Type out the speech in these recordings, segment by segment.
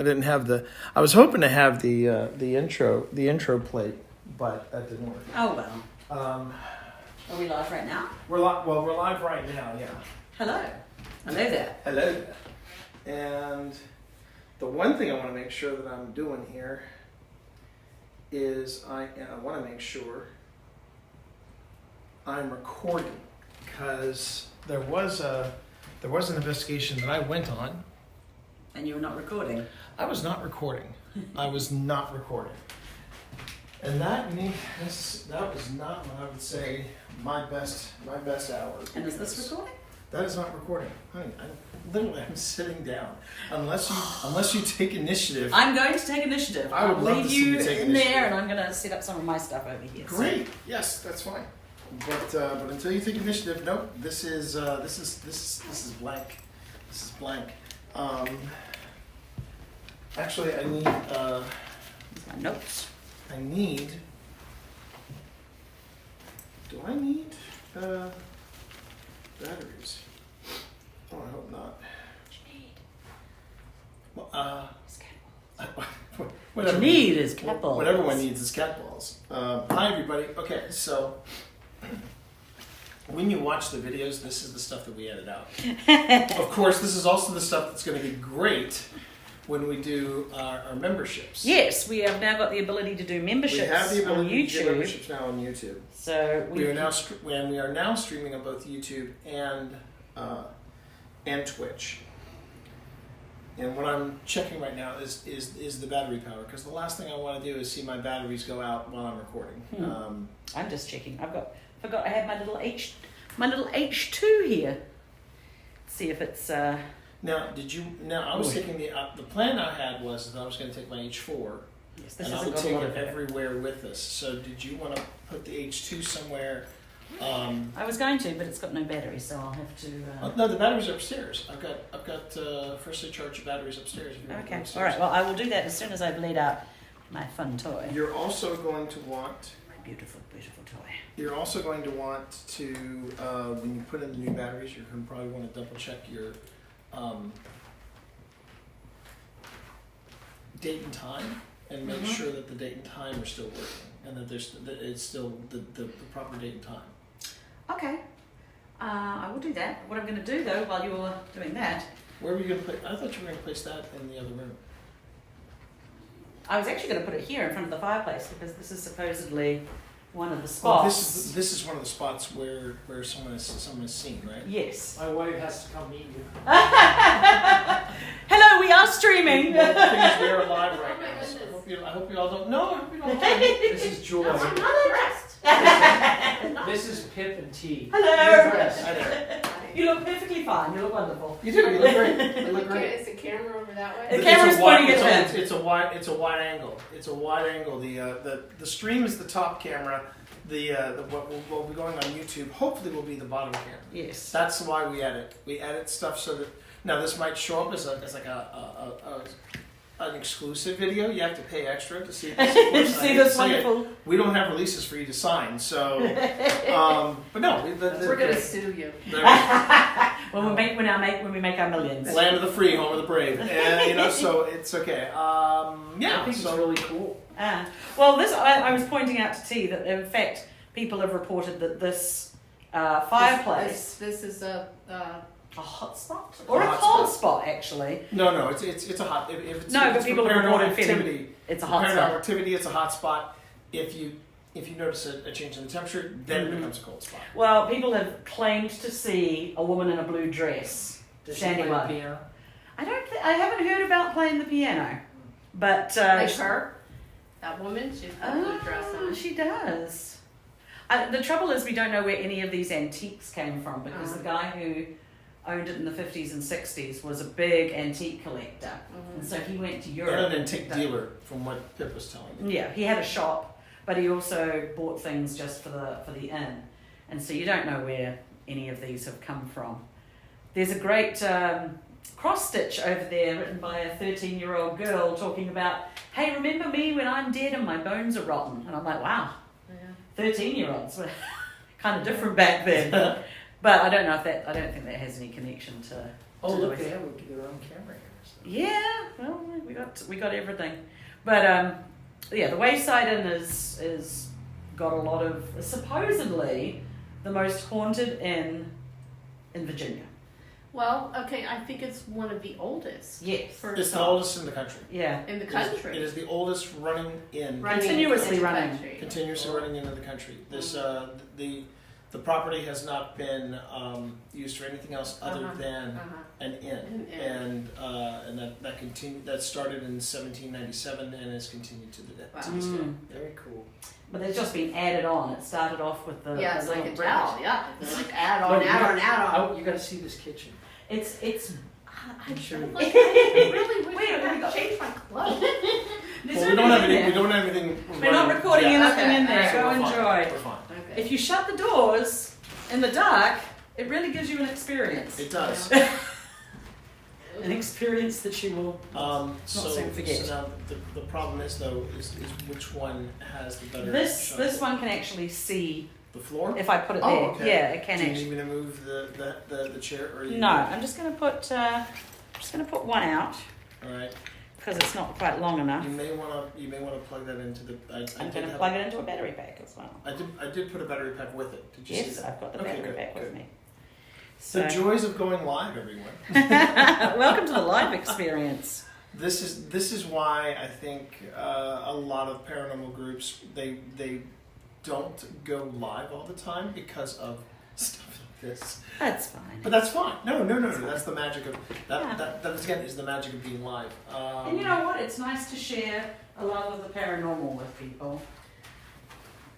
I was hoping to have the intro plate, but that didn't work. Oh well. Are we live right now? We're live right now. Yeah. Hello. Hello there. Hello there. And the one thing I want to make sure that I'm doing here is I want to make sure I'm recording, because there was an investigation that I went on. And you were not recording? I was not recording. And that was not what I would say my best hour. And is this recording? That is not recording. Honey, I'm sitting down. Unless you take initiative. I'm going to take initiative. I would I'll love leave to see you you take in initiative. there, and I'm going to set up some of my stuff over here. Great. Yes, that's fine. But until you take initiative, nope. This is blank. This is blank. Actually, I need. My notes. Do I need batteries? Oh, I hope not. What you need is cat balls. What everyone needs is cat balls. Hi, everybody. Okay, so when you watch the videos, this is the stuff that we edit out. Of course, this is also the stuff that's going to be great when we do our memberships. Yes, we have now got the ability to do memberships. We have the ability on YouTube. to do memberships now on YouTube. So we are now streaming on both YouTube and Twitch. And what I'm checking right now is the battery power, because the last thing I want to do is see my batteries go out while I'm recording. I'm just checking. I had my little H2 here. Let's see if it's. Now, I was taking the plan I had was that I was going to take my H4 and I would take it everywhere with us. So did you want to put the H2 somewhere? I was going to, but it's got no battery, so I'll have to. No, the batteries are upstairs. I've got freshly charged batteries upstairs. If you want to go upstairs. All right. Well, I will do that as soon as I've laid out my fun toy. You're also going to want my beautiful, beautiful toy. You're also going to want to when you put in the new batteries, you're going to probably want to double check your date and time, and make sure that the date and time are still working, and that it's still the proper date and time. Okay, I will do that. What I'm going to do though, while you're doing that, where were you going to put? I thought you were going to place that in the other room. I was actually going to put it here in front of the fireplace, because this is supposedly one of the spots. Well, this is one of the spots where someone is seen, right? Yes. My wife has to come meet you. Hello, we are streaming. Well, the thing is, we are live right now. So I hope you all don't. No, I hope you don't. This is Joy. I'm not impressed. This is Pip and T. Hello. Hi there. You look perfectly fine. You look wonderful. You do. You look great. You look great. Is the camera over that way? The camera's pointing at them. It's a wide angle. It's a wide angle. The stream is the top camera. What will be going on YouTube hopefully will be the bottom camera. Yes. That's why we edit. We edit stuff so that now this might show up as like an exclusive video. You have to pay extra to see this. To see this wonderful. We don't have releases for you to sign, so. But no, We're going to sue you. When we make our millions. Land of the free, home of the brave, and so it's okay. I think it's really cool. Well, I was pointing out to T that in fact people have reported that this fireplace. This is a hot spot or a cold spot actually. No, it's a hot. If it's but people have reported activity. It's a hot paranormal spot. activity. It's a hot spot. If you notice a change in the temperature, then it becomes a cold spot. Well, people have claimed to see a woman in a blue dress standing by by. the piano. I haven't heard about playing the piano, but like her, that woman. She's got a blue dress on. She does. The trouble is we don't know where any of these antiques came from, because the guy who owned it in the 50s and 60s was a big antique collector, and so he went to Europe. And an antique dealer, from what Pip was telling me. Yeah, he had a shop, but he also bought things just for the inn, and so you don't know where any of these have come from. There's a great cross stitch over there written by a 13-year-old girl talking about, hey, remember me when I'm dead and my bones are rotten? And I'm like, wow, 13-year-olds were kind of different back then. But I don't think that has any connection to. Oh, look, they have their own camera here. Yeah, well, we got everything, but yeah, the Wayside Inn is got a lot of supposedly the most haunted inn in Virginia. Well, okay, I think it's one of the oldest. Yes. First It's the off, oldest in the country. Yeah, in the It country. is the oldest running inn. Continuously in the running. country. Continuously running into the country. This the property has not been used for anything else other Uh-huh. than an inn, An inn. and that continued. That started in 1797 and has continued to Wow. this day. Very cool. but they've just been added on. It started off with the Yes, the I little can brick. tell. Yeah, it's like add No, on, you add got- on, add on. Oh, you got to see this kitchen. It's I'm sure. Like, I really wish Wait, I we could change my clothes. there's Well, we don't have everything anything. We in there. don't have anything. We're not recording yet. anything Okay, in there. alright, Go We're fine. enjoy. We're fine. Okay. If you shut the doors in the dark, it really gives you an experience. It does. An experience that you will. So soon forget. now the problem is though is which one has the better. This shot? one can actually see The floor. if I put it Oh, there. okay. Yeah, it can Do you actually. need me to move the chair or you No, I'm just gonna put one out All right. because it's not quite long enough. You may want to plug that into the. I I'm did gonna have- plug it into a battery pack as well. I did put a battery pack with it. Did you see Yes, that? I've got the Okay, battery good, pack with good. me. The So, joys of going live, everyone. welcome to the live experience. This is why I think a lot of paranormal groups they don't go live all the time because of stuff like this. That's fine. But that's fine. No. That's the magic of that. Yeah. That again is the magic of being live. And you know what? It's nice to share a lot of the paranormal with people.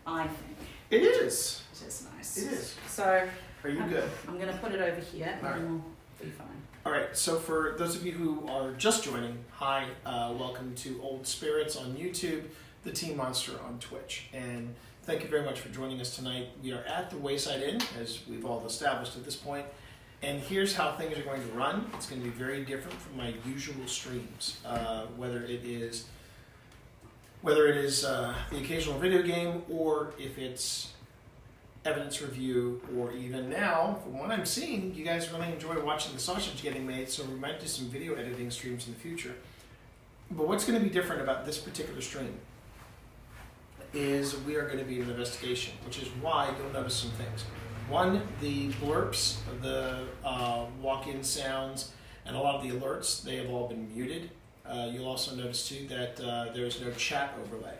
I think It is. it is nice. It is. So Are you good? I'm gonna put it over here, and Alright. we'll be fine. All right. So for those of you who are just joining, hi, welcome to Old Spirits on YouTube, the Teen Monster on Twitch, and thank you very much for joining us tonight. We are at the Wayside Inn, as we've all established at this point, and here's how things are going to run. It's going to be very different from my usual streams, whether it is the occasional video game or if it's evidence review, or even now, from what I'm seeing, you guys really enjoy watching the sausage getting made, so we might do some video editing streams in the future. But what's going to be different about this particular stream is we are going to be an investigation, which is why you'll notice some things. One, the blurps, the walk-in sounds, and a lot of the alerts, they have all been muted. You'll also notice too that there is no chat overlay.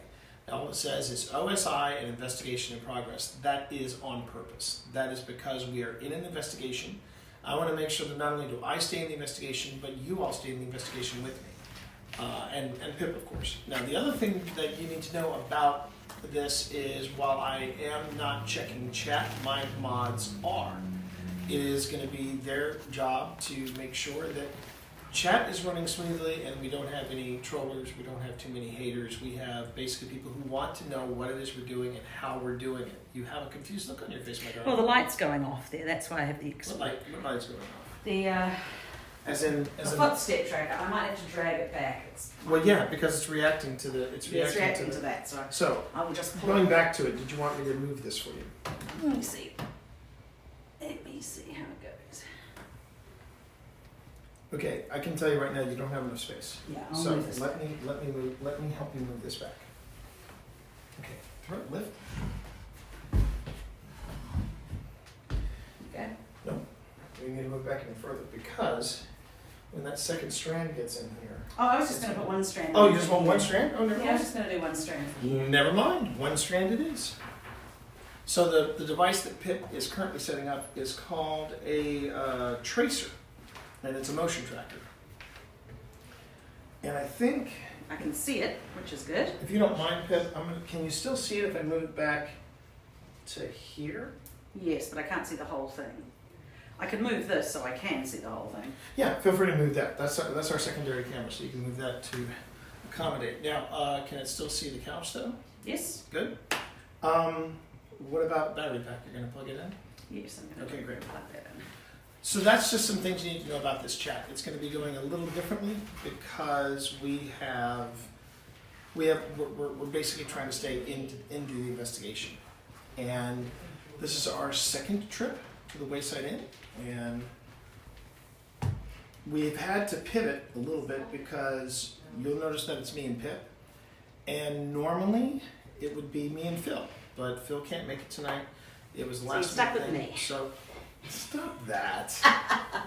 All it says is OSI and investigation in progress. That is on purpose. That is because we are in an investigation. I want to make sure that not only do I stay in the investigation, but you all stay in the investigation with me. And Pip, of course. Now, the other thing that you need to know about this is while I am not checking chat, my mods are. It is going to be their job to make sure that chat is running smoothly and we don't have any trollers, we don't have too many haters. We have basically people who want to know what it is we're doing and how we're doing it. You have a confused look on your face, my darling. Well, the light's going off there. That's why I have the What light's going off? the footstep tracker. I might have to drag it back. Well, yeah, because it's reacting to the. It's It's reacting, to that. So So, I will just pull going it. back to it, did you want me to move this for you? Let me see. Let me see how it goes. Okay, I can tell you right now, you don't have enough space. Yeah, I'll So move this. let me help you move this back. Okay, throw it, lift. Okay. We need to move back even further because when that second strand gets in here. Oh, I was just going to put one strand. Oh, in. you just want one strand? Oh, never Yeah, I was mind. just going to do one strand. Never mind, one strand it is. So the device that Pip is currently setting up is called a tracer, and it's a motion tracker. And I think, I can see it, which is good. if you don't mind, Pip, can you still see it if I move it back to here? Yes, but I can't see the whole thing. I can move this so I can see the whole thing. Yeah, feel free to move that. That's our secondary camera, so you can move that to accommodate. Now, can it still see the couch though? Yes? Good. What about battery pack? You're going to plug it in? Yes, I'm going to Okay, great. plug that in. So that's just some things you need to know about this chat. It's going to be going a little differently because we're basically trying to stay into the investigation. And this is our second trip to the Wayside Inn, and we've had to pivot a little bit because you'll notice that it's me and Pip, and normally it would be me and Phil, but Phil can't make it tonight. It was the So last you're stuck minute with thing, me. so stop that.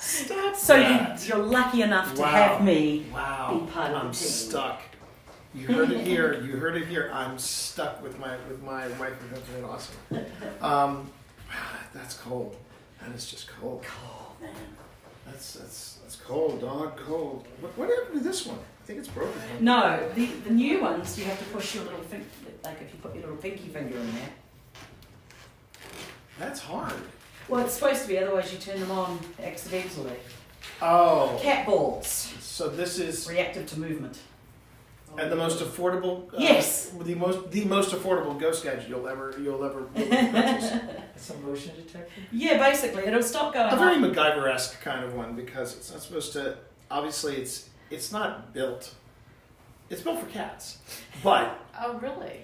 Stop So that. you're lucky enough to Wow. have me Wow, be part of I'm the team. stuck. You heard it here. You heard it here. I'm stuck with my wife. That's really awesome. That's cold. That is just cold. Oh man. That's cold, dog. Cold. What happened to this one? I think it's broken. No, the new ones you have to push your little finger, like if you put your little pinky finger in there. That's hard. Well, it's supposed to be, otherwise you turn them on accidentally. Oh, Cat balls, so this is reactive to movement. and the most affordable. Yes. The most affordable ghost gadget you'll ever purchase. It's a motion detector. Yeah, basically, it'll stop going A very off. MacGyver-esque kind of one because it's not supposed to. Obviously, it's not built. It's built for cats, but Oh, really?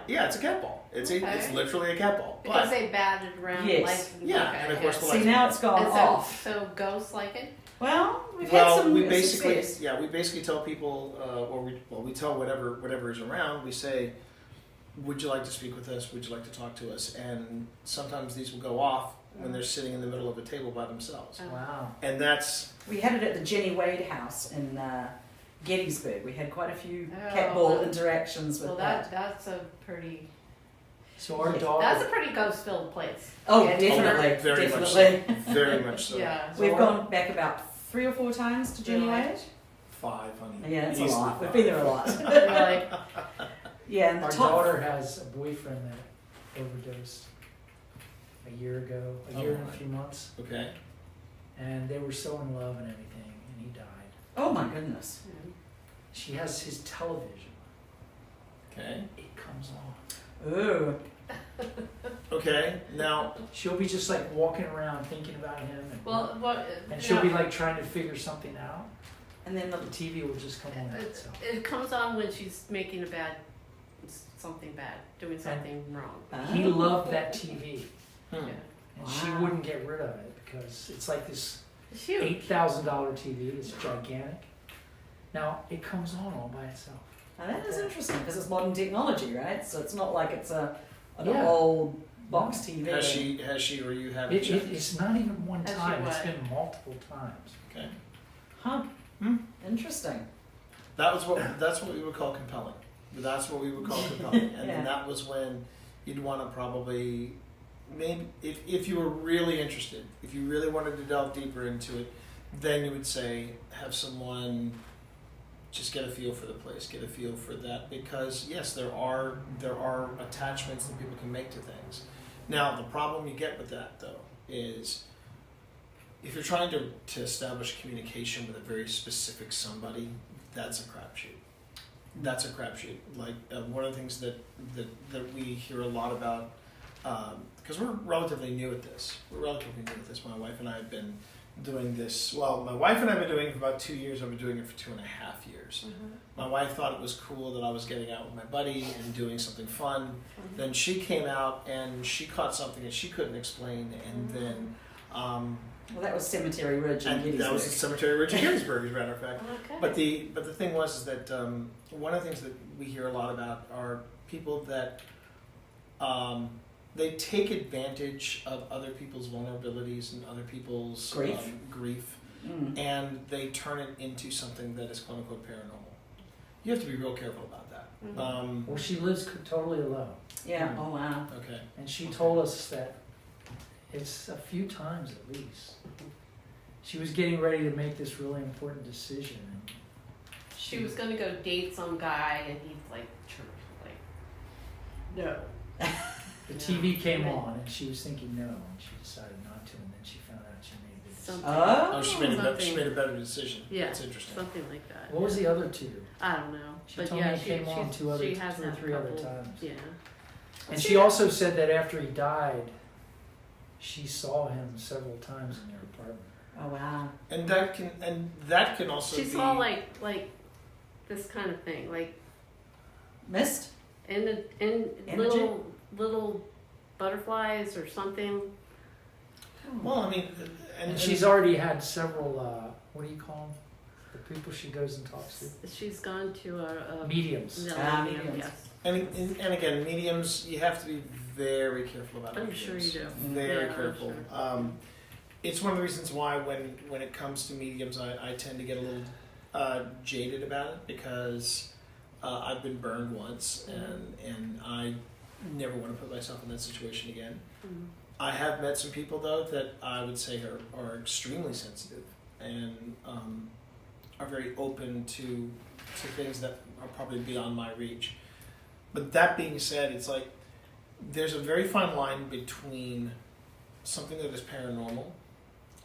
yeah, it's a cat ball. It's Okay. literally a cat ball. Because But they batted around Yes. like Yeah, okay, and of course yeah. the See, now it's gone And off. so ghosts like it? Well, we've had well, some we basically success. we basically tell people, we tell whatever is around. We say, would you like to speak with us? Would you like to talk to us? And sometimes these will go off when they're sitting in the middle of a table by themselves, Oh. Wow. and that's We had it at the Jenny Wade house in Gettysburg. We had quite a few Oh, cat ball wow. interactions with Well, that. that's a pretty So our Yeah, dog. that's a pretty ghost-filled place. Oh, Yeah, definitely, very much definitely. so. Very much so. Yeah. We've gone back about 3 or 4 times to Jenny Really? Wade. 5, honey. Yeah, it's a Easily lot. We've 5. been there a lot. Really? Yeah, and the Our top. daughter has a boyfriend that overdosed a year ago, a year and a my. few months, Okay. and they were so in love and everything, and he died. Oh my goodness. She has his television. Okay. It comes on. Ooh. Okay. Now, She'll be just like walking around thinking about him, Well, what? and she'll yeah, be like trying to figure something out. And then the The TV will just come on by itself. it comes on when she's making something bad, doing something wrong. He loved that TV, hmm. Yeah. and she Wow. wouldn't get rid of it because it's like this It's huge. $8,000 TV. It's gigantic. Now it comes on all by itself. Now that is interesting because it's modern technology, right? So it's not like it's an Yeah. old box TV. Has she or you have it? It's not even one Has she time. It's what? been multiple times. Okay. Huh. Hmm. Interesting. That's what we would call compelling. That's what we would call compelling. And Yeah. then that was when you'd want to probably, maybe if you were really interested, if you really wanted to delve deeper into it, then you would say have someone just get a feel for the place, get a feel for that, because yes, there are attachments that people can make to things. Now the problem you get with that though is if you're trying to establish communication with a very specific somebody, that's a crapshoot. That's a crapshoot. Like one of the things that we hear a lot about, because we're relatively new at this. My wife and I have been doing this. Well, my wife and I have been doing it for about 2 years. I've been doing it for 2.5 years. My wife thought it was cool that I was getting out with my buddy and doing something fun. Then she came out and she caught something that she couldn't explain, and then. Well, that was Cemetery Ridge in And Gettysburg. that was the Cemetery Ridge in Gettysburg, as a matter of fact. Okay. But the thing was is that one of the things that we hear a lot about are people that they take advantage of other people's vulnerabilities and other people's grief, and they turn it into something that is quote unquote paranormal. You have to be real careful about that. Well, she lives totally alone, Yeah. Oh wow. Okay. and she told us that it's a few times at least. She was getting ready to make this really important decision. And She was gonna go date some guy, and he's like, no. the TV came on, and she was thinking no, and she decided not to, and then she found out she made the decision. Something. Oh, she something. made a better decision. Yeah, That's interesting. something like that. What was the other two? I don't know. She But told yeah, me it came on two or she has had a three other couple- times. Yeah. And she also said that after he died, she saw him several times in their apartment. Oh wow. And that can also She be. saw like this kind of thing, like Missed. in Energy? little butterflies or something. Well, I mean, And she's already had several what do you call them? The people she goes and talks to? She's gone to a Mediums. no, Mediums. medium, yes. And again, mediums, you have to be very careful about I'm mediums. sure you do. Very Yeah, I'm careful. sure. It's one of the reasons why when it comes to mediums, I tend to get a little jaded about it because I've been burned once, and I never want to put myself in that situation again. Mhm. I have met some people though that I would say are extremely sensitive and are very open to things that are probably beyond my reach. But that being said, it's like there's a very fine line between something that is paranormal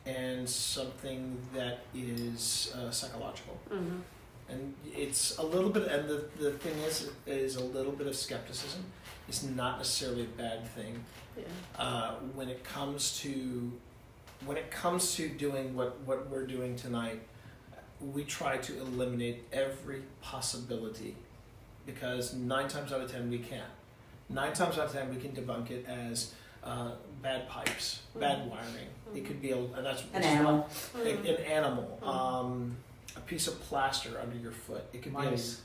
and something that is psychological. Mhm. And it's a little bit, and the thing is a little bit of skepticism. It's not necessarily a bad thing. Yeah. When it comes to doing what we're doing tonight, we try to eliminate every possibility because 9 times out of 10 we can. 9 times out of 10 we can debunk it as bad pipes, bad wiring. It could be and that's An animal. an animal, a piece of plaster under your foot. It could Mice.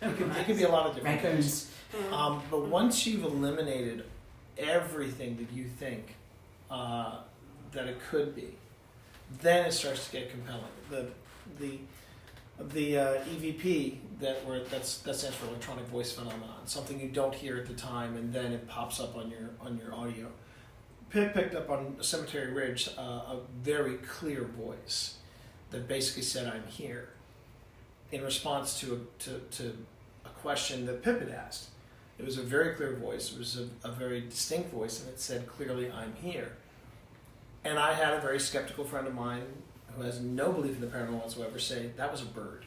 be it could be a lot of different things. Raccoons. But once you've eliminated everything that you think that it could be, then it starts to get compelling. The EVP that stands for electronic voice phenomenon, something you don't hear at the time, and then it pops up on your audio. Pip picked up on Cemetery Ridge a very clear voice that basically said, "I'm here," in response to a question that Pip had asked. It was a very clear voice. It was a very distinct voice, and it said clearly, "I'm here." And I had a very skeptical friend of mine who has no belief in the paranormal whatsoever say, "That was a bird."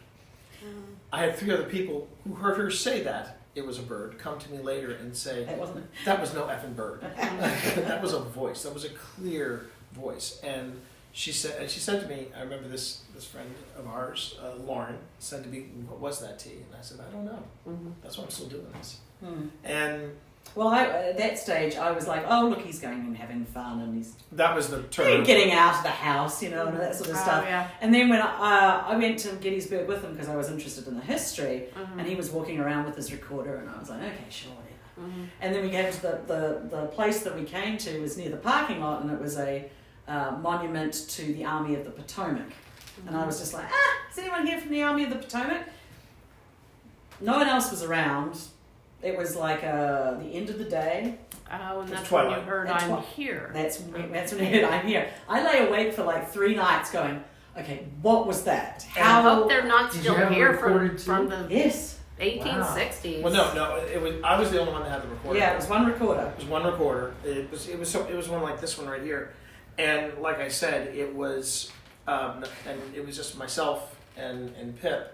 I had 3 other people who heard her say that it was a bird come to me later and say, That wasn't it. "That was no effing bird. That was a voice. That was a clear voice." And she said to me, I remember this friend of ours, Lauren, said to me, "What was that to you?" And I said, "I don't know. Mhm. That's why I'm still doing this." Hmm. And Well, at that stage, I was like, oh, look, he's going and having fun, and he's that was the term. getting out of the house, and that sort of stuff. yeah. And then when I went to Gettysburg with him because I was interested in the history, Mhm. and he was walking around with his recorder, and I was like, okay, sure, whatever. Mhm. And then we came to the place that we came to was near the parking lot, and it was a monument to the Army of the Potomac. And I was just like, is anyone here from the Army of the Potomac? No one else was around. It was like the end of the day. Oh, and It's that's when you twilight. heard That's I'm what- here. That's when I heard I'm here. I lay awake for like 3 nights going, okay, what was that? I How? hope they're not Did still you have it here recorded from too? the Yes. 1860s. Well, no, it was. I was the only one that had the recorder. Yeah, it was one recorder. It was one recorder. It was one like this one right here, and like I said, it was and it was just myself and Pip.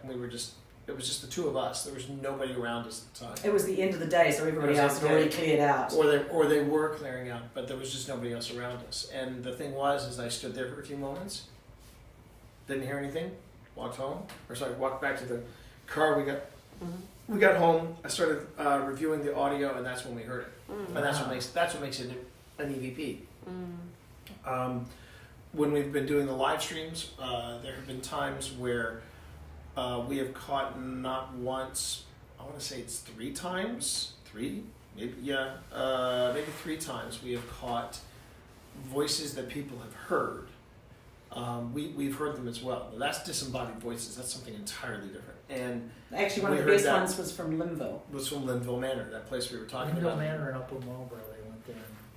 It was just the 2 of us. There was nobody around us at the time. It was the end of the day, so everybody It was else had okay. already cleared out. Or they were clearing out, but there was just nobody else around us. And the thing was, I stood there for a few moments, didn't hear anything, walked home, walked back to the car. We got home. I started reviewing the audio, and that's when we heard it. Mm. And that's what makes it an EVP. Mm. When we've been doing the live streams, there have been times where we have caught not once. I want to say it's 3 times. 3, maybe maybe 3 times we have caught voices that people have heard. We've heard them as well. But that's disembodied voices. That's something entirely different. And Actually, one of we the heard best that. ones was from Linville. it was from Linville Manor, that place we were talking Linville about. Manor in Upper Marlboro, they went there.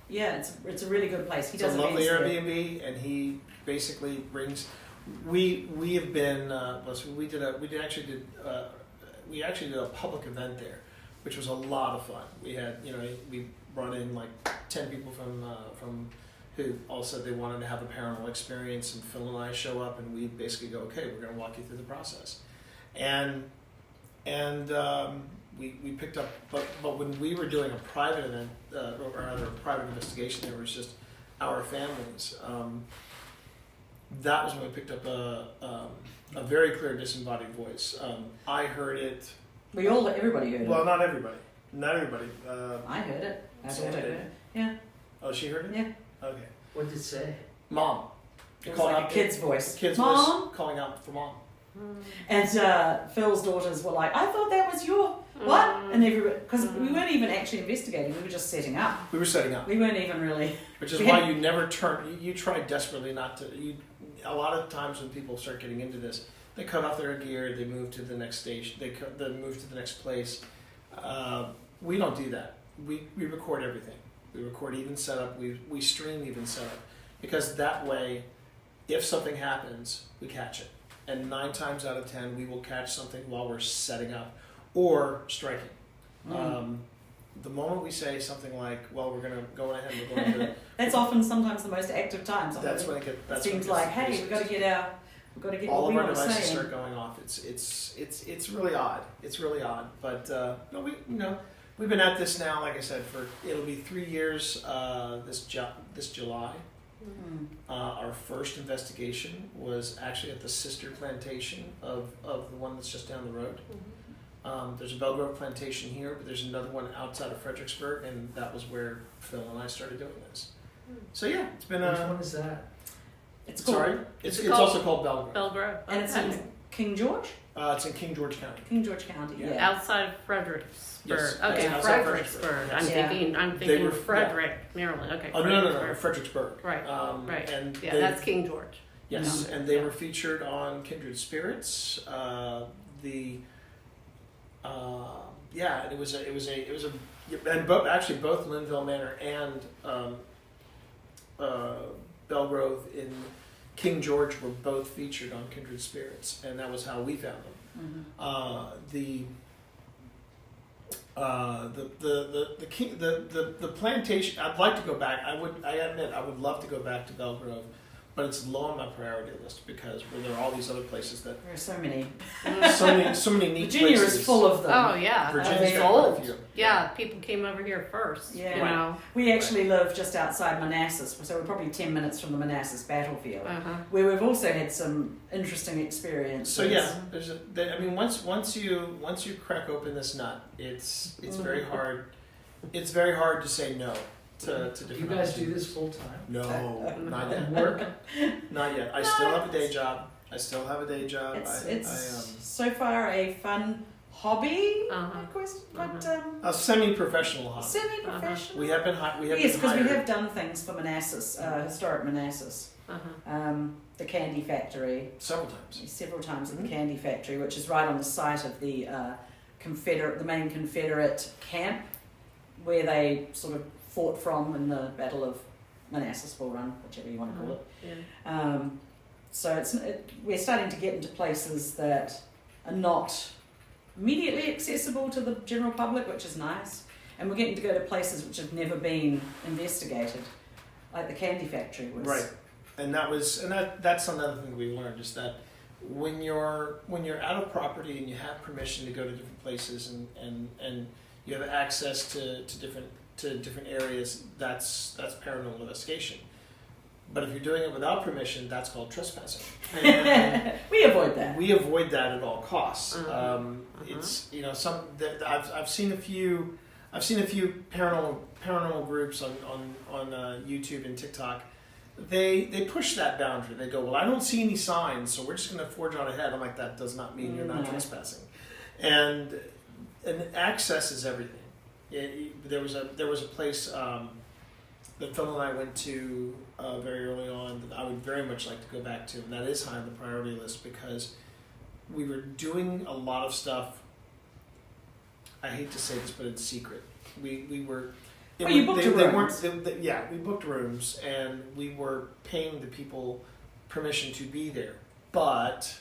Yeah, it's a really good place. He It's does a lovely events there. Airbnb, and he basically brings. We have been. We actually did a public event there, which was a lot of fun. We had we brought in like 10 people from who all said they wanted to have a paranormal experience, and Phil and I show up, and we basically go, okay, we're going to walk you through the process, and we picked up, but when we were doing a private event or rather a private investigation, there was just our families. That was when we picked up a very clear disembodied voice. I heard it. Everybody heard it. Well, not everybody. Not everybody. I heard it. I Sam heard did. it. Yeah. Oh, she heard it? Yeah. Okay. What did it say? Mom. It was like a kid's voice. Kid's Mom? voice calling out for mom. And Phil's daughters were like, I thought that was your what? And everybody, because we weren't even actually investigating, we were just setting up. We were setting up. We weren't even really. Which is why you never turn. You try desperately not to. A lot of times when people start getting into this, they cut off their gear. They move to the next station. They move to the next place. We don't do that. We record everything. We record even setup. We stream even setup, because that way, if something happens, we catch it. And 9 times out of 10, we will catch something while we're setting up or striking. The moment we say something like, "Well, we're going to go ahead and we're going to," that's often sometimes the most active time. that's when it gets. It seems like, hey, we've got to get all what of we our want to devices say. start going off. It's really odd. It's really odd. But no, we've been at this now. Like I said, it'll be 3 years this July. Our first investigation was actually at the sister plantation of the one that's just down the road. There's a Belgrove plantation here, but there's another one outside of Fredericksburg, and that was where Phil and I started doing this. So yeah, it's been Which one is that? It's called, sorry. It's called also called Belgrove. Belgrove. and it's in King George? It's in King George County. King George County, Yeah. yeah. Outside of Fredericksburg. Yes, Okay, that's outside Fredericksburg. Fredericksburg. I'm Yeah. thinking They were- Frederick, Maryland. Okay. Oh no, Fredericksburg. Right. Right. And Yeah, they- that's King George. Yes, Yeah. and they Yeah. were featured on Kindred Spirits. And it was a, and both Linville Manor and Belgrove in King George were both featured on Kindred Spirits, and that was how we found them. The plantation. I'd like to go back. I admit I would love to go back to Belgrove, but it's low on my priority list because there are all these other places that There are so many. so many neat Virginia places. is full of them. Oh yeah, Virginia's it's got quite a old. few. Yeah, people came over here first. Yeah. You know. We actually live just outside Manassas, so we're probably 10 minutes from the Manassas battlefield, where we've also had some interesting experiences. So yeah, once you crack open this nut, it's very hard. It's very hard to say no to Do different. you guys do opportunities. this full time? No, not yet. Work? Not yet. I still have a day job. It's so far a fun hobby, but A semi-professional hobby. semi-professional. We have been Yes, because we hired. have done things for Manassas, historic Manassas. The Candy Factory, Several times. several times at the Candy Factory, which is right on the site of the the main Confederate camp, where they sort of fought from in the Battle of Manassas, Bull Run, whichever you want to call it. Yeah. So we're starting to get into places that are not immediately accessible to the general public, which is nice. And we're getting to go to places which have never been investigated, like the Candy Factory was. Right, that's another thing we learned is that when you're out of property and you have permission to go to different places and you have access to different areas, that's paranormal investigation. But if you're doing it without permission, that's called trespassing. And We avoid that. we avoid that at all costs. It's I've seen a few paranormal groups on YouTube and TikTok. They push that boundary. They go, well, I don't see any signs, so we're just going to forge on ahead. I'm like, that does not mean you're not trespassing. And access is everything. There was a place that Phil and I went to very early on that I would very much like to go back to, and that is high on the priority list because we were doing a lot of stuff. I hate to say this, but it's secret. We were. You booked rooms. We booked rooms, and we were paying the people permission to be there. But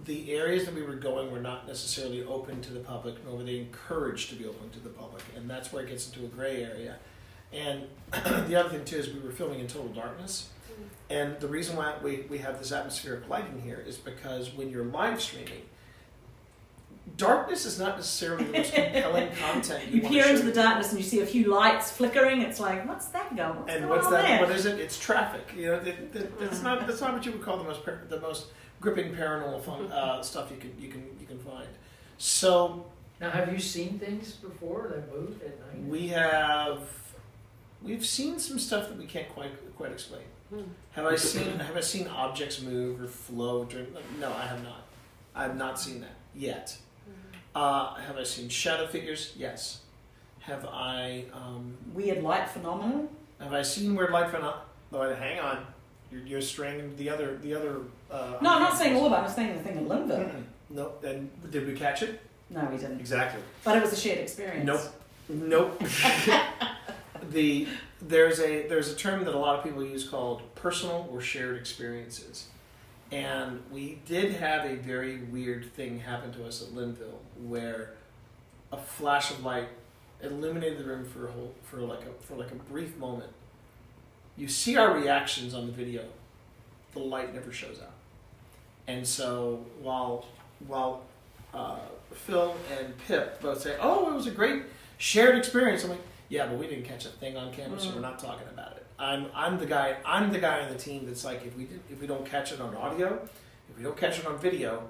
the areas that we were going were not necessarily open to the public, nor were they encouraged to be open to the public, and that's where it gets into a gray area. And the other thing too is we were filming in total darkness, and the reason why we have this atmospheric lighting here is because when you're live streaming, darkness is not necessarily the most compelling content. You peer into the darkness and you see a few lights flickering. It's like, what's that going? What's on that? there? What is it? It's traffic. That's not what you would call the most gripping paranormal stuff you can find. So Now, have you seen things before that move at night? we've seen some stuff that we can't quite explain. Have I seen objects move or float? No, I have not. I have not seen that yet. Have I seen shadow figures? Yes. Have I? Weird light phenomena? Have I seen weird light phenomena? Oh, hang on. You're straying the other. No, I'm not saying all of it. I'm saying the thing in Limbo. No. Then did we catch it? No, we didn't. Exactly. But it was a shared experience. Nope. There's a term that a lot of people use called personal or shared experiences. And we did have a very weird thing happen to us at Linville where a flash of light illuminated the room for like a brief moment. You see our reactions on the video. The light never shows up. And so while Phil and Pip both say, "Oh, it was a great shared experience," I'm like, "Yeah, but we didn't catch a thing on camera, so we're not talking about it." I'm the guy on the team that's like, if we don't catch it on audio, if we don't catch it on video,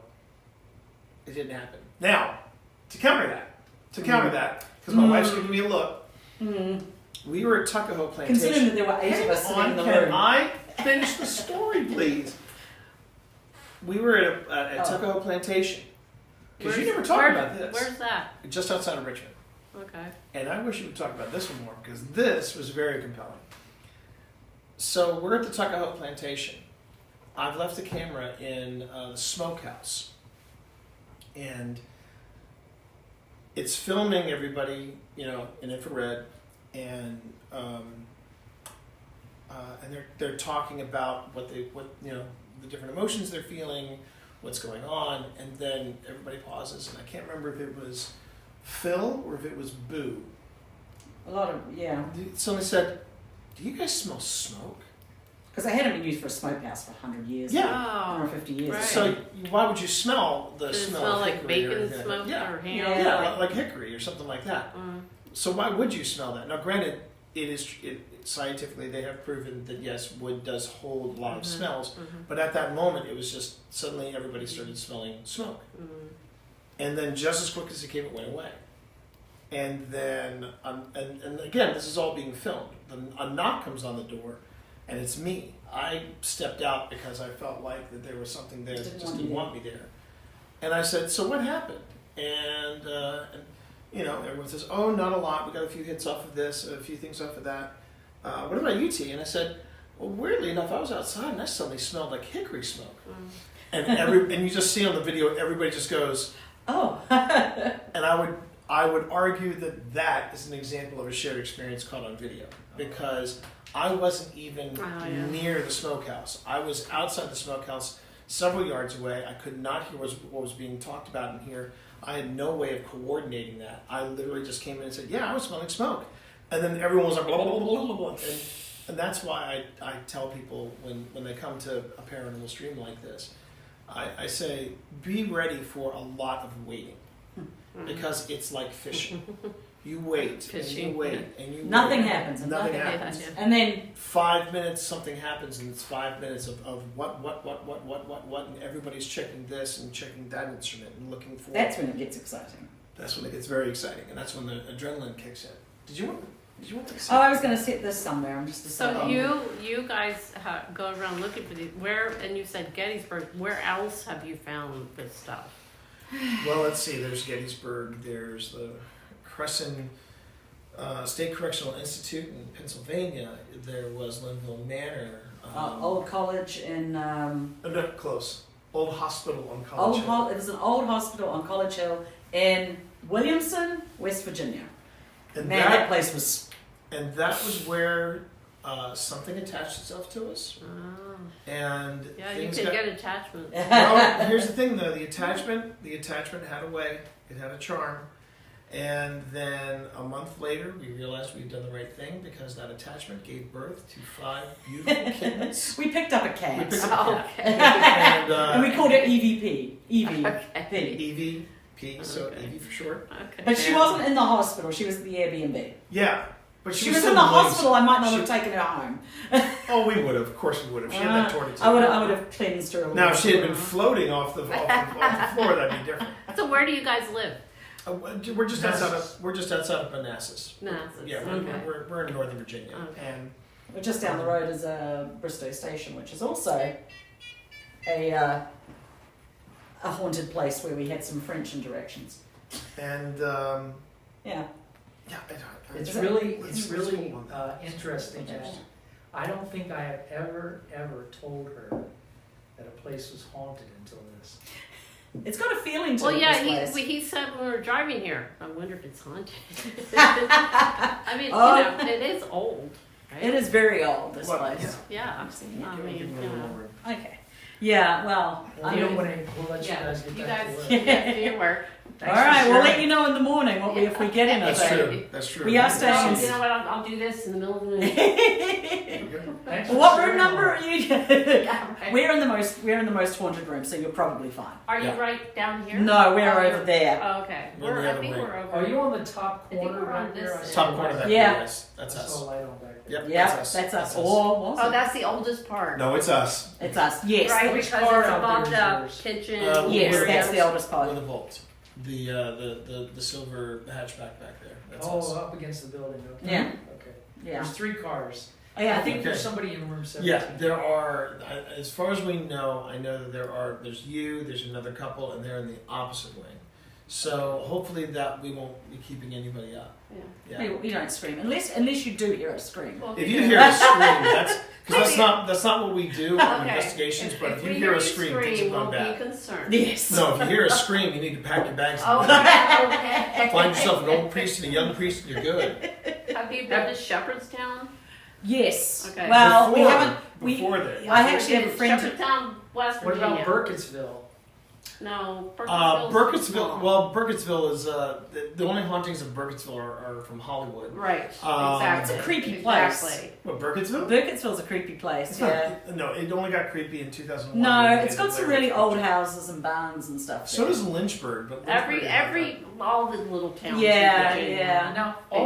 it didn't happen. Now, to counter that, because my wife's giving me a look. We were at Tuckahoe Plantation. Considering that there were 8 of us sitting in the Can room. I finish the story, please? We were at Tuckahoe Plantation. Because you never talked about this. Where's that? Just outside of Richmond. Okay. And I wish you would talk about this one more, because this was very compelling. So we're at the Tuckahoe Plantation. I've left the camera in the smokehouse. And it's filming everybody, in infrared. And they're talking about what the different emotions they're feeling, what's going on, and then everybody pauses, and I can't remember if it was Phil or if it was Boo. A lot of, yeah. Somebody said, "Do you guys smell smoke?" Because they hadn't been used for a smokehouse for 100 years. Yeah. 150 years. Right. So why would you smell the Does it smell smell of like hickory or bacon anything? smoke Yeah. or ham? Yeah. Like hickory or something like that. So why would you smell that? Now, granted, scientifically they have proven that yes, wood does hold a lot of smells, but at that moment it was just suddenly everybody started smelling smoke, and then just as quick as it came, it went away. And then, and again, this is all being filmed. A knock comes on the door, and it's me. I stepped out because I felt like that there was something there that just didn't want me there. And I said, "So what happened?" And everyone says, "Oh, not a lot. We got a few hits off of this, a few things off of that. What about you, T?" And I said, "Well, weirdly enough, I was outside and I suddenly smelled like hickory smoke." And and you just see on the video, everybody just goes, "Oh." And I would argue that is an example of a shared experience caught on video, because I wasn't even near the smokehouse. I was outside the smokehouse, several yards away. I could not hear what was being talked about in here. I had no way of coordinating that. I literally just came in and said, "Yeah, I was smelling smoke." And then everyone was like, blah, blah, blah, blah, blah. And that's why I tell people when they come to a paranormal stream like this, I say, be ready for a lot of waiting. Because it's like fishing. You wait, and you wait, and you Nothing wait. happens. And Nothing happens. And then 5 minutes, something happens, and it's 5 minutes of what, and everybody's checking this and checking that instrument and looking for. that's when it gets exciting. That's when it gets very exciting, and that's when the adrenaline kicks in. Did you want to say? Oh, I was going to set this somewhere. I'm just So deciding. you guys go around looking for these. Where, and you said Gettysburg. Where else have you found this stuff? Well, let's see. There's Gettysburg. There's the Crescent State Correctional Institute in Pennsylvania. There was Linville Manor. Old college in No, close. Old hospital on College Hill. it was an old hospital on College Hill in Williamson, West Virginia. And Man, that place was. And that was where something attached itself to us. Oh. And Yeah, you things can got, get attachments. well, here's the thing though, the attachment had a way, it had a charm. And then a month later, we realized we'd done the right thing, because that attachment gave birth to 5 beautiful kittens. We picked up a cat. We picked up a Okay. And, and we called it EVP. EVP. Okay. EVP, so Okay. EV for short. Okay. But she wasn't in the hospital. She was at the Airbnb. Yeah. But She was still in the loose. hospital. I might not She- have taken her home. Oh, we would have. Of course we would have. She had that tortoise. I would have cleansed her a little Now, bit. if she had been floating off the floor, that'd be different. So where do you guys live? We're just outside of Manassas. Manassas, Yeah, okay. we're in Northern Virginia, Okay. and But just down the road is Bristow Station, which is also a haunted place where we had some French interactions. And Yeah. It's Let's really go on that. interesting. I don't think I have ever told her that a place was haunted until this. It's got a feeling to Well, it, yeah, this place. he said when we were driving here, I wonder if it's haunted. I mean, Oh. you know, it is old, right? It is very old, this Well, place. Yeah, I've seen. I Give me mean, a you little know. room. Okay. Yeah, well, We'll, I mean, we'll let you Yeah, guys get you back guys, to work. you guys do your work. all Thanks for right, we'll let sharing. you know in the morning what we if we get anything. That's true. That's true. We are staying So, in- you know what? I'll do this in the middle of the night. Thanks for What room sharing number all. are you? Yeah, right. We're in the most haunted room, so you're probably fine. Are you Yeah. right down here? No, we're Oh, over you're- there. Oh, okay. We're in We're, the I other think wing. we're over. Are you on the top I think corner we're on right there? this I end. see Top a corner light. back Yeah. there, yes. That's I saw a us. light on back there. Yep, Yeah, that's us. that's us. Or was Oh, it? that's the oldest part. No, it's us. It's us. Yes. Right, Which because part it's out above there the is kitchen. Yes, We're that's the oldest We're part. the vault. The silver hatchback back there. That's us. Oh, up against the building. Okay. Yeah. Okay. Yeah. There's 3 cars. Oh, yeah, I think Okay. there's somebody in room 17. Yeah, there are. As far as we know, I know that there's you. There's another couple, and they're in the opposite wing. So hopefully that we won't be keeping anybody up. Yeah. Yeah. You don't scream unless you do hear a scream. Well, If you hear a scream, that's not what we do on Okay. investigations. But if you we hear a you scream, scream, things have we'll gone be bad. concerned. Yes. No, if you hear a scream, you need to pack your bags. Oh, And okay. find yourself an old priest and a young priest, and you're good. Have you been to Shepherdstown? Yes. Okay. Well, we Before- haven't. Before that. I actually have a friend. Shepherdstown, West What Virginia. about Burkittsville? No, Burkittsville's too Burkittsville. small. Well, Burkittsville is the only hauntings of Burkittsville are from Hollywood. Right. It's Exactly. a creepy place. Exactly. What, Burkittsville? Burkittsville's a creepy place. It's Yeah. not, no, it only got creepy in 2001. No, when they it's did got the some Blair really Witch old Project. houses and barns and stuff. So there. does Lynchburg, but Lynchburg Every all the little towns. Yeah, in Virginia. yeah. Now, They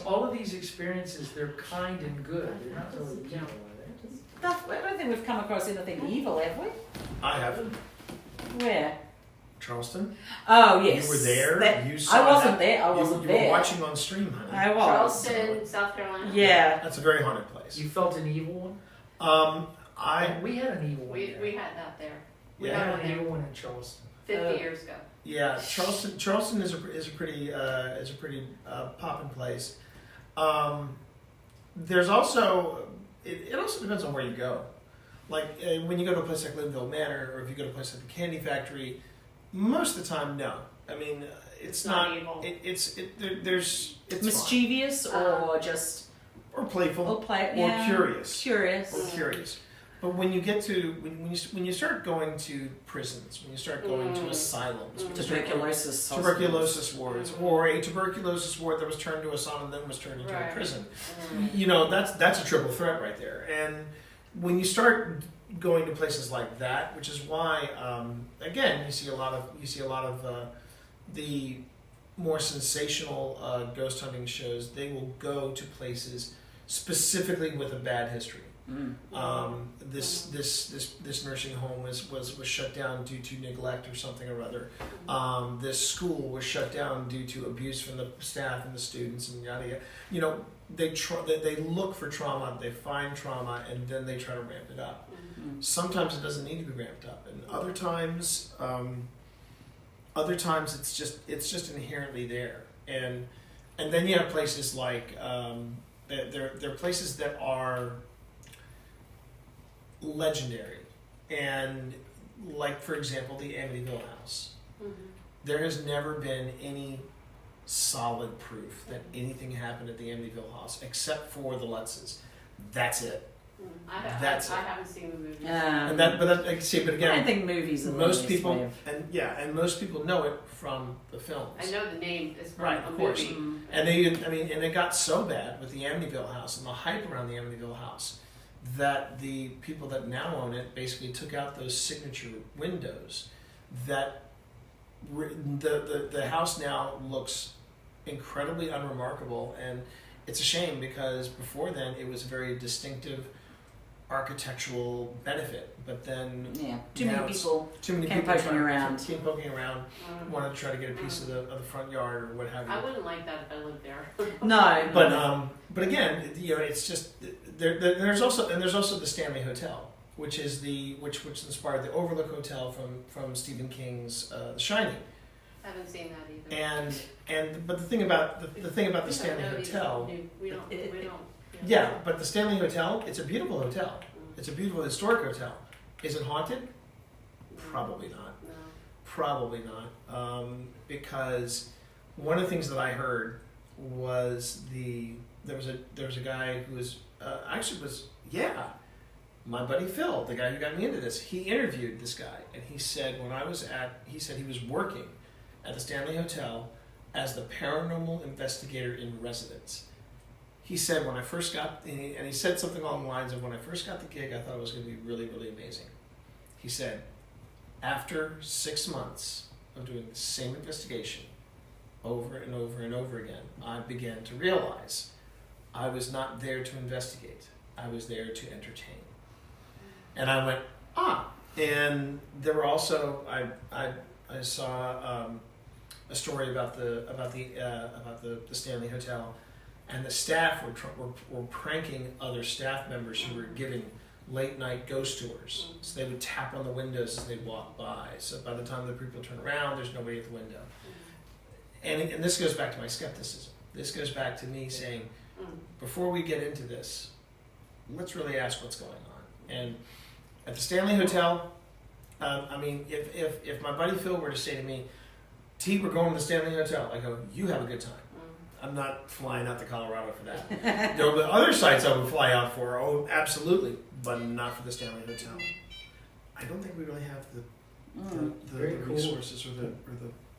all of these experiences, they're kind and good. They're not really evil, are they? Stuff- I don't think we've come across anything evil, have we? I have Where? Charleston. Oh yes. You were there. That- You saw I wasn't that. there. I You- wasn't you there. were watching on stream, honey. I was. Charleston, South Carolina. Yeah. That's a very haunted place. You felt an evil one? We had an evil one. We there. had that there. We Yeah. had one an there evil one in Charleston. 50 years ago. Yeah, Charleston is a pretty poppin' place. There's also it also depends on where you go. Like when you go to a place like Linville Manor, or if you go to a place like the Candy Factory, most of the time, no. I mean, it's Not not. evil. It's fine. Mischievous or just or playful or play or yeah. curious. Curious. Or curious. But when you get to when you start going to prisons, when you start going to asylums, when you start going- Tuberculosis. tuberculosis wards, or a tuberculosis ward that was turned to a sauna and then was turned into Right. a prison. Mm. You know, that's a triple threat right there. And when you start going to places like that, which is why again you see a lot of the more sensational ghost hunting shows, they will go to places specifically with a bad history. This nursing home was shut down due to neglect or something or other. This school was shut down due to abuse from the staff and the students and yada yada. You know, they look for trauma, they find trauma, and then they try to ramp it up. Sometimes it doesn't need to be ramped up, and other times it's just inherently there. And then you have places like there are places that are legendary, and like for example the Amityville House. There has never been any solid proof that anything happened at the Amityville House except for the Lutzes. That's it. I That's it. haven't seen the movie. And that, but I see, but I don't again, think movies are the most best people, way of- and most people know it from the films. I know the name is from Right, a of course. movie. And it got so bad with the Amityville House and the hype around the Amityville House that the people that now own it basically took out those signature windows. That the house now looks incredibly unremarkable, and it's a shame because before then it was a very distinctive, old, very old house. And then you have places like Linville Manor, or if you go to a place like the Candy Factory, you know, the school was shut down due to neglect or something or other. This was shut down due to abuse from the staff and the students and yada yada. You know, they look for trauma, they find trauma, and then they try to ramp it up. Sometimes it doesn't need to be ramped up, and other times it's just inherently there. And when you start going to places like that, which is why again you see a lot of architectural benefit, but then Yeah, too now many it's- people. too many Came people poking trying- around. came poking around, wanted to try to get a piece of the front yard or what have you. I wouldn't like that if I lived there. No, But again, it's just there's also the Stanley Hotel, which inspired the Overlook Hotel from Stephen King's The Shining. I haven't seen that either. But the thing about the Stanley Hotel, We don't. yeah, but the Stanley Hotel, it's a beautiful hotel. It's a beautiful historic hotel. Is it haunted? Probably not. No. Probably not. Because one of the things that I heard was there was a guy who was my buddy Phil, the guy who got me into this. He interviewed this guy, and he said he said he was working at the Stanley Hotel as the paranormal investigator in residence. He said when I first got, and he said something along the lines of, when I first got the gig, I thought it was going to be really, really amazing. He said, after 6 months of doing the same investigation over and over and over again, I began to realize I was not there to investigate. I was there to entertain. And I went, And there were also, I saw a story about the Stanley Hotel. And the staff were pranking other staff members who were giving late night ghost tours. So they would tap on the windows as they walked by. So by the time the people turn around, there's nobody at the window. And this goes back to my skepticism. This goes back to me saying, before we get into this, let's really ask what's going on. And at the Stanley Hotel, if my buddy Phil were to say to me, T, we're going to the Stanley Hotel, I go, you have a good time. I'm not flying out to Colorado for that. There will be other sites I would fly out for, absolutely, but not for the Stanley Hotel. I don't think we really have the resources or the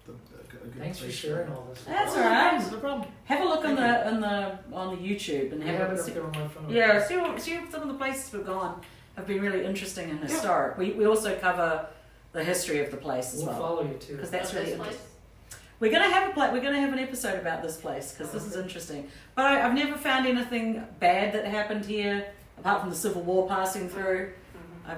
good Thanks for place sharing all this. That's all right. No problem. Have a look on the YouTube and have a see. See some of the places we've gone have been really interesting and historic. We also cover the history of the place as We'll well, follow you too. because that's Of really this interesting. place? We're gonna have an episode about this place because this is interesting. But I've never found anything bad that happened here apart from the Civil War passing through. I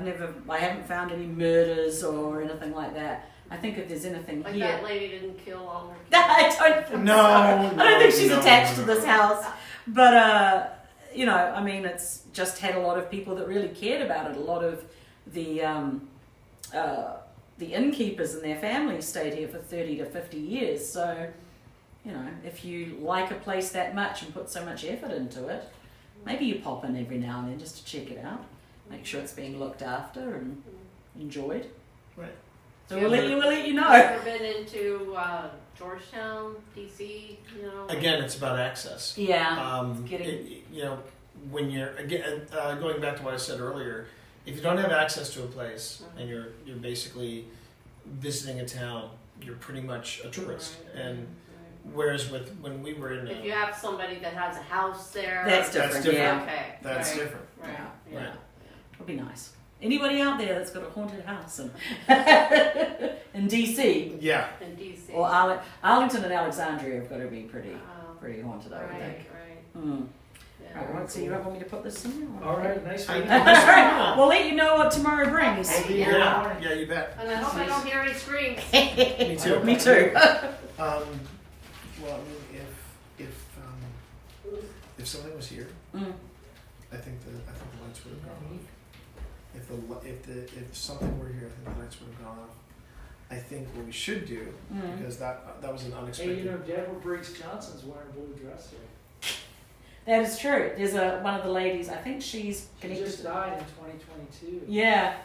haven't found any murders or anything like that. I think if there's anything Like here, that lady didn't kill all her kids. I don't think so. I don't think she's attached to this house. But it's just had a lot of people that really cared about it. A lot of the innkeepers and their families stayed here for 30 to 50 years. So, if you like a place that much and put so much effort into it, maybe you pop in every now and then just to check it out. Make sure it's being looked after and enjoyed. Right. So we'll let you know. Have you ever been into Georgetown, DC? Again, it's about access. Yeah. When you're going back to what I said earlier, if you don't have access to a place and you're basically visiting a town, you're pretty much a tourist. And whereas when we were in, if you have somebody that has a house there, That's different. Yeah. Okay, that's right, different. Right. Yeah. Right. It'll be nice. Anybody out there that's got a haunted house in DC Yeah. In DC. or Arlington and Alexandria have got to be pretty haunted, I would Right. think. Right. Yeah. All right, so you want me to put this in? All right, nice meeting you. Right, we'll let you know what tomorrow brings. Yeah, you bet. And I hope I don't hear any screams. Me too. Me too. Well, I mean, if something was here, I think the lights would have gone off. If something were here, I think the lights would have gone off. I think what we should do, because that was an unexpected. Hey, Deborah Briggs Johnson's wearing a blue dress here. That is true. There's one of the ladies. I think she's She connected. just died in 2022. Yeah,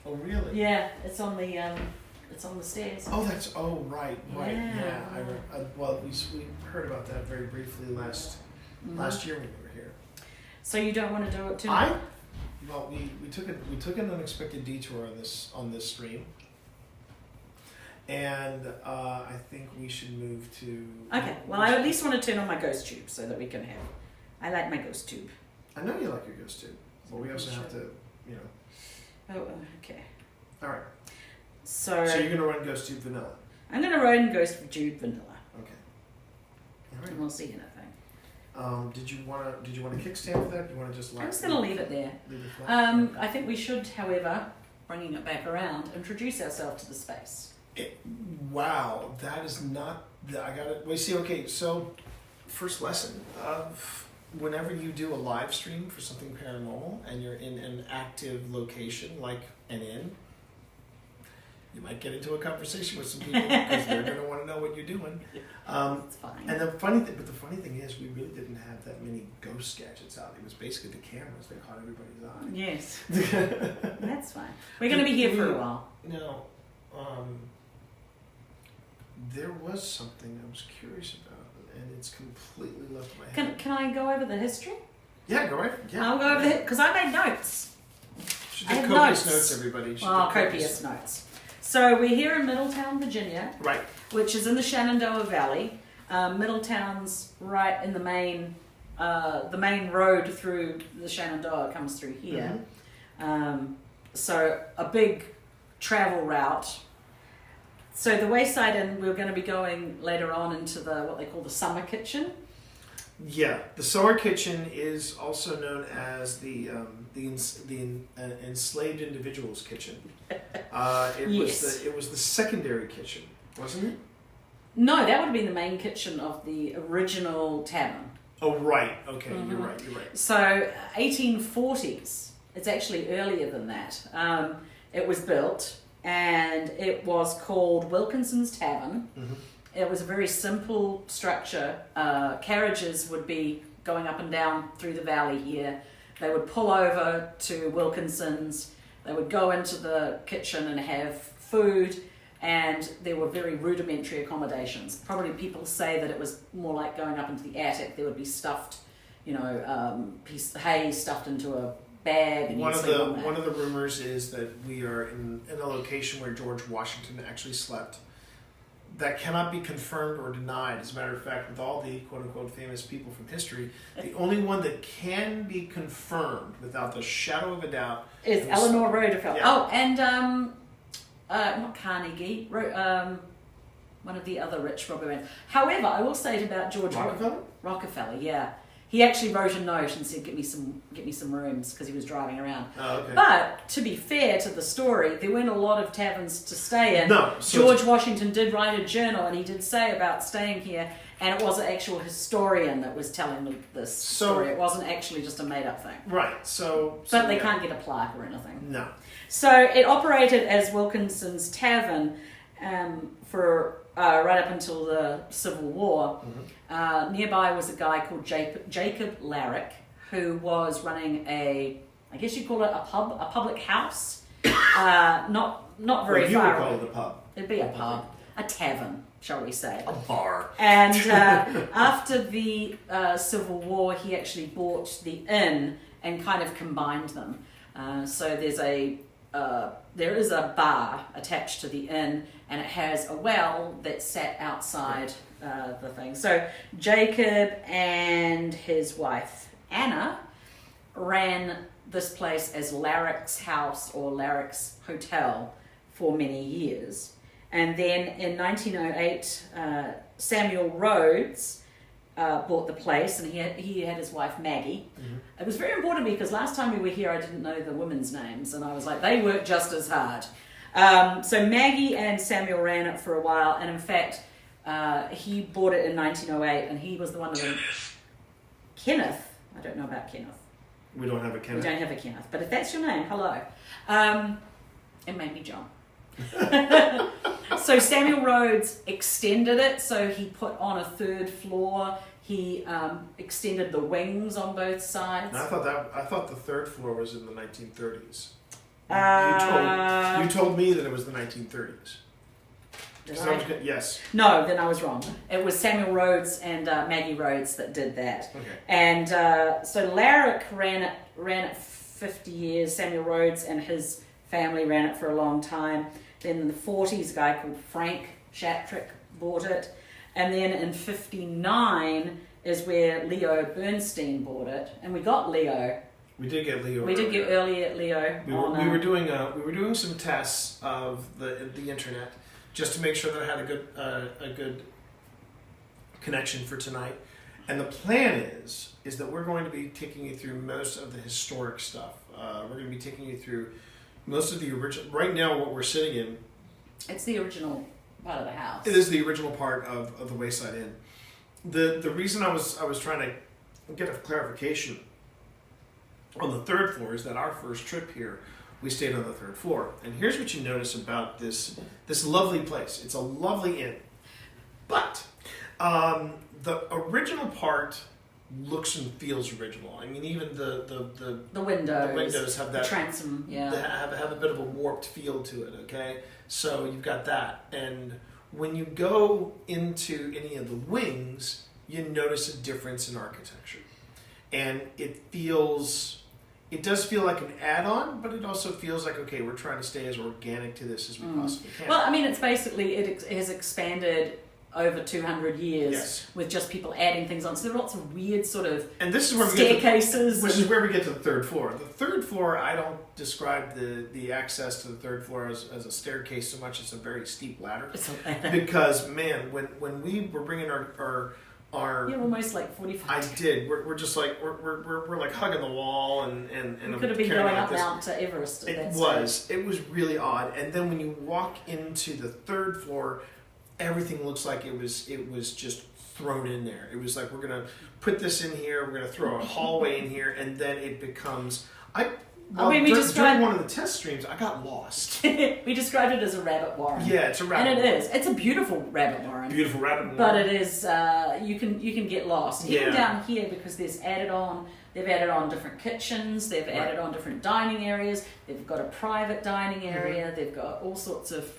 Oh really? yeah. It's on the stairs. Oh right. Yeah. Well, we heard about that very briefly last year when we were here. So you don't want to do it too? We took an unexpected detour on this stream, and I think we should move to. Okay. Well, I at least want to turn on my ghost tube so that we can have. I like my ghost tube. I know you like your ghost tube, but we also have to, Oh, okay. All right. So you're gonna run ghost tube vanilla. I'm going to run ghost tube vanilla, Okay. All right. and we'll see anything. Did you want to kickstand for that? Do you want to just? I'm just going to leave it there. Leave it flat? I think we should, however, bringing it back around, introduce ourselves to the space. Wow, that is not. I got it. Well, see, okay, so first lesson of whenever you do a live stream for something paranormal and you're in an active location like an inn, you might get into a conversation with some people because they're going to want to know what you're doing. It's fine. And the funny thing is, we really didn't have that many ghost gadgets out. It was basically the cameras that caught everybody's eye. Yes. That's fine. We're going to be here for a while. No, there was something I was curious about, and it's completely left my head. Can I go over the history? Yeah, go right. Yeah, I'll go over it because I made notes. Should I do have copious notes. notes, everybody. Should Oh, do copious notes. So we're here in Middletown, Virginia, Right. which is in the Shenandoah Valley. Middletown's right in the main road through the Shenandoah comes through here. So a big travel route. So the Wayside Inn, we're going to be going later on into what they call the summer kitchen. Yeah, the summer kitchen is also known as the enslaved individuals kitchen. It was the secondary kitchen, wasn't it? No, that would have been the main kitchen of the original tavern. Oh, right. Okay, You're right. So 1840s. It's actually earlier than that. It was built, and it was called Wilkinson's Tavern. It was a very simple structure. Carriages would be going up and down through the valley here. They would pull over to Wilkinson's. They would go into the kitchen and have food, and there were very rudimentary accommodations. Probably people say that it was more like going up into the attic. There would be stuffed, piece of hay stuffed into a bag. And One of the rumors is that we are in a location where George Washington actually slept. That cannot be confirmed or denied. As a matter of fact, with all the quote-unquote famous people from history, the only one that can be confirmed without the shadow of a doubt is Eleanor Roosevelt. Yeah. Oh, and not Carnegie, one of the other rich robber men. However, I will say it about George Rockefeller. Yeah, he actually wrote a note and said, "Get me some rooms," because he was driving around. Oh, okay. But to be fair to the story, there weren't a lot of taverns to stay in. No, George Washington did write a journal, and he did say about staying here, and it was an actual historian that was telling this story. It wasn't actually just a made-up thing. Right. But they can't get a plaque or anything. No. So it operated as Wilkinson's Tavern for right up until the Civil War. Nearby was a guy called Jacob Larrick, who was running I guess you'd call it a public house. Not very far. You would call it a pub. It'd be a pub, a tavern, shall we say. A bar. And after the Civil War, he actually bought the inn and kind of combined them. So there is a bar attached to the inn, and it has a well that sat outside the thing. So Jacob and his wife Anna ran this place as Larrick's House or Larrick's Hotel for many years. And then in 1908, Samuel Rhodes bought the place, and he had his wife Maggie. It was very important to me because last time we were here I didn't know the women's names, and I was like, they work just as hard. So Maggie and Samuel ran it for a while, and in fact he bought it in 1908, and he was the one that Kenneth. I don't know about Kenneth. We don't have a Kenneth. We don't have a Kenneth, but if that's your name, hello. It made me jump. So Samuel Rhodes extended it, so he put on a third floor. He extended the wings on both sides. And I thought the third floor was in the 1930s. You told me that it was the 1930s. Yes. No, then I was wrong. It was Samuel Rhodes and Maggie Rhodes that did that. Okay. And so Larrick ran it 50 years. Samuel Rhodes and his family ran it for a long time. Then in the 40s, a guy called Frank Shatrick bought it. And then in 59 is where Leo Bernstein bought it. And we got Leo. We did get Leo. We did get Leo. We were doing some tests of the internet just to make sure that I had a good connection for tonight. And the plan is that we're going to be taking you through most of the historic stuff. We're going to be taking you through most of the original. Right now, what we're sitting in, It's the original part of the house. it is the original part of the Wayside Inn. The reason I was trying to get a clarification on the third floor is that our first trip here, we stayed on the third floor. And here's what you notice about this lovely place. It's a lovely inn. But the original part looks and feels original. I mean, even The windows have the that transom, yeah. have a bit of a warped feel to it, okay? So you've got that. And when you go into any of the wings, you notice a difference in architecture. And it does feel like an add-on, but it also feels like, okay, we're trying to stay as organic to this as we possibly can. Well, I mean, it's basically, it has expanded over 200 years Yes. with just people adding things on. So there are lots of weird sort of And this is where staircases. which is where we get to the third floor. The third floor, I don't describe the access to the third floor as a staircase so much as a very steep ladder. Because, man, when we were bringing our You're almost like 45. I did. We're just like we're like hugging the wall and We I'm could have been carrying going out up this. Mount Everest at that It was really odd. And then when you walk into the third floor, everything looks like it was just thrown in there. It was like, we're gonna put this in here, we're gonna throw a hallway in here, and then it becomes. During one of the test streams, I got lost. We described it as a rabbit warren. Yeah, it's a rabbit. And it warren. is. It's a beautiful rabbit warren. Beautiful rabbit warren. But it is. You can get lost. Even down here, because they've added on different kitchens. They've added on different dining areas. They've got a private dining area. Mm-hmm. They've got all sorts of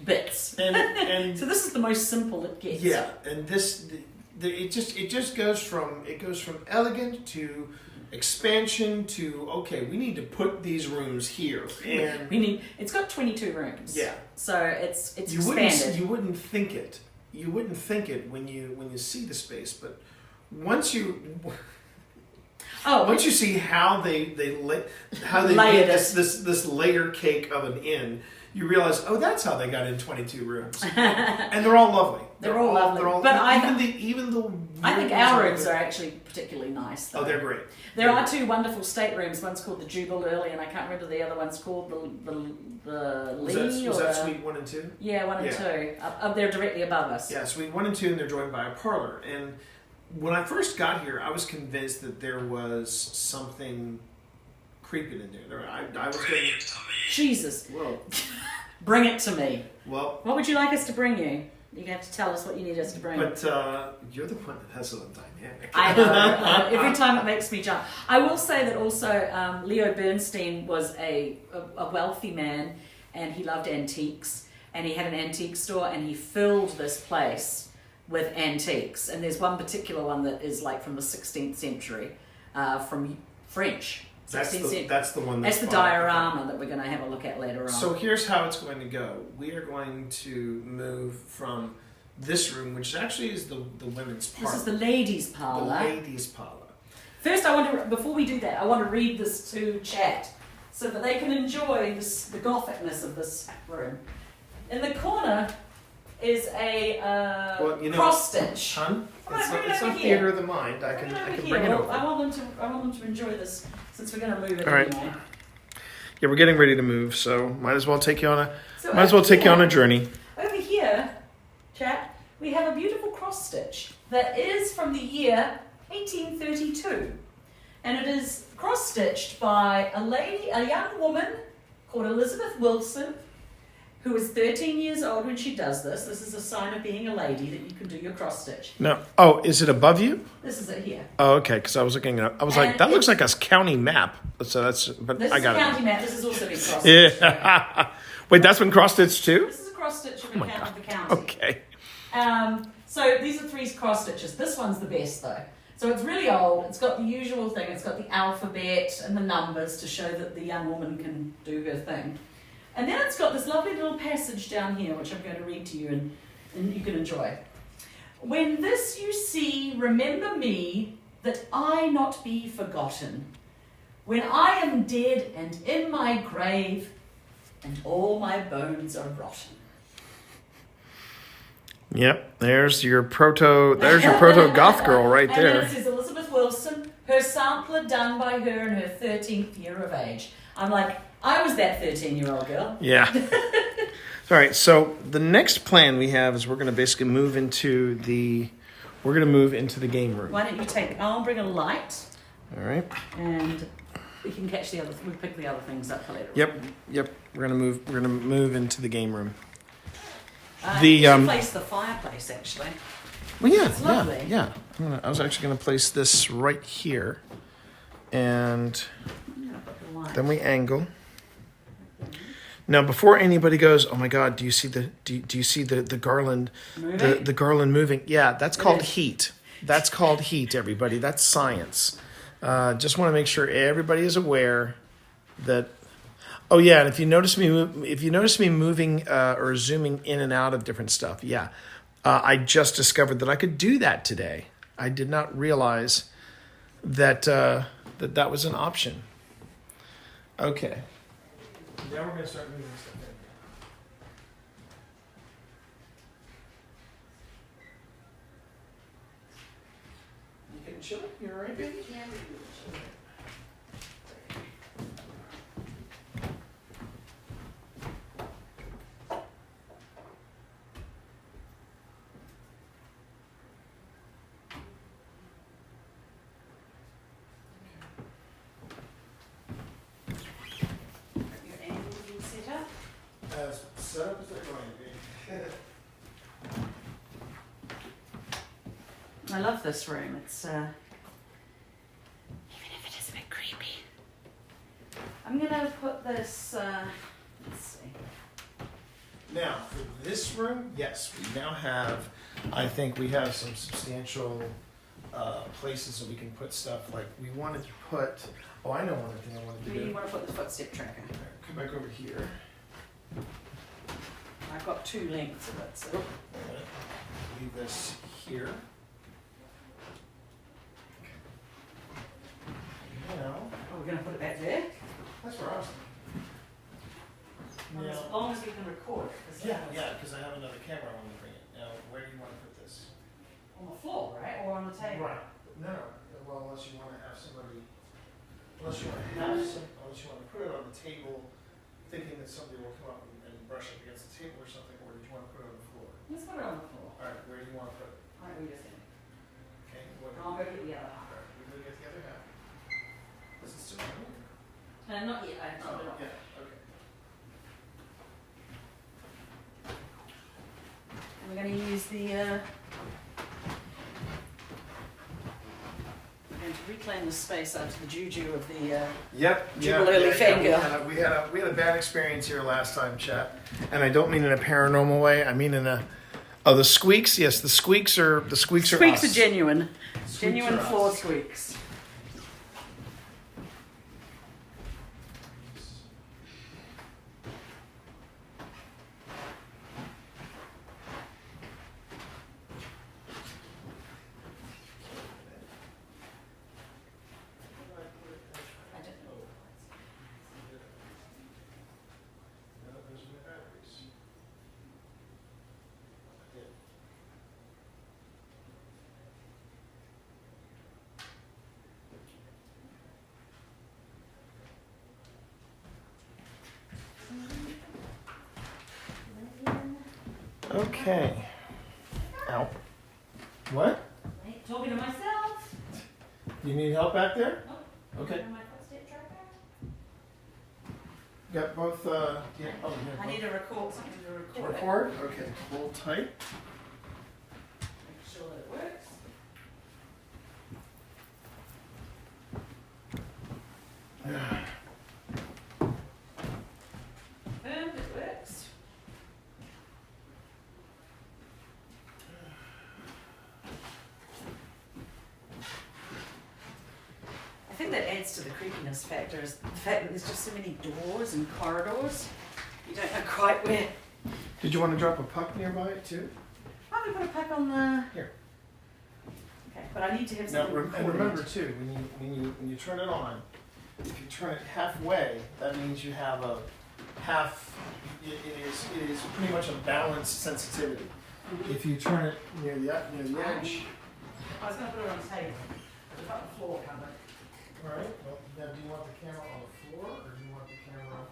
bits. And So this is the most simple it gets. yeah, and it just goes from elegant to expansion to, okay, we need to put these rooms here, and It's got 22 rooms. yeah, So it's you expanded. you wouldn't think it when you see the space, but once you see how they Layered made it. this layer cake of an inn, you realize, oh, that's how they got in 22 rooms, and they're all lovely. They're all lovely. They're all, But even the I think our rooms are actually particularly nice. Though. Oh, they're great. There are two wonderful staterooms. One's called the Jubilee, and I can't remember the other one's called the Lee. Was that Suite 1 and 2? Yeah, 1 and 2. Up there directly above us. Yeah, Suite 1 and 2, and they're joined by a parlor. And when I first got here, I was convinced that there was something creeping in there. I was getting... Jesus. Whoa. Bring it to me. Well... What would you like us to bring you? You have to tell us what you need us to bring. But you're the one that has a dynamic. I know. Every time it makes me jump. I will say that also Leo Bernstein was a wealthy man, and he loved antiques, and he had an antique store, and he filled this place with antiques. And there's one particular one that is like from the 16th century, from French. That's the one. That's the diorama that we're going to have a look at later on. So here's how it's going to go. We are going to move from this room, which actually is the women's parlor. This is the ladies' parlor. The ladies' parlor. First, before we do that, I want to read this to chat so that they can enjoy the gothicness of this room. In the corner is a cross stitch. Hun, Right, it's not theater of the mind. I can bring it over. I want them to enjoy this since we're going to move it All right. anyway. Yeah, we're getting ready to move, so might as well take you on So a journey. Over here, chat, we have a beautiful cross stitch that is from the year 1832, and it is cross stitched by a young woman called Elizabeth Wilson, who is 13 years old when she does this. This is a sign of being a lady that you can do your cross stitch. No. Oh, is it above you? This is it here. Oh, okay. Because I was looking at. I was like, that looks like a county map. So that's. But This I is got a it. county map. This has also been cross stitched. Yeah. Wait, that's been cross stitched too. This is a cross stitch of my the county. Okay. So these are 3 cross stitches. This one's the best though. So it's really old. It's got the usual thing. It's got the alphabet and the numbers to show that the young woman can do her thing. And then it's got this lovely little passage down here, which I'm going to read to you and you can enjoy. When this you see, remember me, that I not be forgotten. When I am dead and in my grave, and all my bones are rotten. Yep, there's your proto goth girl right And then there. it says Elizabeth Wilson, her sampler done by her in her 13th year of age. I'm like, I was that 13-year-old girl. Yeah. All right, so the next plan we have is we're going to basically move into the game room. Why don't you I'll bring a light All right. and we can we'll pick the other things up later. Yep. We're gonna move into the game room. You should place the fireplace actually. Well, yeah, It's lovely. yeah. I was actually gonna place this right here, and Yeah, put the light. then we angle. Now, before anybody goes, oh my God, do you see the garland, Moving? the garland moving? Yeah, that's called is. heat. That's called heat, everybody. That's science. Just want to make sure everybody is aware that. Oh yeah, and if you notice me moving or zooming in and out of different stuff, yeah, I just discovered that I could do that today. I did not realize that that was an option. Okay. Now we're gonna start moving stuff in. You getting chilly? You all right, baby? Your angles all set up. As set up as they're going to be. I love this room. It's even if it is a bit creepy. I'm gonna put this. Let's see. Now, for this room, yes, we now have. I think we have some substantial places that we can put stuff. Like we wanted to put. Oh, I know one other thing I wanted to Where do you do. want to put the footstep tracker? Come back over here. I've got 2 lengths of it. So. Leave this here. Now, Oh, we're gonna put it back there. that's where I was. Well, as Now, long as we can record it. 'Cause yeah, otherwise- yeah, because I have another camera I want to bring in. Now, where do you want to put this? On the floor, right, or on the table? Right. No. Well, unless you want to have somebody, unless you want to put it on the table, thinking that somebody will come up and brush up against the table or something, or did you want to put it on the floor? Let's put it on the floor. All right. Where do you want to put it? All right, we just gonna. Okay. What? I'll go get the other half. All right. We're gonna get the other half. This is still moving. Not yet. I Oh, turned it off. yeah. Okay. And we're going to use the. We're going to reclaim the space after the juju of the. Yep. Jubilee fangirl. We had a bad experience here last time, chat, and I don't mean in a paranormal way. I mean in a. Oh, the squeaks. Yes, the squeaks are Squeaks us. are genuine. Squeaks Genuine are us. floor squeaks. Okay. Ow. What? I ain't talking to myself. You need help back there? Oh, Okay. my footstep tracker. Got both. Yeah. Oh, yeah. I need to record something to record. it. Record. Okay. Hold tight. Make sure that it works. And it works. I think that adds to the creepiness factor is the fact that there's just so many doors and corridors. You don't know quite where. Did you want to drop a puck nearby too? Oh, we put a puck on the. Here. Okay, but I need to have Now, something and recorded. remember too, when you turn it on, if you turn it halfway, that means you have a half. It is pretty much a balanced sensitivity. If you turn it near the edge. I was going to put it on the table. I've got the floor covered. All right. Well, now do you want the camera on the floor or do you want the camera?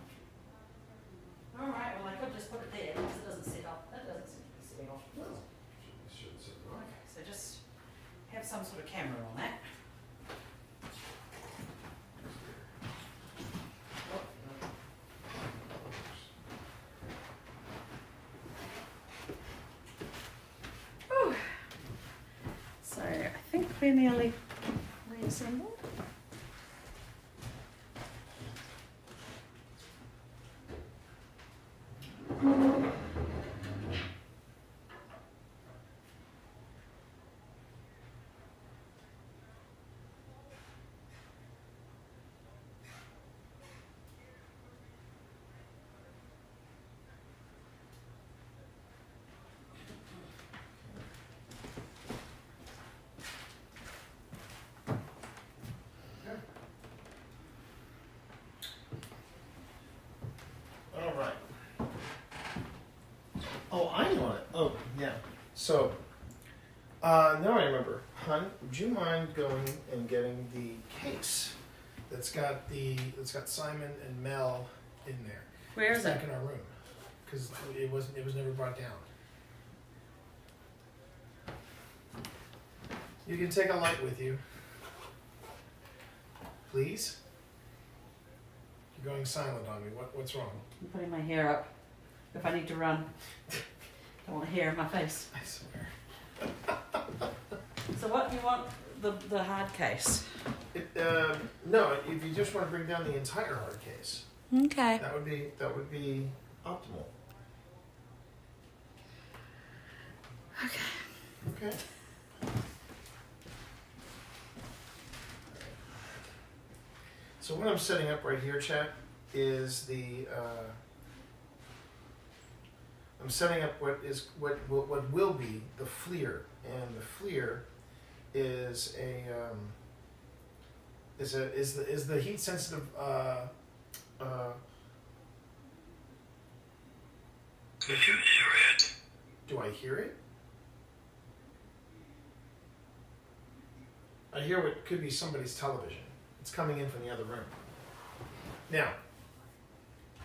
All right. Well, I could just put it there because it doesn't sit up. That doesn't seem to be sitting off. No. Should sit right. Okay. So just have some sort of camera on that. Whew. So I think we're nearly reassembled. All right. Oh, I know it. Oh, yeah. So, now I remember. Hun, would you mind going and getting the case that's got Simon and Mel in there? Where It's is it? back in our room because it was never brought down. You can take a light with you, please. You're going silent on me. What's wrong? I'm putting my hair up. If I need to run, I want hair in my face. I swear. So what do you want? The hard case. No, if you just want to bring down the entire hard case, Okay. that would be optimal. Okay. So what I'm setting up right here, chat, is I'm setting up what will be the FLIR, and the FLIR is the heat sensitive Do you hear it? Do I hear it? I hear what could be somebody's television. It's coming in from the other room. Now,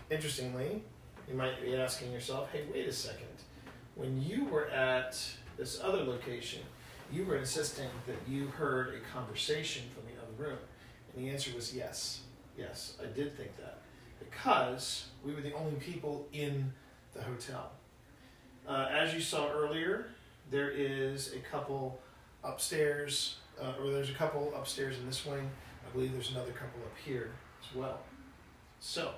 interestingly, you might be asking yourself, hey, wait a second. When you were at this other location, you were insisting that you heard a conversation from the other room. And the answer was yes. Yes, I did think that. Because we were the only people in the hotel. As you saw earlier, there is a couple upstairs, or there's a couple upstairs in this wing. I believe there's another couple up here as well. So,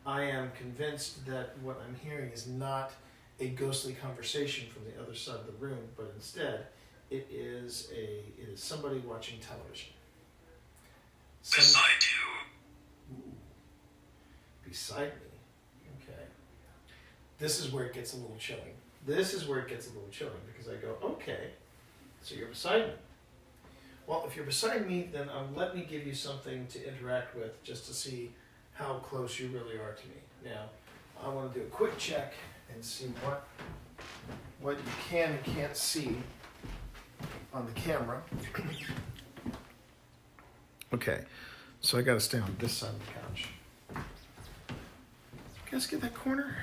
I am convinced that what I'm hearing is not a ghostly conversation from the other side of the room, but instead, it is somebody watching television. Beside you. Ooh. Beside me. Okay. This is where it gets a little chilling. Because I go, okay, so you're beside me. Well, if you're beside me, then let me give you something to interact with just to see how close you really are to me. Now, I want to do a quick check and see what you can and can't see on the camera. Okay, so I got to stay on this side of the couch. You guys get that corner?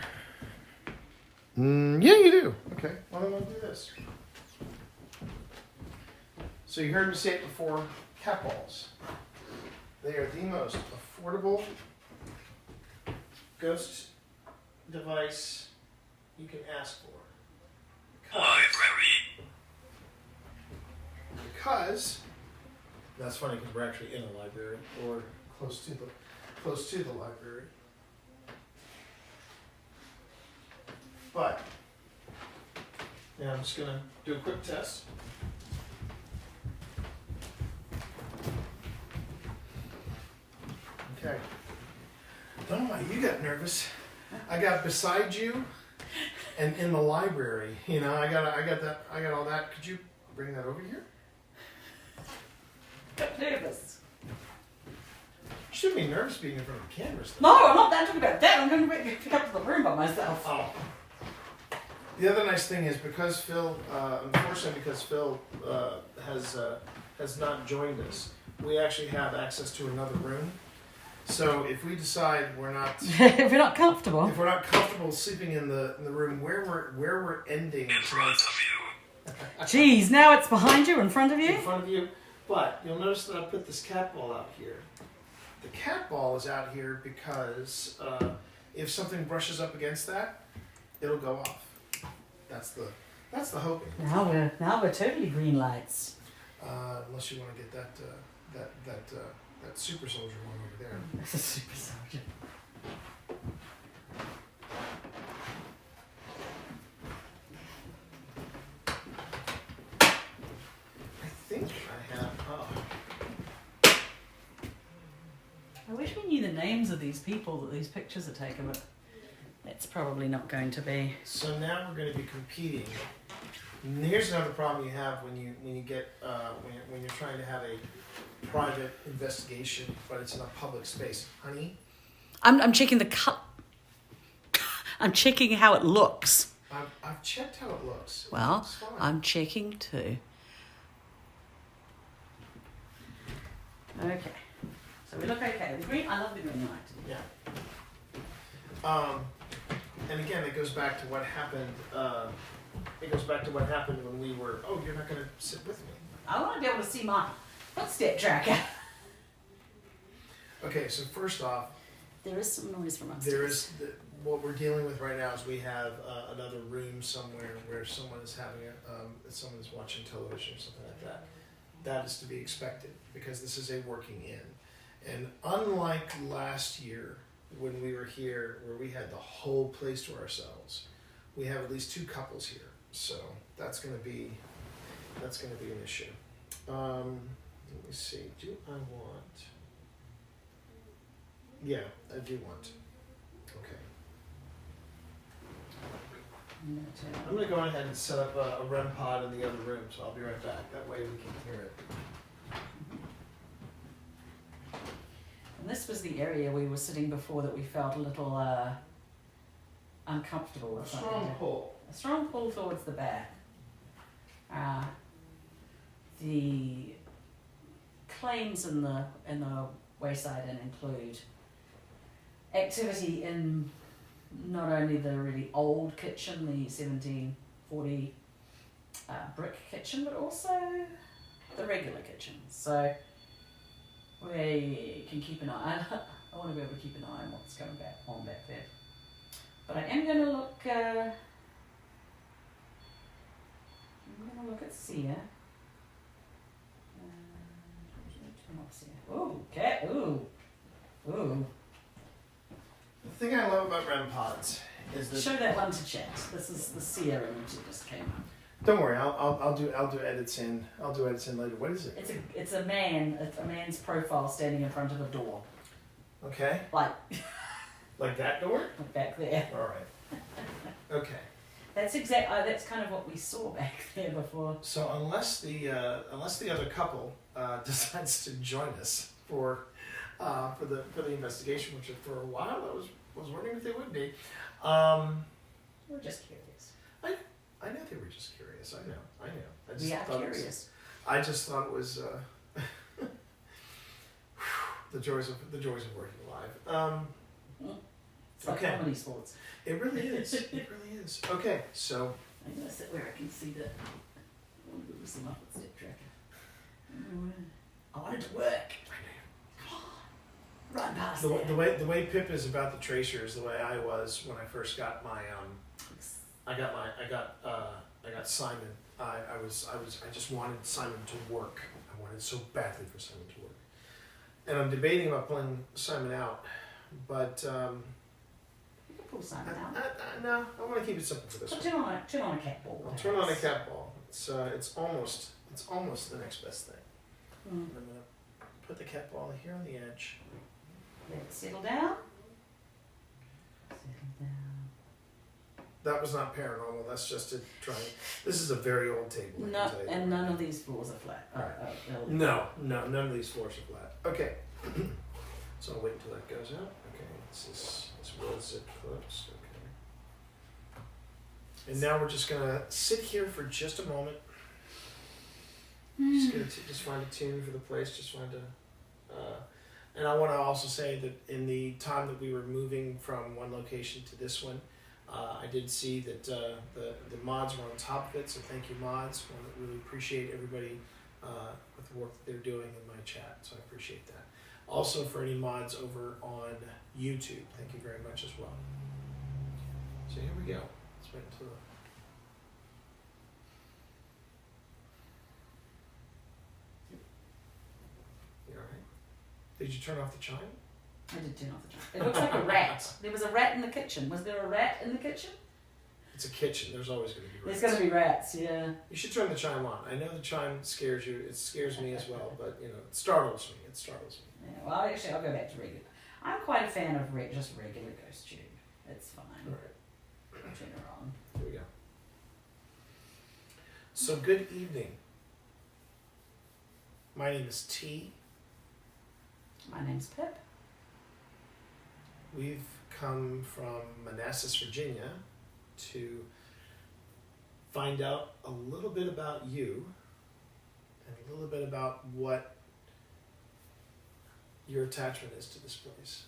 Yeah, you do. Okay, well, I'm going to do this. So you heard me say it before, cat balls. They are the most affordable ghost device you can ask for. Library. Because that's funny because we're actually in a library or close to the library. But yeah, I'm just gonna do a quick test. Okay. Don't know why you got nervous. I got beside you and in the library. You know, I got all that. Could you bring that over here? Got nervous. You shouldn't be nervous being in front of cameras. No, I'm not talking about that. I'm going to pick up to the room by myself. Oh. The other nice thing is because Phil, unfortunately, because Phil has not joined us, we actually have access to another room. So if we decide we're not, If you're not comfortable. if we're not comfortable sleeping in the room where we're ending In front tonight's of you. Geez, now it's behind you, in front of you? in front of you, but you'll notice that I put this cat ball out here. The cat ball is out here because if something brushes up against that, it'll go off. That's the hoping. Now we're totally green lights. Unless you want to get that super soldier one over there. That's a super soldier. I think I have. Oh. I wish we knew the names of these people that these pictures are taken, but it's probably not going to be. So now we're going to be competing. And here's another problem you have when you get when you're trying to have a private investigation, but it's in a public space, honey. I'm checking the cut. I'm checking how it looks. I've checked how it looks. Well, It's fine. I'm checking too. Okay. So we look okay. The green. I love the green light. Yeah. And again, it goes back to what happened. It goes back to what happened when we were. Oh, you're not going to sit with me. I want to be able to see my footstep tracker. Okay, so first off, There is some noise from upstairs. there is what we're dealing with right now is we have another room somewhere where someone is having someone is watching television or something like that. That is to be expected because this is a working inn, and unlike last year when we were here where we had the whole place to ourselves, we have at least two couples here, so that's going to be an issue. Let me see. Do I want? Yeah, I do want. Okay. I'm going to go ahead and set up a REM pod in the other room, so I'll be right back. That way we can hear it. And this was the area we were sitting before that we felt a little uncomfortable A with. strong pull. A strong pull towards the back. The claims in the Wayside Inn include activity in not only the really old kitchen, the 1740 brick kitchen, but also the regular kitchen. So we can keep an eye. I want to be able to keep an eye on what's going on back there. But I am going to look. I'm going to look at Sia. Turn off Sia. Ooh, cat. Ooh, ooh. The thing I love about REM pods is that. Show that one to chat. This is the Sia image that just came up. Don't worry, I'll do edits in. I'll do edits in later. What is it? It's a man's profile standing in front of a door, Okay, like that door. back there. All right. Okay. That's that's kind of what we saw back there before. So unless the other couple decides to join us for the investigation, which for a while I was wondering if they would be. We're just curious. I know they were just curious. I know. I just We are thought it was- curious. I just thought it was the joys of working live. It's like Okay. comedy sports. It really is. It really is. Okay, so I'm gonna sit where I can see the. I want to go some up with step tracker. I want it to work. Run past the way Pip is about the tracers, the way I was when I first got my I got Simon. I just wanted Simon to work. I wanted so badly for Simon to work, and I'm debating about pulling Simon out, but You can pull Simon out. no, I want to keep it simple for this So one. turn on a cat ball. I'll turn on a cat ball. It's almost the next best thing. Mm. I'm gonna put the cat ball here on the edge. Let it settle down. Settle down. That was not paranormal. That's just to try. This is a very old table. I can No, tell you and that. none of these floors are flat. No, none of these floors are flat. Okay. So I'll wait until that goes out. Okay, this will zip closed. Okay. And now we're just gonna sit here for just a moment. Just find a tune for the place. Just find a. And I want to also say that in the time that we were moving from one location to this one, I did see that the mods were on top of it. So thank you, mods. I really appreciate everybody with the work that they're doing in my chat. So I appreciate that. Also for any mods over on YouTube, thank you very much as well. So here we go. Let's wait until. You all right? Did you turn off the chime? I did turn off the chime. It looks like a rat. There was a rat in the kitchen. Was there a rat in the kitchen? It's a kitchen. There's always going to be rats. There's going to be rats, yeah. You should turn the chime on. I know the chime scares you. It scares me as well, but you know, it startles me. It startles me. Yeah, well, actually, I'll go back to regular. I'm quite a fan of just regular ghost tube. It's fine. All right. Turn it on. Here we go. So good evening. My name is T. My name's Pip. We've come from Manassas, Virginia to find out a little bit about you and a little bit about what your attachment is to this place.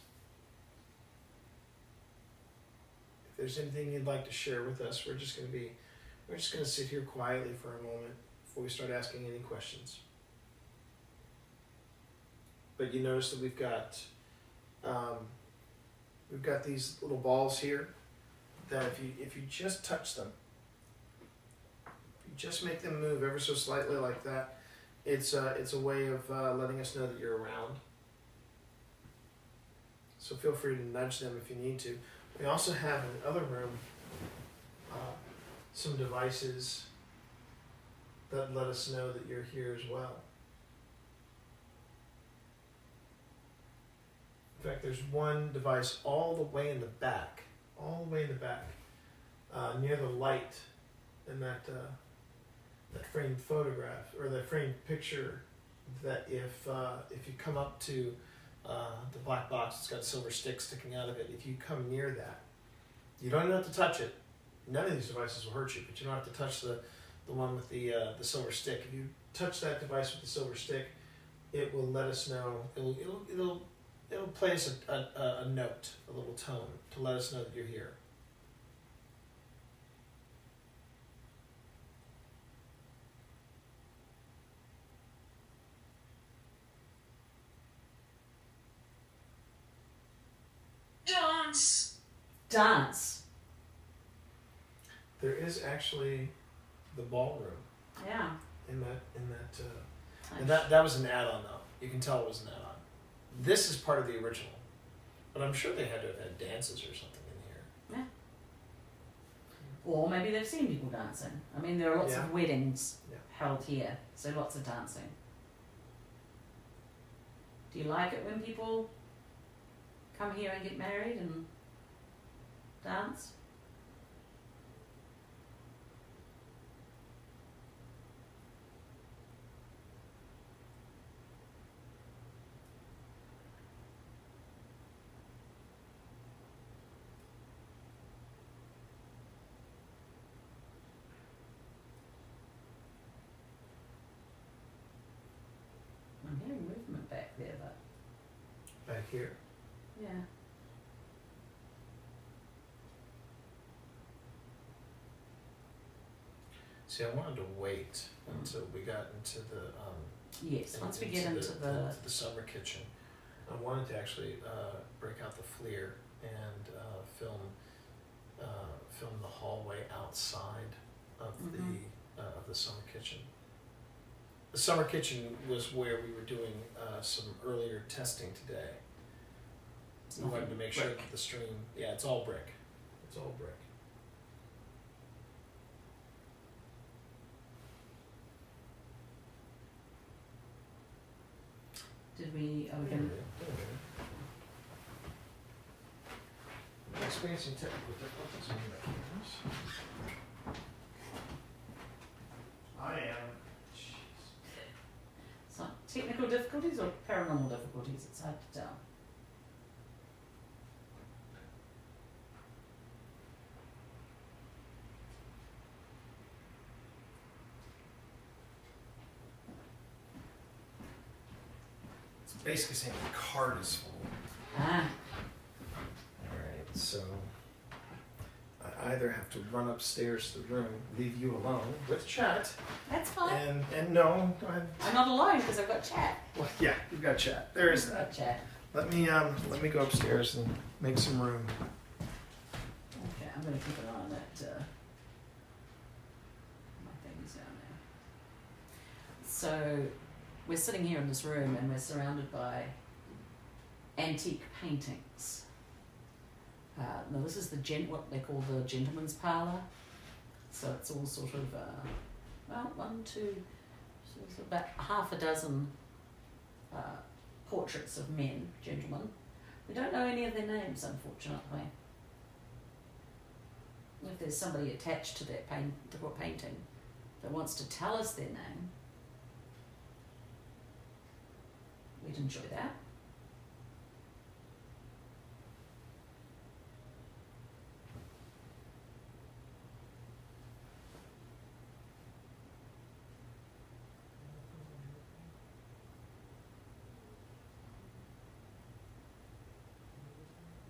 If there's anything you'd like to share with us, we're just going to sit here quietly for a moment before we start asking any questions. But you notice that we've got these little balls here that if you just touch them, if you just make them move ever so slightly like that, it's a way of letting us know that you're around. So feel free to nudge them if you need to. We also have in the other room some devices that let us know that you're here as well. In fact, there's one device all the way in the back, near the light in that framed photograph or that framed picture. That if you come up to the black box, it's got a silver stick sticking out of it. If you come near that, you don't even have to touch it. None of these devices will hurt you, but you don't have to touch the one with the silver stick. If you touch that device with the silver stick, it will let us know. It'll play us a note, a little tone, to let us know that you're here. Dance. There is actually the ballroom Yeah. in that and that was an add-on though. You can tell it was an add-on. This is part of the original, but I'm sure they had to have had dances or something in here. Yeah. Or maybe they've seen people dancing. I mean, there are lots Yeah. of weddings Yeah. held here, so lots of dancing. Do you like it when people come here and get married and dance? I'm hearing movement back there, but Back here. yeah. See, I wanted to wait until we got into the Yes, once we get into the the summer kitchen. I wanted to actually break out the FLIR and film the hallway outside of the summer kitchen. The summer kitchen was where we were doing some earlier testing today. We wanted to make sure that the stream, it's all brick. It's all brick. are we gonna Experiencing technical difficulties on the cameras. I am. Jeez. so technical difficulties or paranormal difficulties? It's hard to tell. basically saying the cart is full. Ah, Alright, so I either have to run upstairs to the room, leave you alone with chat, that's fine. and no, go ahead. I'm not alone because I've got chat. Well, yeah, you've got chat. There is I've that. got chat. Let me go upstairs and make some room. Okay, I'm going to keep an eye on that. My thing's down there. So, we're sitting here in this room and we're surrounded by antique paintings. Now, this is what they call the gentleman's parlour. So, it's all sort of, so it's about half a dozen portraits of men, gentlemen. We don't know any of their names, unfortunately. If there's somebody attached to that painting that wants to tell us their name, we'd enjoy that.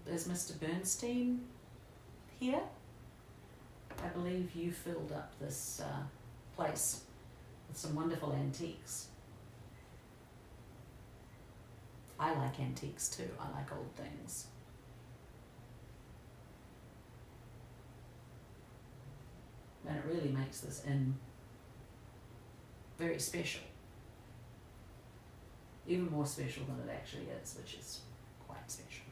Is Mr. Bernstein here? I believe you filled up this place with some wonderful antiques. I like antiques too. I like old things. And it really makes this inn very special. Even more special than it actually is, which is quite special.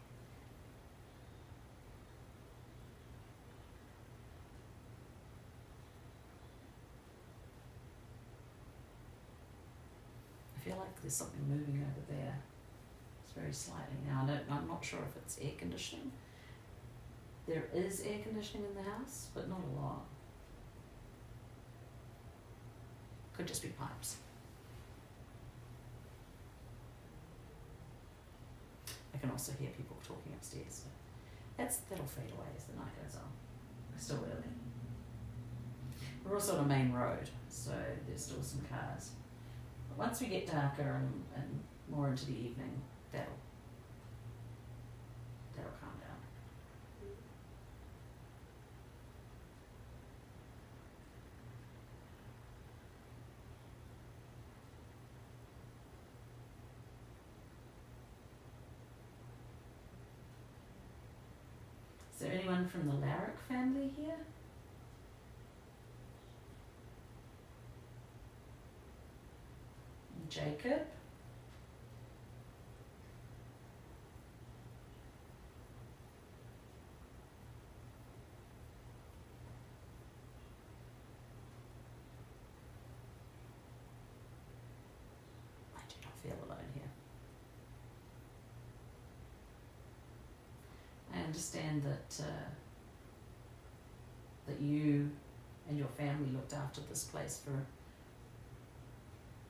I feel like there's something moving over there. It's very slightly now. I'm not sure if it's air conditioning. There is air conditioning in the house, but not a lot. Could just be pipes. I can also hear people talking upstairs. But that'll fade away as the night goes on. It's still early. We're also on a main road, so there's still some cars. But once we get darker and more into the evening, that'll calm down. Is there anyone from the Larrick family here? Jacob? I do not feel alone here. I understand that that you and your family looked after this place for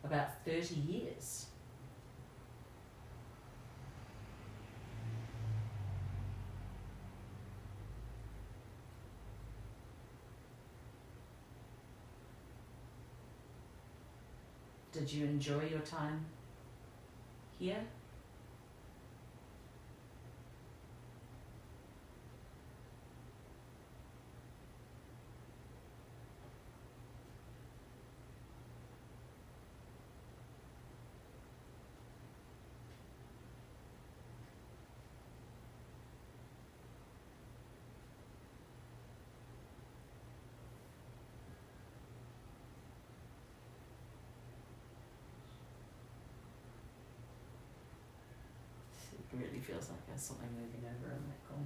about 30 years. Did you enjoy your time here? It really feels like there's something moving over in that corner.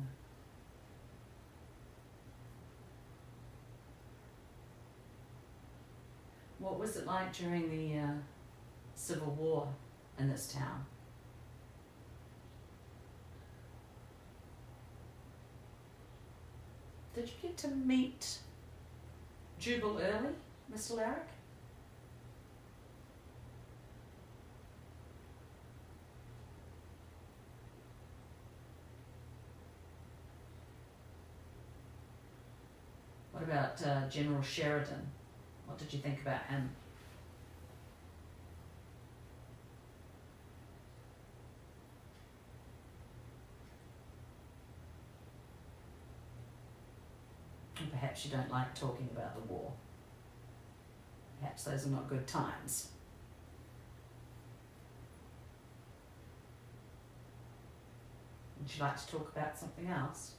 What was it like during the Civil War in this town? Did you get to meet Jubal early, Mr. Larrick? What about General Sheridan? What did you think about him? perhaps you don't like talking about the war. Perhaps those are not good times. Would you like to talk about something else?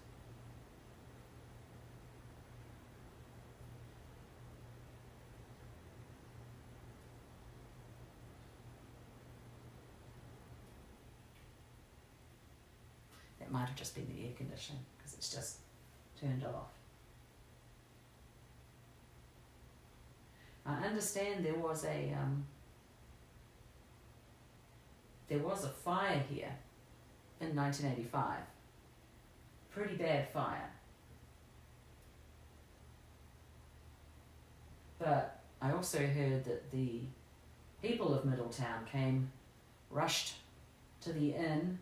It might have just been the air conditioning because it's just turned off. I understand there was a fire here in 1985. Pretty bad fire. But I also heard that the people of Middletown rushed to the inn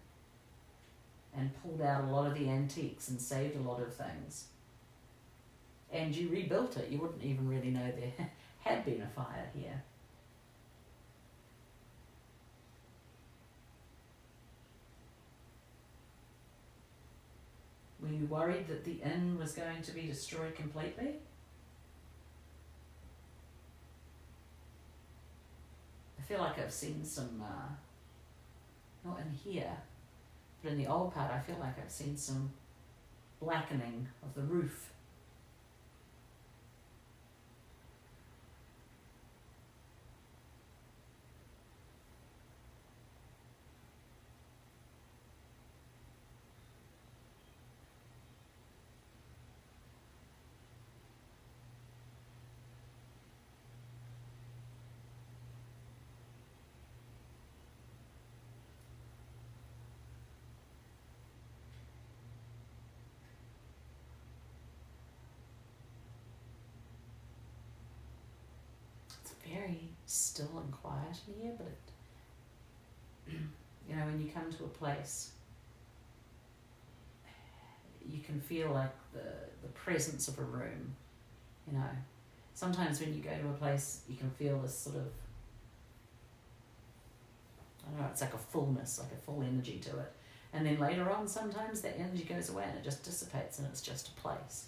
and pulled out a lot of the antiques and saved a lot of things. And you rebuilt it. You wouldn't even really know there had been a fire here. Were you worried that the inn was going to be destroyed completely? I feel like I've seen some, not in here, but in the old part I feel like I've seen some blackening of the roof. Very still and quiet in here, but you know, when you come to a place, you can feel like the presence of a room. You know, sometimes when you go to a place, you can feel this sort of, I don't know, it's like a fullness, like a full energy to it. And then later on, sometimes that energy goes away and it just dissipates and it's just a place.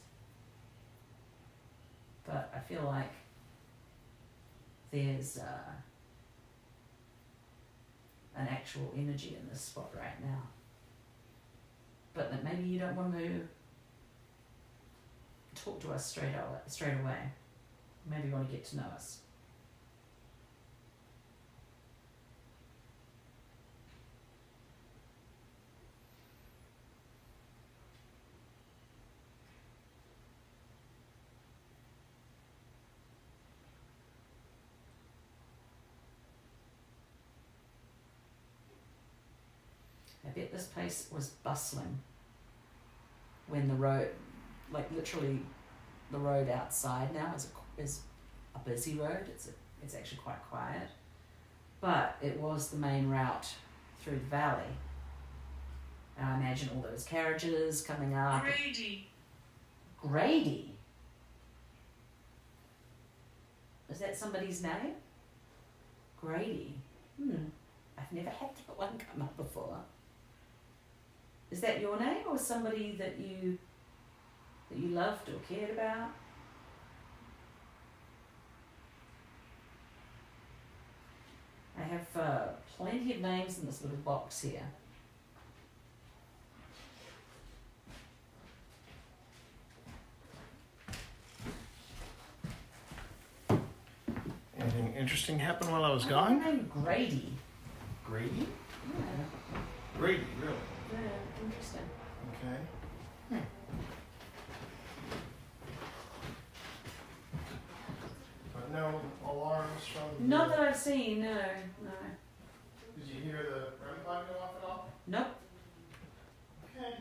But I feel like there's an actual energy in this spot right now. But that maybe you don't want to talk to us straight away. Maybe you want to get to know us. I bet this place was bustling when the road, like literally the road outside now is a busy road. It's actually quite quiet, but it was the main route through the valley. And I imagine all those carriages coming up. Grady? Is that somebody's name? Grady. I've never had that one come up before. Is that your name or somebody that you loved or cared about? I have plenty of names in this little box here. Anything interesting happened while I was Oh, gone? her name Grady. Grady? Yeah. Grady, really? Yeah, interesting. Okay. But no alarms from... Not that I've seen, no. Did you hear the REM pod go off at all? Nope. Okay.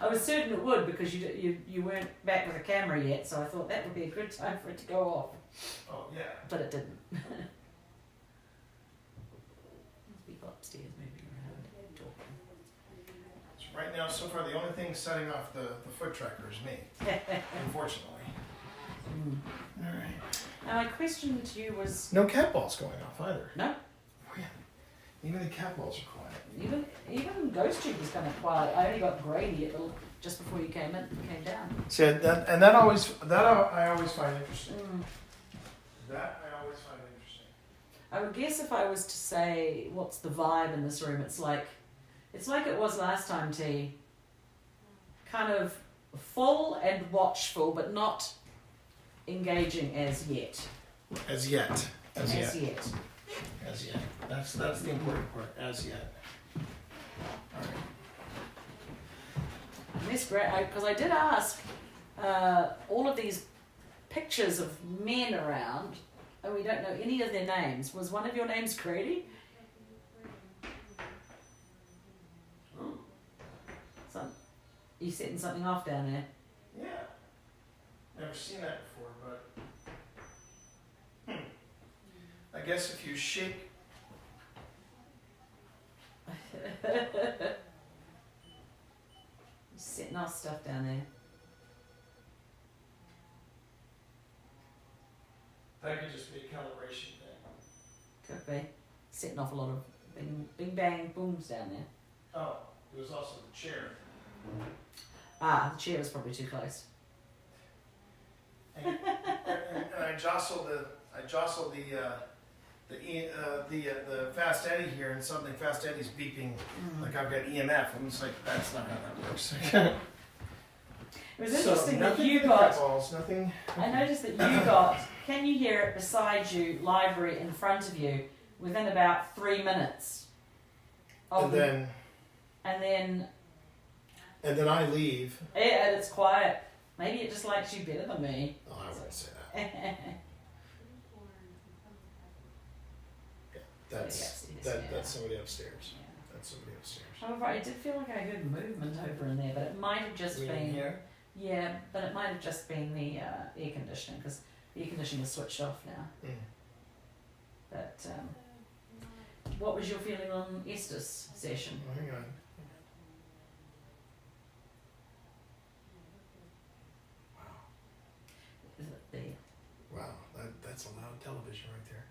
I was certain it would because you weren't back with a camera yet, so I thought that would be a good time for it to go off. Oh, yeah. But it didn't. There's people upstairs moving around, talking. So right now, so far, the only thing setting off the foot tracker is me, unfortunately. All right. Now my question to you was... No cat balls going off either. No? Really? Even the cat balls are quiet. Even Ghost Tube was kind of quiet. I only got Grady at the just before you came down. See, that always I always find interesting. That I always find interesting. I would guess if I was to say what's the vibe in this room, it's like it was last time, T. Kind of full and watchful, but not engaging as yet. As yet. As yet. As yet. That's the important part. As yet. All right. And that's great, because I did ask all of these pictures of men around, and we don't know any of their names. Was one of your names Grady? You setting something off down there? Yeah. Never seen that before, but I guess if you shake. Setting off stuff down there. That could just be a calibration thing. Could be. Setting off a lot of bing bang booms down there. Oh, it was also the chair. The chair was probably too close. And I jostled the Fast Eddie here, and suddenly Fast Eddie's beeping like I've got EMF. I'm just like, that's not how that works. It was interesting that you got. Nothing. I noticed that you got. Can you hear it beside you, library in front of you, within about 3 minutes? And then I leave. Yeah, and it's quiet. Maybe it just likes you better than me. Oh, I wouldn't say that. That's somebody upstairs. Yeah. That's somebody upstairs. However, I did feel like I heard movement over in there, but it might have just been. Here? Yeah, but it might have just been the air conditioning, because the air conditioning is switched off now. Mm. But what was your feeling on Esther's session? Oh, hang on. Is it the Wow, that's a loud television right there.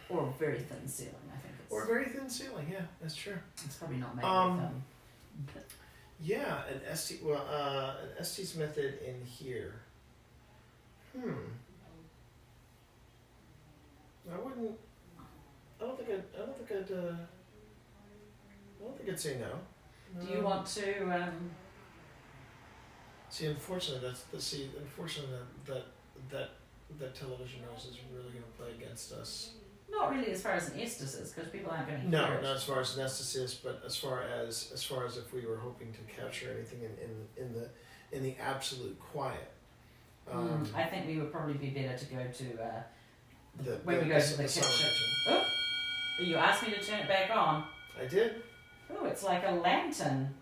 or a very thin ceiling? I think it's. Or very thin ceiling. Yeah, that's true. It's probably not made with Yeah, an ST's method in here. I wouldn't. I don't think I'd say no. Do you want to? See, unfortunately, that television noise is really going to play against us. Not really, as far as an Estes is, because people aren't going to hear No, it. not as far as an Estes, but as far as if we were hoping to capture anything in the absolute quiet. I think we would probably be better to go to The kitchen. kitchen. Oh, you asked me to turn it back on. I did. Oh, it's like a lantern.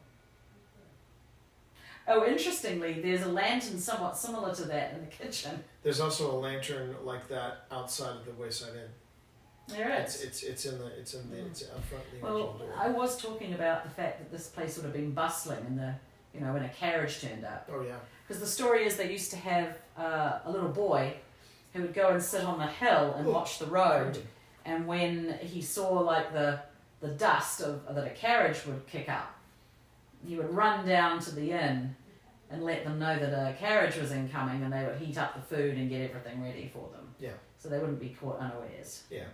Oh, interestingly, there's a lantern somewhat similar to that in the kitchen. There's also a lantern like that outside of the Wayside Inn. There is. It's out front of the Well, original door. I was talking about the fact that this place would have been bustling when a carriage turned up. Oh yeah. Because the story is they used to have a little boy who would go and sit on the hill and watch the road, and when he saw like the dust that a carriage would kick up, he would run down to the inn and let them know that a carriage was incoming, and they would heat up the food and get everything ready for them. Yeah. So they wouldn't be caught unawares. Yeah.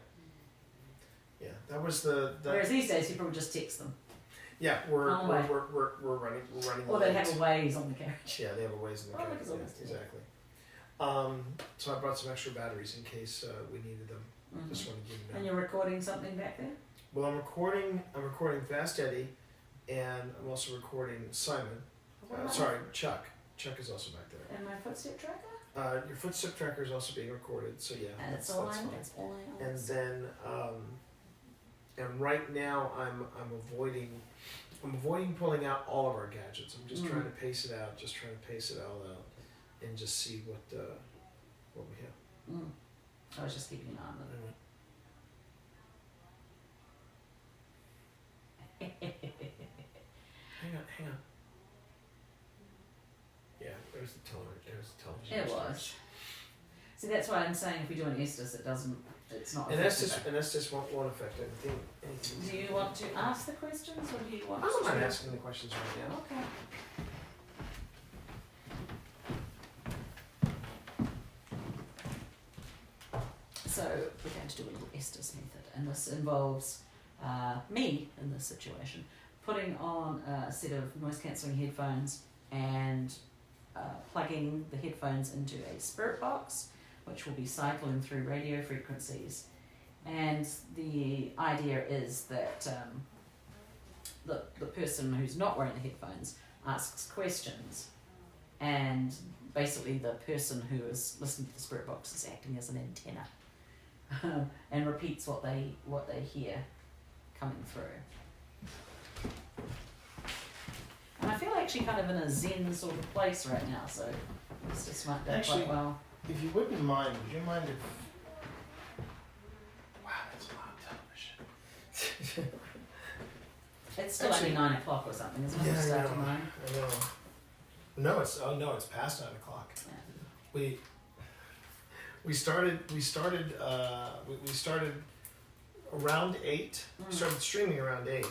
Yeah. That was the. Whereas these days you probably just text them. Yeah, we're On the way. running. Or they'd have a Waze on the carriage. Yeah, they have a Waze in the Oh, carriage. look, it's almost Yeah, exactly. So I brought some extra batteries in case we needed them. Mhm. Just want to give them. And you're recording something back there? Well, I'm recording Fast Eddie, and I'm also recording Simon. Chuck. Chuck is also back there. And my footstep tracker? Your footstep tracker is also being recorded, so yeah. And that's that's fine. all I And then, and right now I'm avoiding pulling out all of our gadgets. I'm just trying to pace it all out, and just see what we have. I was just keeping an eye on them. Hang on. Yeah, there's the television. It upstairs. was. See, that's why I'm saying if we do an Estes, it's not And effective. that's just won't affect anything. Do you want to ask the questions or do you want I don't to? mind asking the questions right now. Okay. So we're going to do a little Estes method, and this involves me in this situation putting on a set of noise cancelling headphones and plugging the headphones into a spirit box, which will be cycling through radio frequencies. And the idea is that the person who's not wearing the headphones asks questions, and basically the person who is listening to the spirit box is acting as an antenna and repeats what they hear coming through. And I feel actually kind of in a zen sort of place right now, so it's just might go Actually, quite well. If you wouldn't mind, would you mind if... Wow, that's a lot of television. It's still actually- only 9 o'clock or something, isn't it? Yeah, It's I starting know. 9. I know. No, it's past 9 o'clock. Yeah. We started around 8. We started streaming around 8.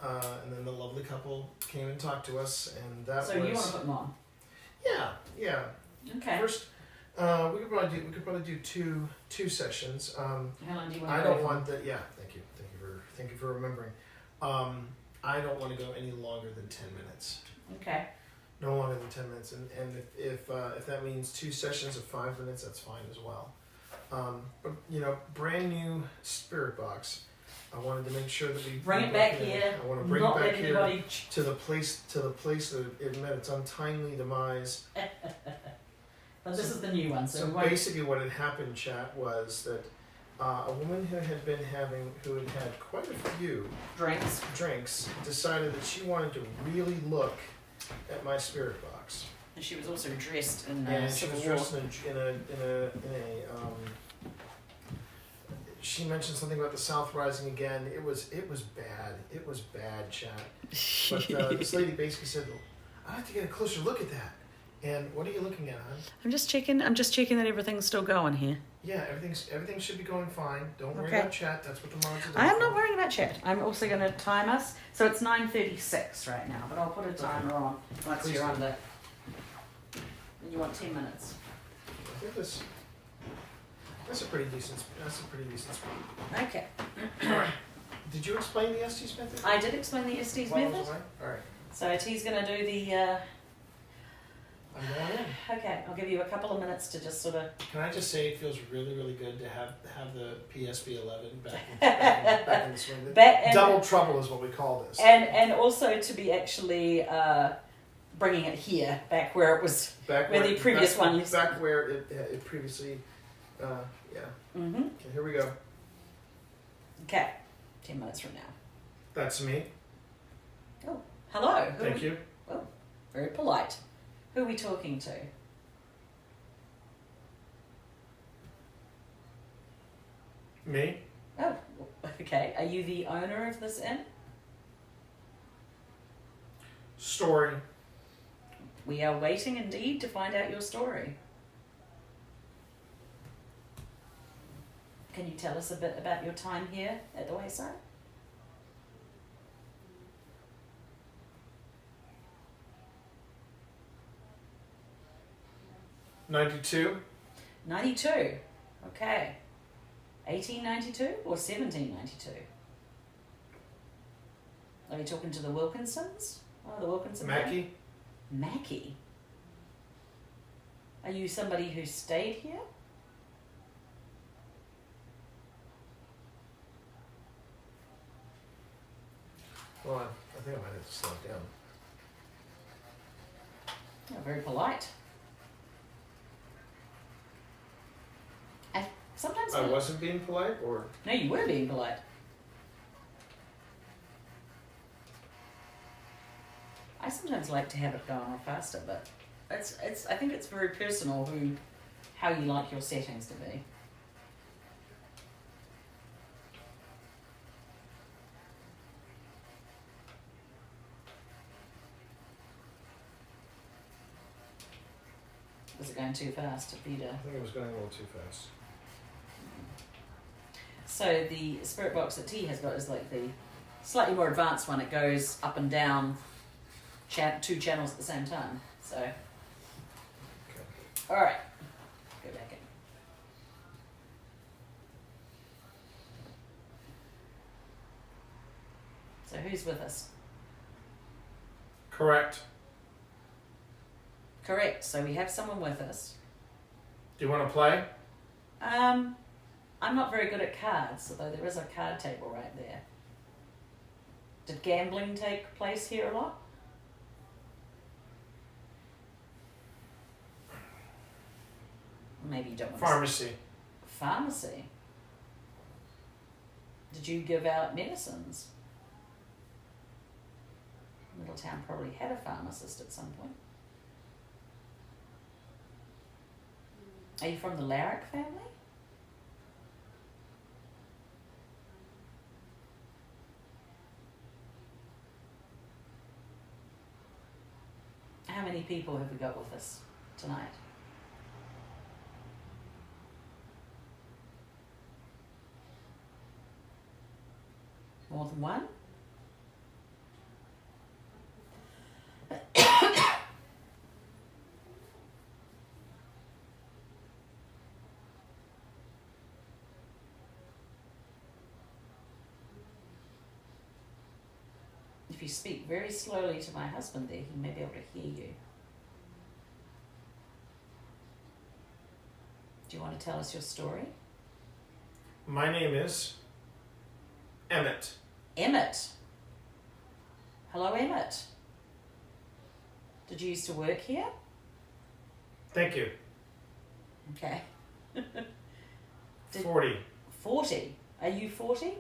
And then the lovely couple came and talked to us, and that So was... you want to put them on? Yeah. Okay. First, we could probably do two sessions. How long do you want I to don't go want the thank you for remembering. I don't want to go any longer than 10 minutes. for? Okay. No longer than 10 minutes, and if that means 2 sessions of 5 minutes, that's fine as well. But brand new spirit box. I wanted to make sure that we Bring it back here. I want to bring Not it back let here anybody. to the place that it met its untimely demise. But this is the new one, so, So we won't. basically, what had happened, chat, was that a woman who had had quite a few Drinks. decided that she wanted to really look at my spirit box. And she was also dressed in And she Civil was War. dressed in a she mentioned something about the South rising again. It was bad. It was bad, chat. But this lady basically said, "I have to get a closer look at that." And what are you looking at, hon? I'm just checking that everything's still going here. Yeah, everything should be going fine. Don't worry Okay. about chat. That's what the mods are doing. I am not worrying about chat. I'm also going to time us. So it's 9:36 right now, but I'll put a timer on once Please you're do. under. You want 10 minutes. I think that's a pretty decent speed. Okay. Alright. Did you explain the Estes method? I did explain the Estes While I was method. away? Alright. So T's going to do the. I'm going in. Okay, I'll give you a couple of minutes to just sort of. Can I just say it feels really, really good to have the PSP 11 back in the swing. Double trouble is what we call this. And also to be actually bringing it here, back where it was. Back where the previous one used to back where it previously, yeah. Mm-hmm. Okay, here we go. Okay, 10 minutes from now. That's me. Oh, hello. Thank you. Oh, very polite. Who are we talking to? Me? Oh, okay. Are you the owner of this inn? Story. We are waiting indeed to find out your story. Can you tell us a bit about your time here at the Wayside? '92. 92. Okay. 1892 or 1792? Are we talking to the Wilkinsons? Oh, the Wilkinson family? Mackie. Mackie? Are you somebody who stayed here? Well, I think I might have to slow it down. Oh, very polite. Sometimes I wasn't being polite, or no, you were being polite. I sometimes like to have it go on faster, but it's. I think it's very personal how you like your settings to be. Was it going too fast, Peter? I think it was going a little too fast. So the spirit box that T has got is like the slightly more advanced one. It goes up and down two channels at the same time. So, all right, go back in. So who's with us? Correct. Correct. So we have someone with us. Do you want to play? I'm not very good at cards, although there is a card table right there. Did gambling take place here a lot? Maybe you don't want Pharmacy. to. Pharmacy. Did you give out medicines? Middletown probably had a pharmacist at some point. Are you from the Larrick family? How many people have we got with us tonight? More than one? If you speak very slowly to my husband there, he may be able to hear you. Do you want to tell us your story? My name is Emmett. Emmett. Hello, Emmett. Did you used to work here? Thank you. Okay. 40. 40. Are you 40?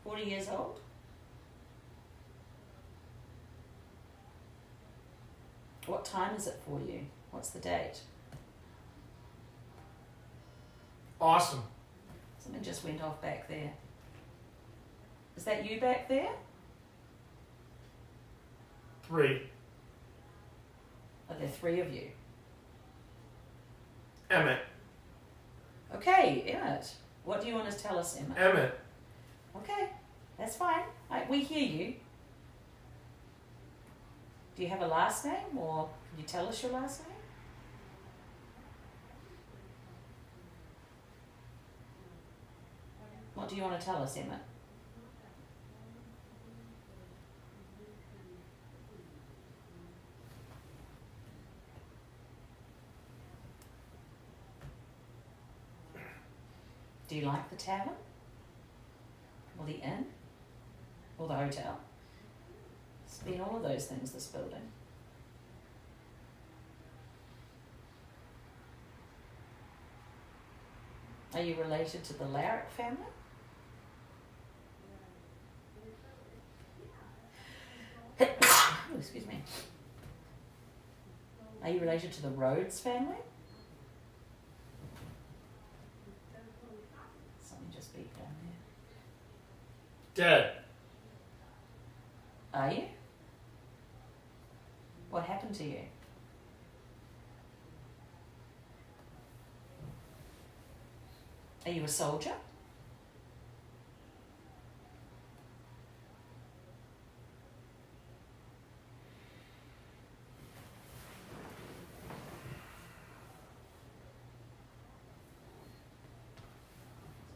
40 years old? What time is it for you? What's the date? Awesome. Something just went off back there. Is that you back there? 3. Are there 3 of you? Emmett. Okay, Emmett. What do you want to tell us, Emmett? Emmett. Okay, that's fine. We hear you. Do you have a last name, or can you tell us your last name? What do you want to tell us, Emmett? Do you like the tavern? Or the inn? Or the hotel? It's been all of those things, this building. Are you related to the Larrick family? Oh, excuse me. Are you related to the Rhodes family? Something just beeped down there. Dead. Are you? What happened to you? Are you a soldier?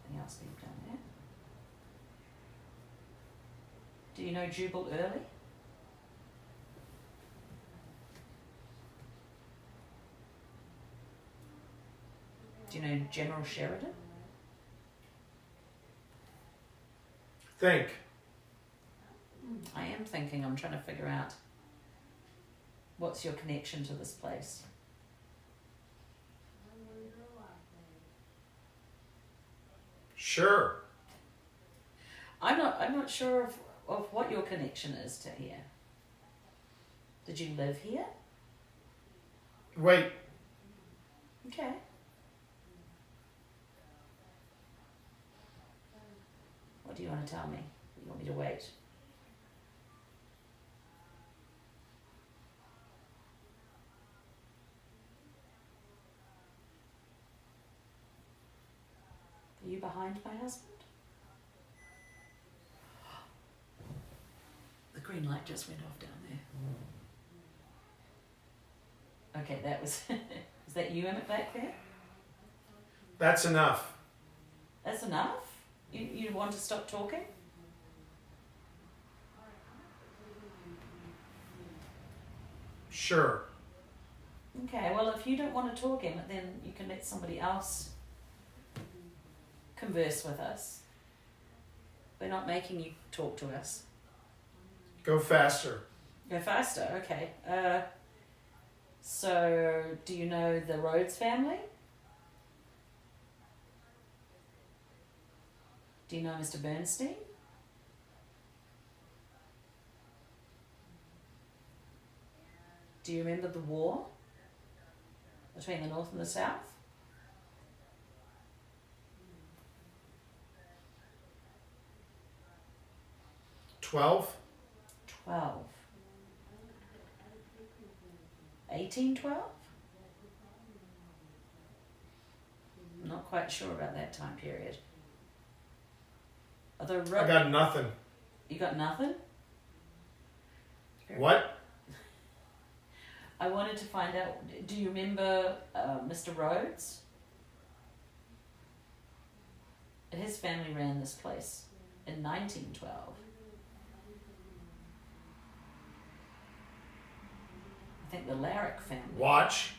Something else beeped down there. Do you know Jubal Early? Do you know General Sheridan? Think. I am thinking, I'm trying to figure out what's your connection to this place. Sure. I'm not sure of what your connection is to here. Did you live here? Wait. Okay. What do you want to tell me? You want me to wait? find my husband? The green light just went off down there. Okay, that was. Is that you, Emmett, back there? That's enough. That's enough? You want to stop talking? Sure. Okay, well, if you don't want to talk, Emmett, then you can let somebody else converse with us. We're not making you talk to us. Go faster. Go faster, okay. So, do you know the Rhodes family? Do you know Mr. Bernstein? Do you remember the war between the North and the South? $12. 12. 1812? I'm not quite sure about that time period. Are the I got nothing. You got nothing? What? I wanted to find out, do you remember Mr. Rhodes? His family ran this place in 1912. I think the Larrick family. Watch.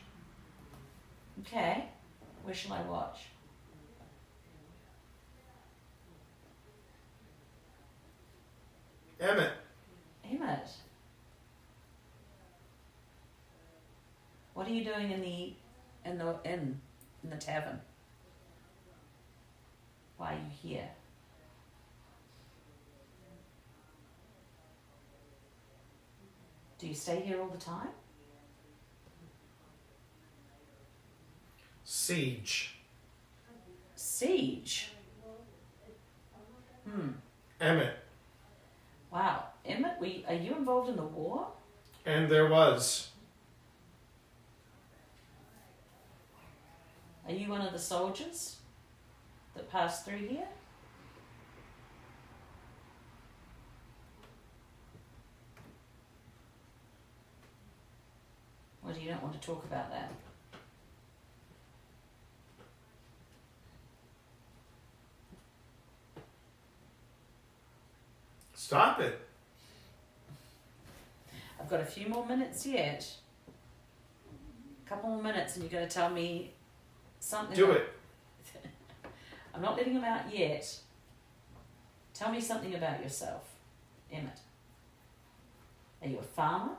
Okay. Where shall I watch? Emmett. Emmett. What are you doing in the tavern? Why are you here? Do you stay here all the time? Siege. Siege. Emmett. Wow. Emmett, are you involved in the war? And there was. Are you one of the soldiers that passed through here? Or do you not want to talk about that? Stop it. I've got a few more minutes yet. A couple more minutes and you're going to tell me something. Do it. I'm not letting him out yet. Tell me something about yourself, Emmett. Are you a farmer?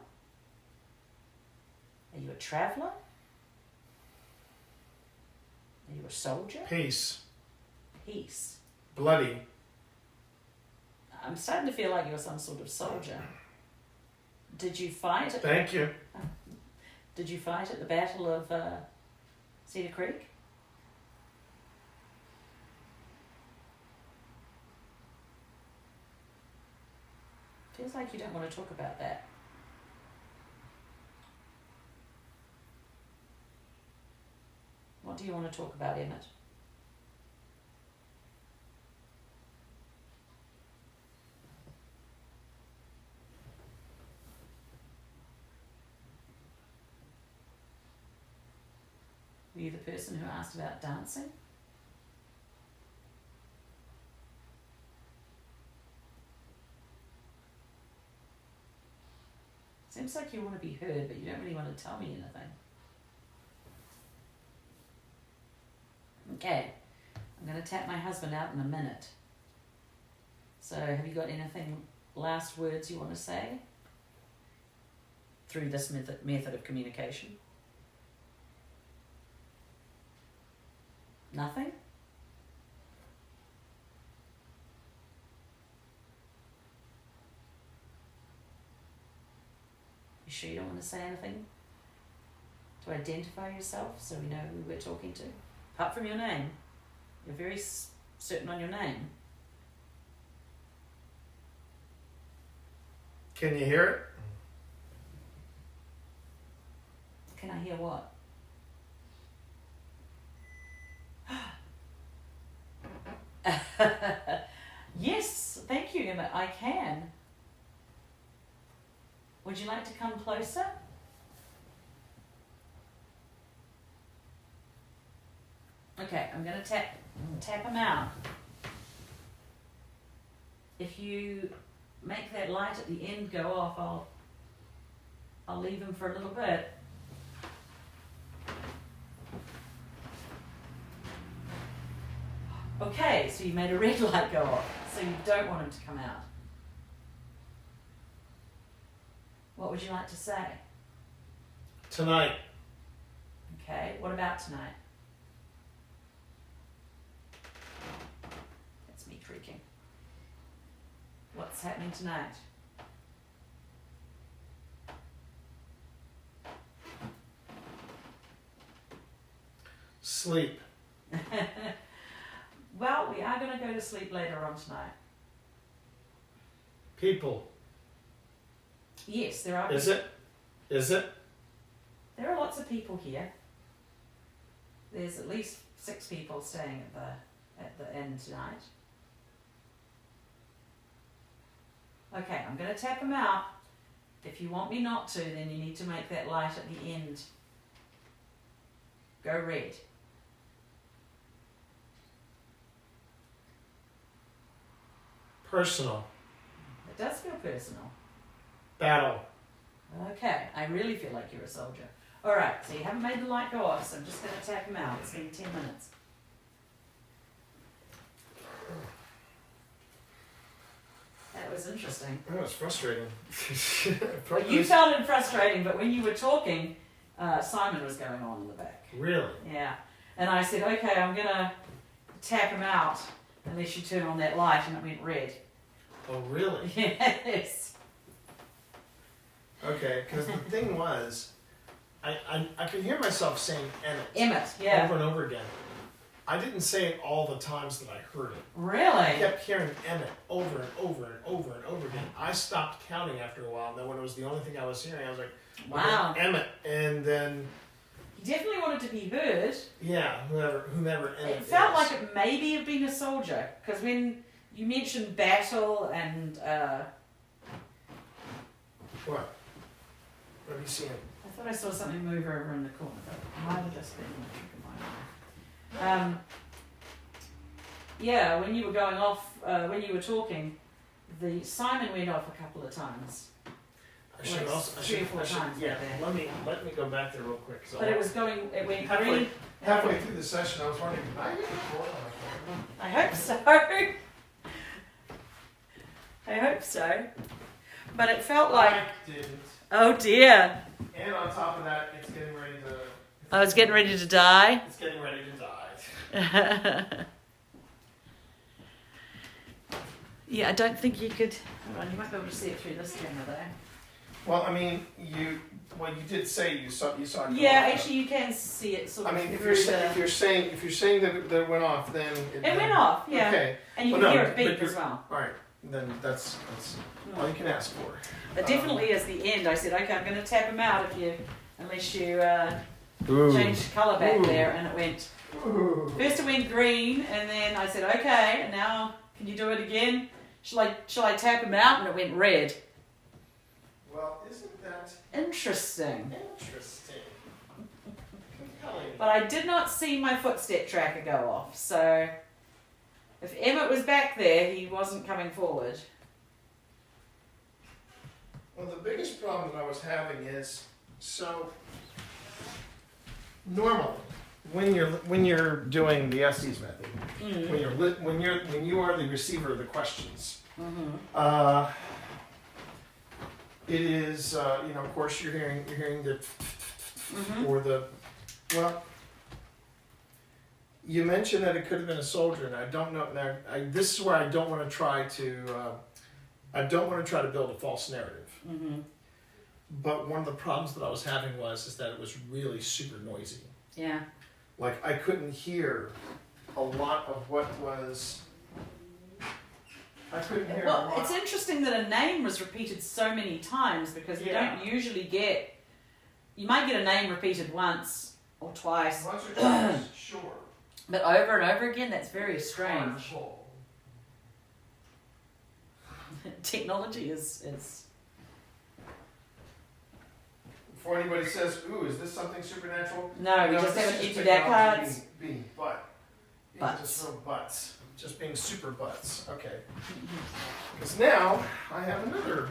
Are you a traveller? Are you a soldier? Peace. Peace. Bloody. I'm starting to feel like you're some sort of soldier. Did you fight? Thank you. Did you fight at the Battle of Cedar Creek? Feels like you don't want to talk about that. What do you want to talk about, Emmett? Were you the person who asked about dancing? Seems like you want to be heard, but you don't really want to tell me anything. Okay, I'm going to tap my husband out in a minute. So have you got anything, last words you want to say? Through this method of communication? Nothing? You sure you don't want to say anything? To identify yourself so we know who we're talking to? Apart from your name. You're very certain on your name. Can you hear it? Can I hear what? Yes, thank you, Emma. I can. Would you like to come closer? Okay, I'm going to tap him out. If you make that light at the end go off, I'll leave him for a little bit. Okay, so you made a red light go off, so you don't want him to come out. What would you like to say? Tonight. Okay, what about tonight? That's me creaking. What's happening tonight? Sleep. Well, we are going to go to sleep later on tonight. People. Yes, there are. Is it? Is it? There are lots of people here. There's at least 6 people staying at the inn tonight. Okay, I'm going to tap them out. If you want me not to, then you need to make that light at the end go red. Personal. It does feel personal. Battle. Okay, I really feel like you're a soldier. Alright, so you haven't made the light go off, so I'm just going to tap him out. It's been 10 minutes. That was interesting. That was frustrating. Well, you found it frustrating, but when you were talking, Simon was going on in the back. Really? Yeah. And I said, okay, I'm going to tap him out unless you turn on that light, and it went red. Oh, really? Yes. Okay, because the thing was, I could hear myself saying Emmett Emmett, yeah. over and over again. I didn't say it all the times that I heard it. I Really? kept hearing Emmett over and over and over and over again. I stopped counting after a while, and then when it was the only thing I was hearing, I was like, Wow. okay, Emmett. And then, He definitely wanted to be heard. yeah, whomever Emmett It felt is. like it maybe have been a soldier, because when you mentioned battle and What? What have you seen? I thought I saw something move over in the corner, but it might have just been the trick of my eye. Yeah, when you were going off, when you were talking, the Simon went off a couple of times. I should Like also. 3 or 4 times Yeah. right there. Let me go back there real quick. So But it was going, it went halfway, green. halfway through the session, I was wondering, did I get recorded on I hope so. I hope so. But it felt like, I didn't. oh dear. And on top of that, it's getting ready to. I was getting ready to die. It's getting ready to die. Yeah, I don't think you could. Hold on, you might be able to see it through this camera though. Well, I mean, you did say you saw it. Go Yeah, off. actually, you can see it sort I of mean, if through you're saying that it went off, then it went off, yeah, Okay. and you Well, can no, hear it but beep you're- as well. All right. Then that's all you can ask for. But definitely, as the end, I said, okay, I'm going to tap him out unless you Ooh. change colour back Ooh. there, and it went. Ooh. First it went green, and then I said, okay, and now can you do it again? Shall I tap him out? And it went red. Well, isn't that Interesting. interesting? Compelling. But I did not see my footstep tracker go off, so if Emmett was back there, he wasn't coming forward. Well, the biggest problem that I was having is so normally when you're doing the Estes method, Mm. when you are the receiver of the questions, Mm-hmm. it is of course you're hearing the Mm-hmm. or the well. You mentioned that it could have been a soldier, and I don't know. Now, this is where I don't want to try to. I don't want to try to build a false narrative. Mm-hmm. But one of the problems that I was having is that it was really super noisy. Yeah. Like I couldn't hear a lot of what was. I couldn't hear a Well, lot. it's interesting that a name was repeated so many times because you Yeah. don't usually get. You might get a name repeated once or twice, Once or twice, sure. but over and over again, that's very strange. Wonderful. technology is Before anybody says, "Ooh, is this something supernatural?" no, we No, just this haven't is just emptied our technology cards. Being Butts. just real butts. Just being super butts. Okay. Because now I have another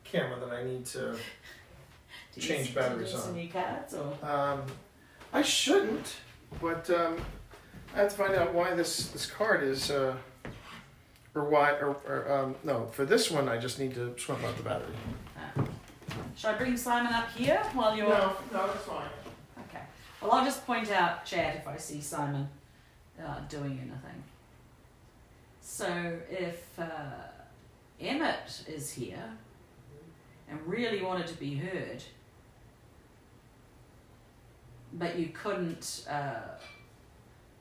camera that I need to. Do Change you batteries some on. new cards or? I shouldn't, but I have to find out why this card is, or why, or no, for this one I just need to swap out the battery. Should I bring Simon up here while you're? No, that's fine. Okay. Well, I'll just point out chat if I see Simon doing anything. So if Emmett is here and really wanted to be heard, but you couldn't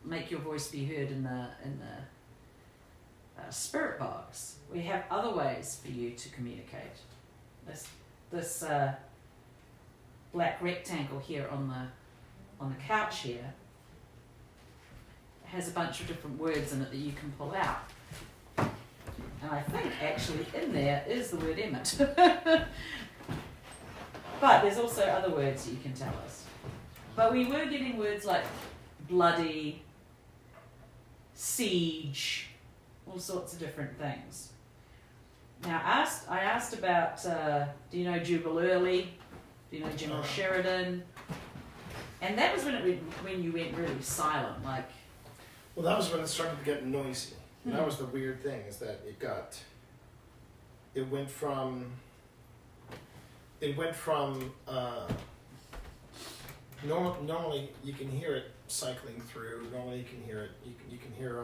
make your voice be heard in the spirit box, we have other ways for you to communicate. This black rectangle here on the couch here has a bunch of different words in it that you can pull out. And I think actually in there is the word Emmett. But there's also other words that you can tell us. But we were getting words like bloody, siege, all sorts of different things. Now I asked about, do you know Jubal Early? Do you know General Sheridan? And that was when you went really silent, like. Well, that was when it started to get noisy. And that was the weird thing, is that it went from normally you can hear it cycling through. Normally you can hear it. You can hear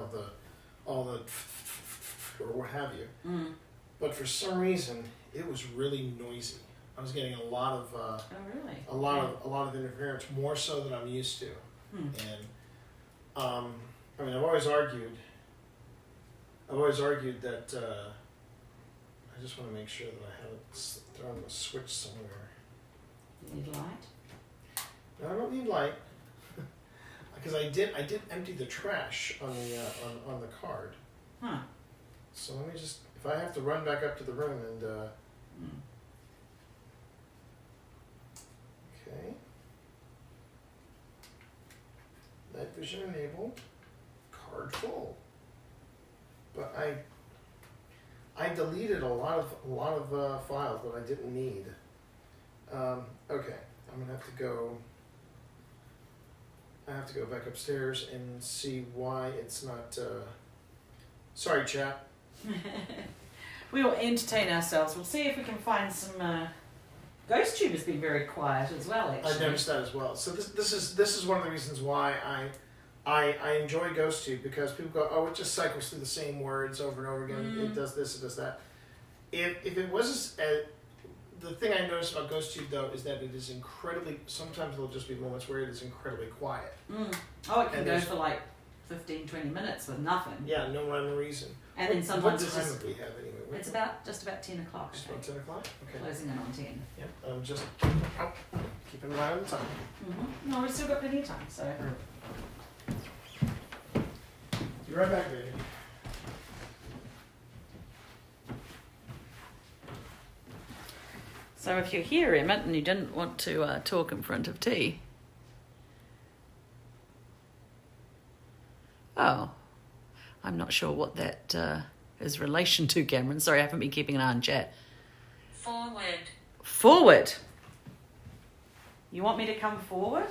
all the or what have you. Mm. But for some reason, it was really noisy. I was getting a lot of Oh really? a lot of interference, more so than I'm used to. And I mean, I've always argued that I just want to make sure that I haven't thrown a switch somewhere. You need light? No, I don't need light, because I did empty the trash on the on the card. Huh. So let me just, if I have to run back up to the room and okay, night vision enabled, card full. But I deleted a lot of files that I didn't need. Okay, I'm gonna have to go. I have to go back upstairs and see why it's not. Sorry, chat. We will entertain ourselves. We'll see if we can find some. Ghost Tube has been very quiet as well. Actually, I noticed that as well. So this is one of the reasons why I enjoy Ghost Tube, because people go, oh, it just cycles through the same words over and over again. It does this, it does that. If it was the thing I noticed about Ghost Tube though is that it is incredibly. Sometimes there'll just be moments where it is incredibly quiet. Oh, it can go for like 15, 20 minutes with nothing. Yeah, no rhyme or reason. And then sometimes what it's time just. do we have anyway? It's just about 10 o'clock. I Just think. about 10 o'clock. Okay. Closing in on 10. Yep. I'm just keeping an eye on the time. No, we've still got plenty of time. So. Be right back, baby. So if you're here, Emmett, and you didn't want to talk in front of T. Oh, I'm not sure what that is relation to, Cameron. Sorry, I haven't been keeping an eye on chat. Forward. Forward. You want me to come forward?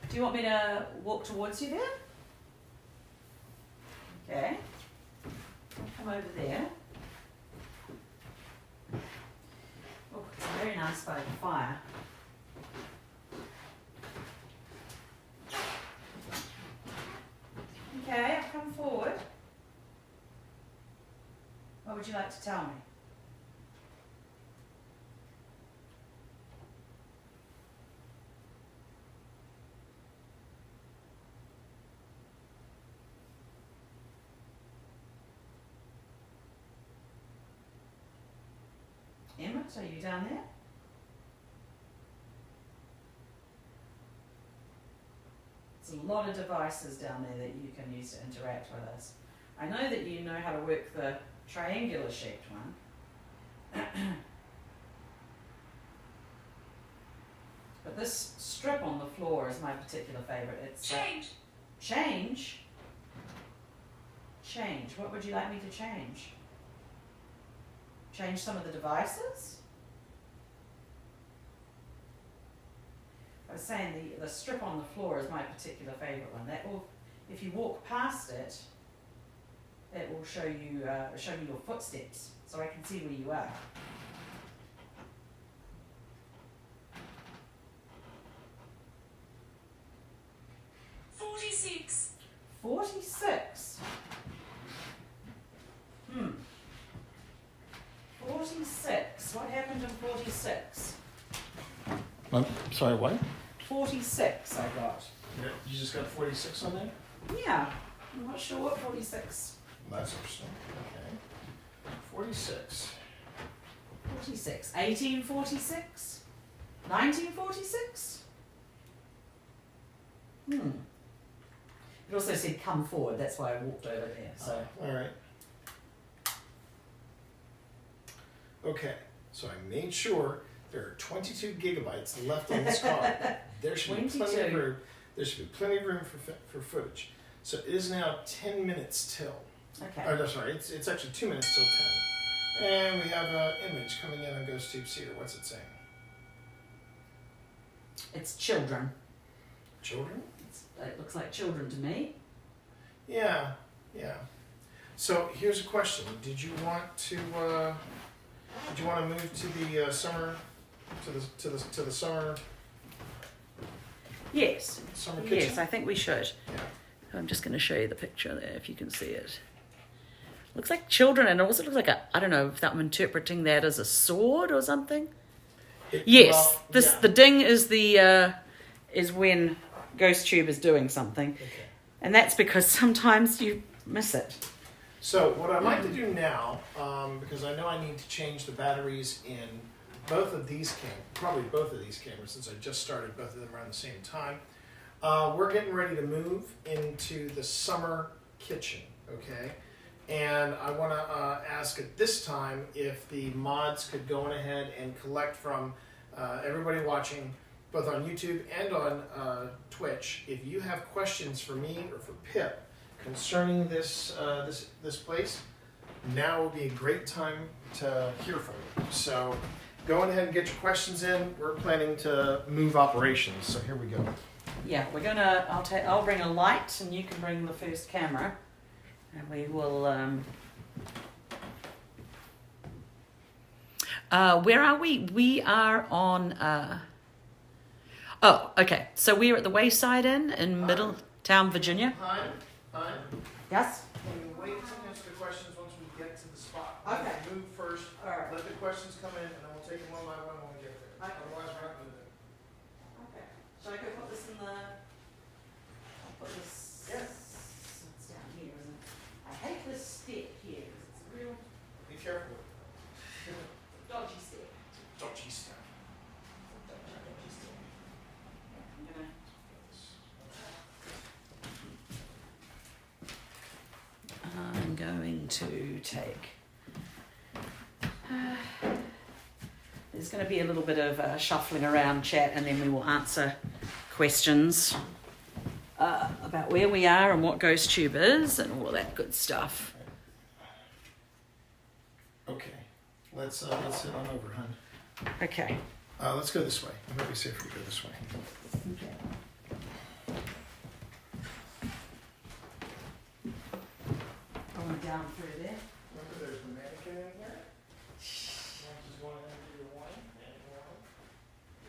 Do you want me to walk towards you there? Okay. I'll come over there. Oh, it's very nice by the fire. Okay, I've come forward. What would you like to tell me? Emmett, are you down there? There's a lot of devices down there that you can use to interact with us. I know that you know how to work the triangular shaped one. But this strip on the floor is my particular favourite. It's Change. change. Change. What would you like me to change? Change some of the devices? I was saying the strip on the floor is my particular favourite one. That will, if you walk past it, it will show you your footsteps, so I can see where you are. $46. 46. 46. What happened in 46? I'm sorry, what? 46 I got. You just got 46 on there? Yeah, I'm not sure what 46. That's interesting. Okay. 46. 46. 1846? 1946? It also said come forward, that's why I walked over there. So All right. Okay, so I made sure there are 22 gigabytes left on this card. There should be plenty of 22. room. There should be plenty of room for footage. So it is now 10 minutes till. okay. Oh, no, sorry. It's actually 2 minutes till 10. And we have an image coming in on Ghost Tube Cedar. What's it saying? It's children. Children? It looks like children to me. Yeah, yeah. So here's a question: Did you want to move to the summer, to the summer Yes. summer kitchen? Yes, I think we should. Yeah. I'm just going to show you the picture there if you can see it. Looks like children, and it also looks like I don't know if I'm interpreting that as a sword or something. Yes, yeah. the ding is is when Ghost Tube is doing something, Okay. and that's because sometimes you miss it. So what I'd like to do now, because I know I need to change the batteries in both of these probably both of these cameras, since I just started both of them around the same time. We're getting ready to move into the summer kitchen, okay? And I want to ask at this time if the mods could go on ahead and collect from everybody watching, both on YouTube and on Twitch. If you have questions for me or for Pip concerning this place, now would be a great time to hear from you. So go on ahead and get your questions in. We're planning to move operations, so here we go. Yeah, we're gonna. I'll bring a light, and you can bring the first camera, and we will. Where are we? We are on. Oh, okay. So we're at the Wayside Inn in Middletown, Virginia. Hi. Yes. Can you wait to answer the questions once we get to the spot? Okay. Move first. All right. Let the questions come in, and then we'll take them one by one when we get there. Okay. Otherwise, we're not moving. Okay. Shall I go put this in the? I'll put this. Yeah. It's down here, isn't it? I hate this stick here because it's a real Be careful. dodgy stick. Dodgy stuff. Dodgy stick. I'm gonna. I'm going to take. There's going to be a little bit of shuffling around chat, and then we will answer questions about where we are and what Ghost Tube is and all that good stuff. Okay. Let's head on over, hon. Okay. Let's go this way. It might be safer to go this way. Okay. Going down through there. Remember, there's the mannequin in here. Just want to enter your warning.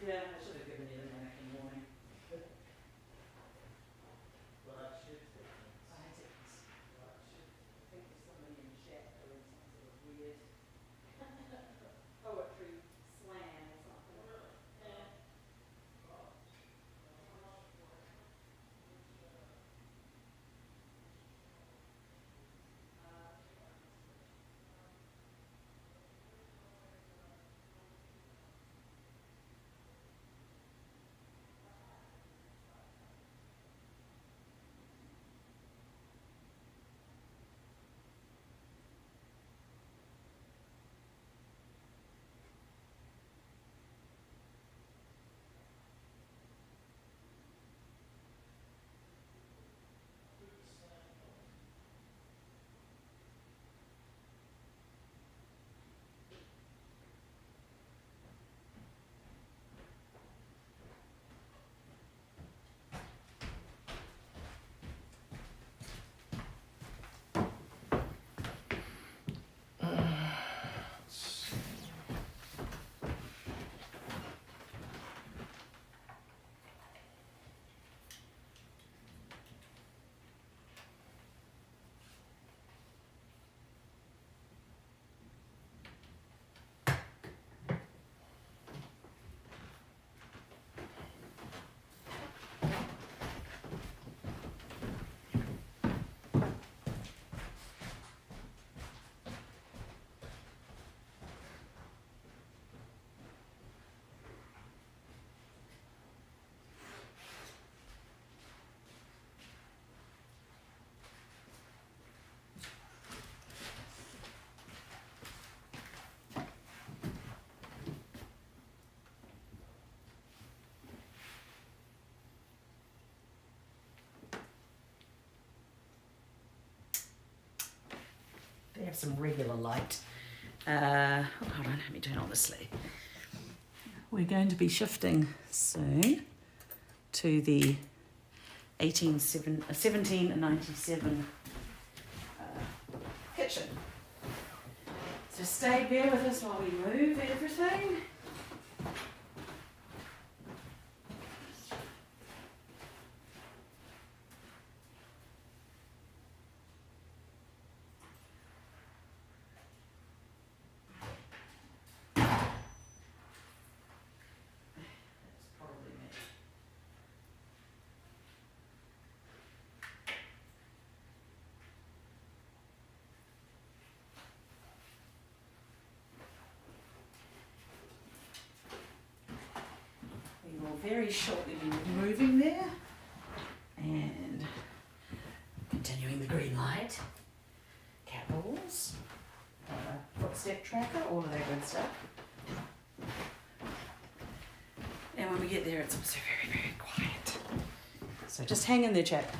Yeah, I should have given you the mannequin warning. But I should take it. I didn't. I think there's somebody in chat doing some sort of weird poetry slam or something. Yeah. They have some regular light. Hold on, let me turn on the sleigh. We're going to be shifting soon to the 1797 kitchen. So bear with us while we move everything. We will very shortly be moving there and continuing the green light, cat balls, footstep tracker, all of that good stuff. And when we get there, it's also very, very quiet. So just hang in there, chap.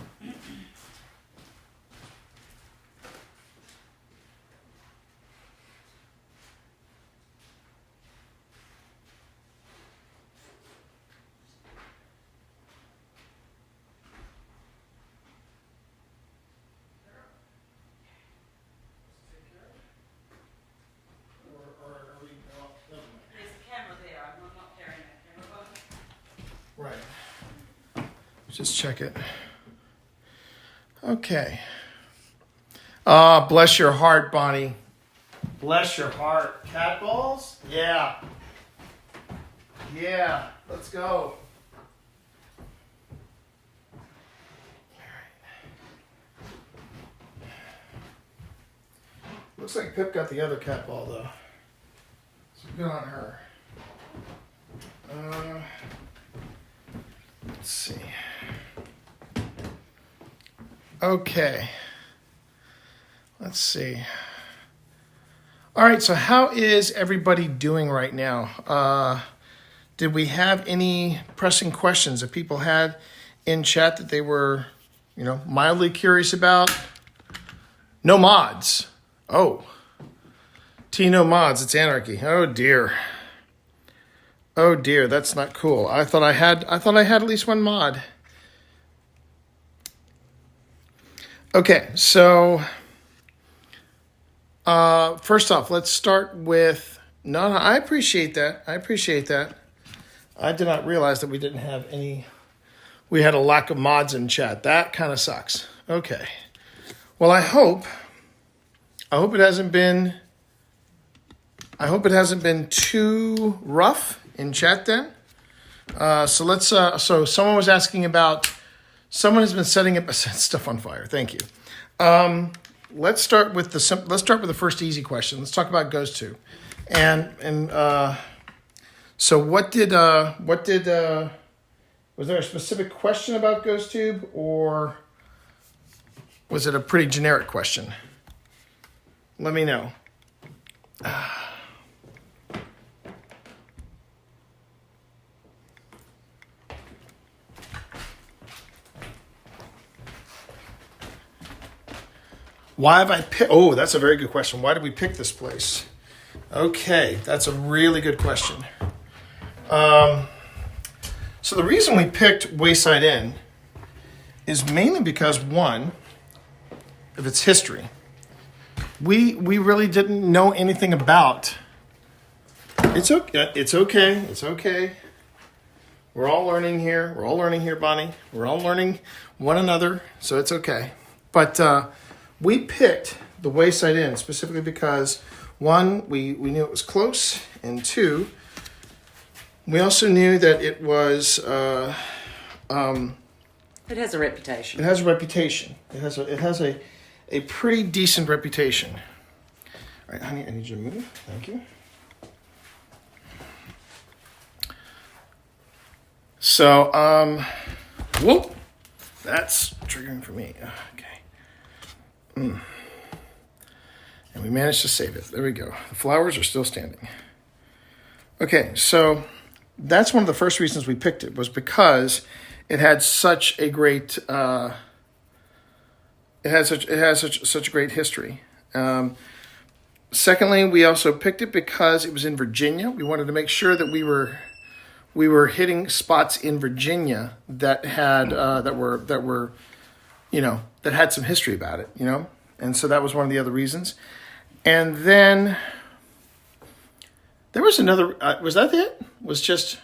There's a camera there. I'm not carrying that camera. Right. Just check it. Okay. Bless your heart, Bonnie. Bless your heart. Cat balls? Yeah. Yeah. Let's go. Looks like Pip got the other cat ball, though. So good on her. Let's see. Okay. Let's see. All right, so how is everybody doing right now? Did we have any pressing questions that people had in chat that they were, mildly curious about? No mods. Oh. No mods, it's anarchy. Oh dear. Oh dear, that's not cool. I thought I had at least one mod. Okay, so first off, let's start with no, I appreciate that. I did not realize that we didn't have any. We had a lack of mods in chat. That kind of sucks. Okay. Well, I hope it hasn't been too rough in chat then. So let's so someone was asking about someone has been setting up stuff on fire. Thank you. Let's start with the first easy question. Let's talk about Ghost Tube. And so what did was there a specific question about Ghost Tube, or was it a pretty generic question? Let me know. Why have I picked? Oh, that's a very good question. Why did we pick this place? Okay, that's a really good question. So the reason we picked Wayside Inn is mainly because, one, of its history. We really didn't know anything about. It's okay. It's okay. We're all learning here. Bonnie. We're all learning one another, so it's okay. But we picked the Wayside Inn specifically because, one, we knew it was close, and two, we also knew that it was. It has a reputation. It has a reputation. It has a pretty decent reputation. All right, honey, I need you to move. Thank you. So, whoop, that's triggering for me. Okay. And we managed to save it. There we go. The flowers are still standing. Okay, so that's one of the first reasons we picked it, was because it had such a great. It has such a great history. Secondly, we also picked it because it was in Virginia. We wanted to make sure that we were hitting spots in Virginia that had that were that had some history about it, and so that was one of the other reasons. And then there was another. Was that it? Was just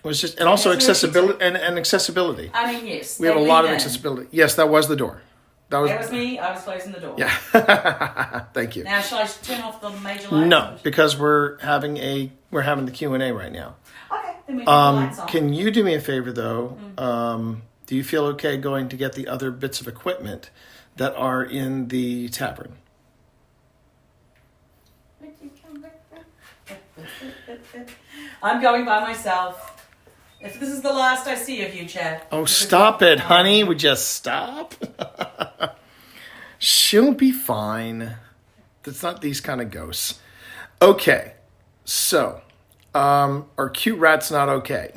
and also accessibility and accessibility. I mean, yes. We have a lot of accessibility. Yes, that was the door. That was me. I was closing the door. Yeah. Thank you. Now, shall I turn off the major lights? No, because we're having the Q&A right now. Okay, then we turn the lights on. Can you do me a favor though? Do you feel okay going to get the other bits of equipment that are in the tavern? I'm going by myself. If this is the last I see of you, Chad. Oh, stop it, honey. Would you stop? She'll be fine. It's not these kind of ghosts. Okay. So, are cute rats not okay?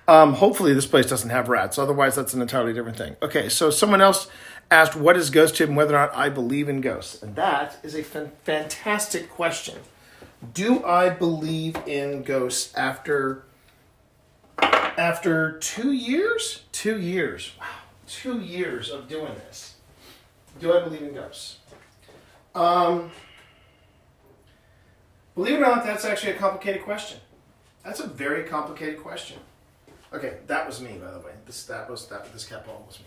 Hopefully this place doesn't have rats. Otherwise, that's an entirely different thing. Okay, so someone else asked, what is GhostTube and whether or not I believe in ghosts? And that is a fantastic question. Do I believe in ghosts after 2 years? 2 years. Wow. 2 years of doing this. Do I believe in ghosts? Believe it or not, that's actually a complicated question. That's a very complicated question. Okay, that was me, by the way. This cat ball was me.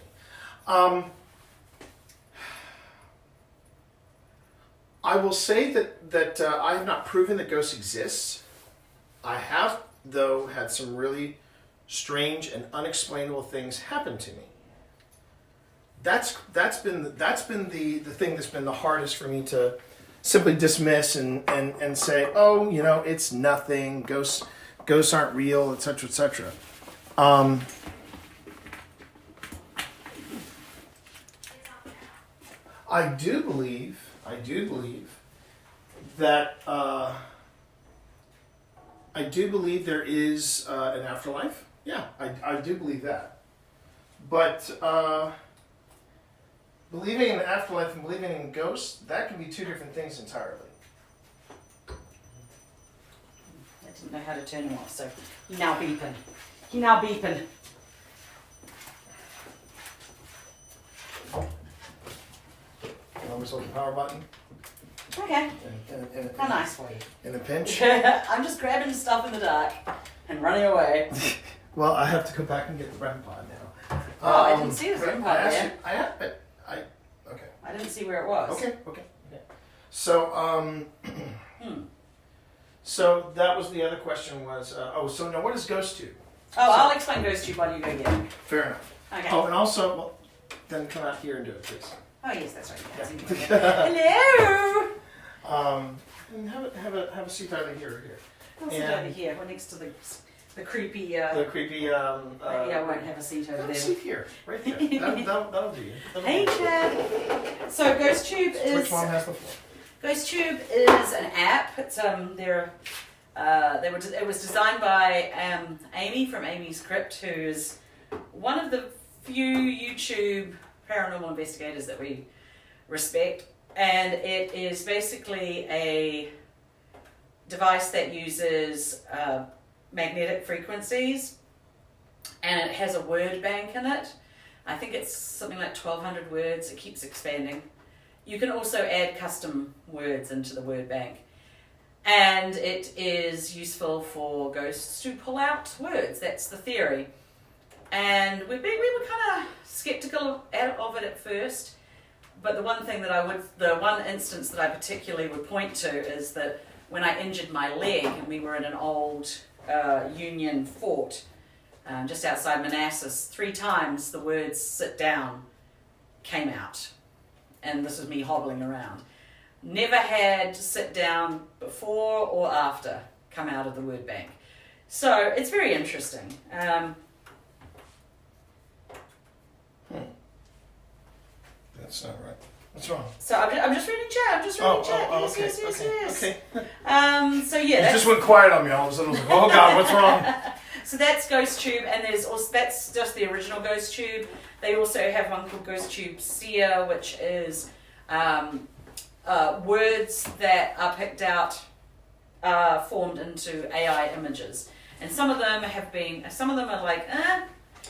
I will say that I have not proven that ghosts exist. I have, though, had some really strange and unexplainable things happen to me. That's been the thing that's been the hardest for me to simply dismiss and say, oh, it's nothing. Ghosts aren't real, etc., etc. I do believe that there is an afterlife. Yeah, I do believe that. But believing in an afterlife and believing in ghosts, that can be two different things entirely. I didn't know how to turn him off, so he now beeping. Always hold the power button. Okay. How nice for you. In a pinch. I'm just grabbing stuff in the dark and running away. Well, I have to go back and get the REM pod now. I didn't see the REM pod there. Okay. I didn't see where it was. Okay. So, so that was the other question was, so now what is GhostTube? I'll explain GhostTube while you go get it. Fair enough. Okay. Oh, and also, then come out here and do it, please. Oh yes, that's right. Hello. And have a seat either here or here. I'll sit over here. We're next to the creepy. The creepy. Maybe I won't have a seat over have there. a seat here, right there. That'll do you. Hey, Chad. So GhostTube is. Which one has the floor? GhostTube is an app. It's it was designed by Amy from Amy's Crypt, who's one of the few YouTube paranormal investigators that we respect, and it is basically a device that uses magnetic frequencies, and it has a word bank in it. I think it's something like 1,200 words. It keeps expanding. You can also add custom words into the word bank, and it is useful for ghosts to pull out words. That's the theory. And we were kind of skeptical of it at first, but the one instance that I particularly would point to is that when I injured my leg, and we were in an old Union fort just outside Manassas, 3 times the words "sit down" came out, and this was me hobbling around. Never had "sit down" before or after come out of the word bank, so it's very interesting. That's not right. What's wrong? So I'm just reading chat. Yes. Okay. So yeah, It just went quiet on me all of a sudden. I was like, oh God, what's wrong? So that's GhostTube, and that's just the original GhostTube. They also have one called GhostTube Seer, which is words that are picked out are formed into AI images, and some of them are like,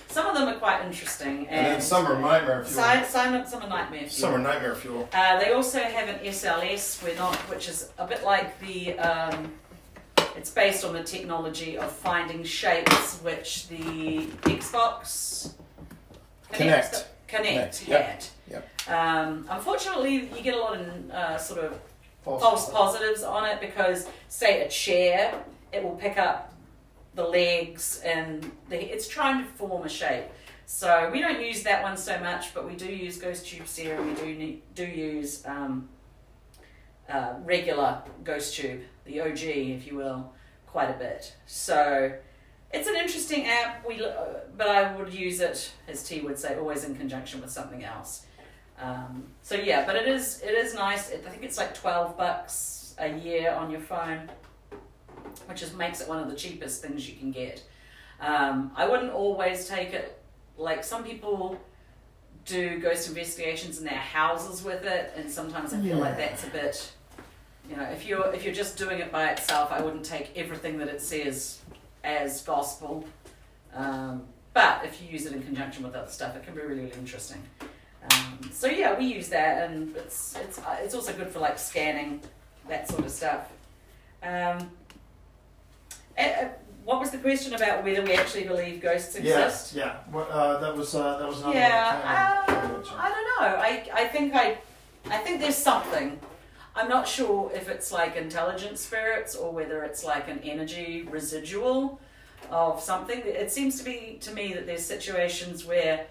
some of them are quite interesting, And then some are nightmare fuel. some are nightmare fuel. Some are nightmare fuel. They also have an SLS, which is a bit like it's based on the technology of finding shapes, which the Xbox Connect had. Yep. Unfortunately, you get a lot of sort of false positives on it because, say, a chair, it will pick up the legs and it's trying to form a shape. So we don't use that one so much, but we do use ghost tube serum. We do use regular ghost tube, the OG, if you will, quite a bit. So it's an interesting app. But I would use it, as T would say, always in conjunction with something else. So yeah, but it is nice. I think it's like $12 a year on your phone, which just makes it one of the cheapest things you can get. I wouldn't always take it. Like, some people do ghost investigations in their houses with it, and sometimes I feel like that's a bit, if you're just doing it by itself, I wouldn't take everything that it says as gospel. But if you use it in conjunction with other stuff, it can be really, really interesting. So yeah, we use that, and it's also good for like scanning, that sort of stuff. What was the question about whether we actually believe ghosts exist? Yeah. That was another one. I don't know. I think there's something. I'm not sure if it's like intelligent spirits or whether it's like an energy residual of something. It seems to be to me that there's situations where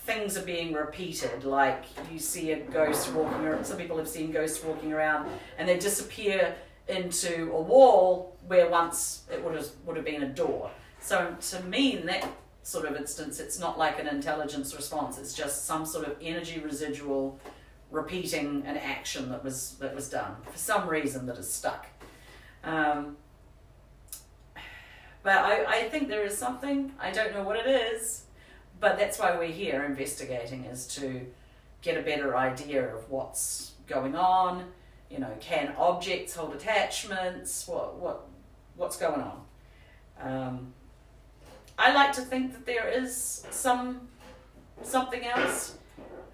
things are being repeated. Like, you see a ghost walking around. Some people have seen ghosts walking around and they disappear into a wall where once it would have been a door. So to me, in that sort of instance, it's not like an intelligence response. It's just some sort of energy residual repeating an action that was done for some reason that is stuck. But I think there is something. I don't know what it is, but that's why we're here investigating, is to get a better idea of what's going on. Can objects hold attachments? What's going on? I like to think that there is something else.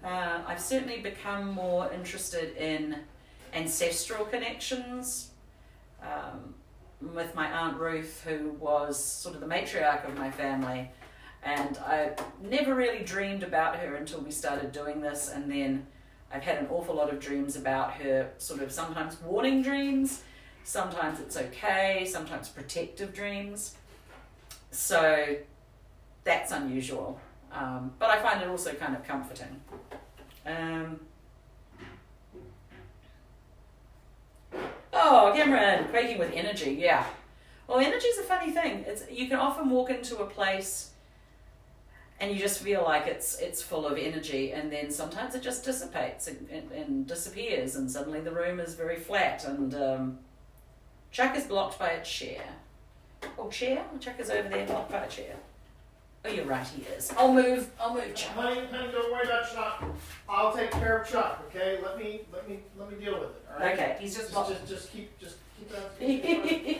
I've certainly become more interested in ancestral connections with my Aunt Ruth, who was sort of the matriarch of my family, and I never really dreamed about her until we started doing this, and then I've had an awful lot of dreams about her, sort of sometimes warning dreams, sometimes it's okay, sometimes protective dreams. So that's unusual. But I find it also kind of comforting. Cameron, quaking with energy, yeah. Well, energy's a funny thing. You can often walk into a place and you just feel like it's full of energy, and then sometimes it just dissipates and disappears, and suddenly the room is very flat, and Chuck is blocked by a chair. Oh, chair? Chuck is over there blocked by a chair. Oh, you're right, he is. I'll move Chuck. Honey, don't worry about Chuck. I'll take care of Chuck. Okay, let me deal with it. All right. Okay, he's just blocked. Just keep that.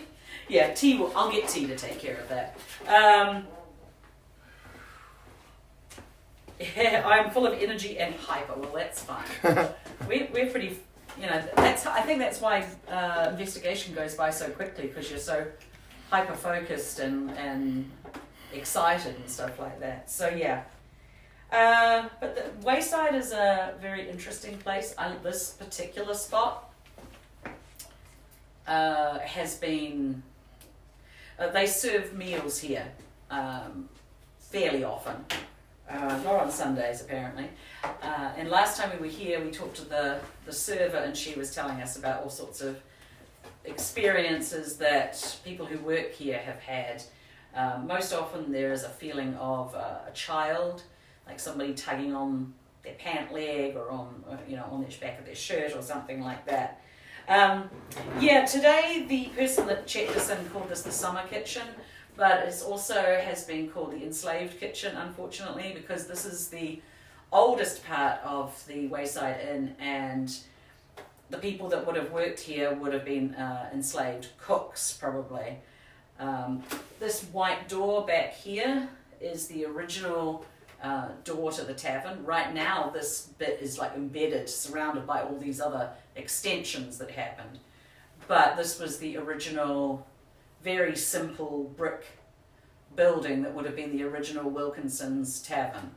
Yeah, I'll get T to take care of that. Yeah, I'm full of energy and hyper. Well, that's fine. we're pretty, I think that's why investigation goes by so quickly, because you're so hyper focused and excited and stuff like that. So yeah. But the Wayside is a very interesting place. This particular spot has been. They serve meals here fairly often. Not on Sundays, apparently. And last time we were here, we talked to the server, and she was telling us about all sorts of experiences that people who work here have had. Most often there is a feeling of a child, like somebody tugging on their pant leg or on the back of their shirt or something like that. Today the person that checked us in called this the summer kitchen, but it also has been called the enslaved kitchen, unfortunately, because this is the oldest part of the Wayside Inn, and the people that would have worked here would have been enslaved cooks, probably. This white door back here is the original door to the tavern. Right now, this bit is like embedded, surrounded by all these other extensions that happened. But this was the original, very simple brick building that would have been the original Wilkinson's Tavern.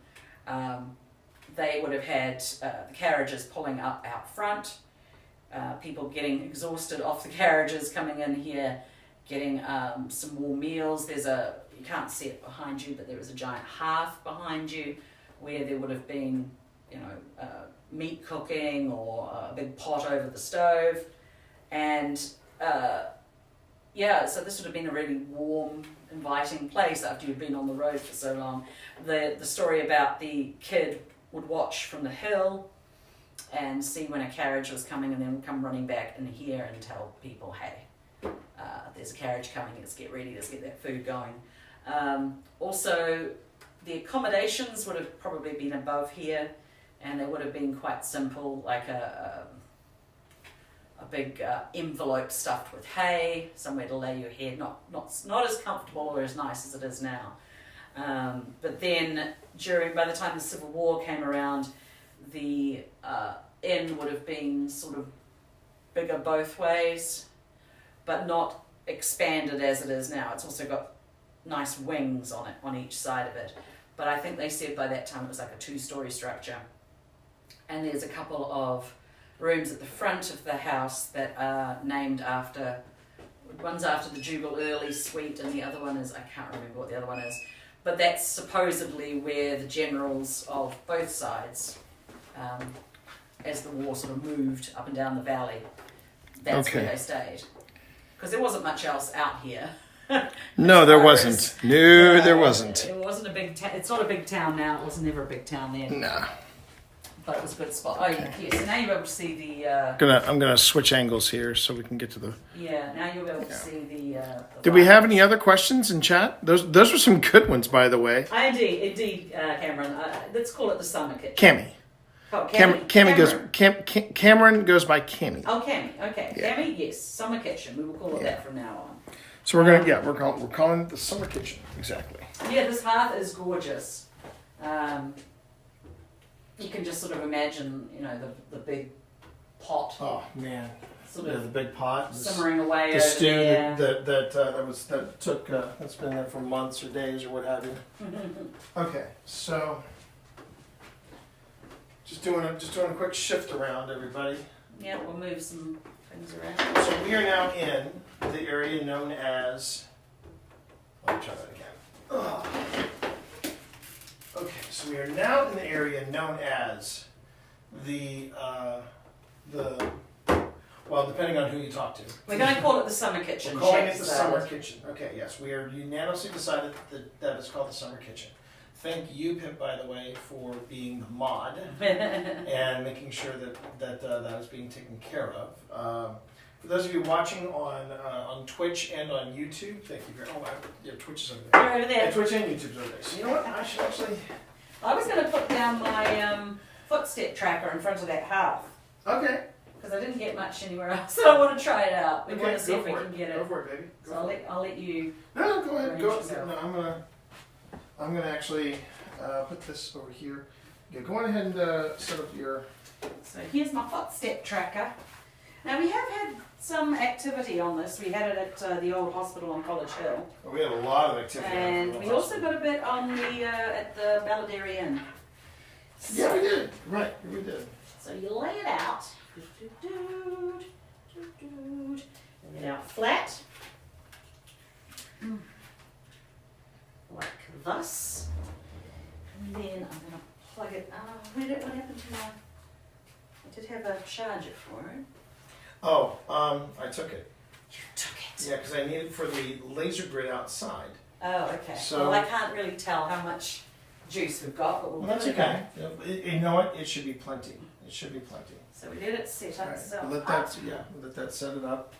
They would have had the carriages pulling up out front, people getting exhausted off the carriages, coming in here, getting some more meals. You can't see it behind you, but there was a giant hearth behind you where there would have been, meat cooking or a big pot over the stove. And so this would have been a really warm, inviting place after you'd been on the road for so long. The story about the kid would watch from the hill and see when a carriage was coming, and then come running back in here and tell people, hey, there's a carriage coming, let's get ready, let's get that food going. Also, the accommodations would have probably been above here, and they would have been quite simple, like a big envelope stuffed with hay, somewhere to lay your head, not as comfortable or as nice as it is now. But then by the time the Civil War came around, the inn would have been sort of bigger both ways, but not expanded as it is now. It's also got nice wings on it, on each side of it. But I think they said by that time it was like a 2-story structure. And there's a couple of rooms at the front of the house that are named after, one's after the Jubal Early Suite, and the other one is, I can't remember what the other one is, but that's supposedly where the generals of both sides, as the war sort of moved up and down the valley, that's where they stayed. Because there wasn't much else out here. No, there wasn't. No, there wasn't. It wasn't a big town. It's not a big town now. It was never a big town then. Nah. But it was a good spot. Oh, yes. So now you'll be able to see the... I'm gonna switch angles here so we can get to the... Yeah, now you'll be able to see the Did we have any other questions in chat? Those were some good ones, by the way. Indeed, Cameron. Let's call it the summer kitchen. Cammy. Oh, Cameron goes by Cammy. Oh, Cammy. Okay. Yeah. Cammy, yes. Summer kitchen. We will call it that from now on. So we're gonna we're calling it the summer kitchen. Exactly. Yeah, this hearth is gorgeous. You can just sort of imagine, the big pot. Oh man. Sort of the big pot. simmering away The over stew there. that's been there for months or days or what have you. Okay, so just doing a quick shift around, everybody. Yeah, we'll move some things around. So we are now in the area known as. Let me try that again. Ugh. Okay, so we are now in the area known as well, depending on who you talk to. We're going to call it the summer kitchen. We're calling Jack it the said. summer kitchen. Okay, yes, we are unanimously decided that it's called the summer kitchen. Thank you, Pip, by the way, for being the mod and making sure that is being taken care of. For those of you watching on Twitch and on YouTube, thank you very much. Yeah, Twitch is over there. They're over there. Yeah, Twitch and YouTube's over there. So you know what? I should actually. I was going to put down my footstep tracker in front of that hearth Okay. because I didn't get much anywhere else. So I want to try it out. We Okay, want to see go if we for can it. get it. Go for it, baby. Go So for it. I'll let you. No, go ahead. Go. Arrange yourself. No, I'm gonna actually put this over here. Yeah, go on ahead and set up your. So here's my footstep tracker. Now we have had some activity on this. We had it at the old hospital on College Hill, We had a lot of activity. and we also got a bit on the at the Belvedere Inn. Yeah, we did. Right, we did. So you lay it out, lay it out flat, like thus, and then I'm going to plug it. What happened to my? I did have a charger for it. Oh, I took it. You took it. Yeah, because I need it for the laser grid outside. Oh, okay. So- Well, I can't really tell how much juice we've got, but we'll Well, that's give it okay. a go. You know what? It should be plenty. It should be plenty. So we let it set All right. itself Let up. let that set it up.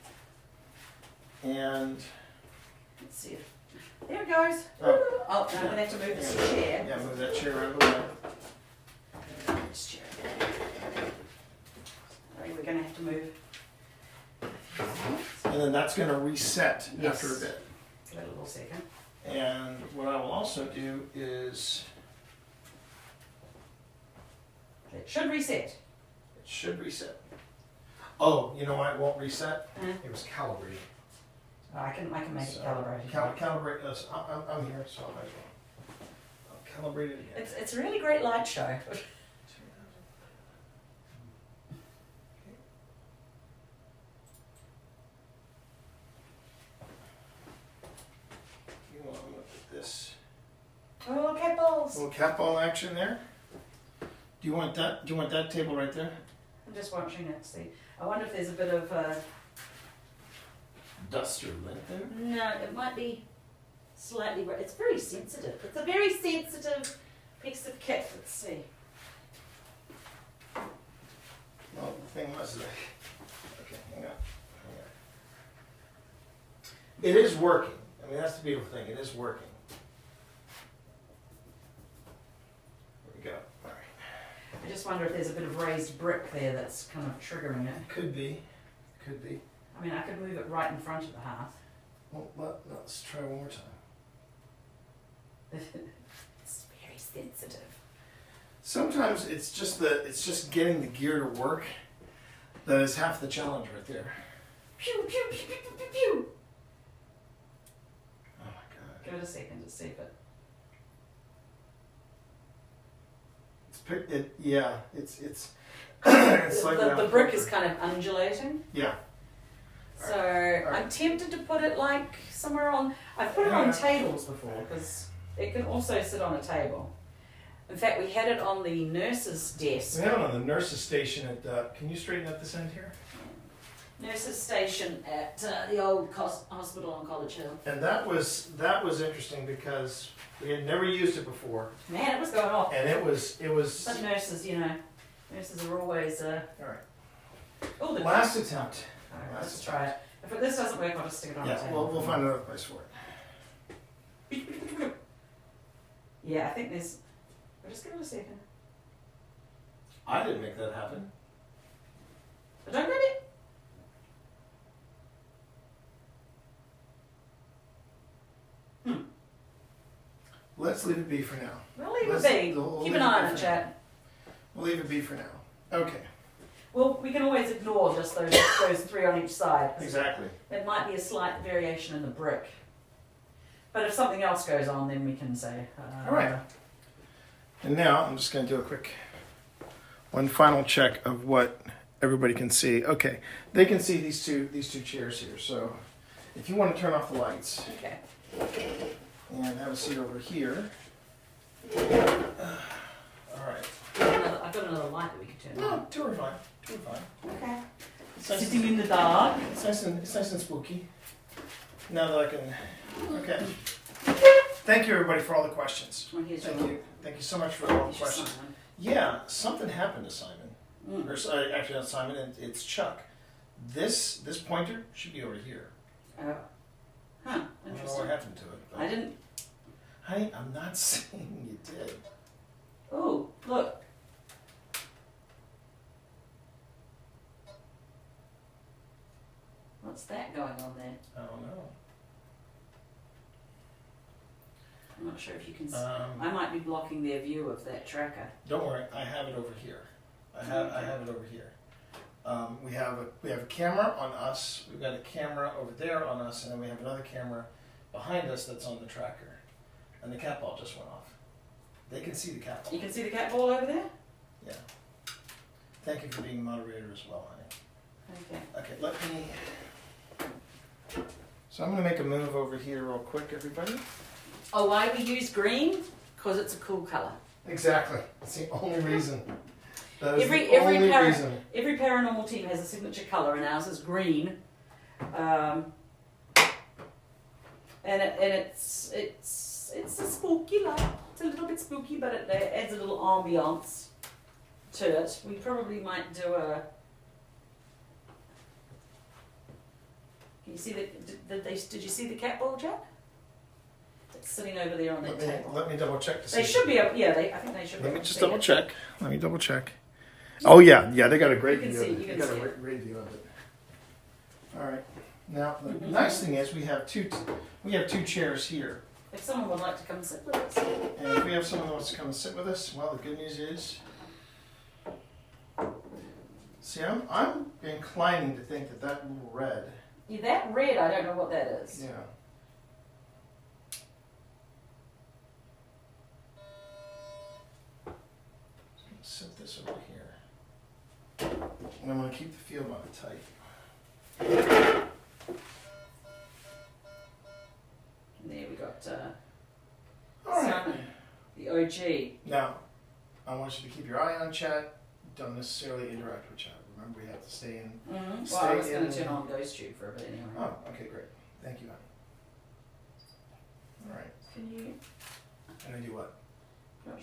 And Let's see. There it goes. Oh. Oh, no, I'm going to have to move this chair. yeah, move that chair out of the way. we're going to have to move. And then that's going to reset Yes. after a bit. Give it a little second. And what I will also do is, It should reset. it should reset. Oh, you know why it won't reset? Uh, It was calibrated. I can make it So, calibrated. Calibrate this. I'm here, so I might as well. I'll calibrate it again. It's a really great light show. You want to look at this Oh, cat balls. little cat ball action there? Do you want that? Do you want that table right there? I'm just watching it. See, I wonder if there's a bit of. Dust or lint there? No, it might be slightly. It's very sensitive. It's a very sensitive piece of kit. Let's see. Well, the thing was that. Okay, hang on. It is working. I mean, that's the beautiful thing. It is working. There we go. All right. I just wonder if there's a bit of raised brick there that's kind of triggering it. Could be. Could be. I mean, I could move it right in front of the hearth. Well, let's try one more time. It's very sensitive. Sometimes it's just getting the gear to work that is half the challenge right there. Pew pew pew pew pew pew pew. Oh my god. Give it a second to see if it. It's it's like The brick is kind of undulating. Yeah. So Alright. I'm tempted to put it like somewhere on. I've put it on Yeah. tables before because it can also sit on a table. In fact, we had it on the nurse's desk. We have it on the nurse's station at the. Can you straighten up this end here? Nurse's station at the old hospital on College Hill. And that was interesting because we had never used it before, Man, it was going off. and it was But nurses, nurses are always. all right. Oh, the Last attempt. Alright, let's try it. If this doesn't work, I'll just stick it on the Yeah, table. we'll find another place for it. Yeah, I think there's. I'll just give it a second. I didn't make that happen. But don't grab it. Let's leave it be for now. We'll leave Let's- it be. we'll Keep leave an it eye be on it, for chat. We'll leave it be for now. Okay. Well, we can always ignore just those three on each side. Exactly. There might be a slight variation in the brick. But if something else goes on, then we can say. All right. And now I'm just going to do one final check of what everybody can see. Okay, they can see these two chairs here. So if you want to turn off the lights Okay. and have a seat over here. All right. I've got another light that we can turn on. No, two are fine. Two are fine. Okay. It's nice, Sitting in the dark. it's nice and spooky. Now that I can. Okay. Thank you everybody for all the questions. Well, here's Thank your- you. Thank you so much for all the here's your questions. sign. Yeah, something happened to Simon. Mm. Or actually not Simon, it's Chuck. This pointer should be over here. Huh. I don't know Interesting. what happened to it. But I didn't. Honey, I'm not saying you did. Oh, look. What's that going on there? I don't know. I'm not sure if you can see. Um, I might be blocking their view of that tracker. Don't worry, I have it over here. I have it over here. We have a camera on us. We've got a camera over there on us, and then we have another camera behind us that's on the tracker. And the cat ball just went off. They can see the cat ball. You can see the cat ball over there? Yeah. Thank you for being moderator as well, honey. Okay. Okay, let me. So I'm going to make a move over here real quick, everybody. Oh, why we use green? Because it's a cool colour. Exactly. That's the only reason. That is Every the only para- reason. Every paranormal team has a signature colour, and ours is green. And it's a spooky light. It's a little bit spooky, but it adds a little ambiance to it. We probably might do a. Can you see did you see the cat ball, Jack? It's sitting over there on that table. Let me double check to see. They should be up. Yeah, I think they should be. Let me able to just see double it. check. Let me double check. Oh yeah, they got a great You can view. see- of it. you They can got see a it. great view of it. All right. Now the nice thing is we have two chairs here, If someone would like to come sit with us. and if we have someone who wants to come and sit with us, well, the good news is, see, I'm inclining to think that little red, Yeah, that red, I don't know what that is. yeah. Set this over here, and I'm going to keep the field on it tight. And there we got All right. Simon, the OG. Now, I want you to keep your eye on chat. Don't necessarily interact with chat. Remember, we have to stay in. Mm-hmm. Stay Well, I was going in- to turn on GhostTube for a bit anyway. Oh, okay, great. Thank you, honey. All right. Can you? And I do what? Not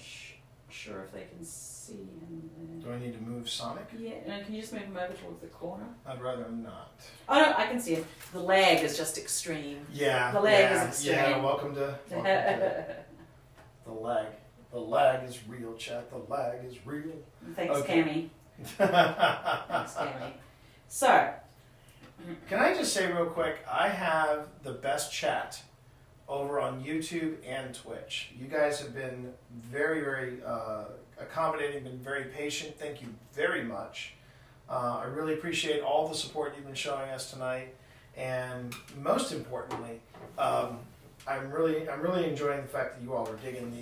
sure if they can see him Do I need to move Sonic? there. Yeah, no, can you just move him over towards the corner? I'd rather not. Oh no, I can see him. The lag is just extreme. Yeah. The lag is yeah, extreme. Yeah. Welcome to the lag. The lag is real, chat. The lag is real. Thanks, Okay. Cammy. Thanks, Cammy. So, Can I just say real quick? I have the best chat over on YouTube and Twitch. You guys have been very, very accommodating, been very patient. Thank you very much. I really appreciate all the support you've been showing us tonight, and most importantly, I'm really enjoying the fact that you all are digging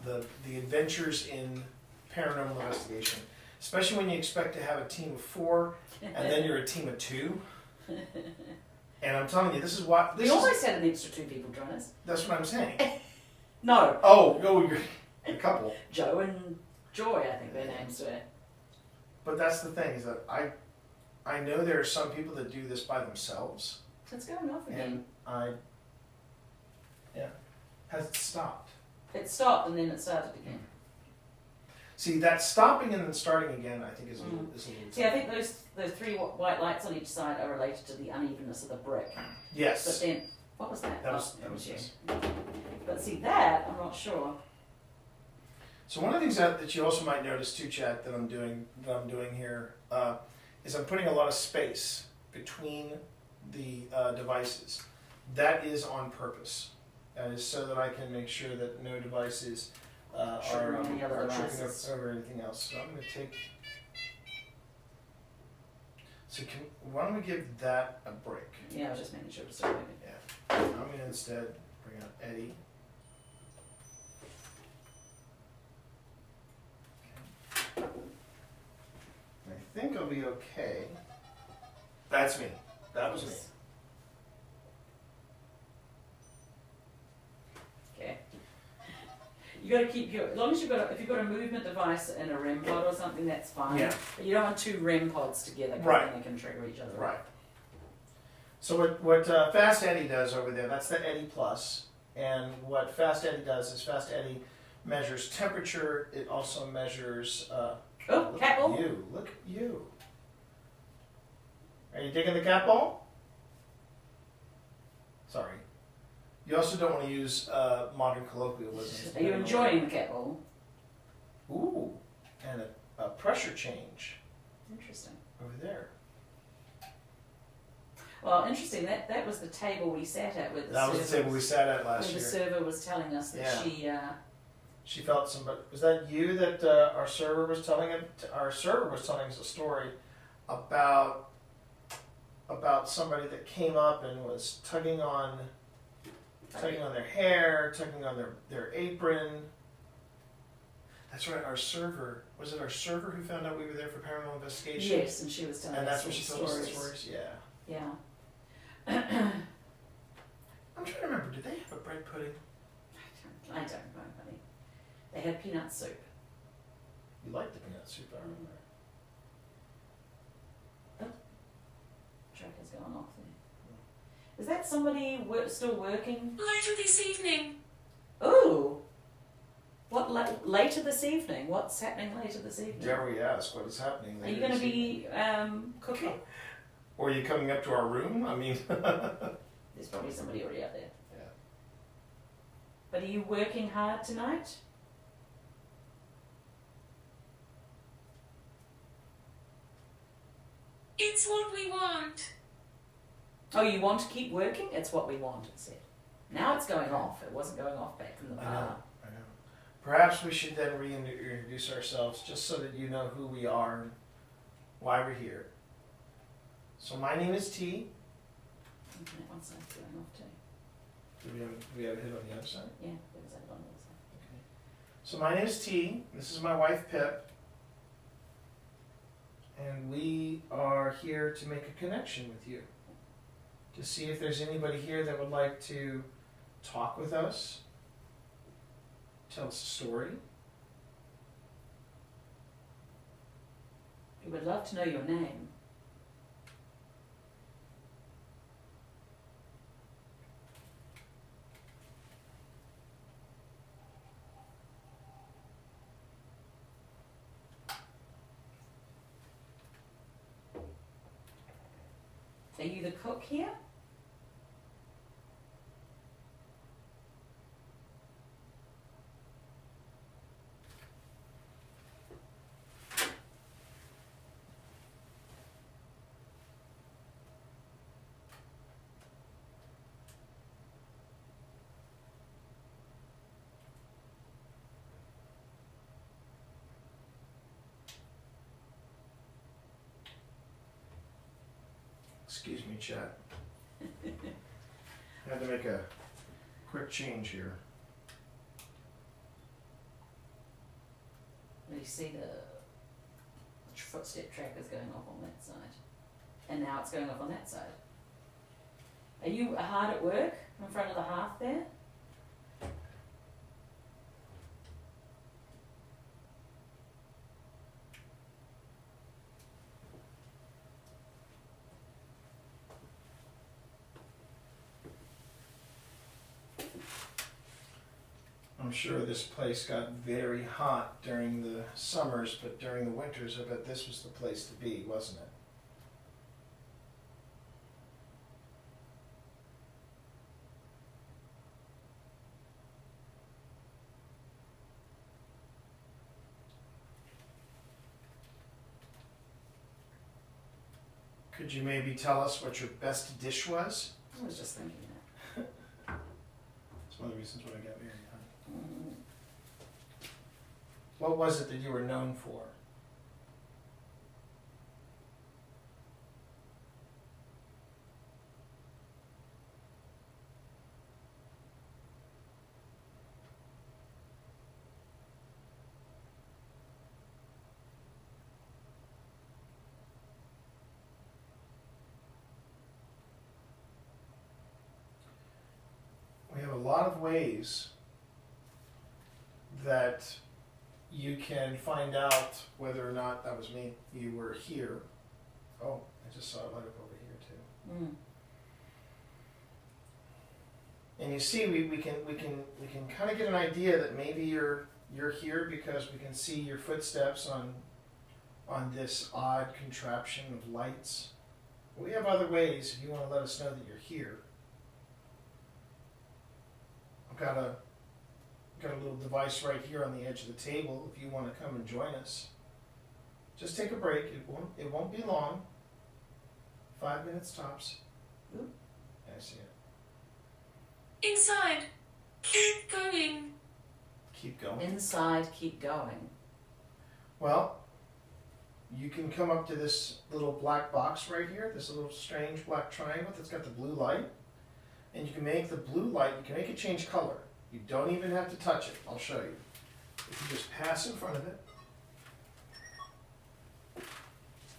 the adventures in paranormal investigation, especially when you expect to have a team of 4 and then you're a team of 2. And I'm telling you, this is what we almost had an extra 2 people join us. that's what I'm saying. No, Oh, you're a couple. Joe and Joy, I think their names were. But that's the thing is that I know there are some people that do this by themselves, It's going off again. and has it stopped? It stopped and then it started again. See, that stopping and then starting again, I think is a little. See, I think those 3 white lights on each side are related to the unevenness of the brick. But Yes. then, what was that? That was you. this. But see, that, I'm not sure. So one of the things that you also might notice too, chat, that I'm doing here is I'm putting a lot of space between the devices. That is on purpose. That is so that I can make sure that no devices are Tripping on the other tripping devices. over anything else. So I'm going to take. So why don't we give that a break? Yeah, I was just making sure it was still moving. Yeah. I'm going to instead bring up Eddie. Okay. I think I'll be okay. That's me. That was me. Okay. You got to keep your, as long as if you've got a movement device and a REM pod or something, that's fine. Yeah. But you don't want 2 REM pods together because Right. then they can trigger each other. Right. So what Fast Eddie does over there, that's the Eddie Plus. And what Fast Eddie does is Fast Eddie measures temperature. It also measures. Oh, Look cat at ball. you! Look at you! Are you digging the cat ball? Sorry. You also don't want to use modern colloquialisms. Are you enjoying the cat ball? Ooh, and a pressure change Interesting. over there. Well, interesting. That was the table we sat at with the That was the table we sat at where last the year. server was telling us that Yeah. she She felt somebody. Was that you that our server was telling it? Our server was telling us a story about somebody that came up and was tugging on their hair, tugging on their apron. That's right. Our server, was it our server who found out we were there for paranormal investigation? yes, and she was telling And us that's when she told us the stories. Yeah. Yeah. I'm trying to remember. Did they have a bread pudding? I don't know, honey. They had peanut soup. You liked the peanut soup, I remember. Track has gone off there. Is that somebody still working? Later this evening. Ooh. What later this evening? What's happening later this evening? Dare we ask what is happening? Are you later going to this be cooking? Or are you coming up to our room? I mean, There's probably somebody already out there. Yeah. But are you working hard tonight? It's what we want. Oh, you want to keep working? It's what we want, it said. Now it's going off. It wasn't going off back in the I know. bar. I know. Perhaps we should then reintroduce ourselves just so that you know who we are and why we're here. So my name is T. Okay, one side's going off too. Do we have a hit on the other side? Yeah, there was that on the other side. Okay. So my name is T. This is my wife Pip. And we are here to make a connection with you. To see if there's anybody here that would like to talk with us, tell us a story. We would love to know your name. Are you the cook here? Excuse me, chat. I had to make a quick change here. You see the footstep trackers going off on that side. And now it's going off on that side. Are you hard at work in front of the hearth there? I'm sure this place got very hot during the summers, but during the winters, I bet this was the place to be, wasn't it? Could you maybe tell us what your best dish was? I was just thinking that. It's one of the reasons why I got married, huh? Mm. What was it that you were known for? We have a lot of ways that you can find out whether or not that was me. You were here. Oh, I just saw it light up over here too. Mm. And you see, we can kind of get an idea that maybe you're here because we can see your footsteps on this odd contraption of lights. We have other ways if you want to let us know that you're here. I've got a little device right here on the edge of the table if you want to come and join us. Just take a break. It won't be long. 5 minutes tops. Ooh. I see it. Inside. Keep going. Keep going. Inside, keep going. Well, you can come up to this little black box right here, this little strange black triangle that's got the blue light. And you can make the blue light, you can make it change color. You don't even have to touch it. I'll show you. If you just pass in front of it.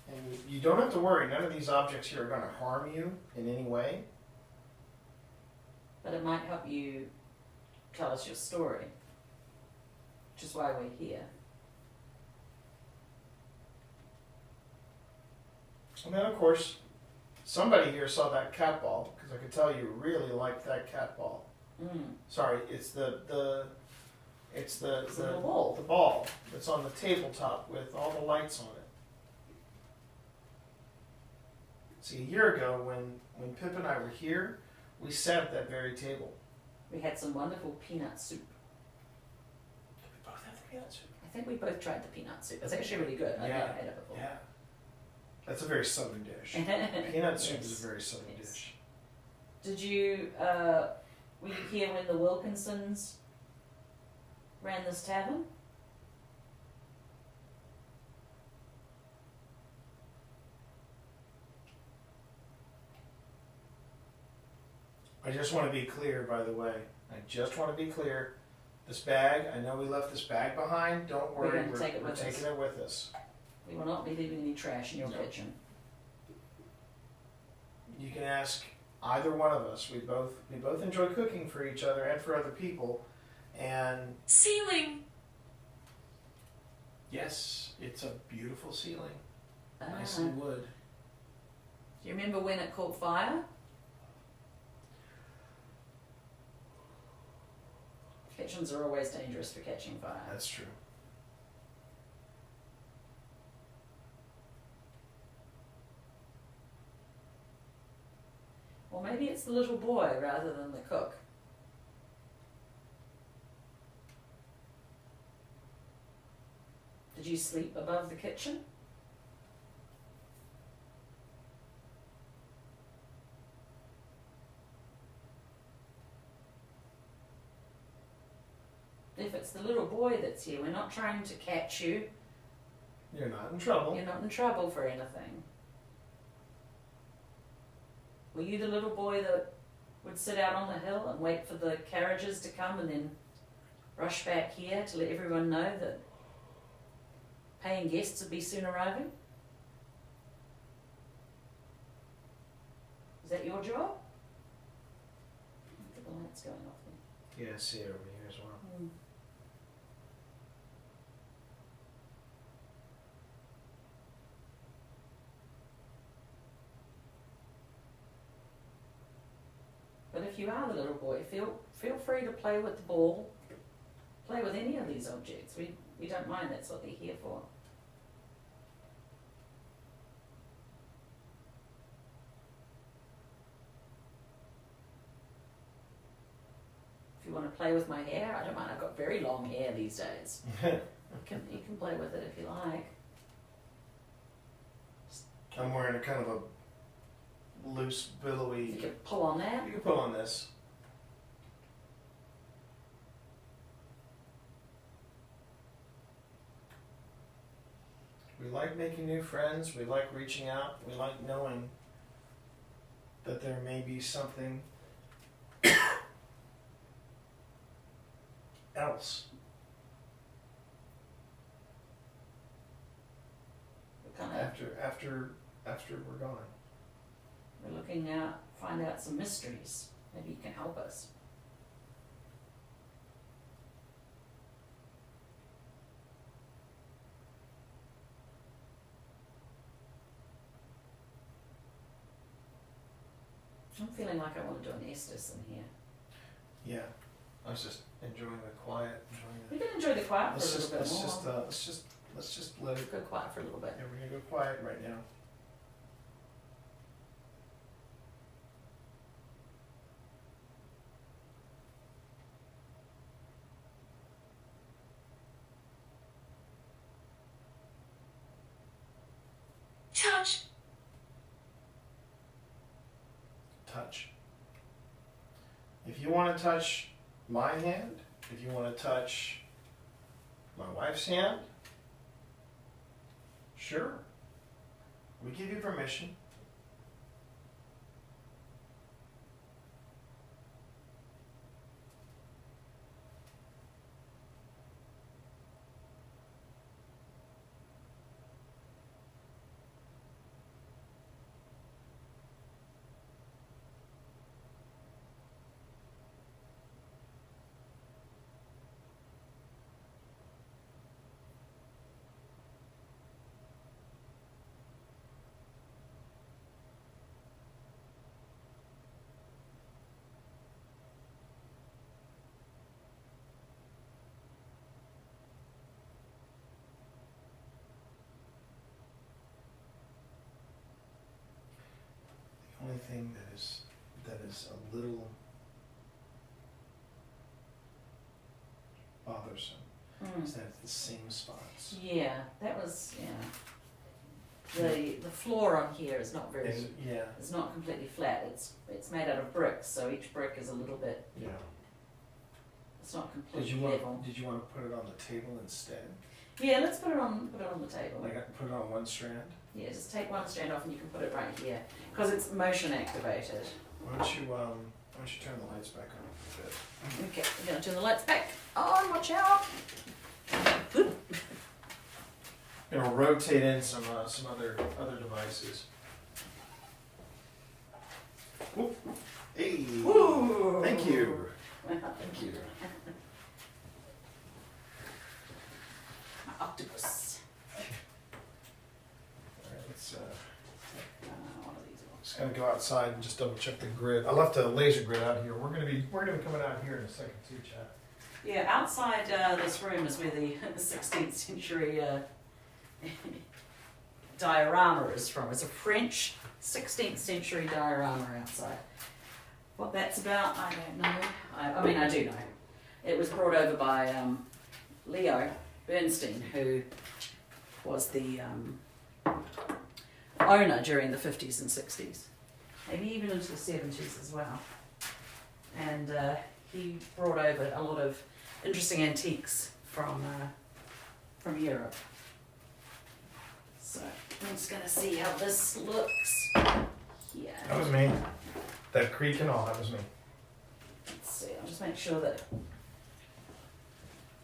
And you don't have to worry, none of these objects here are going to harm you in any way. But it might help you tell us your story. Which is why we're here. And then of course, somebody here saw that cat ball, because I could tell you really liked that cat ball. Mm. Sorry, it's the ball. the ball that's on the tabletop with all the lights on it. See, a year ago when Pip and I were here, we sat at that very table. We had some wonderful peanut soup. Did we both have the peanut soup? I think we both tried the peanut soup. It's actually really good. I've Yeah. never had it before. Yeah. That's a very southern dish. Peanut soup is Yes. a very southern Yes. dish. Did you, were you here when the Wilkinsons ran this tavern? I just want to be clear, by the way. I just want to be clear. This bag, I know we left this bag behind. Don't We're worry, gonna take it with taking us. it with us. We will not be leaving any trash in your No. kitchen. You can ask either one of us. We both enjoy cooking for each other and for other people. And Ceiling. yes, it's a beautiful ceiling. Nice Ah. and wood. Do you remember when it caught fire? Kitchens are always dangerous for catching fire. That's true. Or maybe it's the little boy rather than the cook. Did you sleep above the kitchen? If it's the little boy that's here, we're not trying to catch you. You're not in trouble. You're not in trouble for anything. Were you the little boy that would sit out on the hill and wait for the carriages to come and then rush back here to let everyone know that paying guests would be soon arriving? Is that your job? Look at the lights going off there. Yeah, I see it over here as well. But if you are the little boy, feel free to play with the ball, play with any of these objects. We don't mind, that's what they're here for. If you want to play with my hair, I don't mind. I've got very long hair these days. You can play with it if you like. I'm wearing a kind of a loose, You billowy. can pull on that. You can pull on this. We like making new friends. We like reaching out. We like knowing that there may be something else. We're kind of After we're gone. we're looking out, find out some mysteries. Maybe you can help us. I'm feeling like I want to do an Estes in here. Yeah. I was just enjoying the quiet. We can enjoy the quiet for a little bit more. Let's just let it. Go quiet for a little bit. Yeah, we're gonna go quiet right now. Touch. Touch. If you want to touch my hand, if you want to touch my wife's hand, sure. We give you permission. The only thing that is a little bothersome Mm. is that it's the same spots. Yeah, that was, yeah. the floor on here is not very. Yeah. It's not completely flat. It's made out of bricks, so each brick is a little bit. Yeah. It's not Did completely you level. want? Did you want to put it on the table instead? Yeah, let's put it on the table. Like put it on one strand. Yeah, just take one strand off and you can put it right here because it's motion activated. Why don't you turn the lights back on a bit? Okay, we're gonna turn the lights back on. Watch out! Oop. Gonna rotate in some other devices. Whoop. Hey. Ooh. Thank you. Thank you. My octopus. All right, let's One of these ones. just gonna go outside and just double check the grid. I left a laser grid out here. We're gonna be coming out here in a second too, Chad. Yeah, outside this room is where the 16th century diorama is from. It's a French 16th century diorama outside. What that's about, I don't know. I mean, I do know. It was brought over by Leo Bernstein, who was the owner during the 50s and 60s, maybe even into the 70s as well. And he brought over a lot of interesting antiques from Europe. So I'm just gonna see how this looks. Yeah. That was me. That creak and all. That was me. Let's see. I'll just make sure that.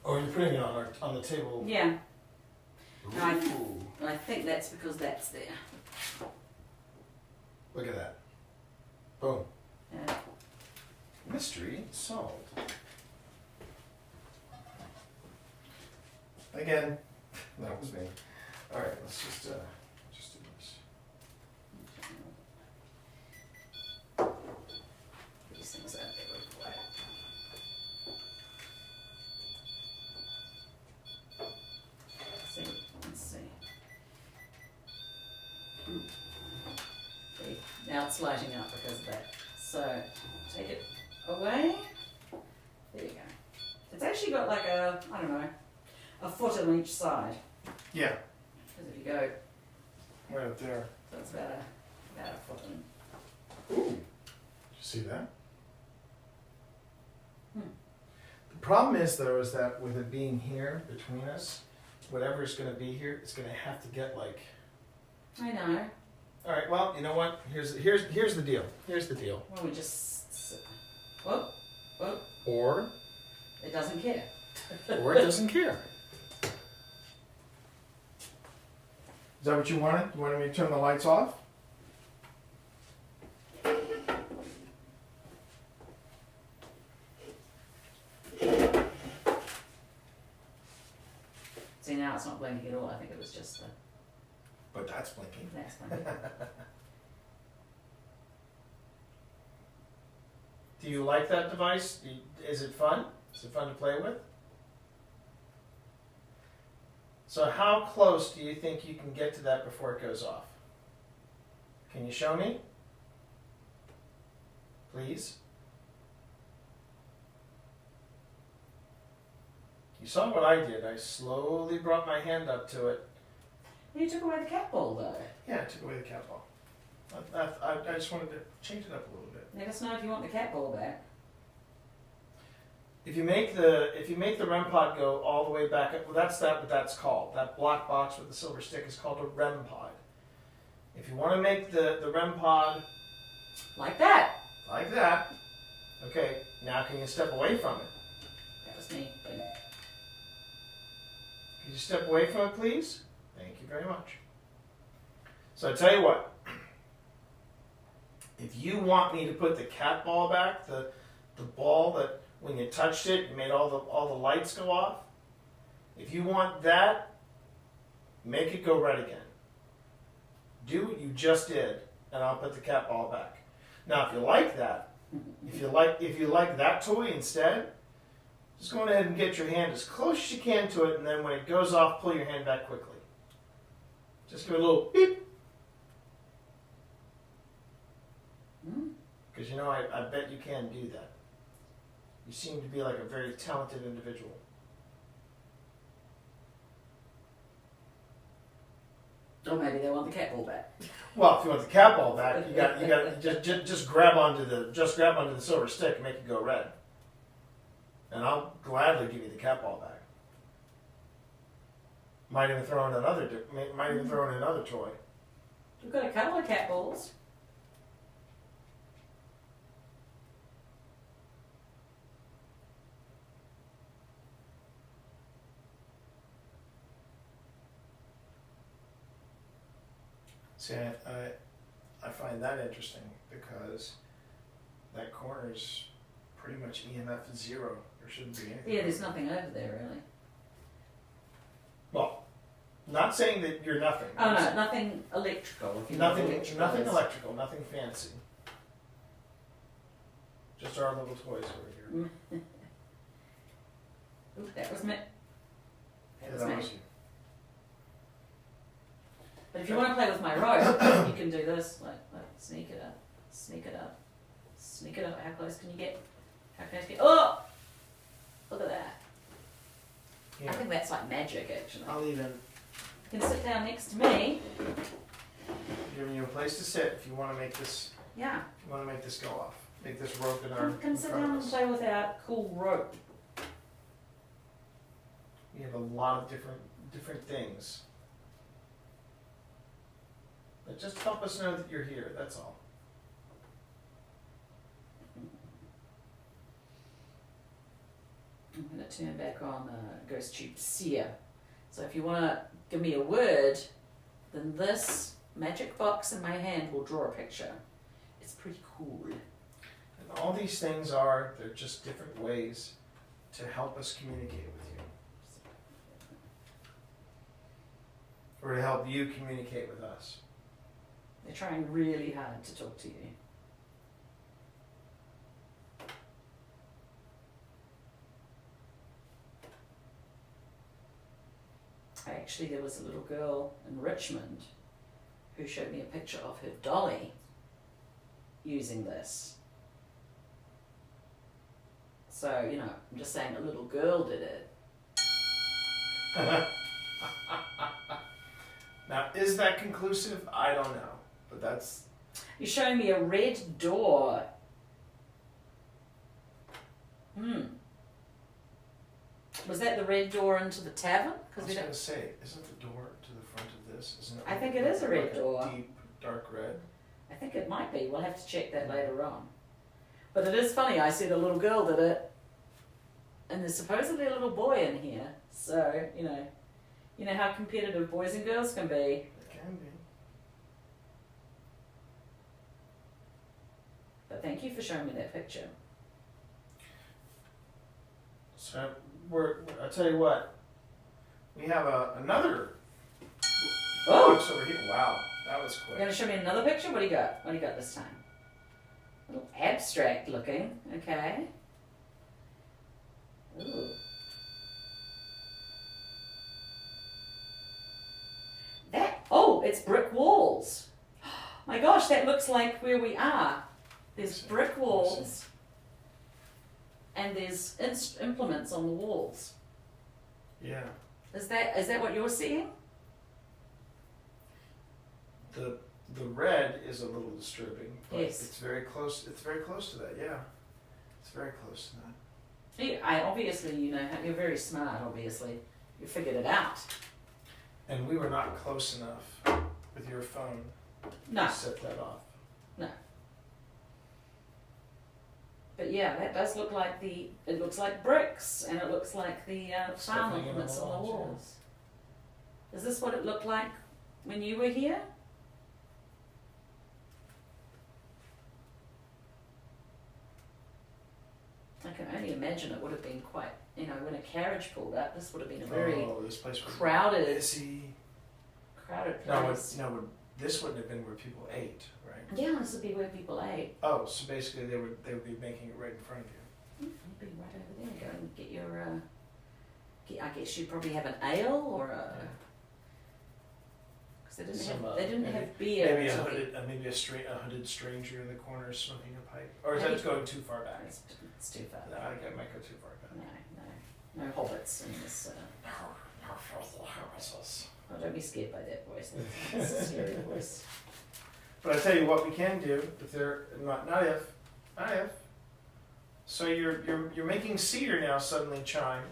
Oh, you're putting it on the table. Yeah. No, Ooh. I think that's because that's there. Look at that. Boom. Yeah. Mystery solved. Again, that was me. All right, let's just do this. These things out there real quiet. Let's see. See, now it's lighting up because of that. So take it away. There you go. It's actually got like a, I don't know, a foot on each side. Yeah, Because if you go, right up there. so it's about a foot in. Ooh, did you see that? Hmm. The problem is, though, is that with it being here between us, whatever's going to be here, it's going to have to get like. I know. All right. Well, you know what? Here's the deal. Here's the deal. Well, we just sit. Whoop, whoop. Or It doesn't care. it doesn't care. Is that what you wanted? You wanted me to turn the lights off? See, now it's not blinking at all. I think it was just the But that's blinking. next one. Do you like that device? Is it fun? Is it fun to play with? So how close do you think you can get to that before it goes off? Can you show me? Please? You saw what I did. I slowly brought my hand up to it. You took away the cat ball, though. Yeah, I took away the cat ball. I just wanted to change it up a little bit. Let us know if you want the cat ball back. If you make the REM pod go all the way back up, well, that's what that's called. That black box with the silver stick is called a REM pod. If you want to make the REM pod Like that. like that, okay, now can you step away from it? That was me. Boom. Can you step away from it, please? Thank you very much. So I tell you what, if you want me to put the cat ball back, the ball that when you touched it made all the lights go off, if you want that, make it go red again. Do what you just did, and I'll put the cat ball back. Now, if you like that, if you like that toy instead, just go ahead and get your hand as close as you can to it, and then when it goes off, pull your hand back quickly. Just give it a little beep. Because you know, I bet you can do that. You seem to be like a very talented individual. Or maybe they want the cat ball back. Well, if you want the cat ball back, you got just grab onto the silver stick and make it go red. And I'll gladly give you the cat ball back. Might even throw in another toy. We've got a couple of cat balls. See, I find that interesting because that corner's pretty much EMF 0. There shouldn't be anything. Yeah, there's nothing over there really. Well, not saying that you're nothing. Oh no, nothing electrical. If you know what Nothing electrical is. electrical, nothing fancy. Just our little toys over here. Ooh, that was me. Yeah, was that me. was you. But if you want to play with my rope, you can do this. Like sneak it up, sneak it up, sneak it up. How close can you get? How close can you get? Oh! Look at that. I Yeah. think that's like magic, actually. I'll even You can sit down next to me. give you a place to sit if you want to make this. Yeah. If you want to make this go off, make this rope in our. Come in sit front down of and us. play with our cool rope. We have a lot of different things that just help us know that you're here. That's all. I'm going to turn back on Ghost Tube Seer. So if you want to give me a word, then this magic box in my hand will draw a picture. It's pretty cool. And all these things they're just different ways to help us communicate with you. Or to help you communicate with us. They're trying really hard to talk to you. Actually, there was a little girl in Richmond who showed me a picture of her dolly using this. So, you know, I'm just saying a little girl did it. Now, is that conclusive? I don't know. But that's... You're showing me a red door. Was that the red door into the tavern? I was going to say, isn't the door to the front of this? Isn't it? I think it is a red like door. Deep, dark red. I think it might be. We'll have to check that later on. But it is funny. I said a little girl did it, and there's supposedly a little boy in here. So you know how competitive boys and girls can be. It can be. But thank you for showing me that picture. So I'll tell you what. We have another box over here. Wow, that was You're quick. gonna show me another picture? What do you got? What do you got this time? A little abstract looking. Okay. Ooh. It's brick walls. My gosh, that looks like where we are. There's brick walls, and there's implements on the walls. Yeah. Is that what you're seeing? The red is a little disturbing, but Yes. it's very close. It's very close to that. Yeah, it's very close to that. Obviously, you're very smart. Obviously, you figured it out. And we were not close enough with your phone No, to set that off. but yeah, that does look like it looks like bricks, and it looks like the farm Stepping in on implements the on the walls, yeah. walls. Is this what it looked like when you were here? I can only imagine it would have been quite, when a carriage pulled up, this would have been a very this place was crowded busy. place. No, this wouldn't have been where people ate, right? Yeah, this would be where people ate. Oh, so basically they would be making it right in front of you. You'd be right over there. Go and get your. I guess you'd probably have an ale or a. Because they didn't have beer. Maybe so maybe a hooded stranger in the corner smoking a pipe, or is that going too far back? It's too far. No, I think I might go too far back. No hobbits in this. Oh, don't be scared by that voice. That's a scary voice. But I tell you what we can do if they're not if. So you're making Cedar now suddenly chime,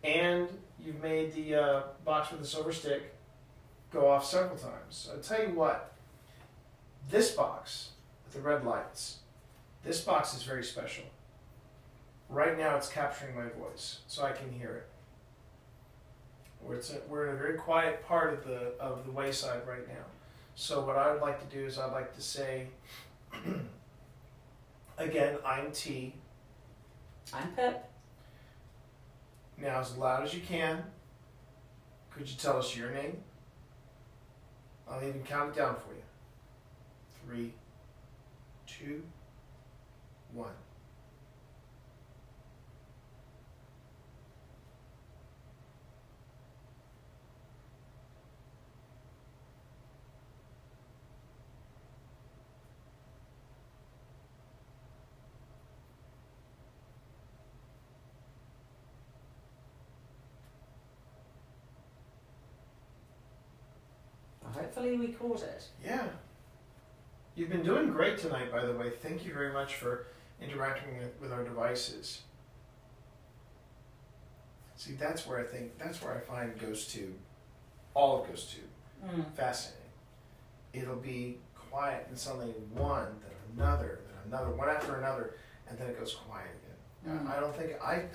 and you've made the box with the silver stick go off several times. I tell you what, this box with the red lights, this box is very special. Right now it's capturing my voice, so I can hear it. We're in a very quiet part of the Wayside right now. So what I would like to do is I'd like to say, again, I'm T. I'm Pip. Now as loud as you can, could you tell us your name? I'll even count it down for you. 3, 2, 1. Hopefully we caught it. Yeah. You've been doing great tonight, by the way. Thank you very much for interacting with our devices. See, that's where I find all of Ghost Tube fascinating. It'll be quiet and suddenly one, then another, one after another, and then it goes quiet again.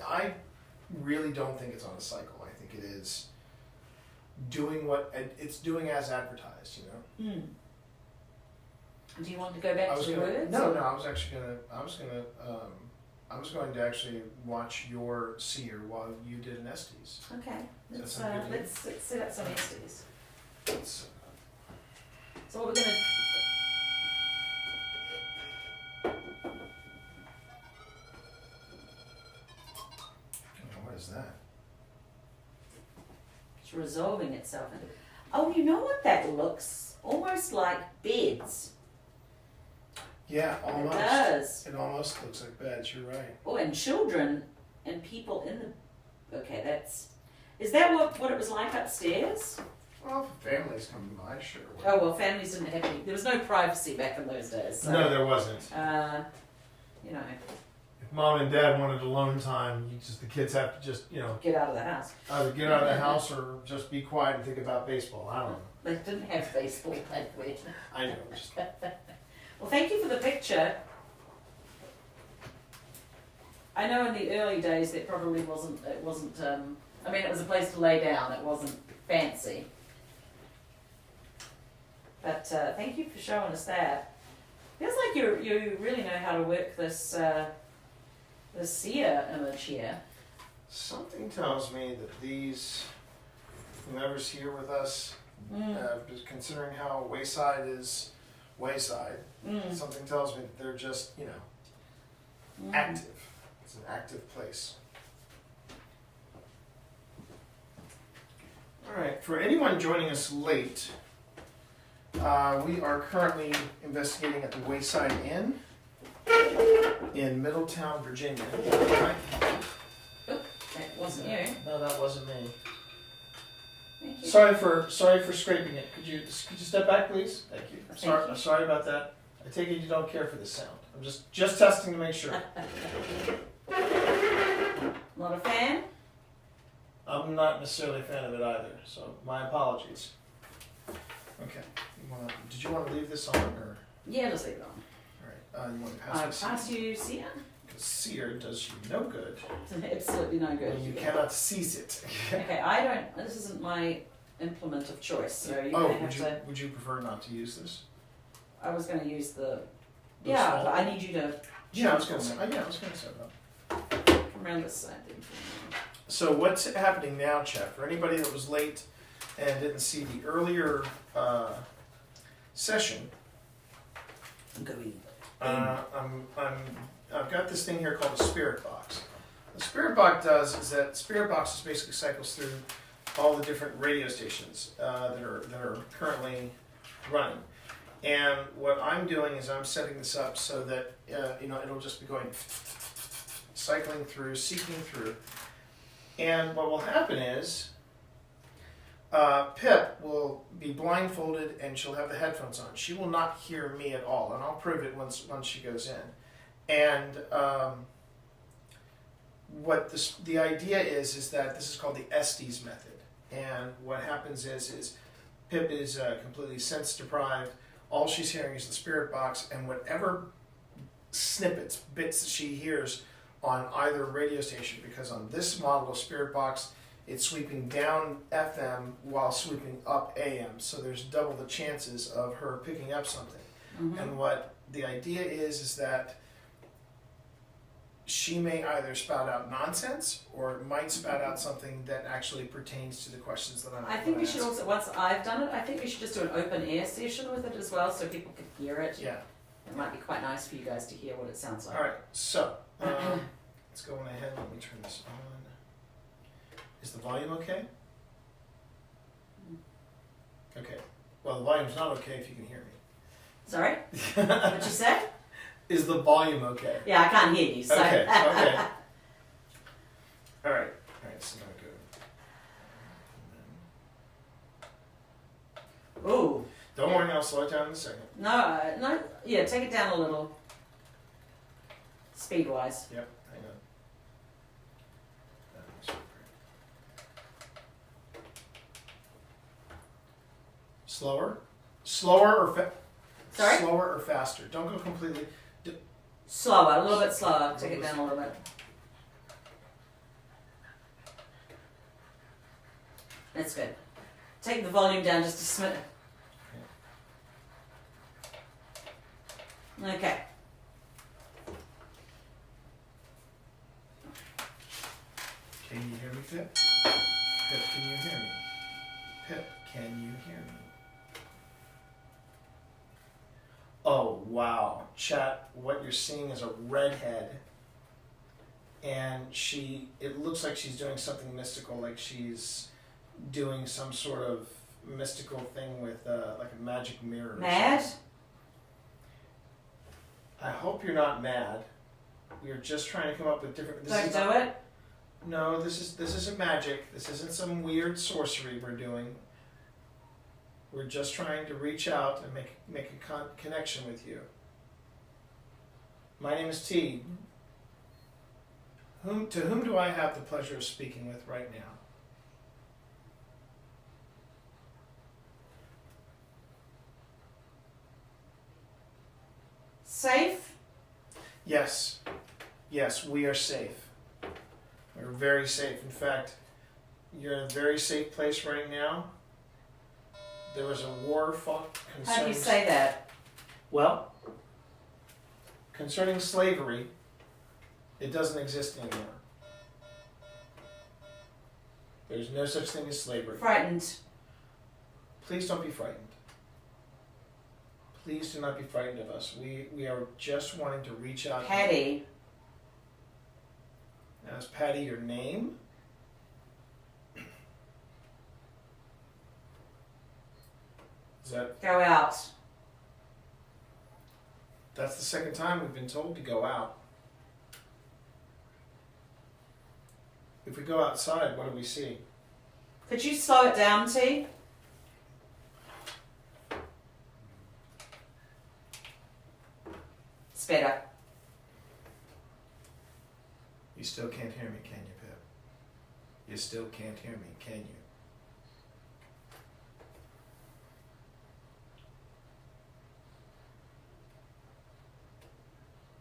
I really don't think it's on a cycle. I think it is doing what it's doing as advertised, you know. Do you want to go back to the words? No, I was going to actually watch your seer while you did an Estes. Okay, let's sound good to you? let's set up some Estes. It's, So what we're gonna. what is that? It's resolving itself into. Oh, you know what that looks? Almost like beds. Yeah, almost. It does. It almost looks like beds. You're right. Oh, and children and people in the. Okay, that's. Is that what it was like upstairs? Well, if families come by, sure. Oh well, families didn't have any. There was no privacy back in those days. So, No, there wasn't. You know, If mom and dad wanted alone time, the kids have to just, get out of the house. either get out of the house or just be quiet and think about baseball. I don't know. They didn't have baseball back then. I know. Just, Well, thank you for the picture. I know in the early days that probably wasn't. It wasn't. I mean, it was a place to lay down. It wasn't fancy. But thank you for showing us that. Feels like you really know how to work this this seer image here. something tells me that whomever's here with us, just considering how Wayside is Wayside, something tells me that they're just, active. It's an active place. All right, for anyone joining us late, we are currently investigating at the Wayside Inn in Middletown, Virginia. That wasn't you. No, that wasn't me. Thank you. Sorry for scraping it. Could you step back, please? Thank you. Thank you. Sorry about that. I take it you don't care for this sound. I'm just testing to make sure. Not a fan? I'm not necessarily a fan of it either, so my apologies. Okay. Did you want to leave this on, or? Yeah, just leave it on. All right. You want to pass me Pass you seer? because seer does you no good. Absolutely no good. And you cannot seize it. Okay, I don't. This isn't my implement of choice, so you're Oh, gonna have to. would you prefer not to use this? I was going to use the. The Yeah, small but I one? need you to. Yeah, I was gonna say. I was gonna say that. Come around this side. Then. So what's happening now, Chet? For anybody that was late and didn't see the earlier session, I'm going. I've got this thing here called a spirit box. The spirit box is that spirit box just basically cycles through all the different radio stations that are currently running. And what I'm doing is I'm setting this up so that it'll just be going cycling through, seeking through. And what will happen is Pip will be blindfolded and she'll have the headphones on. She will not hear me at all, and I'll prove it once she goes in. And what the idea is that this is called the Estes method. And what happens is Pip is completely sense deprived. All she's hearing is the spirit box, and whatever bits that she hears on either radio station, because on this model of spirit box, it's sweeping down FM while sweeping up AM, so there's double the chances of her picking up something. Mm-hmm. And what the idea is that she may either spout out nonsense or might spout out something that actually pertains to the questions that I'm I think we should asking. also, once I've done it, I think we should just do an open air session with it as well so people can hear it. Yeah. It might be quite nice for you guys to hear what it sounds like. All right, so let's go on ahead. Let me turn this on. Is the volume okay? Okay. Well, the volume's not okay if you can hear Sorry? What'd you say? me. Is the volume okay? Yeah, I can't hear you. So. Okay. Okay. All right. So now go. Ooh. Don't worry, I'll slow it down in a second. No. Yeah, take it down a little. Speed-wise. Yep. Hang on. Slower or Sorry? Slower or faster. Don't go completely. Slower, a little bit slower. Take it down a little bit. That's good. Take the volume down just a smidge. Okay. Can you hear me, Pip? Pip, can you hear me? Pip, can you hear me? Oh, wow. Chat, what you're seeing is a redhead. And it looks like she's doing something mystical, like she's doing some sort of mystical thing with like a magic mirror. Mad? I hope you're not mad. We are just trying to come up with different. Don't do it. No, this isn't magic. This isn't some weird sorcery we're doing. We're just trying to reach out and make a connection with you. My name is T. To whom do I have the pleasure of speaking with right now? Safe? Yes. Yes, we are safe. We're very safe. In fact, you're in a very safe place right now. There was a war fought How do you concerning... say that? Well, concerning slavery, it doesn't exist anymore. There's no such thing as slavery. Frightened. Please don't be frightened. Please do not be frightened of us. We are just wanting to reach out. Patty. Now, is Patty your name? Is that... Go out. That's the second time we've been told to go out. If we go outside, what do we see? Could you slow it down, T? It's better. You still can't hear me, can you, Pip? You still can't hear me, can you?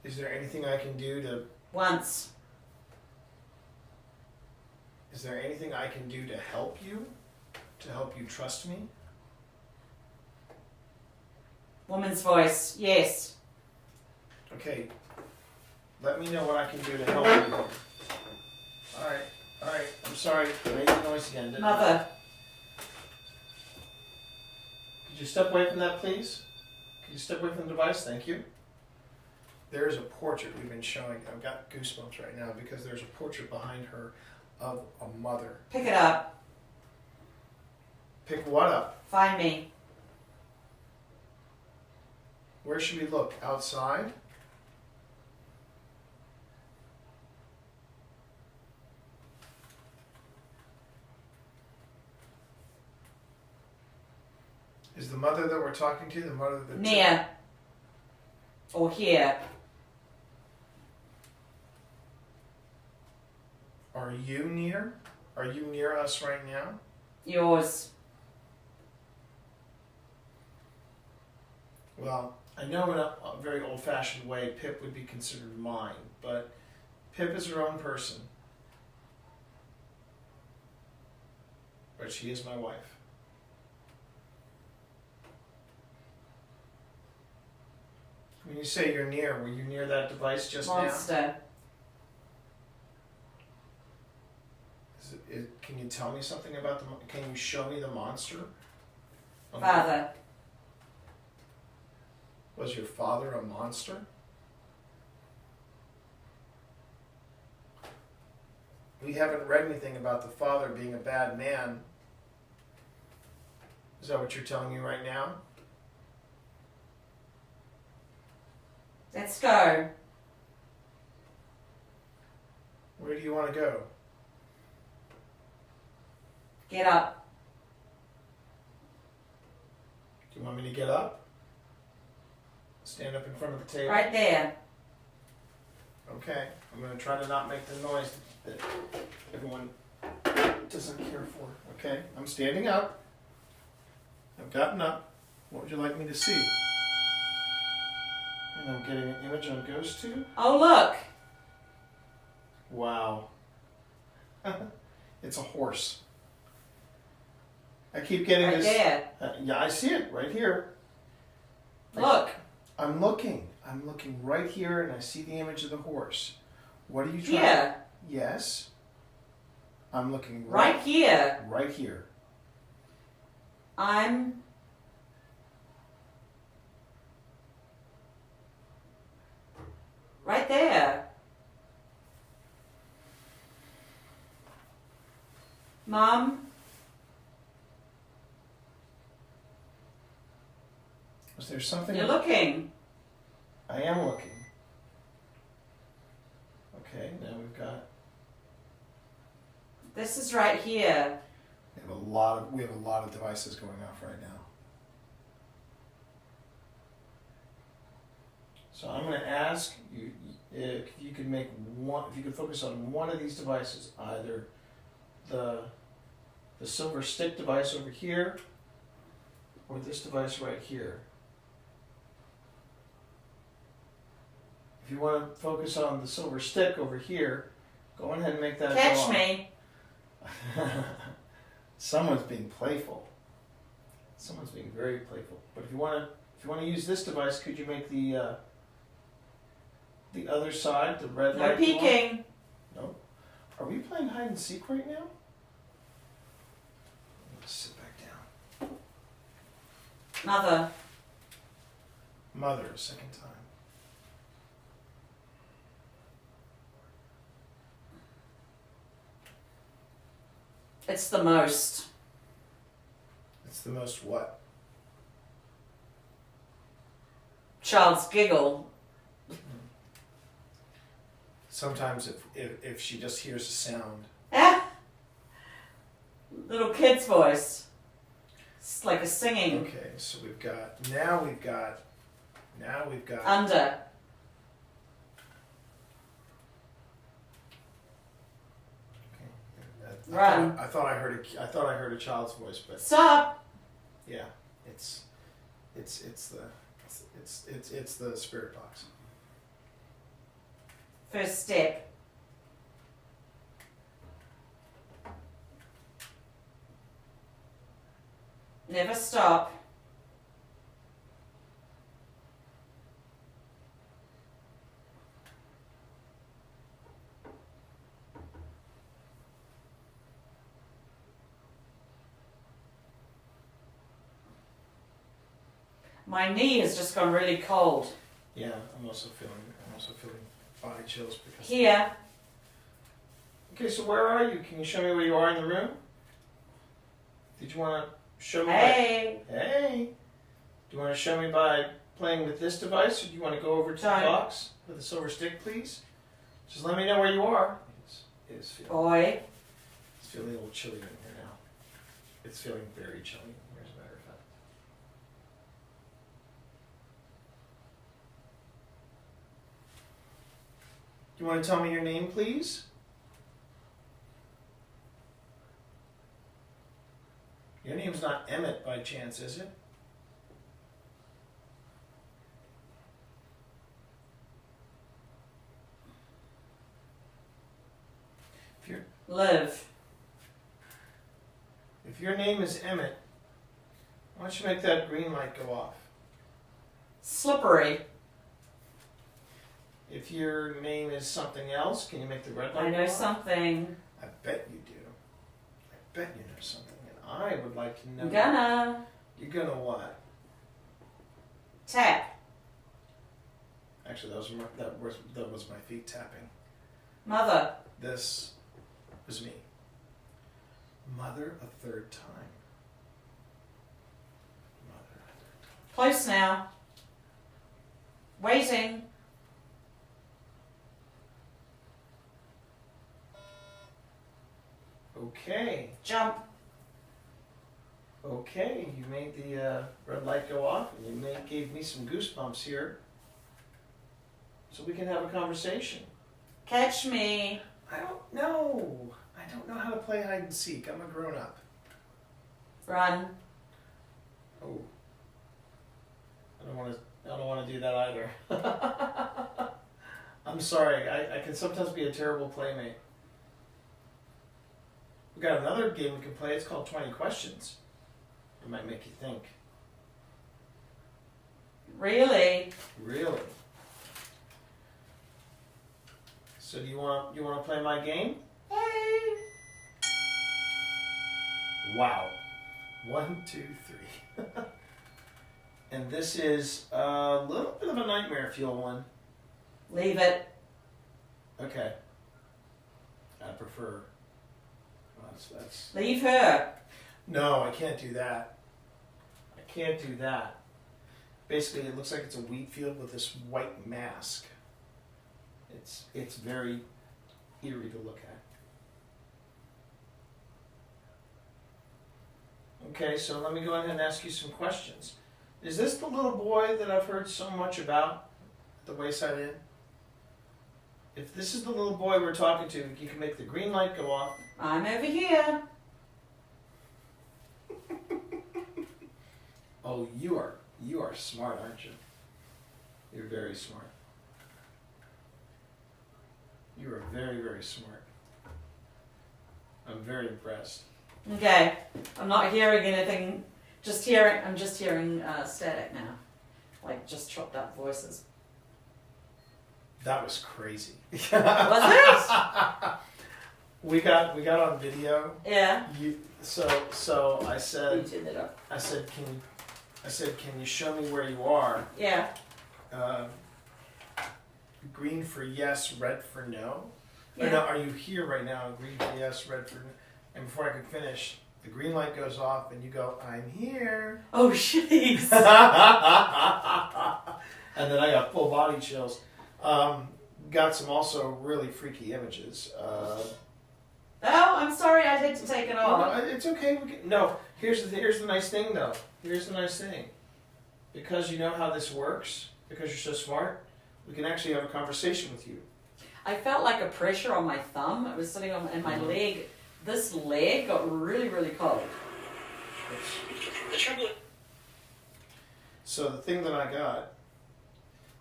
Is there anything I can do to... Once. Is there anything I can do to help you? To help you trust me? Woman's voice. Yes. Okay. Let me know what I can do to help you. Alright. I'm sorry. I made the noise again, didn't I? Mother. Could you step away from that, please? Could you step away from the device? Thank you. There's a portrait we've been showing. I've got goosebumps right now because there's a portrait behind her of a mother. Pick it up. Pick what up? Find me. Where should we look? Outside? mother that we're talking to, the mother that Near. Or here. Are you near? Are you near us right now? Yours. Well, I know in a very old-fashioned way, Pip would be considered mine, but Pip is her own person. But she is my wife. When you say you're near, were you near that device just now? Monster. Can you tell me something about can you show me the monster? Father. Was your father a monster? We haven't read anything about the father being a bad man. Is that what you're telling me right now? Let's go. Where do you want to go? Get up. Do you want me to get up? Stand up in front of the table? Right there. Okay. I'm going to try to not make the noise that everyone doesn't care for. Okay. I'm standing up. I've gotten up. What would you like me to see? And I'm getting an image on Ghost Tube. Oh, look. Wow. It's a horse. I keep getting Right this. there. Yeah, I see it right here. Look. I'm looking right here, and I see the image of the horse. What are you trying? Here. Yes. I'm looking Right here. Right here. I'm right there. Mom, Was there something? you're looking. I am looking. Okay, now we've got. This is right here. We have a lot of devices going off right now. So I'm going to ask you if you could make one. If you could focus on one of these devices, either the silver stick device over here, or this device right here. If you want to focus on the silver stick over here, go ahead and make that go Catch on. me. Someone's being playful. Someone's being very playful. But if you want to use this device, could you make the other side, the red No light? peeking. No. Are we playing hide and seek right now? Let's sit back down. Mother. Mother, a second time. It's the most. It's the most what? Child's giggle. Sometimes if she just hears a sound. Ah! Little kid's voice. It's like a singing. Okay, so now we've got Under. Run. I thought I heard a child's voice, but Stop. yeah, it's the spirit box. First step. Never stop. My knee has just gone really cold. Yeah, I'm also feeling body chills because. Here. Okay, so where are you? Can you show me where you are in the room? Did you want to show me? Hey. Hey. Do you want to show me by playing with this device, or do you want to go over to the Don't. box with the silver stick, please? Just let me know where you are. It's Boy. feeling a little chilly in here now. It's feeling very chilly, as a matter of fact. You want to tell me your name, please? Your name's not Emmett by chance, is it? Liv. If your name is Emmett, why don't you make that green light go off? Slippery. If your name is something else, can you make the red light I go know off? something. I bet you do. I bet you know something. And I would like to know. I'm gonna You're gonna what? tap. Actually, that was my feet tapping. Mother. This was me. Mother a third time. Mother a third time. Close now. Waiting. Okay. Jump. Okay, you made the red light go off, and you gave me some goosebumps here. So we can have a conversation. Catch me. I don't know. I don't know how to play hide and seek. I'm a grown up. Run. Oh. I don't want to do that either. I'm sorry. I can sometimes be a terrible playmate. We've got another game we can play. It's called 20 Questions. It might make you think. Really? Really? So do you want to play my game? Hey. Wow. 1, 2, 3. And this is a little bit of a nightmare fuel one. Leave it. Okay. I prefer. That's. Leave her. No, I can't do that. I can't do that. Basically, it looks like it's a wheat field with this white mask. It's very eerie to look at. Okay, so let me go ahead and ask you some questions. Is this the little boy that I've heard so much about at the Wayside Inn? If this is the little boy we're talking to, you can make the green light go off. I'm over here. Oh, you are smart, aren't you? You're very smart. You are very, very smart. I'm very impressed. Okay. I'm not hearing anything. I'm just hearing static now. Like just chopped up voices. That was crazy. Was it? We got on video. Yeah. So I You said, did it up. can you show me where you are? Yeah. Green for yes, red for no. Yeah. Or no, are you here right now? Green for yes, red for no. And before I could finish, the green light goes off, and you go, "I'm here." Oh, jeez. And then I got full body chills. Got some also really freaky images. Oh, I'm sorry. I had to take it off. No, it's okay. Here's the nice thing though. Here's the nice thing. Because you know how this works, because you're so smart, we can actually have a conversation with you. I felt like a pressure on my thumb. It was sitting on, and my leg. This leg got really, really cold. So the thing that I got,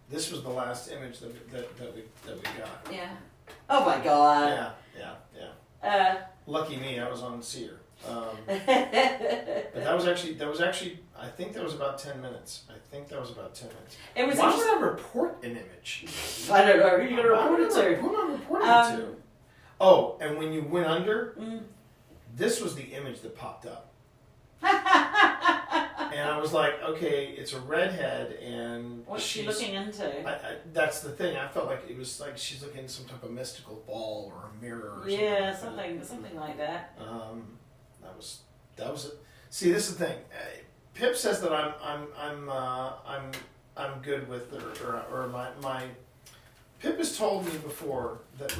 this was the last image that we got. Yeah. Oh my god. Yeah. Lucky me, I was on Cedar. But that was actually, I think that was about 10 minutes. It was. Why would I report an image? I don't know. Who are you gonna report it to? Who am I reporting it to? Oh, and when you went under, Mm. this was the image that popped up. And I was like, okay, it's a redhead, and What's she looking into? that's the thing. I felt like it was like she's looking at some type of mystical ball or a mirror or something. Yeah, like something like that. That was it. See, this is the thing. Pip says that I'm good with or my Pip has told me before that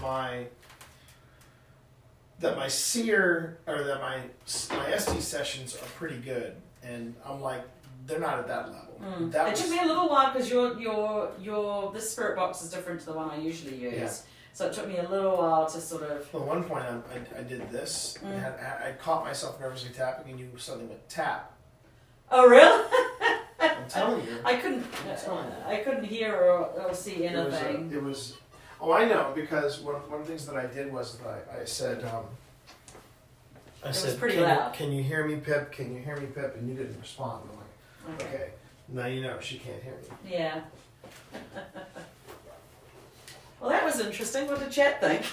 my seer or that my SD sessions are pretty good, and I'm like, they're not at that level. It took me a little while because your this spirit box is different to the one I usually use. Yeah. So it took me a little while to sort of. Well, at one point, I did this. And I caught myself nervously tapping, and you suddenly went tap. Oh really? I'm telling you. I couldn't hear or see anything. It was. Oh, I know, because one of the things that I did was that I said. I was said, pretty loud. Can you hear me, Pip? Can you hear me, Pip? And you didn't respond. I'm like, okay. Now you know she can't hear me. Yeah. Well, that was interesting. What did Chat think?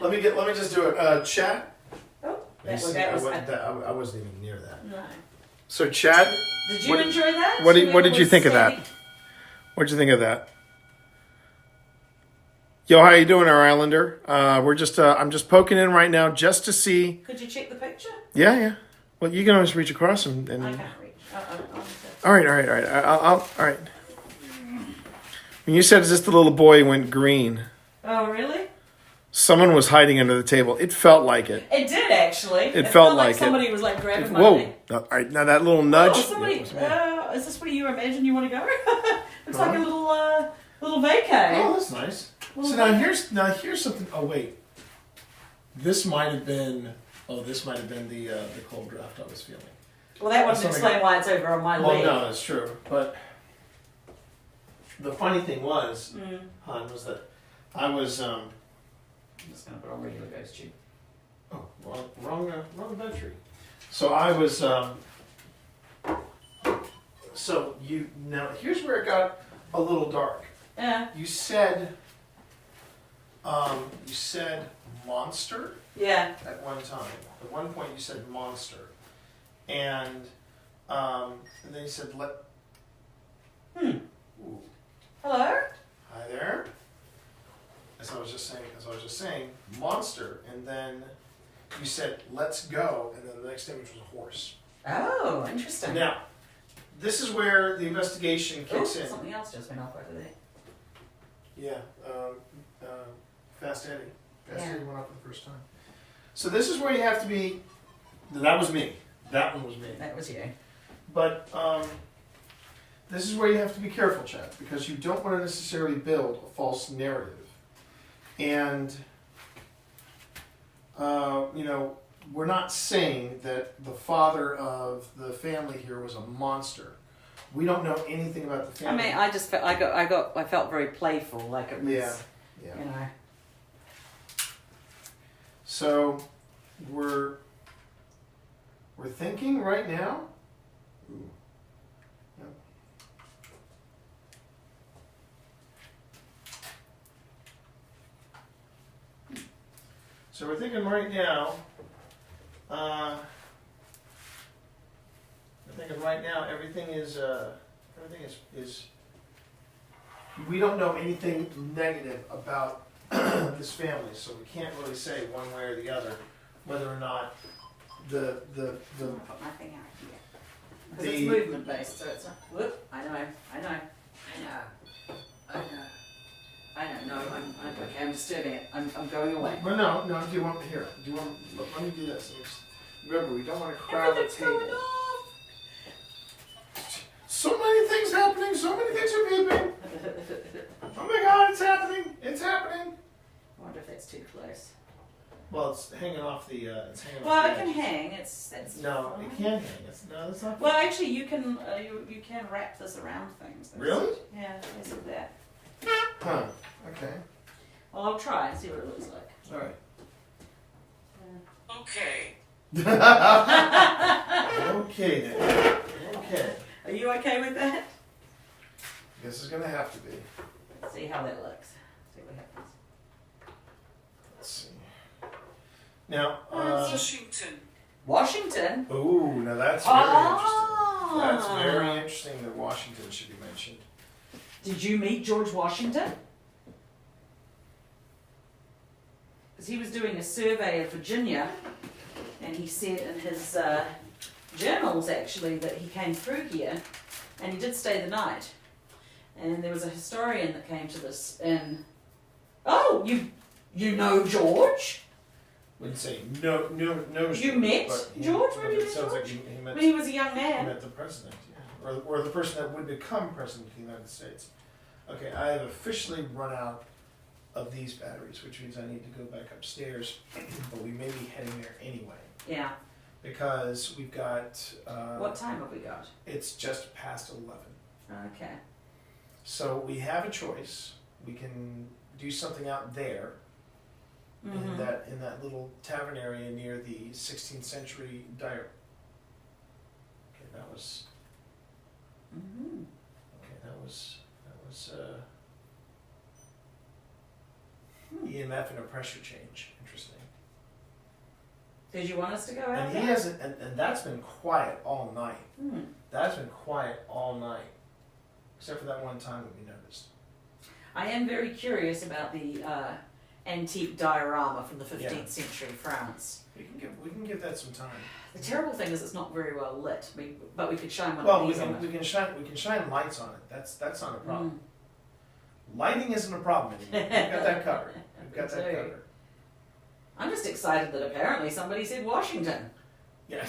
Let me just do it. Chat. Oh, You see, I wasn't even near that. No. So, Chad, Did you enjoy that? what did you Whoever think of was that? What'd you think of that? Yo, how you doing, our Islander? We're just I'm just poking in right now just to see. Could you check the picture? Yeah. Well, you can always reach across and. I can't reach. All right. All right. When you said, "Is this the little boy?" went green. Oh, really? Someone was hiding under the table. It felt like it. It did actually. It felt like somebody was like grabbing my Whoa! leg. All right, now that little nudge. Oh, somebody. Is this where you imagine you want to go? It's like a little vacay. Oh, that's nice. So now here's something. Oh wait, this might have been the cold draft I was feeling. Well, that wouldn't explain why it's over on my leg. Well, no, that's true. But the funny thing was, hon, was that I was. I'm just gonna put on regular ghost tube. Oh, wrong battery. So I was. So now here's where it got a little dark. Yeah. You said monster Yeah. at one time. At one point you said monster, and then you said let. Ooh. Hello. Hi there. As I was just saying, monster, and then you said let's go, and then the next image was a horse. Oh, interesting. Now, this is where the investigation kicks in. Something else just went off over there. Yeah, Fast Eddie. Fast Yeah. Eddie went up for the first time. So this is where you have to be. That was me. That one was me. That was you. But this is where you have to be careful, Chad, because you don't want to necessarily build a false narrative. And we're not saying that the father of the family here was a monster. We don't know anything about the family. I mean, I just felt I felt very playful, like it was. Yeah. You know. So we're thinking right now. Ooh. Yep. So we're thinking right now. Everything is we don't know anything negative about this family, so we can't really say one way or the other whether or not the I'll put my thing out here. Because it's movement based, so it's a whoop. I know. No, I'm okay. I'm disturbing it. I'm going away. Well, no. Do you want me here? Let me do this. Remember, we don't want to crowd the Everything's table. going off. So many things happening. So many things are beeping. Oh my God! It's happening. It's happening. I wonder if that's too close. Well, it's hanging off the. Well, it can hang. That's No, fine. it can hang. That's not. Well, actually, you can you can wrap this around things. Really? Yeah, yes, with that. Huh. Okay. Well, I'll try and see what it looks like. All right. Okay. Okay then. Okay. Are you okay with that? This is gonna have to be. Let's see how that looks. See what happens. Let's see. Now. Washington. Washington. Ooh, now that's very Oh. interesting. That's very interesting that Washington should be mentioned. Did you meet George Washington? Because he was doing a survey of Virginia, and he said in his journals actually that he came through here, and he did stay the night. And there was a historian that came to this, and you know George? Wouldn't say no. You met George? Where did you It meet sounds like George? he met. When he was a young He man. met the president, yeah, or the person that would become president of the United States. Okay, I have officially run out of these batteries, which means I need to go back upstairs, but we may be heading there anyway. Yeah. Because we've got, What time have we got? it's just past 11. Okay. So we have a choice. We can do something out there in that little tavern area near the 16th century dyer. Okay, that was EMF and a pressure change. Interesting. Did you want us to go out And there? he hasn't, and that's been quiet all night. Hmm. That's been quiet all night, except for that one time that we noticed. I am very curious about the antique diorama from the 15th Yeah. century France. We can give that some time. The terrible thing is it's not very well lit, but we could shine one Well, of we these on can, it. we can shine lights on it. That's not a problem. Mm. Lighting isn't a problem anymore. We've got that covered. We've got that We do. covered. I'm just excited that apparently somebody said Washington. Yeah,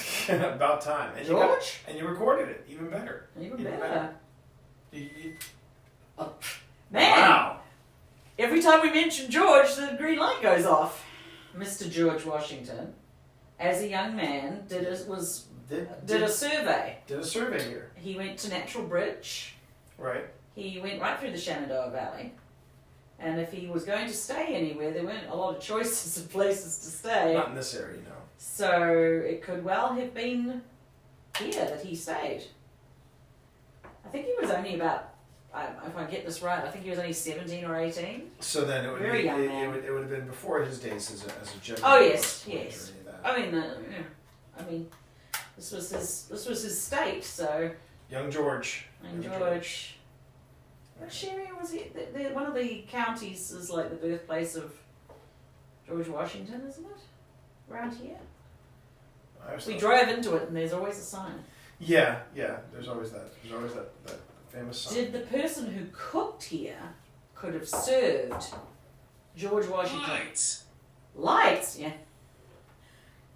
about time. And George? you recorded it. Even better. Even Even better. You- Man! Wow. Every time we mention George, the green light goes off. Mr. George Washington, as a young man, did a survey. Did a survey here, He went to Natural Bridge. right? He went right through the Shenandoah Valley. And if he was going to stay anywhere, there weren't a lot of choices of places to stay. Not in this area, no. So it could well have been here that he stayed. I think he was only about, if I get this right, I think he was only 17 or 18. So then it would Very be, young it man. would have been before his days as a general. Oh, yes, or any yes. of that. I mean, this was his state, so. Young George. And George. Which area was he? One of the counties is like the birthplace of George Washington, isn't it? Around here. I always We thought- drove into it and there's always a sign. Yeah. There's always that. There's always that famous sign. Did the person who cooked here could have served George Washington? Lights. Lights, yeah.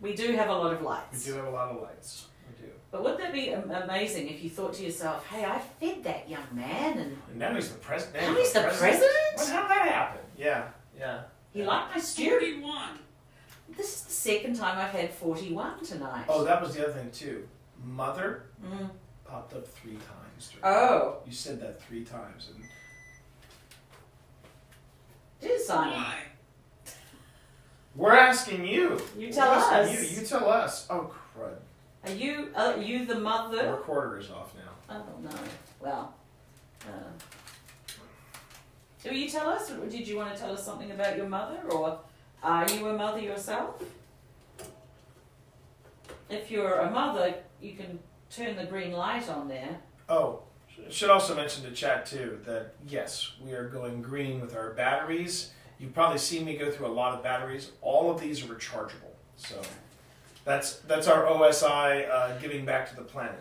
We do have a lot of lights. We do have a lot of lights. We do. But wouldn't that be amazing if you thought to yourself, hey, I fed that young man and And now he's the president. now he's the president? How did that happen? Yeah. He liked my stew. 41. This is the second time I've had 41 tonight. Oh, that was the other thing too. Mother Mm. popped up 3 times. Oh, You said that 3 times, and dear Simon. Why? we're asking you. You tell We're asking us. You tell us. Oh crud! Are you the The mother? recorder is off now. Oh no. Well. Will you tell us? Or did you want to tell us something about your mother, or are you a mother yourself? If you're a mother, you can turn the green light on there. Oh, should also mention to chat too that yes, we are going green with our batteries. You've probably seen me go through a lot of batteries. All of these are rechargeable, so that's our OSI giving back to the planet.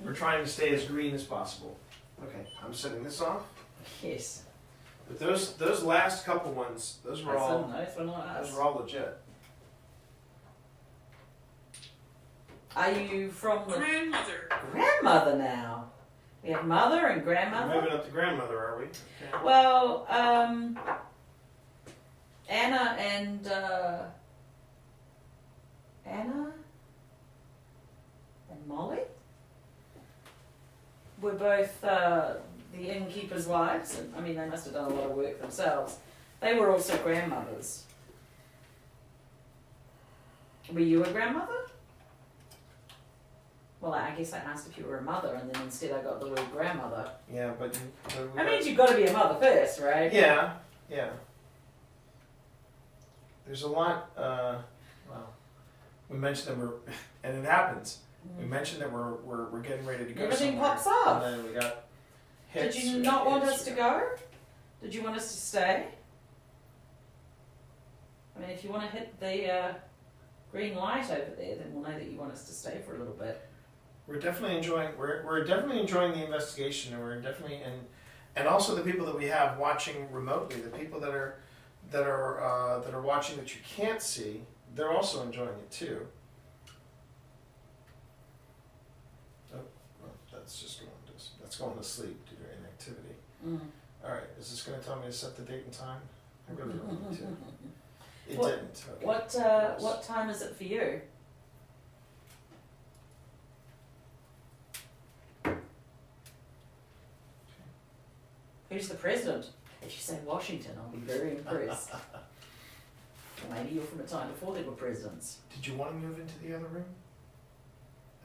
We're trying to stay as green as possible. Okay, I'm setting this off. Yes. But those last couple ones, those were all legit. Are you from the Grandmother. grandmother now? We have mother and We're grandmother. moving up to grandmother, are we? Okay. Well, Anna and Molly were both the innkeeper's wives. And, I mean, they must have done a lot of work themselves. They were also grandmothers. Were you a grandmother? Well, I guess I asked if you were a mother, and then instead I got the word grandmother. Yeah, but That means you've got to be a mother first, right? yeah. There's a lot. Well, we mentioned that and it happens. We mentioned that we're getting ready to go. Everything somewhere, pops up. and then we got Did hits. you or not want hits us to or- go? Did you want us to stay? I mean, if you want to hit the green light over there, then we'll know that you want us to stay for a little bit. We're definitely enjoying. We're definitely enjoying the investigation, and we're definitely and also the people that we have watching remotely, the people that are watching that you can't see, they're also enjoying it too. Oh, well, that's going to sleep due to inactivity. All right, is this going to tell me to set the date and time? I really don't need to. It What- didn't. Okay. What time is it for you? Who's the president? If you say Washington, I'll be very impressed. Or maybe you're from a time before there were presidents. Did you want to move into the other room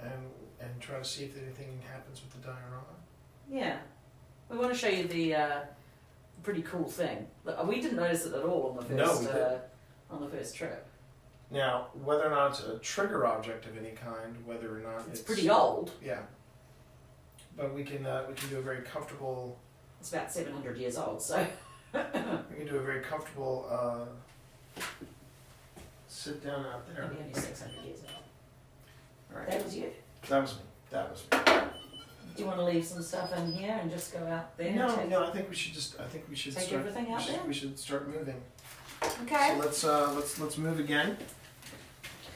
and try to see if anything happens with the diorama? Yeah. We want to show you the pretty cool thing. Look, we didn't notice it at all on the No, first we didn't. on the first trip. Now, whether or not it's a trigger object of any kind, whether or not It's pretty old. Yeah. But we can do a very comfortable. It's about 700 years old, so. We can do a very comfortable sit down out there. Maybe only 600 years old. Alright. That was you. That was me. That was me. Do you want to leave some stuff in here and just go out there? No, and no. I think we should take start. everything out there? We should start moving. Okay. So let's move again.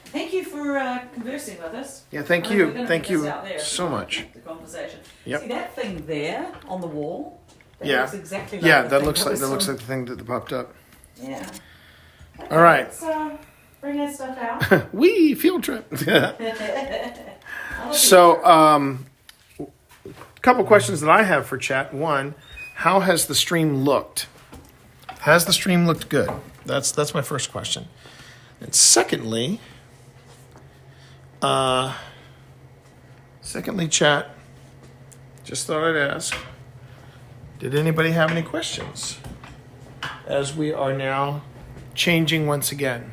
Thank you for conversing with us. Yeah. Thank I think we're gonna Thank put this you out there so for much. The conversation. Yep. See that thing there on the wall? That Yeah. looks exactly like Yeah, the that thing looks like was on- the thing that popped up. Yeah. Okay, All right. Let's bring our stuff out. Wee field trip. That'll be So, a couple questions that I have for chat. One, how has the stream looked? Has the stream looked good? That's my first question. And secondly, chat. Just thought I'd ask. Did anybody have any questions? As we are now changing once again.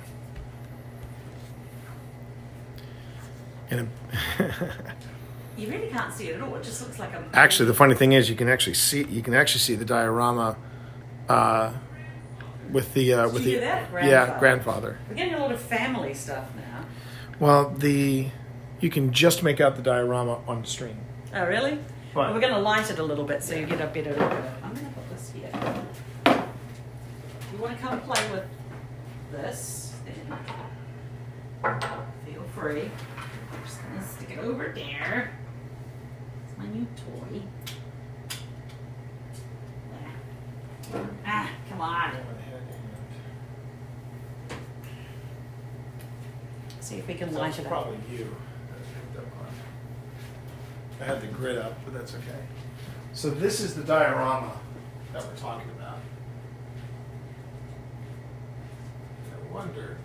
And You really can't see it at all. It just looks like a. actually, the funny thing is, you can actually see the diorama with the Did you hear that? grandfather. We're getting a lot of family stuff now. Well, you can just make out the diorama on the stream. Oh, really? But- Well, we're going to light it a little bit so you get a better look at it. I'm going to put this here. If you want to come play with this, then feel free. I'm just going to stick it over there. It's my new toy. There. Ah, come on. See if we can light it up. Probably you. I had the grid up, but that's okay. So this is the diorama that we're talking about. I wonder.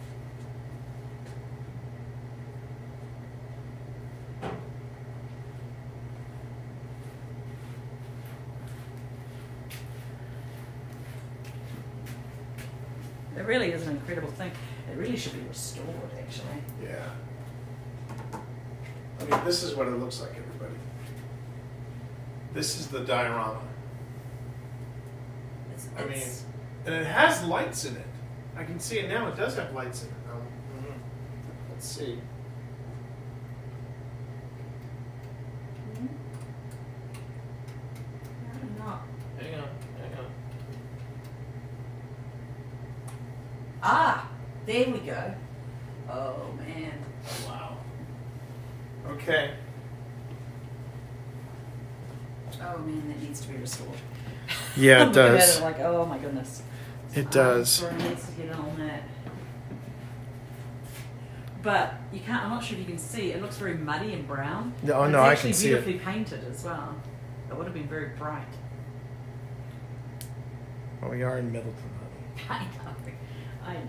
It really is an incredible thing. It really should be restored, actually. Yeah. I mean, this is what it looks like, everybody. This is the diorama. It's- And it has lights in it. I can see it now. It does have lights in it. Let's see. not. Hang on. Ah, there we go. Oh man. Oh, wow. Okay. Oh man, that needs to be restored. Yeah, it Looking at does. it like, oh my goodness. It does. So needs to get on that. But you can't. I'm not sure if you can see. It looks very muddy and brown. No, It's no, I actually can see it. beautifully painted as well. It would have been very bright. Well, we are in Middleton, honey. I know.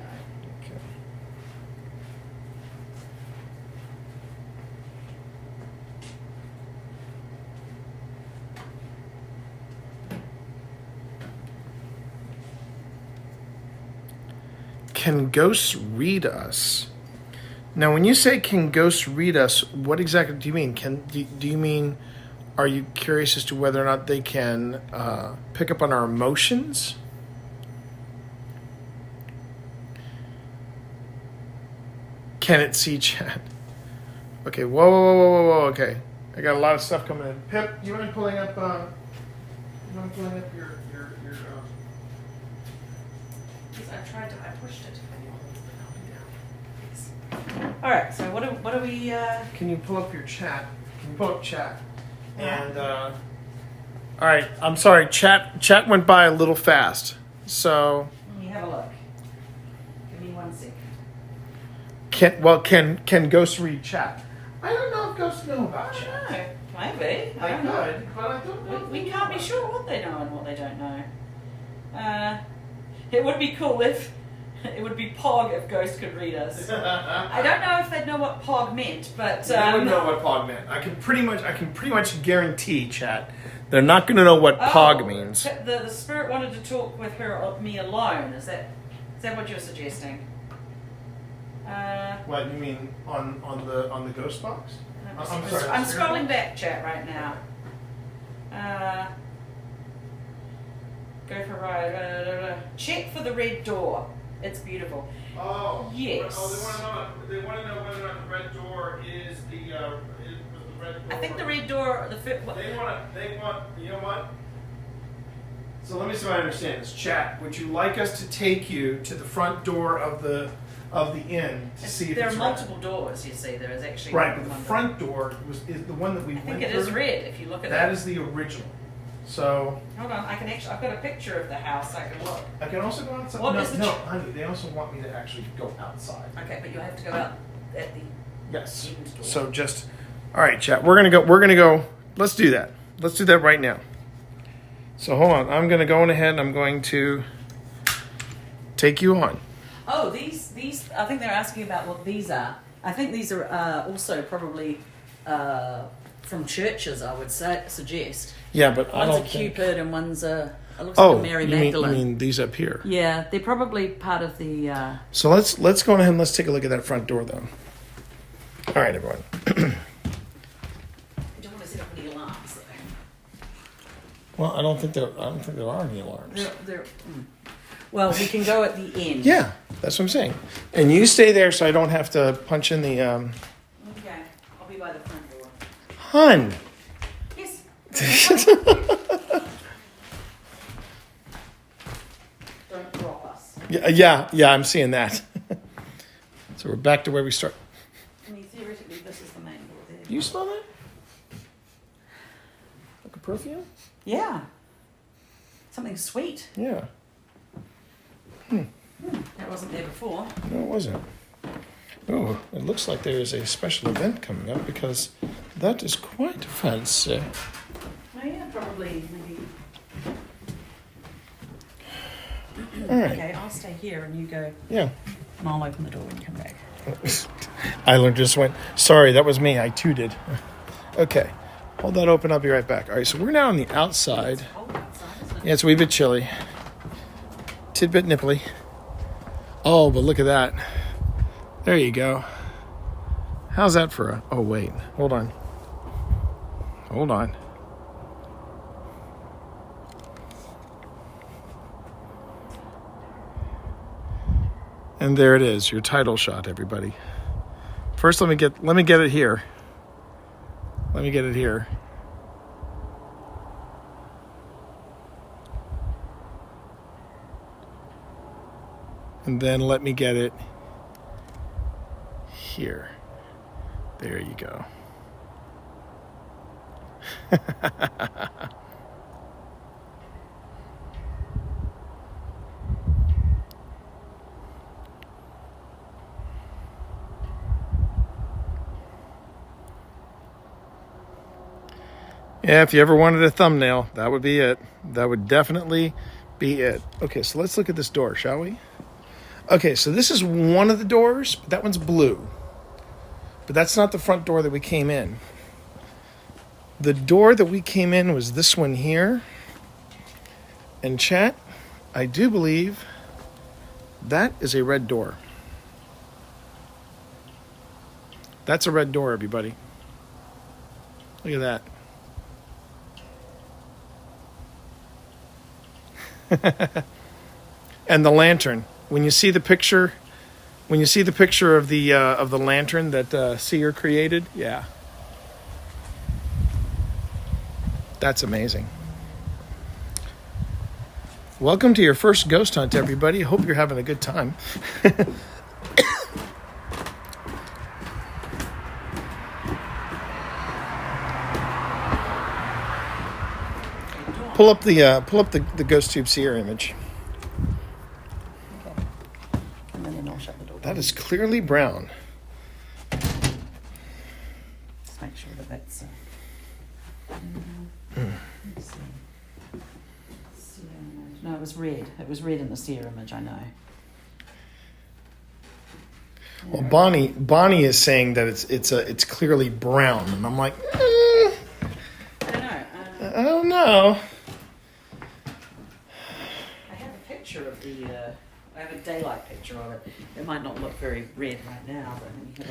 Okay. Can ghosts read us? Now, when you say can ghosts read us, what exactly do you mean? Do you mean, are you curious as to whether or not they can pick up on our emotions? Can it see chat? Okay, whoa, okay. I got a lot of stuff coming in. Pip, you mind pulling up your I tried to. I pushed it. All right. So what do we? Can you pull up your chat? Can you pull up chat? And All right, I'm sorry. Chat went by a little fast. So Let me have a look. Give me 1 second. can ghosts read chat? I don't know if ghosts know about I chat. don't know. Maybe. I don't know. could, but I don't know. We can't be sure what they know and what they don't know. It would be cool if it would be Pog if ghosts could read us. I don't know if they'd know what Pog meant, but I don't know what Pog meant. I can pretty much guarantee, chat, they're not going to know what Pog means. The spirit wanted to talk with me alone. Is that what you're suggesting? What you mean on the ghost box? I'm sorry. I'm scrolling back, chat, right now. Go for a ride. Check for the red door. It's beautiful. Oh. Yes. Oh, they want to know whether or not the red door is the red door. I think the red door. They want. You know what? So let me see if I understand this. Chat. Would you like us to take you to the front door of the inn to see if there it's are red? multiple doors. You see, there is actually Right, but the one front door is the one that we I went think it through. is red. If you look at That it. is the original. So Hold on. I've got a picture of the house. I can look. I can also go outside. What no, is the no, honey. They also want me to actually go outside. Okay, but you have to go out at the Yes. end door. So just, all right, chat. We're gonna go. Let's do that. Let's do that right now. So hold on. I'm gonna go on ahead and I'm going to take you on. Oh, these. I think they're asking about what these are. I think these are also probably from churches. I would suggest. Yeah, but I One's a don't think. Cupid and one's a. It looks Oh, like a Mary you Magdalene. mean these up here? Yeah, they're probably part of the. So let's go on ahead and let's take a look at that front door though. All right, everyone. You don't want to set up any alarms. Well, I don't think there are any alarms. Well, we can go at the end. Yeah, that's what I'm saying. And you stay there so I don't have to punch in the. Okay, I'll be by the front door. Hun. Yes. Don't drop us. Yeah, I'm seeing that. So we're back to where we start. I mean, theoretically, this is the main door there. You smell that? Like a perfume? Yeah. Something sweet. Yeah. That wasn't there before. No, it wasn't. Oh, it looks like there is a special event coming up because that is quite fancy. Oh yeah, probably maybe. All right. Okay, I'll stay here and you go, Yeah. and I'll open the door when you come back. Island just went, sorry, that was me. I too did. Okay. Hold that open. I'll be right back. All right, so we're now on the outside. It's cold outside, isn't it? Yeah, it's a wee bit chilly. Tidbit nipply. Oh, but look at that. There you go. How's that for a... Oh, wait. Hold on. And there it is, your title shot, everybody. First, let me get it here. Let me get it here. And then let me get it here. There you go. Yeah, if you ever wanted a thumbnail, that would be it. That would definitely be it. Okay, so let's look at this door, shall we? Okay, so this is one of the doors, but that one's blue. But that's not the front door that we came in. The door that we came in was this one here. And chat, I do believe that is a red door. That's a red door, everybody. Look at that. And the lantern. When you see the picture of the lantern that Seer created, yeah, that's amazing. Welcome to your first ghost hunt, everybody. Hope you're having a good time. pull up the ghost tube seer image. Okay. And then I'll shut the door. That is clearly brown. Just make sure that that's. Let's see. Seer image. No, it was red. It was red in the seer image. I know. Well, Bonnie is saying that it's clearly brown, and I'm like, I don't know. I don't know. I have a picture of the. I have a daylight picture of it. It might not look very red right now, but let me have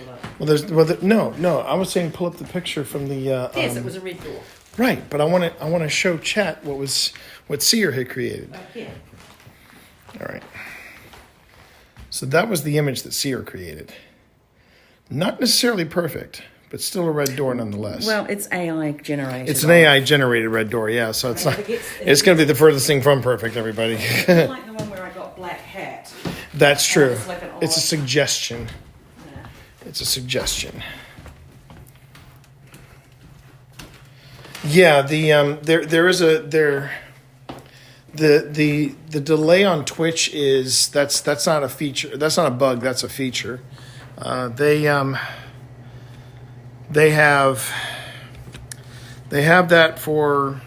a look. No. I was saying pull up the picture from the. Yes, it was a red door. Right, but I want to show Chat what Seer had created. Oh, yeah. All right. So that was the image that Seer created. Not necessarily perfect, but still a red door nonetheless. Well, it's AI generated. It's an AI generated red door, yeah. So it's not. It's going to be the furthest thing from perfect, everybody. It's like the one where I got black hat. That's true. It's like an It's a odd- suggestion. Yeah. It's a suggestion. Yeah, the delay on Twitch is that's not a feature. That's not a bug. That's a feature. They have that for,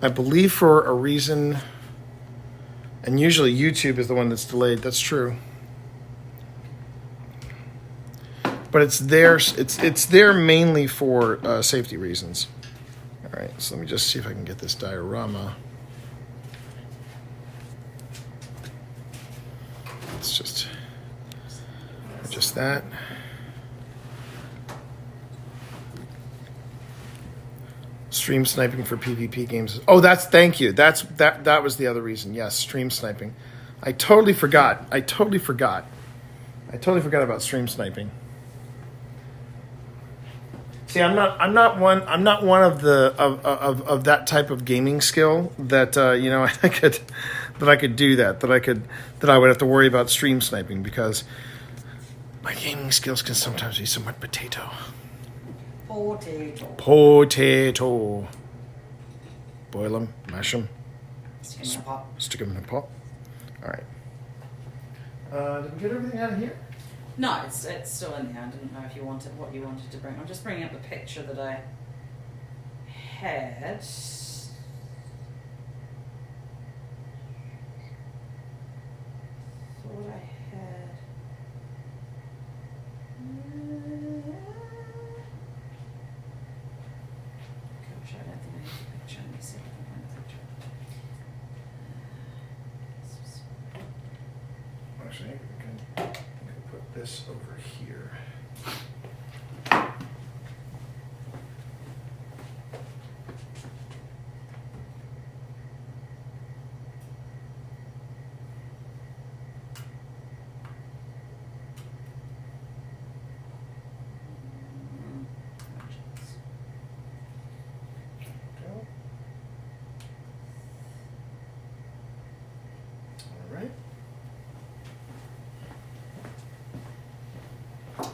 I believe, for a reason. And usually YouTube is the one that's delayed. That's true. But it's there mainly for safety reasons. All right, so let me just see if I can get this diorama. It's just that. Stream sniping for PvP games. Oh, thank you. That was the other reason. Yes, stream sniping. I totally forgot about stream sniping. See, I'm not one of that type of gaming skill that I could do that I would have to worry about stream sniping, because my gaming skills can sometimes be somewhat potato. Potato. Boil them, mash them, stick them in a pot. All right. Did we get everything out of here? No, it's still in there. I didn't know if you wanted what you wanted to bring. I'm just bringing up the picture that I had. Thought I had. Gosh, I don't think I have the picture. Let me see if I can find the picture. Actually, we can put this over here. All right.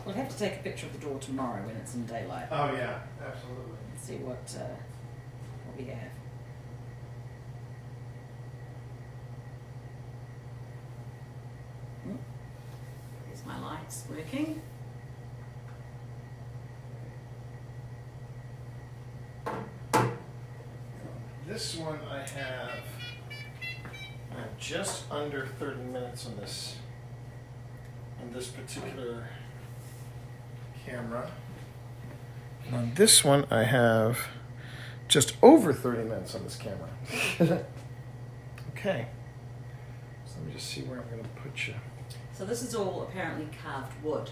We'll have to take a picture of the door tomorrow when it's in daylight. Oh yeah, absolutely. And see what we have. Is my lights working? This one I have just under 30 minutes on this particular camera. And on this one I have just over 30 minutes on this camera. Okay. So let me just see where I'm going to put you. So this is all apparently carved wood.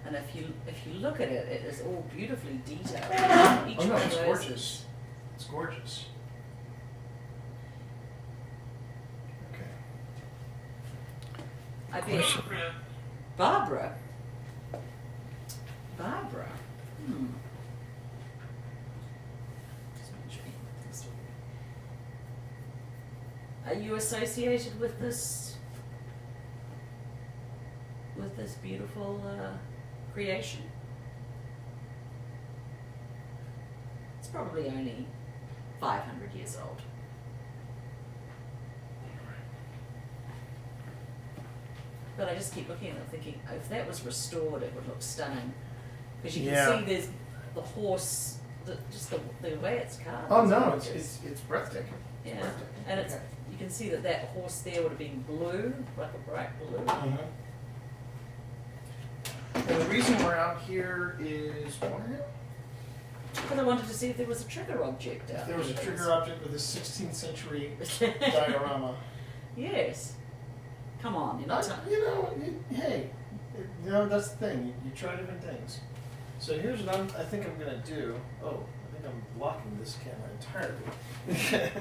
And if you look at it, it is all beautifully detailed. Each Oh no, one of it's those gorgeous. It's gorgeous. Okay. I bet Barbara. Just mentioning this. Are you associated with this beautiful creation? It's probably only 500 years old. But I just keep looking at it thinking, if that was restored, it would look stunning. Because you can Yeah. see there's the horse, just the way it's carved. Oh is no, gorgeous. it's breathtaking. Yeah, breathtaking. and it's Okay. you can see that horse there would have been blue, like a bright blue. Mhm. And the reason we're out here is why? Because I wanted to see if there was a trigger object out There was a there. trigger object with a 16th century diorama. Yes. Come on, you're not. Hey, that's the thing. You try different things. So here's what I think I'm gonna do. Oh, I think I'm blocking this camera entirely.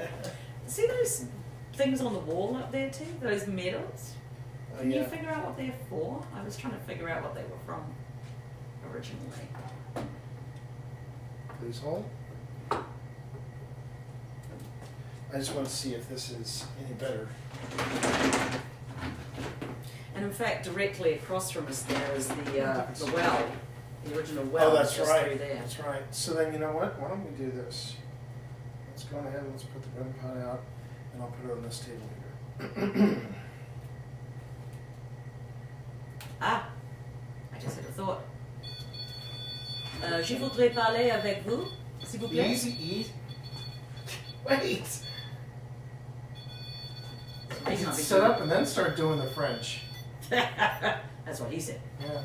See those things on the wall up there too? Those medals? Oh, Can you yeah. figure out what they're for? I was trying to figure out what they were from originally. Please hold. I just want to see if this is any better. And in fact, directly across from us there is the well, the original well. Oh, that's just right. through there. That's right. So then, you know what? Why don't we do this? Let's go ahead and let's put the gun pot out, and I'll put it on this table here. Ah, I just had a thought. Je voudrais parler avec vous, s'il vous plaît. Easy, easy. Wait. He's You not can being set up and then start doing the French. That's what he said. Yeah.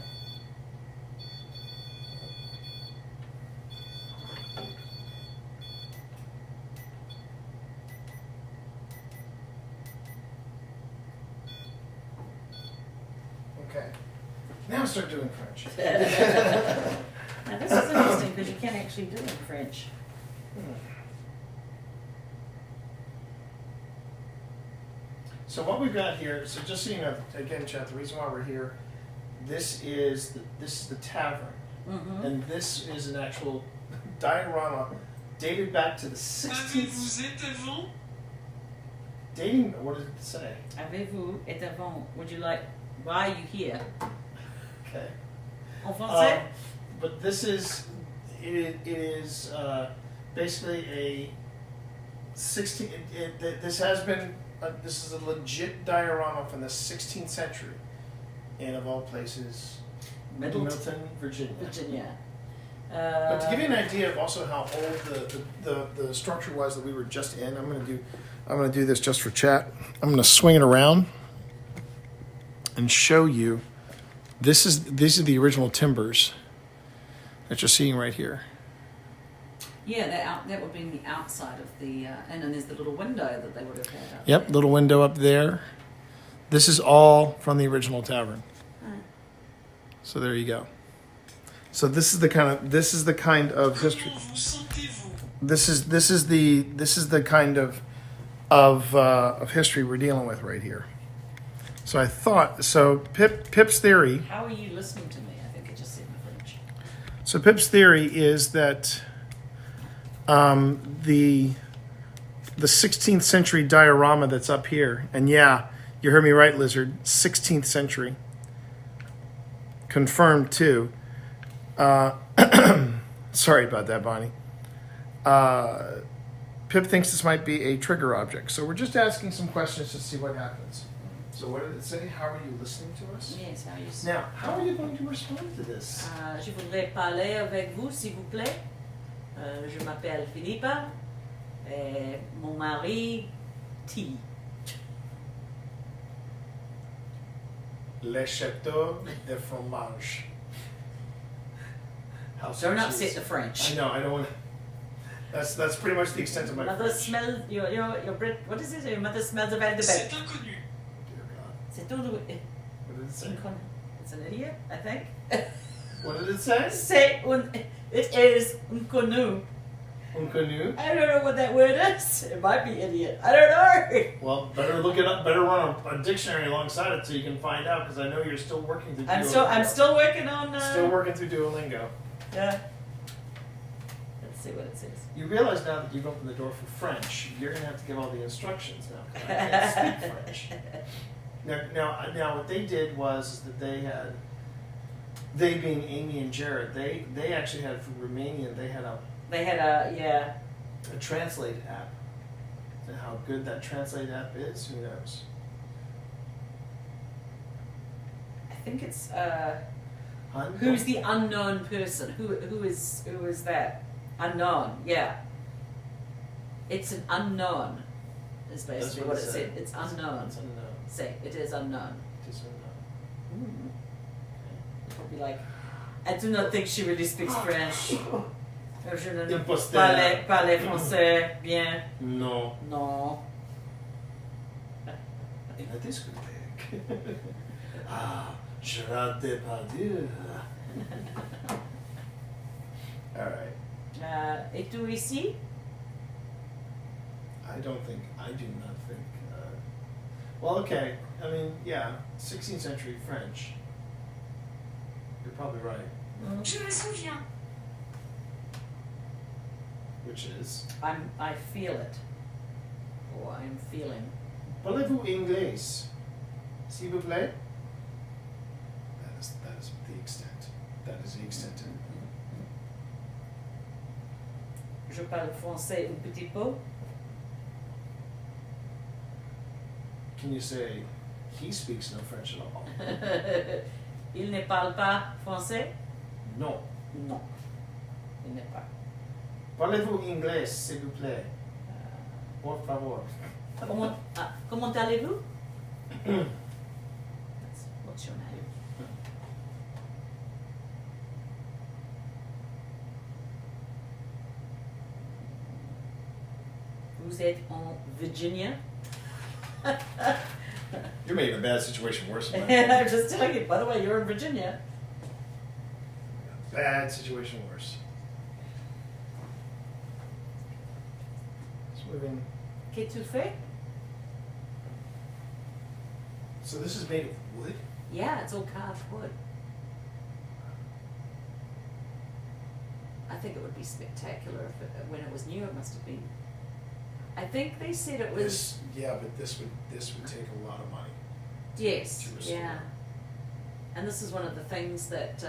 Okay. Now start doing French. Now this is interesting because you can actually do it in French. So what we've got here, so just so you know, again, chat, the reason why we're here, this is the tavern, Mm-hmm. and this is an actual diorama dated back to the 16th. Avez-vous été avant? Dating, what does it say? Avez-vous et avant? Would you like? Why are you here? Okay. En français? But this is, it is basically a 16. This has been. This is a legit diorama from the 16th century, and of all places, Middletown, Virginia. Virginia. But to give you an idea of also how old the structure was that we were just in, I'm gonna do this just for chat. I'm gonna swing it around and show you. These are the original timbers that you're seeing right here. Yeah, that would be the outside of the, and then there's the little window that they would have had up Yep, there. little window up there. This is all from the original tavern. Oh. So there you go. So this is the kind of history. Comment vous sentez-vous? This is the kind of history we're dealing with right here. So I thought Pip's theory. How are you listening to me? I think it just said in French. So Pip's theory is that the 16th century diorama that's up here, and yeah, you heard me right, Lizard, 16th century, confirmed too. Sorry about that, Bonnie. Pip thinks this might be a trigger object, so we're just asking some questions to see what happens. So what did it say? How are you listening to us? Yes, how are you? Now, how are you going to respond to this? Je voudrais parler avec vous, s'il vous plaît. Je m'appelle Philippa. Et mon mari, T. Le Château de Fromage. How Don't sweet upset is- the French. I know. I don't want. That's pretty much the extent of my Mother French. smells your bread. What is it? Your mother smells a bad C'est debate. inconnu. Dear God. C'est tout. What did it say? It's an idiot, I think. What did it say? It is inconnu. Inconnu. I don't know what that word is. It might be idiot. I don't know. Well, better look it up. Better run a dictionary alongside it so you can find out. Because I know you're still working through. I'm Duolingo. still working on. Still working through Duolingo. Yeah. Let's see what it says. You realize now that you've opened the door for French, you're going to have to give all the instructions now. 'Cause I can't speak French. Now, what they did was that they being Amy and Jared, they actually had for Romanian, they had They had a a translate app. And how good that Translate app is, who knows? I think it's Hun? who's the unknown person? Who is that? Unknown, yeah. It's an unknown is basically what what it it said. said. It's unknown. It's unknown. Say it is unknown. It is unknown. Probably like, I do not think she really speaks French. Je ne Imposteur. parle français bien. No. Non. In a discotheque. Ah, Gerard Depardieu. All right. Et tu ici? I do not think. Well, okay. I mean, yeah, 16th century French. You're probably right. Je me souviens. Which is. I feel it. Or I'm feeling. Parlez-vous anglais? S'il vous plaît? That is the extent. That is the extent. Je parle français un petit peu. Can you say he speaks no French at all? Il ne parle pas français? No. Non. Il ne parle. Parlez-vous anglais, s'il vous plaît? Por favor. Comment allez-vous? What's your name? Vous êtes en Virginia? You're making a bad situation worse than I'm just telling you, by the way, you're in Virginia. Bad situation worse. Let's move in. Qu'est-tu fait? So this is made of wood? Yeah, it's all carved wood. I think it would be spectacular if when it was new. It must have been. I think they said it was. But this would take a lot of money. Yes. to restore. Yeah. And this is one of the things that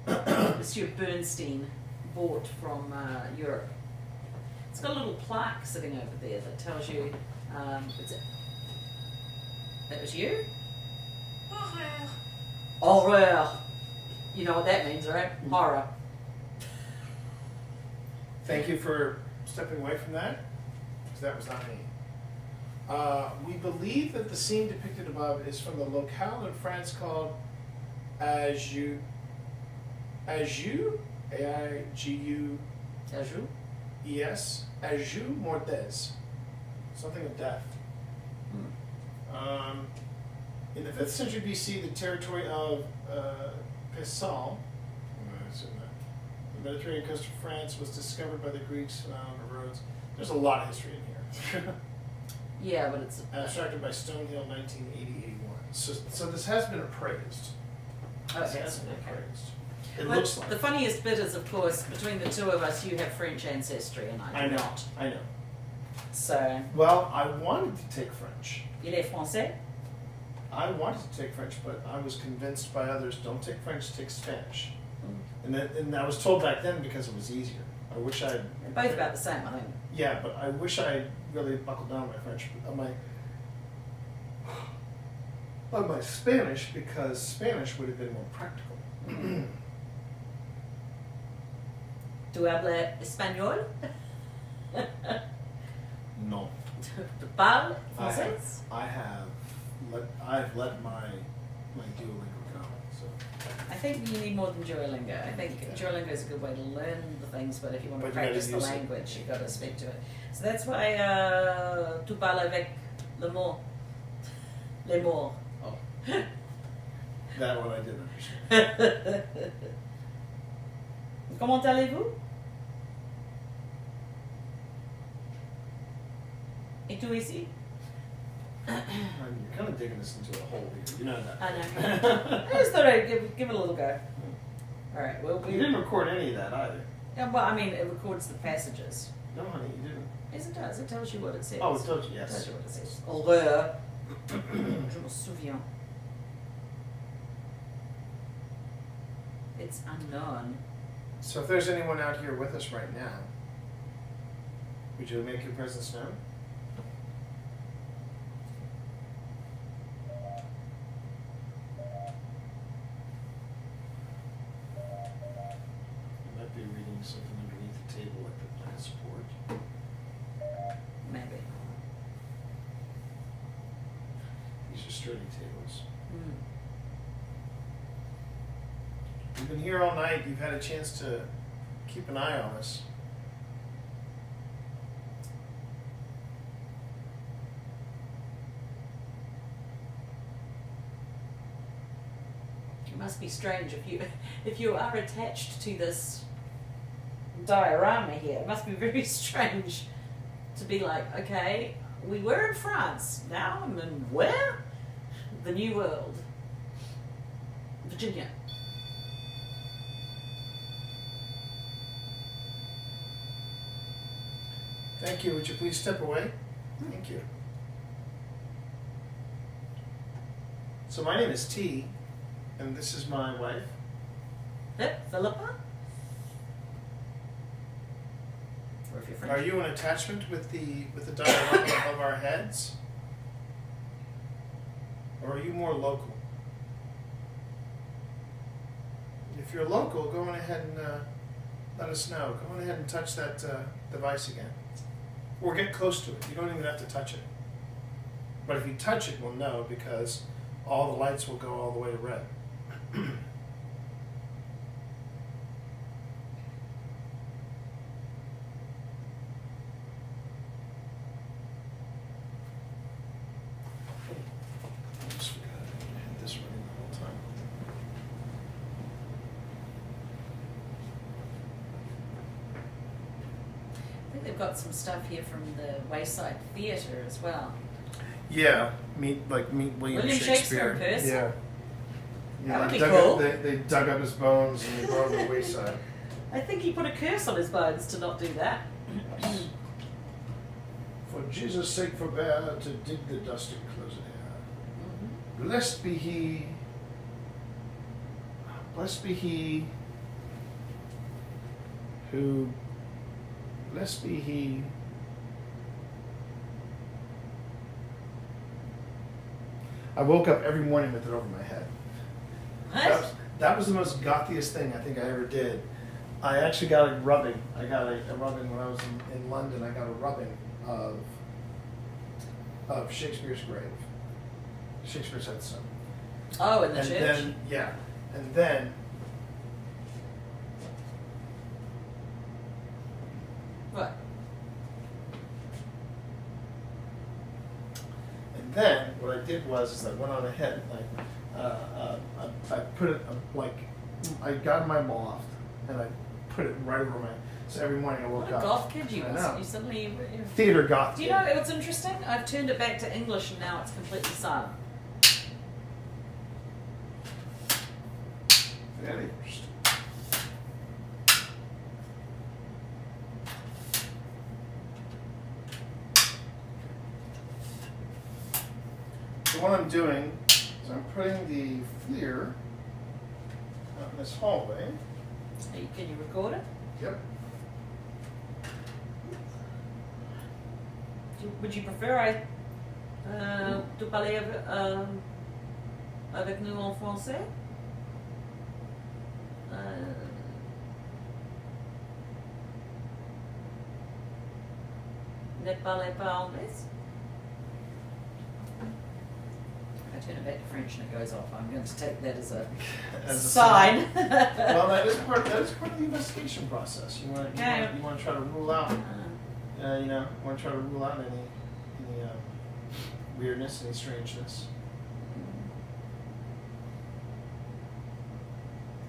Monsieur Bernstein bought from Europe. It's got a little plaque sitting over there that tells you. That was you? Horreur. Horreur. You know what that means, right? Horror. Thank you for stepping away from that, because that was not me. We believe that the scene depicted above is from the locale in France called Aigues, A-I-G-U-E-S, Ajou? Aigues Mortes, something of death. In the 5th century BC, the territory of Pessal, the Mediterranean coast of France, was discovered by the Greeks on the roads. There's a lot of history in here. Yeah, but it's. Abstracted by Stonehill, 1980-81. So this has been appraised. Oh, This yes, has been okay. appraised. It But looks like. the funniest bit is, of course, between the two of us, you have French ancestry and I I do know. not. I know. So, Well, I wanted to take French. il est français? I wanted to take French, but I was convinced by others, don't take French, take Spanish. And I was told back then because it was easier. I wish I'd... They're both about the same, I think. Yeah, but I wish I really buckled down my French, on my Spanish, because Spanish would have been more practical. Tu hablas español? No. Tu parles français? I've let my Duolingo go. So. I think you need more than Duolingo. I think Okay. Duolingo is a good way to learn the things, but if you want to But you gotta practice the use it. language, you've got to speak to it. So that's why tu parles avec le mot. Les mots. Oh. That one I didn't understand. Comment allez-vous? Et tu ici? You're kind of digging us into a hole here. You know that. I know. I just thought I'd give it a little go. All right. Well, You didn't record any of that either. Yeah, well, I mean, it records the passages. No, honey, you didn't. Yes, it does. It tells you what it says. Oh, it told you, It yes. tells you what it says. Horreur. Je me souviens. It's unknown. So if there's anyone out here with us right now Would you make your presence known? You might be reading something underneath the table like the plant support. Maybe. These are sturdy tables. Mm. You've been here all night. You've had a chance to keep an eye on us. It must be strange if you are attached to this diorama here. It must be very strange to be like, okay, we were in France. Now I'm in where? The New World. Virginia. Thank you. Would you please step away? Thank you. So my name is T, and this is my wife. Philippa? Or if you're French. Are you an attachment with the diorama above our heads? Or are you more local? If you're local, go on ahead and let us know. Go on ahead and touch that device again. Or get close to it. You don't even have to touch it. But if you touch it, we'll know because all the lights will go all the way to red. I just forgot I had this running the whole time. I think they've got some stuff here from the Wayside Theatre as well. Yeah, meet William Shakespeare in person? Yeah. That would they be dug cool. They dug up his bones and they brought him to the wayside. I think he put a curse on his bones to not do that. For Jesus' sake forbear to dig the dust and close it here. Blessed be he who blessed be he I woke up every morning with it over my head. What? That was the most gothiest thing I think I ever did. I actually got a rubbing. I got a rubbing when I was in London. I got a rubbing of Shakespeare's grave. Shakespeare's headstone. Oh, in the And church? then, yeah. And then, What? what I did was I went on ahead and I put it I got my loft and I put it right over my. So every morning I woke What a up. goth kid you I was. know. You suddenly... Theater goth. Do you know what's interesting? I've turned it back to English and now it's completely silent. Very interesting. So what I'm doing is I'm putting the FLIR out in this hallway. Hey, can you record it? Yep. Would you prefer to parler avec nous en français? Ne parlez pas anglais? I turn it back to French and it goes off. I'm going to take that as a sign. Well, that is part of the investigation process. You want to try to rule out, any weirdness, any strangeness.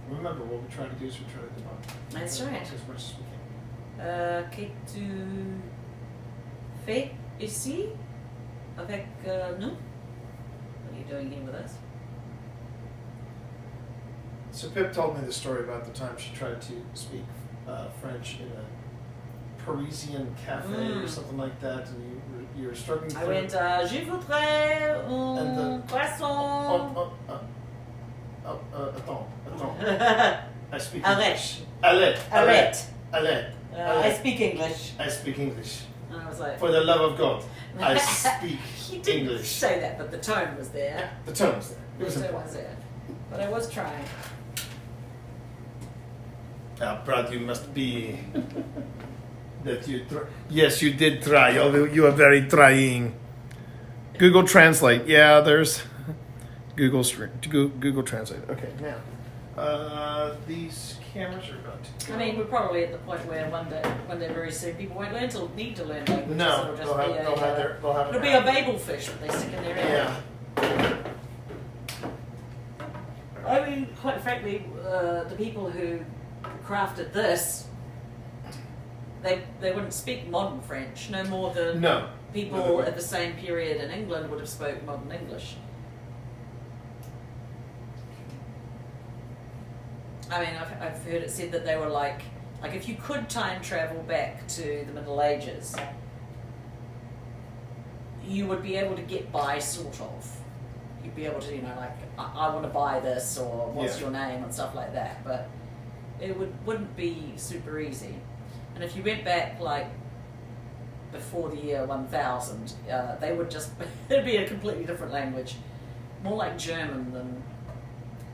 Remember, what we try to do is we try to debunk. That's Debunk right. as much as we can. Qu'es-tu fait ici avec nous? What are you doing here with us? So Pip told me the story about the time she tried to speak French in a Parisian cafe or something like that, and you were struggling through. I went, je voudrais un poisson. Attends. I speak Arrête. English. Allez. Arrête. Allez. I speak English. I speak English. And I was like, For the love of God, I speak he didn't English. say that, but the tone was there. Yeah, the tone was there. It was The tone important. was there. But I was trying. How proud you must be that you yes, you did try. Although you are very trying. Google Translate. Yeah, there's Google Translate. Okay, now these cameras are about to. I mean, we're probably at the point where one day very soon, people won't need to learn languages. No, It'll just they'll have, be they'll have their, they'll have it'll an be a app. Babel fish that they stick in their ear. Yeah. I mean, quite frankly, the people who crafted this, they wouldn't speak modern French no more than No. people No, they wouldn't. at the same period in England would have spoken modern English. I mean, I've heard it said that they were like if you could time travel back to the Middle Ages, you would be able to get by sort of. You'd be able to, I want to buy this, or what's Yeah. your name, and stuff like that. But it wouldn't be super easy. And if you went back like before the year 1000, they would just it'd be a completely different language, more like German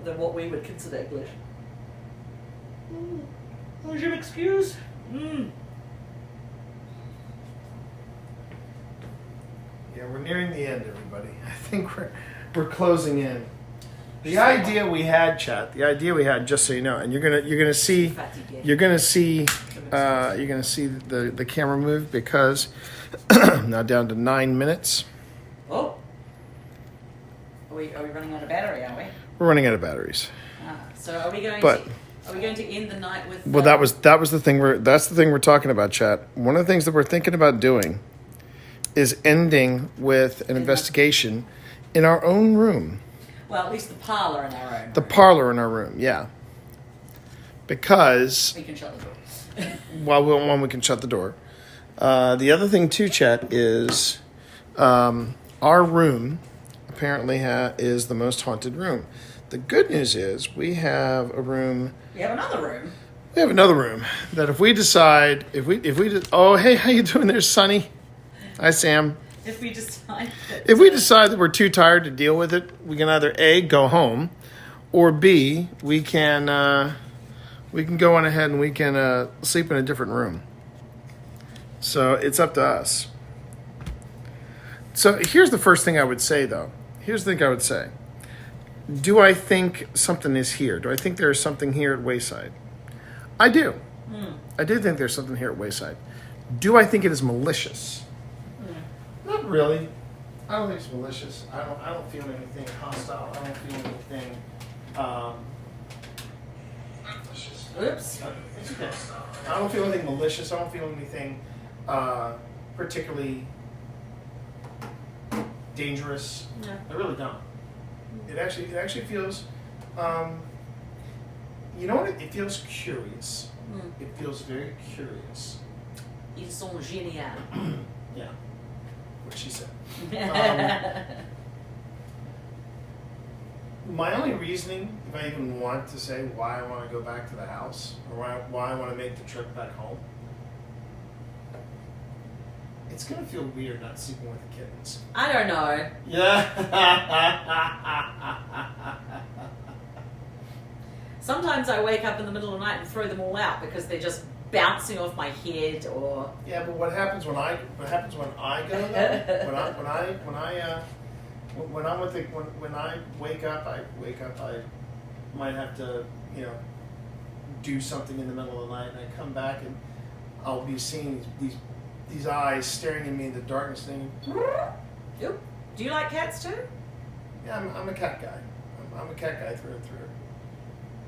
than what we would consider English. Would you excuse? Yeah, we're nearing the end, everybody. I think we're closing in. The idea we had, chat. The idea we had, just so you know, and you're gonna see the camera move because now down to 9 minutes. Oh, are we running out of battery? Are we? We're running out of batteries. So are we going But- to? Are we going to end the night with? Well, that was the thing. That's the thing we're talking about, chat. One of the things that we're thinking about doing is ending with an investigation in our own room, Well, at least the parlor in our own. the parlor in our room. Yeah, because We can shut the door. one we can shut the door. The other thing too, chat, is our room apparently is the most haunted room. The good news is we have a room. We have another room. We have another room that if we decide, oh, hey, how you doing there, Sonny? Hi, Sam. If we decide that. If we decide that we're too tired to deal with it, we can either A, go home, or B, we can go on ahead and we can sleep in a different room. So it's up to us. So here's the first thing I would say, though. Here's the thing I would say. Do I think something is here? Do I think there is something here at Wayside? I do. I do think there's something here at Wayside. Do I think it is malicious? Not really. I don't think it's malicious. I don't feel anything hostile. I don't feel anything. Malicious. Oops. It's okay. I don't feel anything malicious. I don't feel anything particularly dangerous. No. I really don't. It actually feels. You know what? It feels curious. It feels very curious. Ils sont géniaux. Yeah. What she said. My only reasoning, if I even want to say why I want to go back to the house, or why I want to make the trip back home, it's going to feel weird not sleeping with the kittens. I don't know. Yeah. Sometimes I wake up in the middle of the night and throw them all out because they're just bouncing off my head or. Yeah, but what happens when I go though? When I wake up, I might have to, do something in the middle of the night, and I come back and I'll be seeing these eyes staring at me in the darkness, thinking, Yep. Do you like cats too? yeah, I'm a cat guy. I'm a cat guy through and through.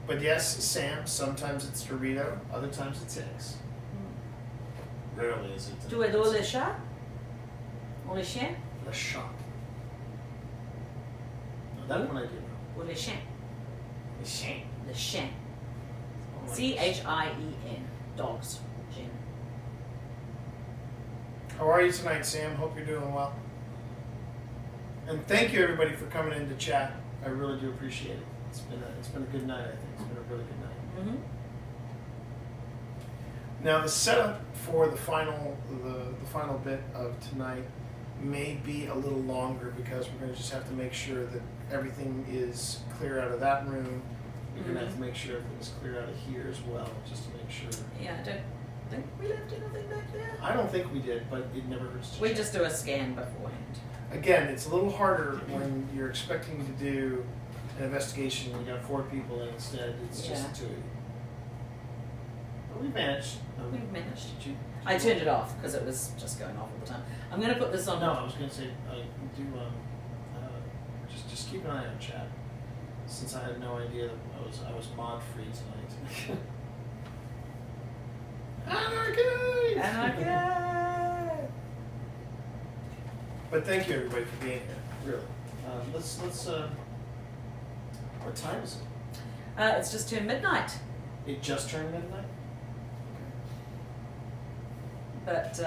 But yes, Sam, sometimes it's Dorito, other times it's eggs. Rarely is it. Tu adores les chats? Ou les chiens? Le chat. No, that one I do know. Ou les chiens? Le chien. Les chiens. Oh my CHIEN. Dogs. Chien. How are you tonight, Sam? Hope you're doing well. And thank you, everybody, for coming in to chat. I really do appreciate it. It's been a good night, I think. It's been a really good night. Now the setup for the final bit of tonight may be a little longer because we're going to just have to make sure that everything is clear out of that room. We're going to have to make sure everything's clear out of here as well, just to make sure. Yeah, I don't think we left anything back there. I don't think we did, but it never hurts to We check. just do a scan beforehand. Again, it's a little harder when you're expecting to do an investigation and you got 4 people and instead it's just Yeah. 2 of you. But we managed. We've managed. Did you? I turned it off because it was just going off all the time. I'm going to put this on. No, I was going to say, just keep an eye on chat, since I had no idea that I was mod free tonight. Anarchy! Anarchy! But thank you everybody for being here. Really. Let's. What time is it? It's just turned midnight, It just turned midnight. but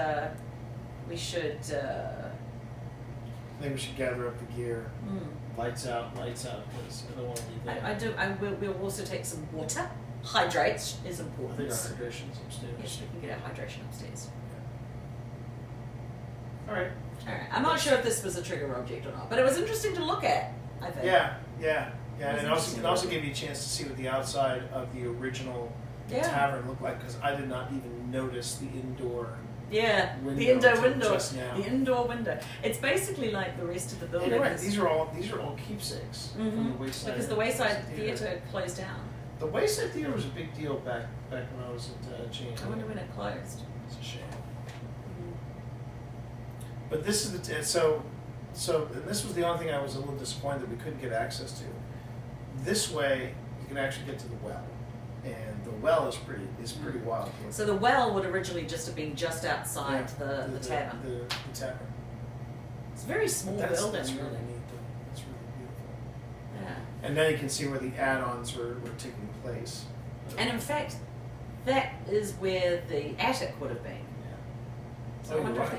we should. I think we should gather up the gear. Lights out, because I don't want to be there. I do. We'll also take some water. Hydrate is I important. think our hydration's upstairs. Yes, we can get our hydration upstairs. All right. All right. I'm not sure if this was a trigger object or not, but it was interesting to look at. I think. Yeah, That's and it also gave you a chance to see what the outside of the original Yeah. tavern looked like, because I did not even notice the indoor. Yeah, Window the indoor until window. just now. The indoor window. It's basically like the rest of the building. You're right. is- These are all keepsakes from the Mhm. Wayside. Because the Wayside Theatre closed down. The Wayside Theatre was a big deal back when I was at James. I wonder when it closed. It's a shame. But this is so and this was the only thing I was a little disappointed that we couldn't get access to. This way, you can actually get to the well, and the well is pretty wild. So the well would originally just have been just outside the tavern. The tavern. It's a very small That's building, really really. neat, though. It's really beautiful. Yeah. And then you can see where the add-ons were taking place. And in fact, that is where the attic would have been. Yeah. So I wonder you're if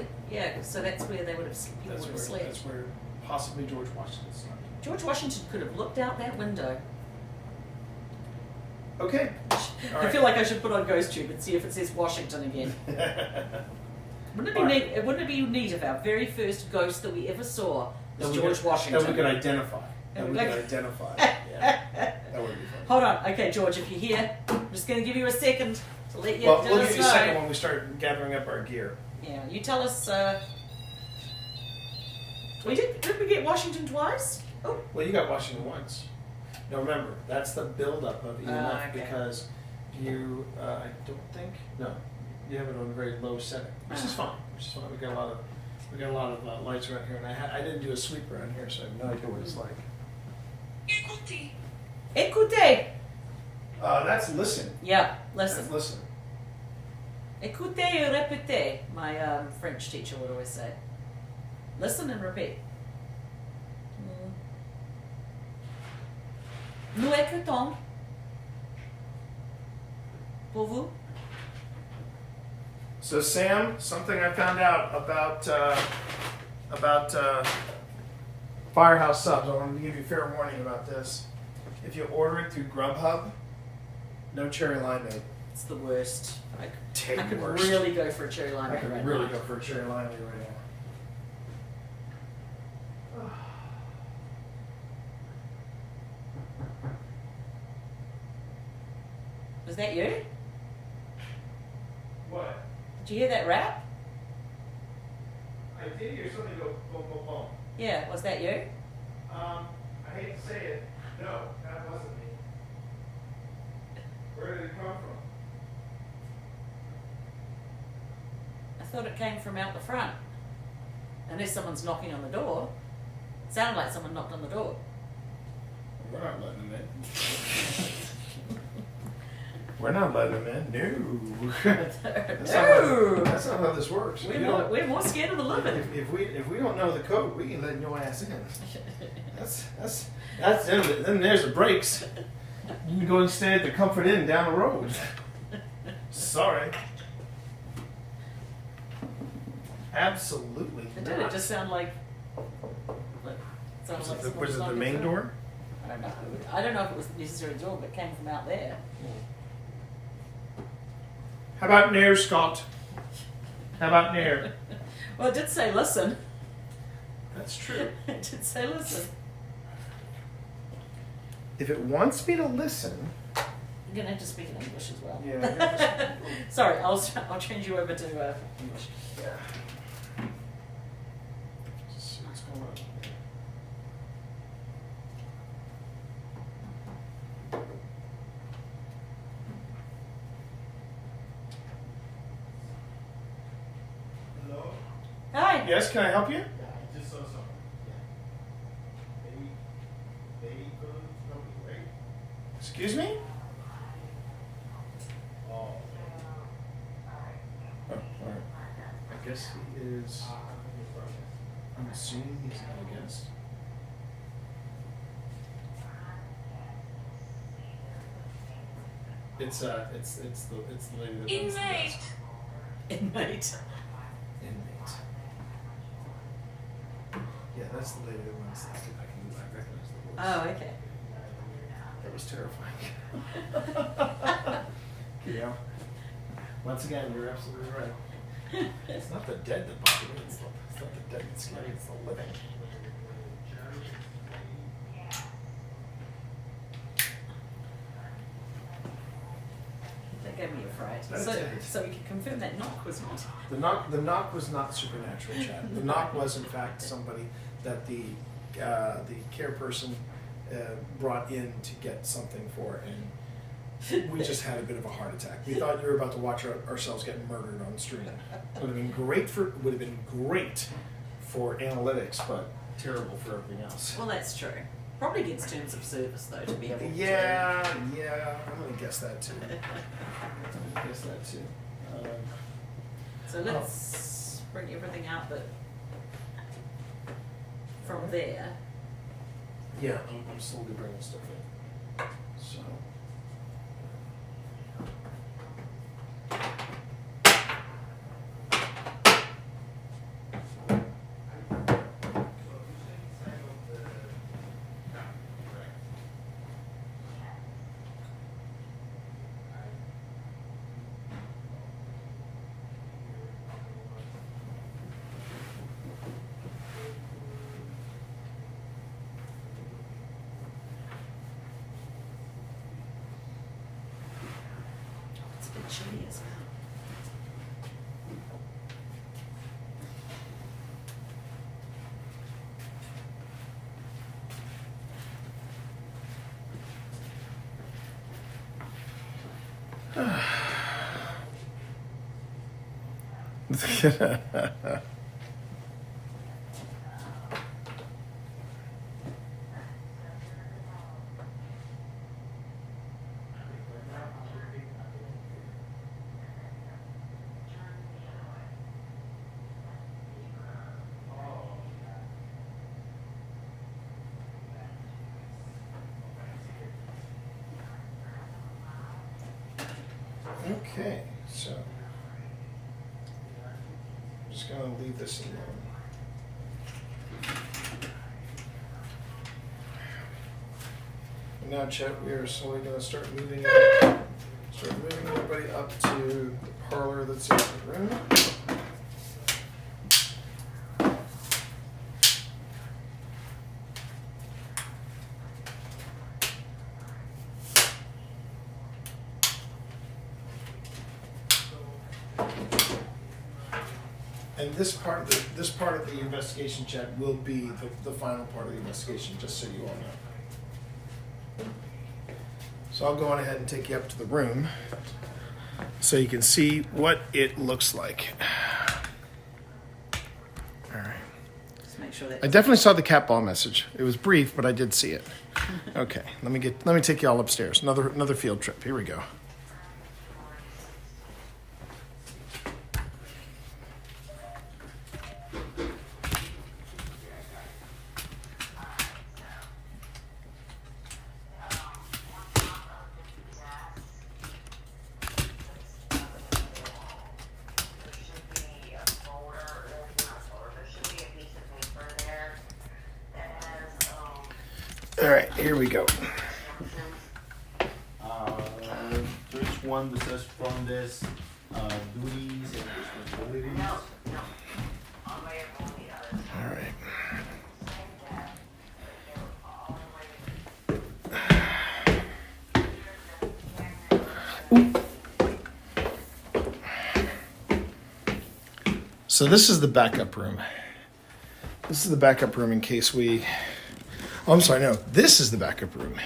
right. so that's where they would have people would have slept. That's where possibly George Washington slept. George Washington could have looked out that window. Okay. All I right. feel like I should put on GhostTube and see if it says Washington again. Wouldn't it be All neat? right. Wouldn't it be neat if our very first ghost that we ever saw was That we George could- Washington? That we could identify. That we could Like- identify. Yeah. That would be fun. Hold on, okay, George, if you're here, I'm just going to give you a second to let you Well, let we'll us give you know. a second when we start gathering up our gear. Yeah, you tell us. Did we get Washington twice? Oh, Well, you got Washington once. Now remember, that's the buildup of EMF Okay. because you, I don't think, no, you have it on a very low setting, which is fine. Which is fine. We got a lot of lights around here, and I didn't do a sweep around here, so I have no idea what it's like. Écoutez. écoutez. That's listen. Yeah, That's listen. listen. Écoutez et répétez. My French teacher would always say. Listen and repeat. Nous écoutons. Pour vous? So Sam, something I found out about Firehouse subs. I wanted to give you fair warning about this. If you order it through Grubhub, no cherry limeade. It's the worst. I Take could worst. really go for a cherry I limeade could right really now. go for a cherry limeade right now. Was that you? What? Did you hear that rap? I did hear something go boom, boom, boom. Yeah, was that you? I hate to say it, no, that wasn't me. Where did it come from? I thought it came from out the front. Unless someone's knocking on the door. It sounded like someone knocked on the door. We're not letting them in. We're not letting them in. No. No! That's not how this works. We're more scared of the living. If we don't know the code, we can let your ass in. That's then there's the brakes. You can go and stay at the Comfort Inn down the road. Sorry. Absolutely It not. did. It just sounded like. Sounded like someone Was it the knocking main through. door? I don't know. I don't know if it was necessarily the door, but it came from out there. How about Nair, Scott? How about Nair? Well, it did say listen. That's true. It did say listen. If it wants me to listen, You're gonna have to speak in English as well. yeah. Sorry, I'll change you over to English. Yeah. Just see what's going on. Hello? Hi. Yes, can I help you? Yeah, I just saw something. Yeah. They couldn't help me, right? Excuse me? Oh. Oh, all right. I guess he is. I'm assuming he's not a guest. It's the lady that runs the Inmate. desk. Inmate. Inmate. Yeah, that's the lady that runs the desk. I recognize the voice. Oh, okay. That was terrifying. Yeah. Once again, you're absolutely right. It's not the dead that bother me. It's not the dead that's scary. It's the living. That gave me a fright. That's So, it. so we can confirm that knock was not. The knock was not supernatural, Chad. The knock was, in fact, somebody that the care person brought in to get something for, and we just had a bit of a heart attack. We thought you were about to watch ourselves get murdered on stream. Would have been great for analytics, but terrible for everything else. Well, that's true. Probably against terms of service, though, to be able to. Yeah, I'm gonna guess that too. I'm gonna guess that too. So let's bring everything out that from there. Yeah, I'm slowly bringing stuff in. So. It's a bit chilly as well. Okay, so I'm just gonna leave this alone. And now, Chet, we are slowly gonna start moving everybody up to the parlor that's in the room. And this part of the investigation, Chad, will be the final part of the investigation, just so you all know. So I'll go on ahead and take you up to the room so you can see what it looks like. All right. Just make sure that. I definitely saw the cat ball message. It was brief, but I did see it. Okay, let me take you all upstairs. Another field trip. Here we go. All right, here we go. There's one that says from this duties and responsibilities. All right. So this is the backup room. This is the backup room in case we... Oh, I'm sorry, no. This is the backup room.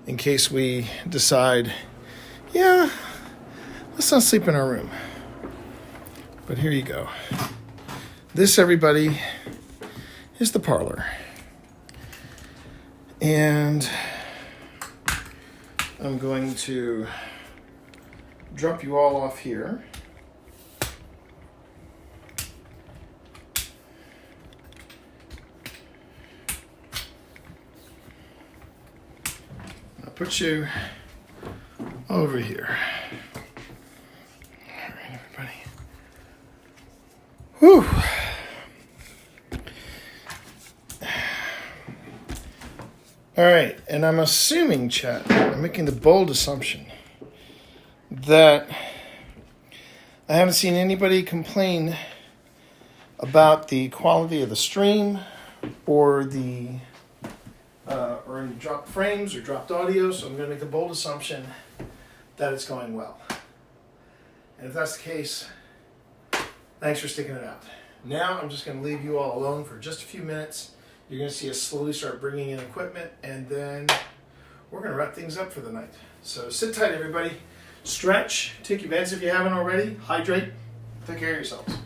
In case we decide, yeah, let's not sleep in our room. But here you go. This, everybody, is the parlor. And I'm going to drop you all off here. I'll put you over here. All right, everybody. Whew. All right, and I'm assuming, chat, I'm making the bold assumption that I haven't seen anybody complain about the quality of the stream or the or any dropped frames or dropped audio, so I'm going to make the bold assumption that it's going well. And if that's the case, thanks for sticking it out. Now I'm just going to leave you all alone for just a few minutes. You're going to see us slowly start bringing in equipment, and then we're going to wrap things up for the night. So sit tight, everybody. Stretch. Take your meds if you haven't already. Hydrate. Take care of yourselves.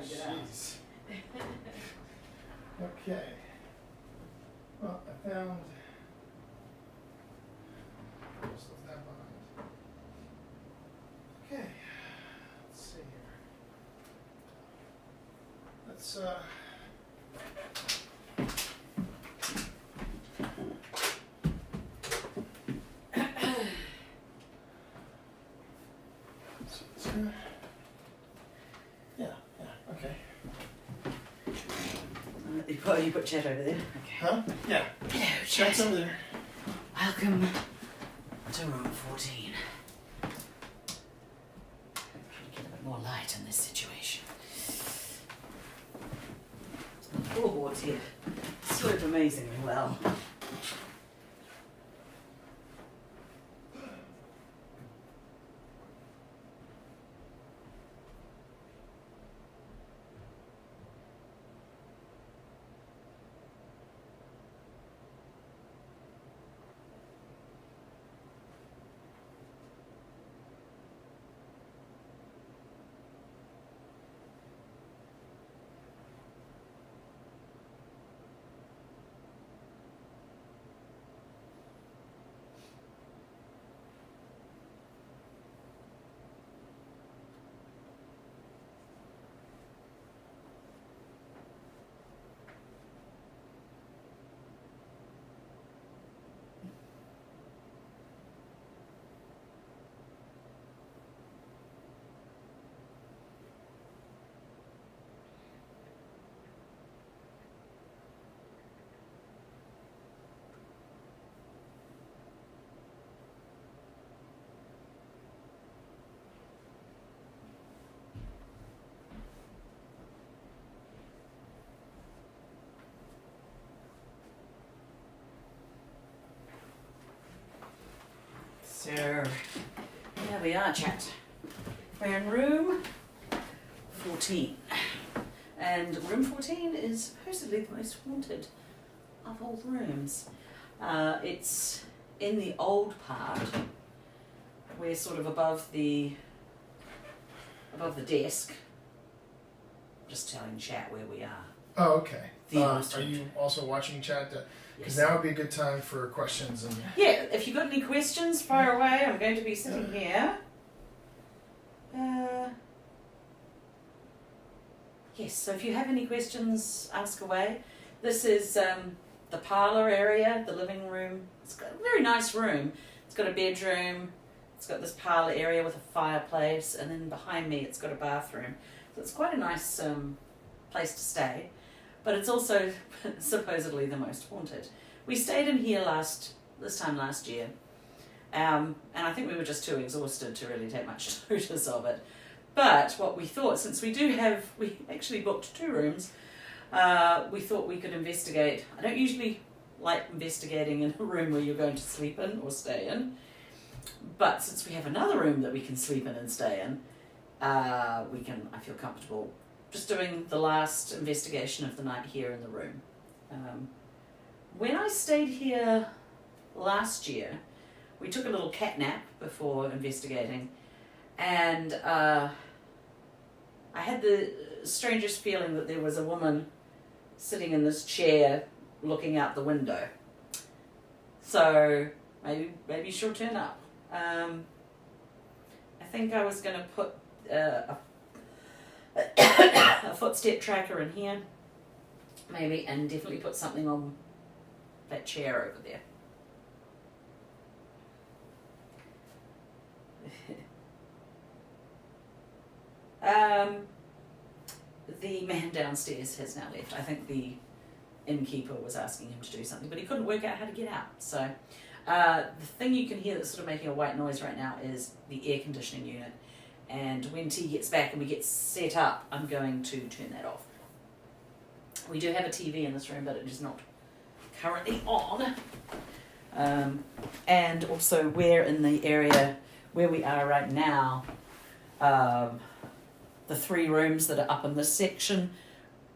Jeez. Okay. Well, I found most of that behind. Okay. Let's see here. Let's You put Chet over there. Okay. Huh? Yeah. Hello, Chet's Chet. over there. Welcome to room 14. Try to get a bit more light in this situation. The floorboards here slope amazingly well. So, here we are, chat. We're in room 14. And room 14 is supposedly the most haunted of all the rooms. It's in the old part. We're sort of above the desk. Just telling chat where we are. Oh, okay. The last Are one. you also watching chat? Because Yes. now would be a good time for questions. And Yeah, if you've got any questions, fire away. I'm going to be sitting here. Yes, so if you have any questions, ask away. This is the parlour area, the living room. It's got a very nice room. It's got a bedroom. It's got this parlour area with a fireplace, and then behind me it's got a bathroom. So it's quite a nice place to stay. But it's also supposedly the most haunted. We stayed in here this time last year, and I think we were just too exhausted to really take much notice of it. But what we thought, since we actually booked 2 rooms, we thought we could investigate. I don't usually like investigating in a room where you're going to sleep in or stay in, but since we have another room that we can sleep in and stay in, I feel comfortable just doing the last investigation of the night here in the room. When I stayed here last year, we took a little cat nap before investigating, and I had the strangest feeling that there was a woman sitting in this chair looking out the window. So maybe she'll turn up. I think I was going to put a footstep tracker in here, maybe, and definitely put something on that chair over there. The man downstairs has now left. I think the innkeeper was asking him to do something, but he couldn't work out how to get out. So the thing you can hear that's sort of making a white noise right now is the air conditioning unit. And when T gets back and we get set up, I'm going to turn that off. We do have a TV in this room, but it is not currently on. And also we're in the area where we are right now. The 3 rooms that are up in this section,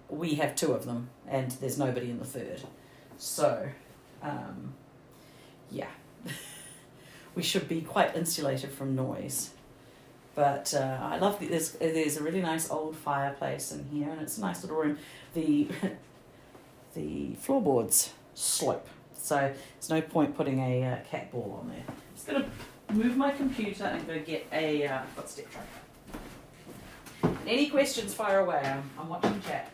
we have 2 of them, and there's nobody in the 3rd. So, yeah, we should be quite insulated from noise. But I love that there's a really nice old fireplace in here, and it's a nice little room. The floorboards slope, so there's no point putting a cat ball on there. I'm just going to move my computer and go get a footstep tracker. And any questions, fire away. I'm watching chat.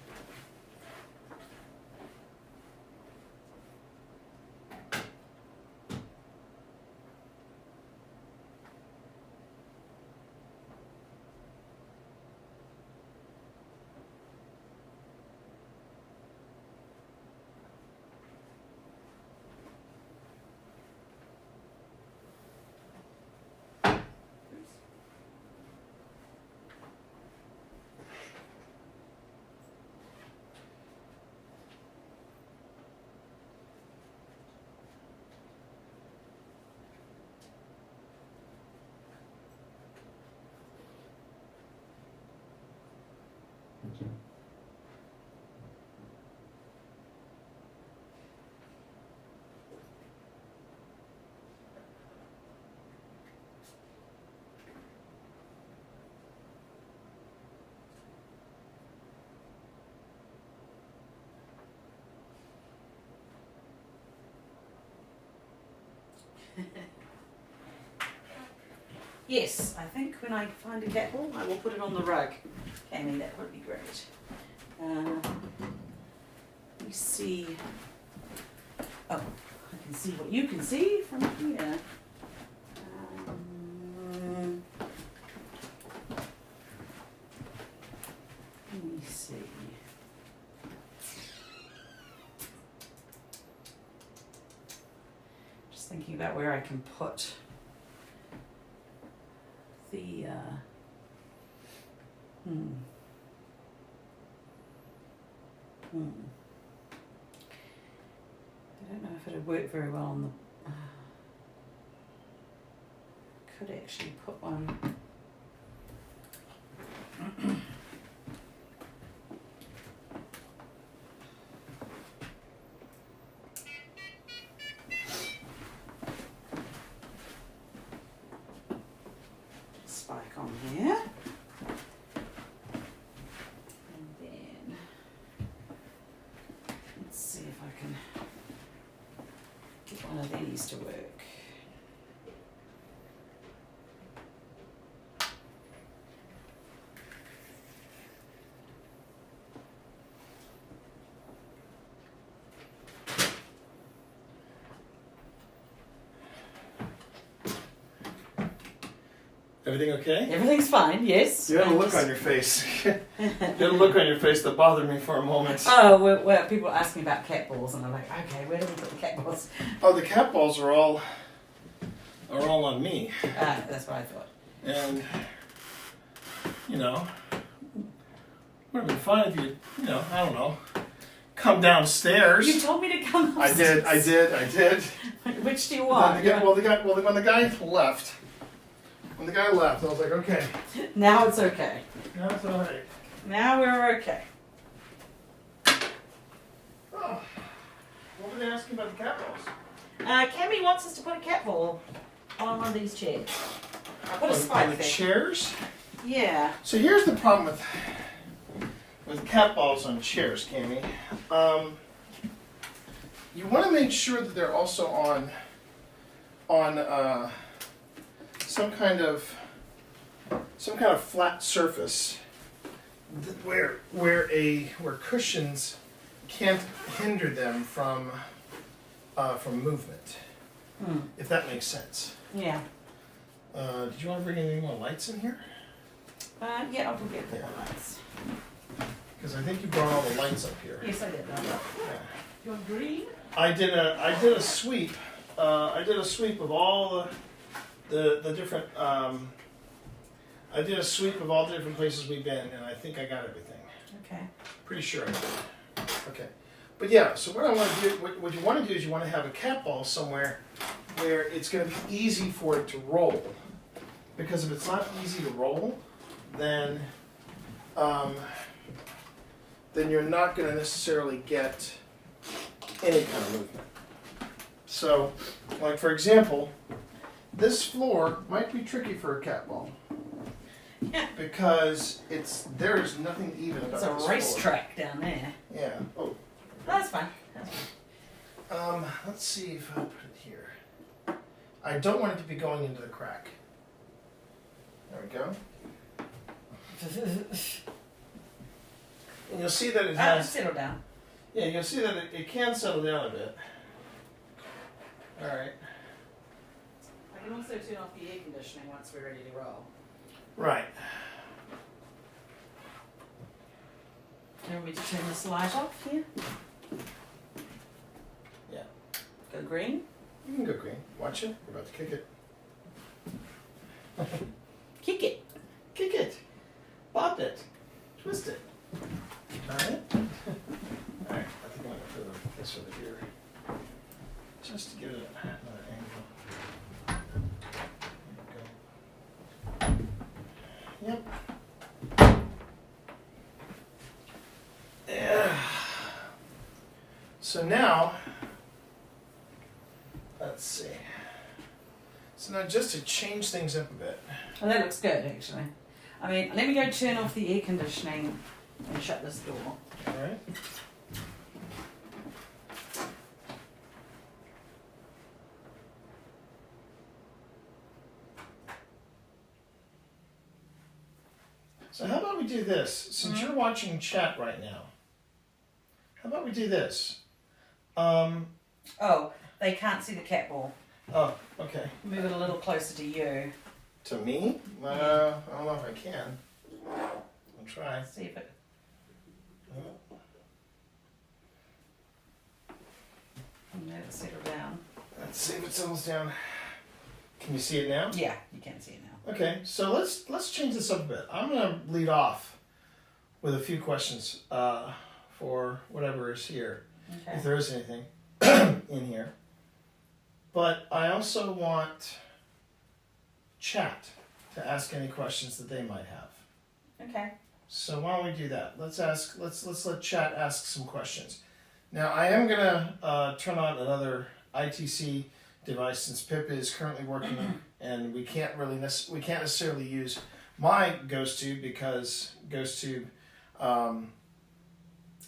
Yes, I think when I find a cat ball, I will put it on the rug. Cammy, that would be great. Let me see. Oh, I can see what you can see from here. Let me see. Just thinking about where I can put the I don't know if it would work very well on the could actually put one. Spike on here. And then let's see if I can get one of these to work. Everything okay? Everything's fine, yes. You had a look on your face. You had a look on your face that bothered me for a moment. Oh, well, people ask me about cat balls, and I'm like, okay, where do we put the cat balls? Oh, the cat balls are all on me. That's what I thought. And, you know, would have been fun if you I don't know, come downstairs. You told me to come I did. upstairs. Which do you want? When the guy left, I was like, okay, Now it's okay. now it's all right. Now we're okay. Oh, what were they asking about the cat balls? Cammy wants us to put a cat ball on one of these chairs. I put a spike on the there. chairs? Yeah. So here's the problem with cat balls on chairs, Cammy. You want to make sure that they're also on some kind of flat surface where cushions can't hinder them from movement. If that makes sense. Yeah. Did you want to bring any more lights in here? Yeah, I'll go get the Yeah. lights. Because I think you brought all the lights up here. Yes, I did. Yeah. You want green? I did a sweep. I did a sweep of all the different. I did a sweep of all the different places we've been, and I think I got everything. Okay. Pretty sure I did. Okay, but yeah. So what I want to do, what you want to do is you want to have a cat ball somewhere where it's going to be easy for it to roll. Because if it's not easy to roll, then you're not going to necessarily get any kind of movement. So, like for example, this floor might be tricky for a cat ball. Yeah. Because there is nothing even about It's this a floor. racetrack down there. Yeah. Oh. That's fine. That's fine. Let's see if I put it here. I don't want it to be going into the crack. There we go. And you'll see that it has. Settle down. Yeah, you'll see that it can settle down a bit. All right. I can also turn off the air conditioning once we're ready to roll. Right. Do you want me to turn this light off here? Yeah. Go green? You can go green. Watch it. We're about to kick it. Kick it. Kick it. Bop it. Twist it. Turn it. All right. I think I'm going to put this over here. Just to give it another angle. There we go. Yep. Yeah. So now, let's see. So now just to change things up a bit. Well, that looks good, actually. I mean, let me go turn off the air conditioning and shut this door. All right. So how about we do this? Since you're watching chat right now, how about we do this? Oh, they can't see the cat ball. Oh, okay. Move it a little closer to you. To me? I don't know if I can. I'll try. See if it. Let it settle down. Let's see if it settles down. Can you see it now? Yeah, you can see it now. Okay, so let's change this up a bit. I'm gonna lead off with a few questions for whatever is here, Okay. if there is anything in here. But I also want chat to ask any questions that they might have. Okay. So why don't we do that? Let's let chat ask some questions. Now I am gonna turn on another ITC device since Pip is currently working and we can't necessarily use my GhostTube because GhostTube.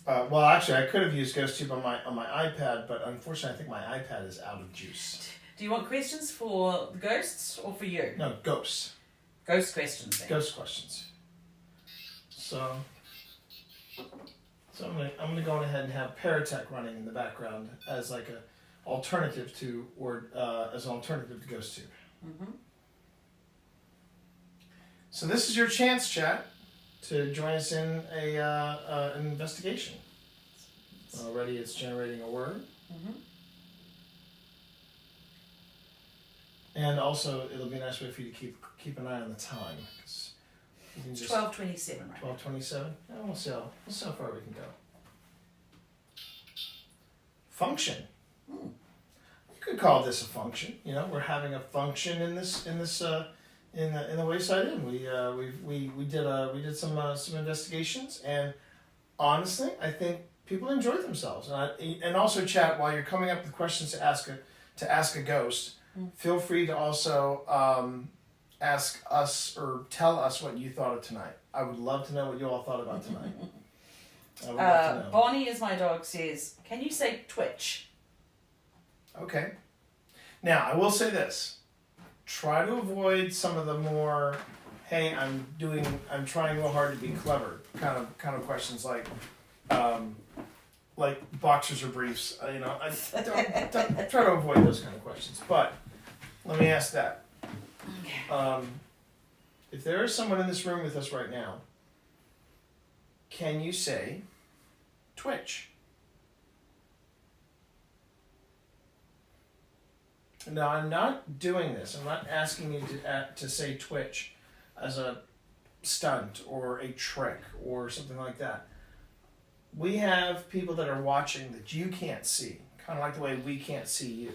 Well, actually, I could have used GhostTube on my iPad, but unfortunately, I think my iPad is out of juice. Do you want questions for the ghosts or for you? No, ghosts. Ghost questions. Then. Ghost questions. So I'm gonna go ahead and have Paratech running in the background as like a alternative to as an alternative to GhostTube. Mm-hmm. So this is your chance, chat, to join us in an investigation. Already, it's generating a word. Mm-hmm. And also, it'll be a nice way for you to keep an eye on the time, because you can just 12:27 right. 12:27. We'll see how far we can go. Function. You could call this a function. You know, we're having a function in the Wayside Inn. We did some investigations, and honestly, I think people enjoyed themselves. And also, chat, while you're coming up with questions to ask a ghost. Feel free to also ask us or tell us what you thought of tonight. I would love to know what you all thought about tonight. I would love to know. Bonnie, as my dog says, can you say Twitch? Okay. Now, I will say this. Try to avoid some of the more, hey, I'm trying real hard to be clever kind of questions like boxers or briefs. Don't try to avoid those kind of questions. But let me ask that. Okay. If there is someone in this room with us right now, can you say Twitch? Now, I'm not doing this. I'm not asking you to say Twitch as a stunt or a trick or something like that. We have people that are watching that you can't see, kind of like the way we can't see you.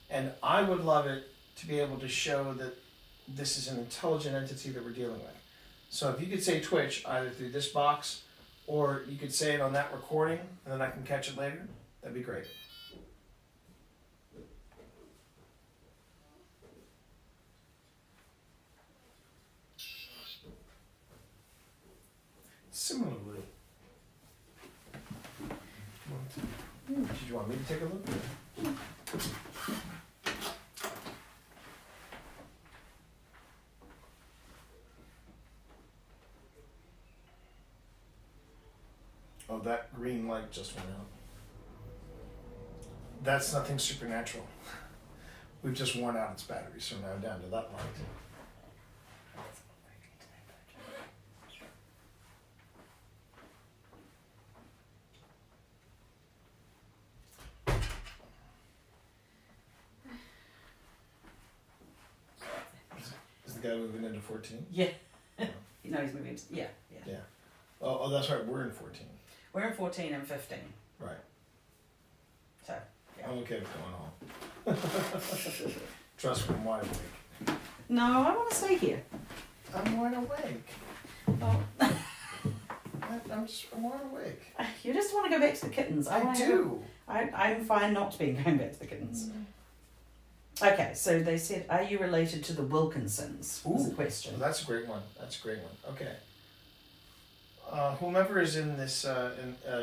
And I would love it to be able to show that this is an intelligent entity that we're dealing with. So if you could say Twitch either through this box or you could say it on that recording and then I can catch it later, that'd be great. Similarly, did you want me to take a look? Oh, that green light just went out. That's nothing supernatural. We've just worn out its battery, so now down to that light. Is the guy moving into 14? Yeah. You know he's moving. Yeah. Oh, that's right. We're in 14. We're in 14 and 15. Right. So. Yeah. I'm okay with going home. Trust me, I'm wide awake. No, I want to stay here. I'm wide awake. Oh. I'm wide awake. You just want to go back to the kittens. I do. I'm fine not being going back to the kittens. Okay, so they said, are you related to the Wilkinsons? Was the question. Well, that's a great one. Okay. Whomever is in this,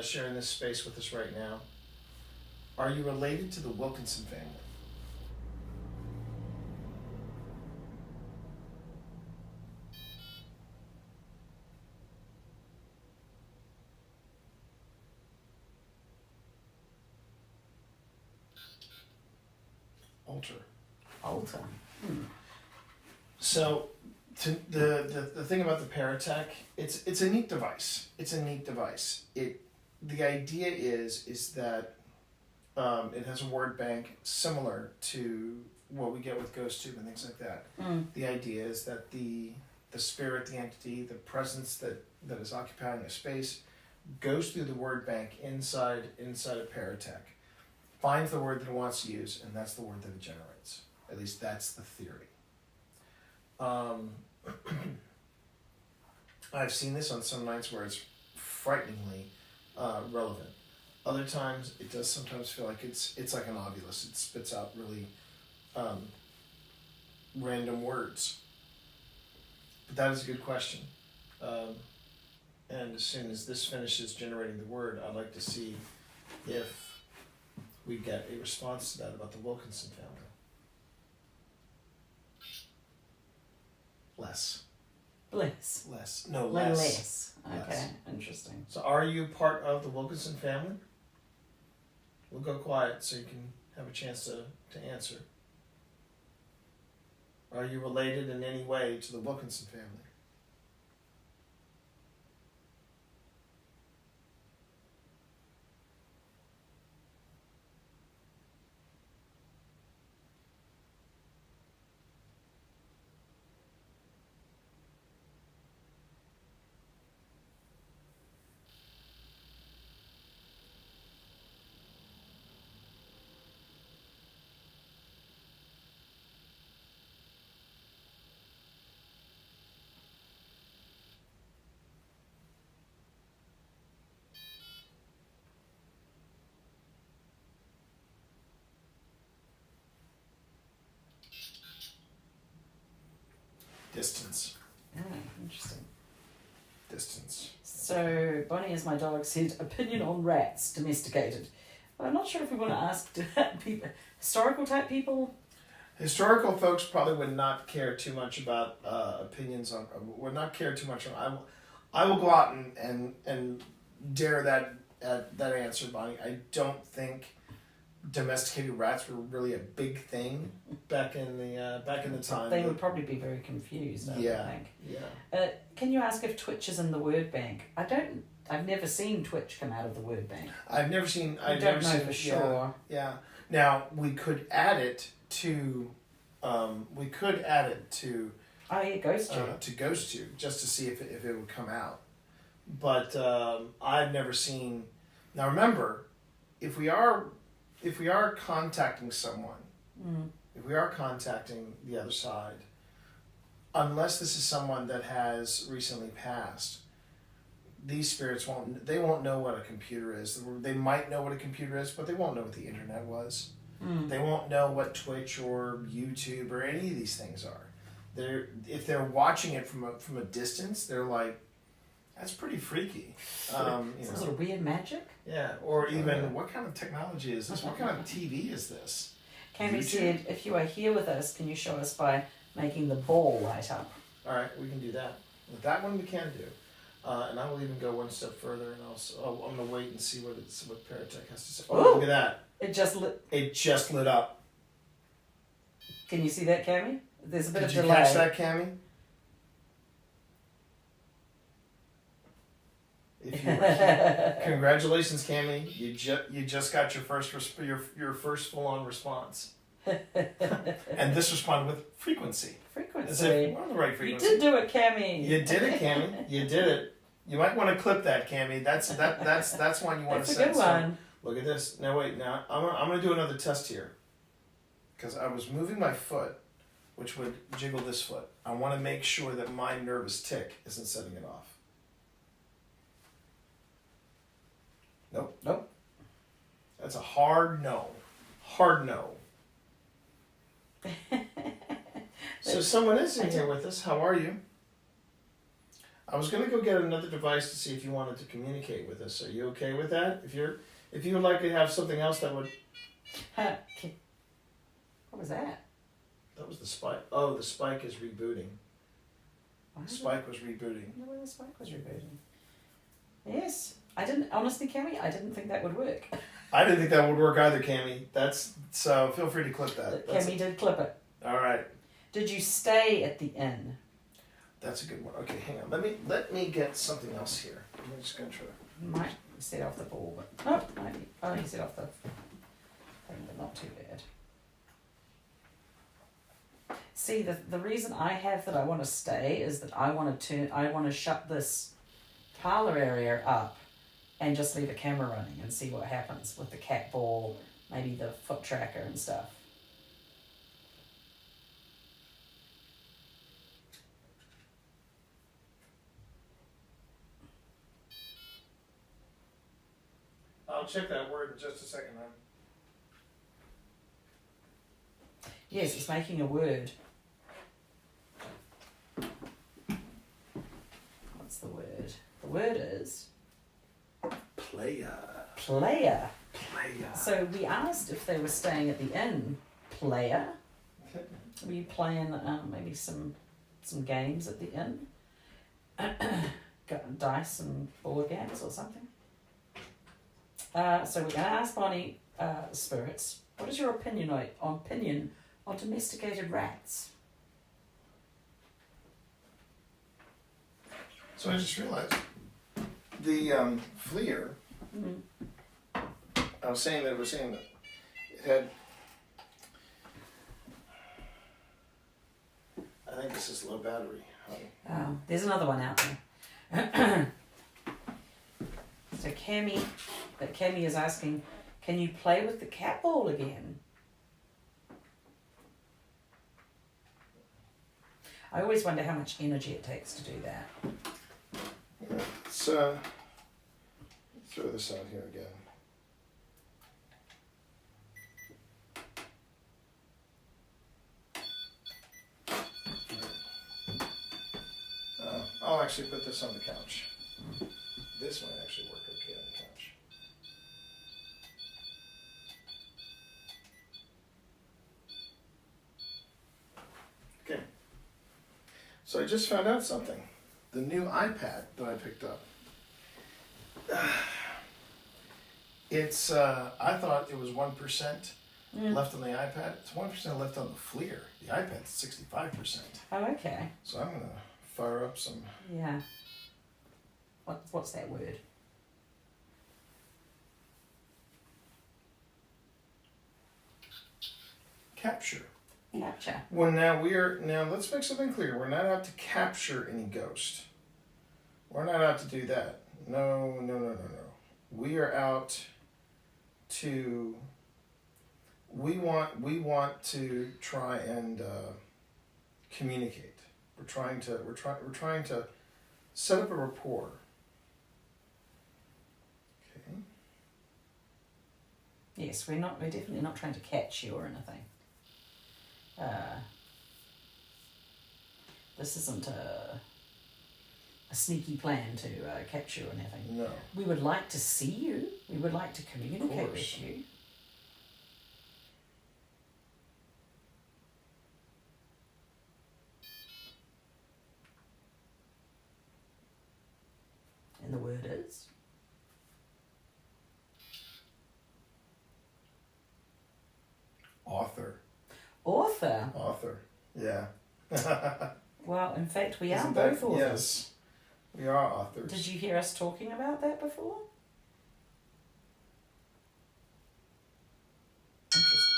sharing this space with us right now, are you related to the Wilkinson family? Alter. So, the thing about the Paratech, it's a neat device. The idea is that it has a word bank similar to what we get with GhostTube and things like that. The idea is that the spirit, the entity, the presence that is occupying a space goes through the word bank inside a Paratech, finds the word that it wants to use, and that's the word that it generates. At least that's the theory. I've seen this on some nights where it's frighteningly relevant. Other times, it does sometimes feel like it's like an ovulus. It spits out really random words. But that is a good question. And as soon as this finishes generating the word, I'd like to see if we get a response to that about the Wilkinson family. Bless. Less. No, Less. less. Okay, Less. interesting. So are you part of the Wilkinson family? We'll go quiet so you can have a chance to answer. Are you related in any way to the Wilkinson family? Distance. Yeah, interesting. Distance. So, Bonnie, as my dog said, opinion on rats domesticated. But I'm not sure if we want to ask people, historical type people. Historical folks probably would not care too much about opinions on. Would not care too much on. I will go out and dare that answer, Bonnie. I don't think domesticated rats were really a big thing back in the time. They would probably be very confused, I would think. Yeah. Can you ask if Twitch is in the word bank? I've never seen Twitch come out of the word bank. I've never seen. I don't know for sure. Yeah. Now we could add it to. Oh yeah, GhostTube. To GhostTube just to see if it would come out, but I've never seen. Now remember, if we are contacting someone, if we are contacting the other side, unless this is someone that has recently passed, these spirits won't know what a computer is. They might know what a computer is, but they won't know what the internet was. They won't know what Twitch or YouTube or any of these things are. If they're watching it from a distance, they're like, that's pretty freaky. Some sort of weird magic? Yeah, or even, what kind of technology is this? What kind of TV is this? Cammy said, if you are here with us, can you show us by making the ball light up? All right, we can do that. With that one we can do. And I will even go one step further, and I'm going to wait and see what Paratech has to say. Oh, look at that. It just lit. It just lit up. Can you see that, Cammy? There's a bit of delay. Did you catch that, Cammy? If you congratulations, Cammy! You just got your first your first full on response, and this responded with frequency. As if we're on the right frequency. You did do it, Cammy. You did it, Cammy. You did it. You might want to clip that, Cammy. That's one you want to send. That's a good one. Look at this. Now wait. Now I'm gonna do another test here, because I was moving my foot, which would jiggle this foot. I want to make sure that my nervous tick isn't setting it off. Nope. That's a hard no. Hard no. So someone is in here with us. How are you? I was gonna go get another device to see if you wanted to communicate with us. Are you okay with that? If you would like to have something else that would. What was that? That was the spike. Oh, the spike is rebooting. Wow. The spike was rebooting. I don't know where the spike was rebooting. Yes. I didn't, honestly, Cammy, I didn't think that would work. I didn't think that would work either, Cammy. So feel free to clip that. Cammy did clip it. All right. Did you stay at the inn? That's a good one. Okay, hang on. Let me get something else here. I'm just gonna try. Might set off the ball, but nope, maybe only set off the thing, but not too bad. See, the reason I have that I want to stay is that I want to shut this parlor area up and just leave a camera running and see what happens with the cat ball, maybe the foot tracker and stuff. check that word in just a second, man. Yes, it's making a word. What's the word? The word is Player. player. Player. So we asked if they were staying at the inn. Player. Were you playing maybe some games at the inn? Got dice and board games or something? So we're going to ask Bonnie Spirits, what is your opinion on domesticated rats? So I just realized the Fleer. I was saying that it had. I think this is low battery. Oh, there's another one out there. So Cammy is asking, can you play with the cat ball again? I always wonder how much energy it takes to do that. Yeah, let's throw this out here again. I'll actually put this on the couch. This might actually work okay on the couch. Okay. So I just found out something. The new iPad that I picked up. It's I thought it was 1% left on the iPad. It's 1% left on the Fleer. The iPad's 65%. Oh, okay. So I'm gonna fire up some. Yeah. What's that word? Capture. Capture. Well, now let's make something clear. We're not out to capture any ghost. We're not out to do that. No. We are out to. We want to try and communicate. We're trying to set up a rapport. Okay. Yes, we're definitely not trying to catch you or anything. This isn't a sneaky plan to capture you or anything. No. We would like to see you. We would like to communicate with you. And the word is? Author. Author. Yeah. Well, in fact, we are Isn't both that- authors. Yes. We are authors. Did you hear us talking about that before? Interesting.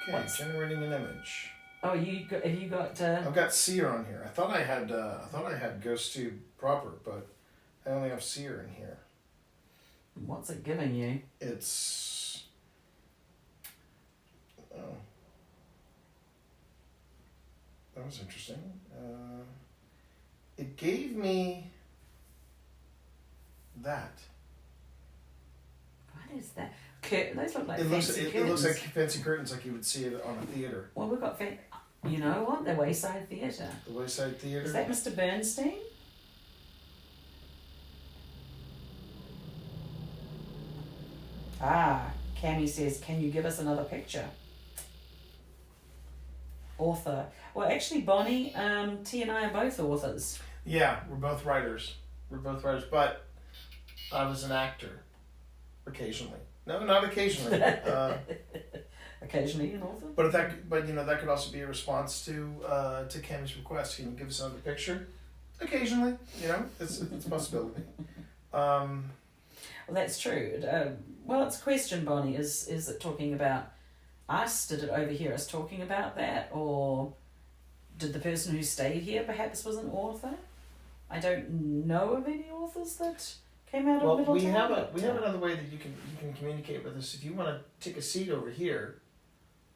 Okay, What's- generating an image. Oh, have you got? I've got Seer on here. I thought I had Ghost 2 proper, but I only have Seer in here. What's it giving you? It's that was interesting. It gave me that. What is that? Those look like It looks fancy it curtains. looks like fancy curtains, like you would see it on a theater. Well, we've got you know what? The Wayside Theatre. The Wayside Theater. Is that Mr. Bernstein? Ah, Cammy says, can you give us another picture? Author. Well, actually, Bonnie, T and I are both authors. Yeah, we're both writers. But I was an actor. Occasionally. No, not occasionally. Occasionally an author. But that could also be a response to Cammy's request. Can you give us another picture? Occasionally, it's a possibility. Well, that's true. Well, it's a question, Bonnie. Is it talking about us? Did it overhear us talking about that? Or did the person who stayed here perhaps was an author? I don't know of any authors that came out of Middletown. we have another way that you can communicate with us. If you want to take a seat over here,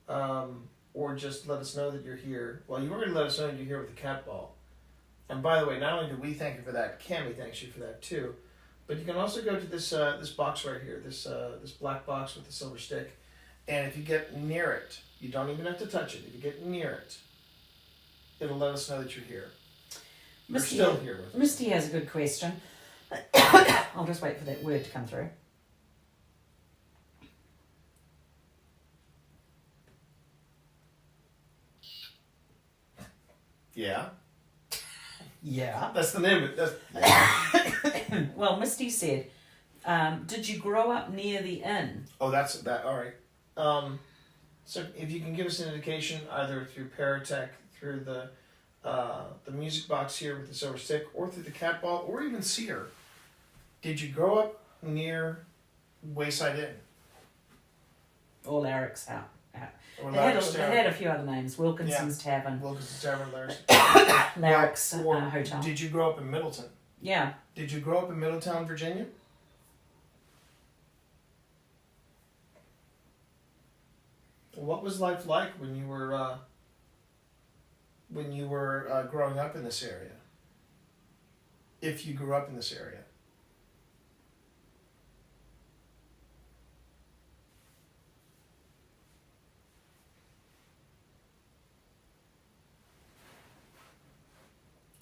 or just let us know that you're here. Well, you already let us know you're here with the cat ball. And by the way, not only do we thank you for that, Cammy thanks you for that too. But you can also go to this this box right here, this black box with the silver stick, and if you get near it, you don't even have to touch it. If you get near it, it'll let us know that you're here. You're Misty, still here with us. Misty has a good question. I'll just wait for that word to come through. Yeah, Yeah. that's the name of it. That's, Well, Misty said, did you grow up near the inn? oh, that's that. All right. So if you can give us an indication, either through Paratech, through the music box here with the silver stick, or through the cat ball, or even Cedar, did you grow up near Wayside Inn? Or Larrick's out. Or They had, Larrick's they Tavern? had a few other names. Wilkinson's Tavern, Wilkinson's Tavern, Larrick's. Larrick's Or Hotel. Did you grow up in Middleton? Yeah. Did you grow up in Middletown, Virginia? What was life like when you were growing up in this area? If you grew up in this area.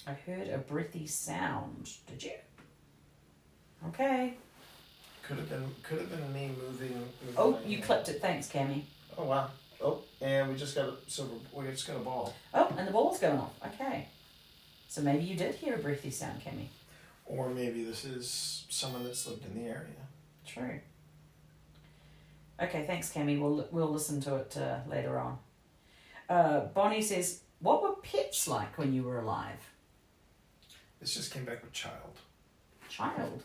I heard a breathy sound. Did you? Okay. Could have been me moving. Oh, my you hand. clipped it. Thanks, Cammy. Oh wow. Oh, and we just got a ball. Oh, and the ball's going off. Okay. So maybe you did hear a breathy sound, Cammy. Or maybe this is someone that's lived in the area. True. Okay, thanks, Cammy. We'll listen to it later on. Bonnie says, what were pets like when you were alive? This just came back with child. Child.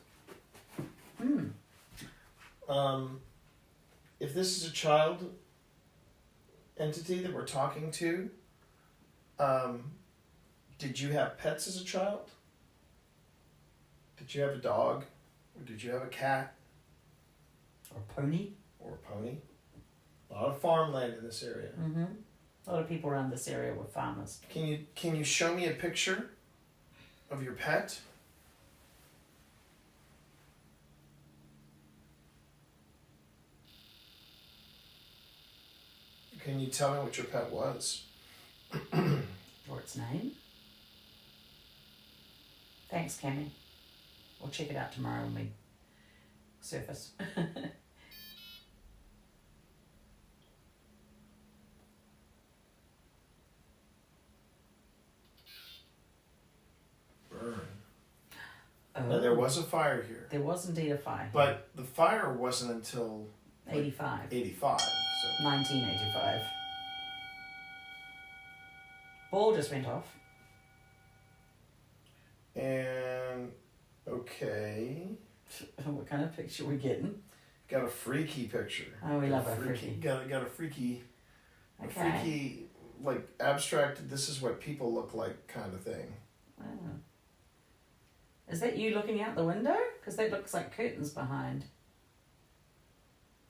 If this is a child entity that we're talking to, did you have pets as a child? Did you have a dog? Or did you have a cat? Or pony. Or a pony? A lot of farmland in this area. Mm-hmm. A lot of people around this area were farmers. Can you show me a picture of your pet? Can you tell me what your pet was? Or its name. Thanks, Cammy. We'll check it out tomorrow when we surface. Burn. Oh, Now, there was a fire here, There was indeed a fire. but the fire wasn't until 85. 85. So 1985. Ball just went off. and okay, What kind of picture are we getting? got a freaky picture. Oh, we love our freaky. Got a freaky, a Okay. freaky like abstract. This is what people look like kind of thing. Oh. Is that you looking out the window? Because that looks like curtains behind.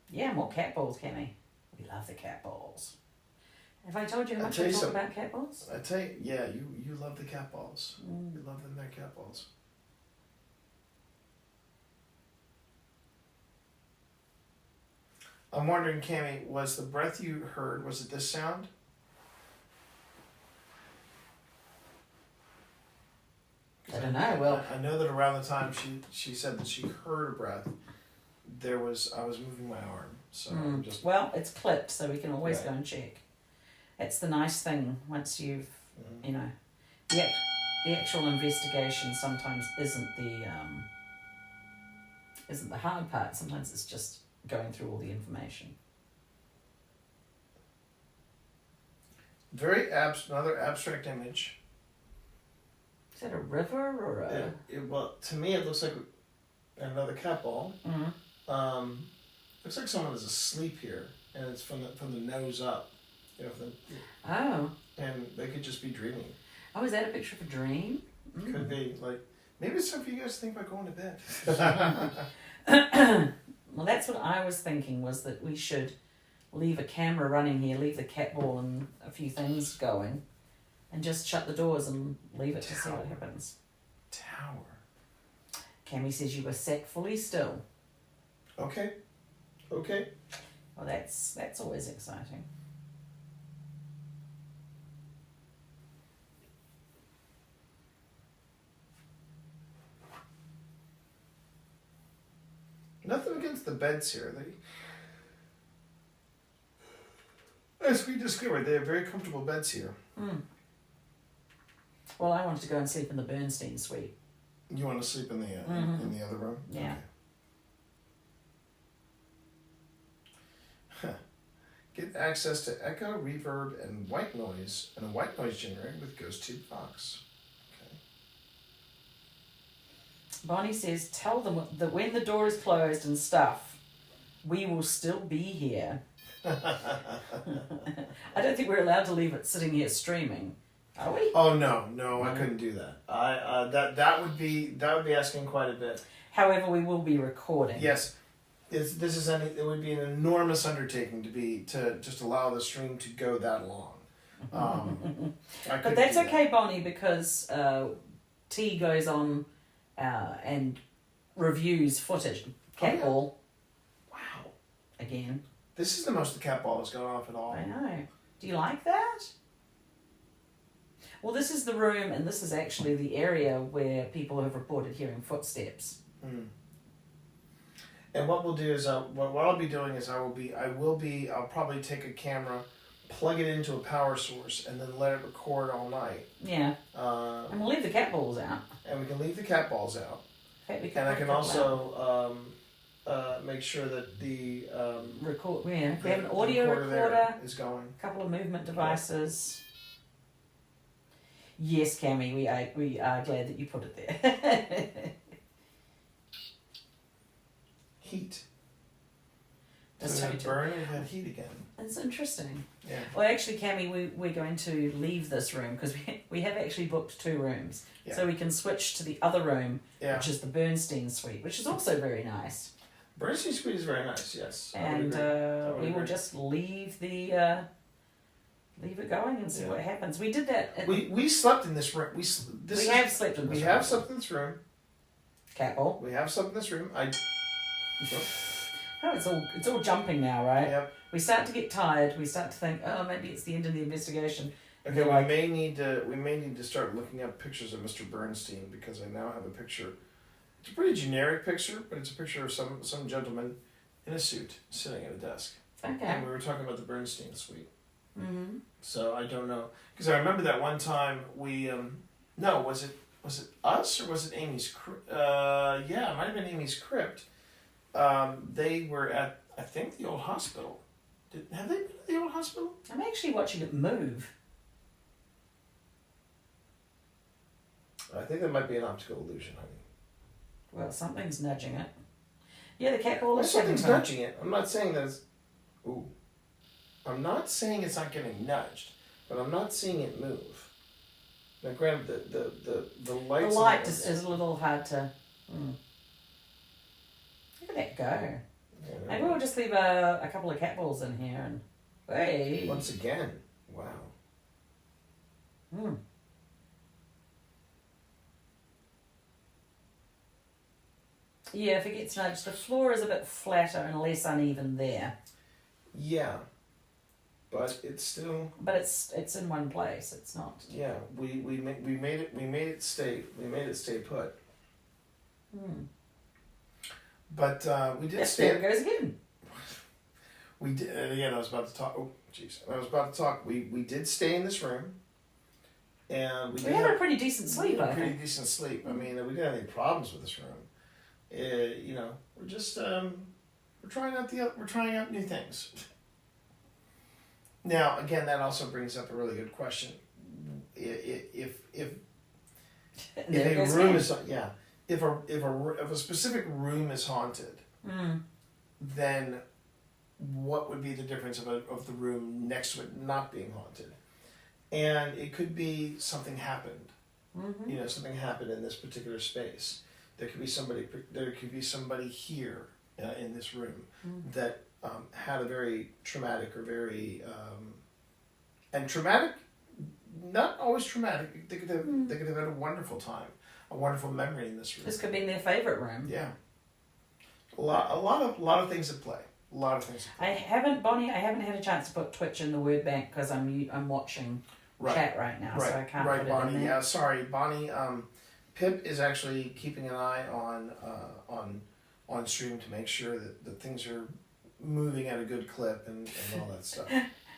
Yeah, more cat balls, Cammy. We love the cat balls. Have I told you how I'll much tell I you talk something. about cat balls? I tell you, yeah, you love the cat balls. Mm. You love them, their cat balls. I'm wondering, Cammy, was the breath you heard, was it this sound? I don't know. Well, I know that around the time she said that she heard a breath, I was moving my arm, so I'm just well, it's clipped, so we can always Right. go and check. That's the nice thing. Once you've, Mhm. you know, the actual investigation sometimes isn't the hard part. Sometimes it's just going through all the information. very another abstract image. Is that a river or a? Well, to me, it looks like another cat ball. Mhm. Looks like someone is asleep here, and it's from the nose up. You know, Oh. and they could just be dreaming. Oh, is that a picture of a dream? Could be like maybe it's time for you guys to think about going to bed. Well, that's what I was thinking, was that we should leave a camera running here, leave the cat ball and a few things going, and just shut the doors and leave it to see what happens. Tower. Cammy says you were sat fully still. Okay. Okay. Well, that's always exciting. Nothing against the beds here. As we discovered, they have very comfortable beds here. Mm. Well, I wanted to go and sleep in the Bernstein suite. You want to sleep in the other room? Yeah. Okay. Get access to echo, reverb, and white noise, and a white noise generator with ghost tube box. Okay. Bonnie says, tell them that when the door is closed and stuff, we will still be here. I don't think we're allowed to leave it sitting here streaming, are we? Oh no, I couldn't do that. That would be asking quite a bit. However, we will be recording. Yes, it would be an enormous undertaking to just allow the stream to go that long. But that's okay, Bonnie, because T goes on and reviews footage. Catball. Wow. Again. This is the most the cat ball has gone off at all. I know. Do you like that? Well, this is the room, and this is actually the area where people have reported hearing footsteps. Mm. And what we'll do is, what I'll be doing is I'll probably take a camera, plug it into a power source, and then let it record all night. Yeah. And we'll leave the cat balls out. And we can leave the cat balls out. In fact, And I can also make sure that the record. Yeah. If we have an the audio there recorder, is going. a couple of movement devices. Yes, Cammy, we are glad that you put it there. Heat. That's So so we burn and have heat again. That's interesting. Yeah. Well, actually, Cammy, we're going to leave this room because we have actually booked 2 rooms. Yeah. So we can switch to the other room, Yeah. which is the Bernstein suite, which is also very nice. Bernstein Suite is very nice. Yes. I would And agree. I would we will agree. just leave it going and see Yeah. what happens. We did that. We slept in this room. We have slept in this We room. have slept in this room. Catball. We have slept in this room. Oh, it's all jumping now, right? Yep. We start to get tired. We start to think, oh, maybe it's the end of the investigation. Okay, we may need to start looking up pictures of Mr. Bernstein because I now have a picture. It's a pretty generic picture, but it's a picture of some gentleman in a suit sitting at a desk. Okay. And we were talking about the Bernstein suite. Mm-hmm. So I don't know because I remember that one time we no, was it us or was it Amy's yeah, it might have been Amy's crypt. They were at, I think, the old hospital. Have they been to the old hospital? I'm actually watching it move. I think that might be an optical illusion, honey. Well, something's nudging it. Yeah, the cat ball Well, is having something's fun. nudging it. I'm not saying that it's... Ooh. I'm not saying it's not getting nudged, but I'm not seeing it move. Now, granted, the The lights... light is a little hard to... Look at that go. Yeah, Maybe we'll just leave a couple of cat balls in here and... Hey! once again, wow. Hmm. Yeah, if it gets nudged, the floor is a bit flatter and less uneven there. Yeah. But it's still... But it's in one place. It's not... Yeah, we made it stay put. But we did Yes, stay... there it goes again. We did, again, I was about to talk, I was about to talk, we did stay in this room, and we We did had have a pretty decent sleep, I pretty think. decent sleep. I mean, we didn't have any problems with this room. We're just, we're trying out new things. Now, again, that also brings up a really good question. If There it a goes room again. is, yeah, if a specific room is haunted, then what would be the difference of the room next to it not being haunted? And it could be something happened. Mm-hmm. Something happened in this particular space. There could be somebody here in this room that had a very traumatic or very and traumatic, not always traumatic. They could have had a wonderful time, wonderful memory in this room. This could be their favourite room. Yeah. A lot of things at play. A lot of things at play. I haven't had a chance to put Twitch in the word bank because I'm watching chat right now, so I can't put it Bonnie. in there. Yeah, sorry, Bonnie. Pip is actually keeping an eye on stream to make sure that things are moving at a good clip and all that stuff.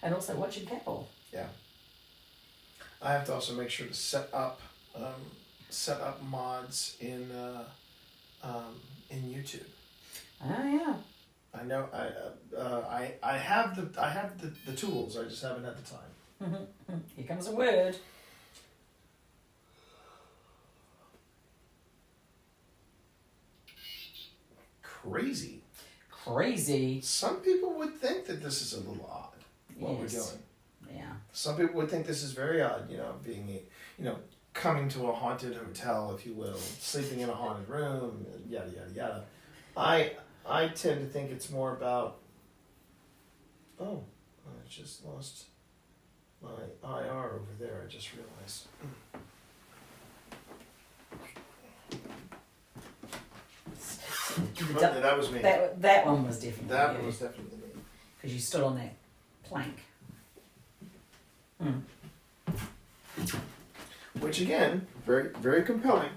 And also watching Catball. Yeah. I have to also make sure to set up mods in YouTube. Oh yeah. I know I have the tools. I just haven't had the time. Here comes a word. Crazy. Crazy. Some people would think that this is a little odd what we're doing. Yeah. Some people would think this is very odd, being coming to a haunted hotel, if you will, sleeping in a haunted room, yada yada yada. I tend to think it's more about I just lost my IR over there, I just realized. That was me. That one was definitely That you, one was definitely me. because you stood on that plank. Which again, very very compelling.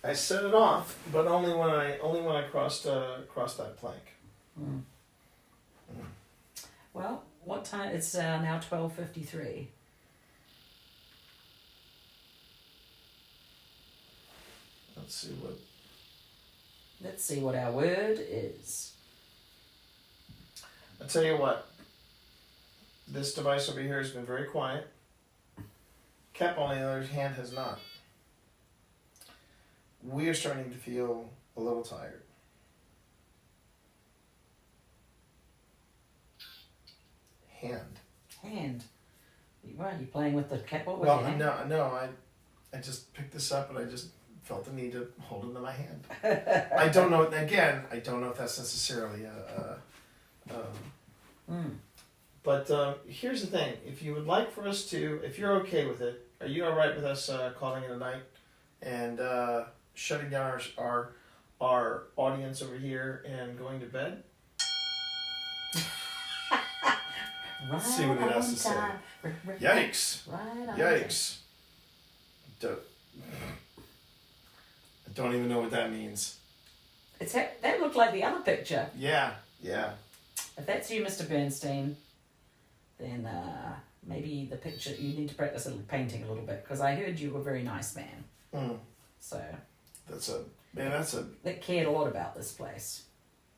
I set it off, but only when I crossed that plank. Well, what time? It's now 12:53. Let's see what our word is. I'll tell you what. This device over here has been very quiet. Cap, on the other hand, has not. We are starting to feel a little tired. Hand. Why are you playing with the cat ball? Well, no, I just picked this up and I just felt the need to hold it in my hand. I don't know. Again, I don't know if that's necessarily But here's the thing: if you would like for us to, if you're okay with it, are you all right with us calling it a night and shutting down our audience over here and going to bed? Let's see what it has to say. Yikes! Yikes! I don't even know what that means. That looked like the other picture. Yeah. If that's you, Mr. Bernstein, then maybe the picture, you need to practice painting a little bit, because I heard you were a very nice man. So. That cared a lot about this place.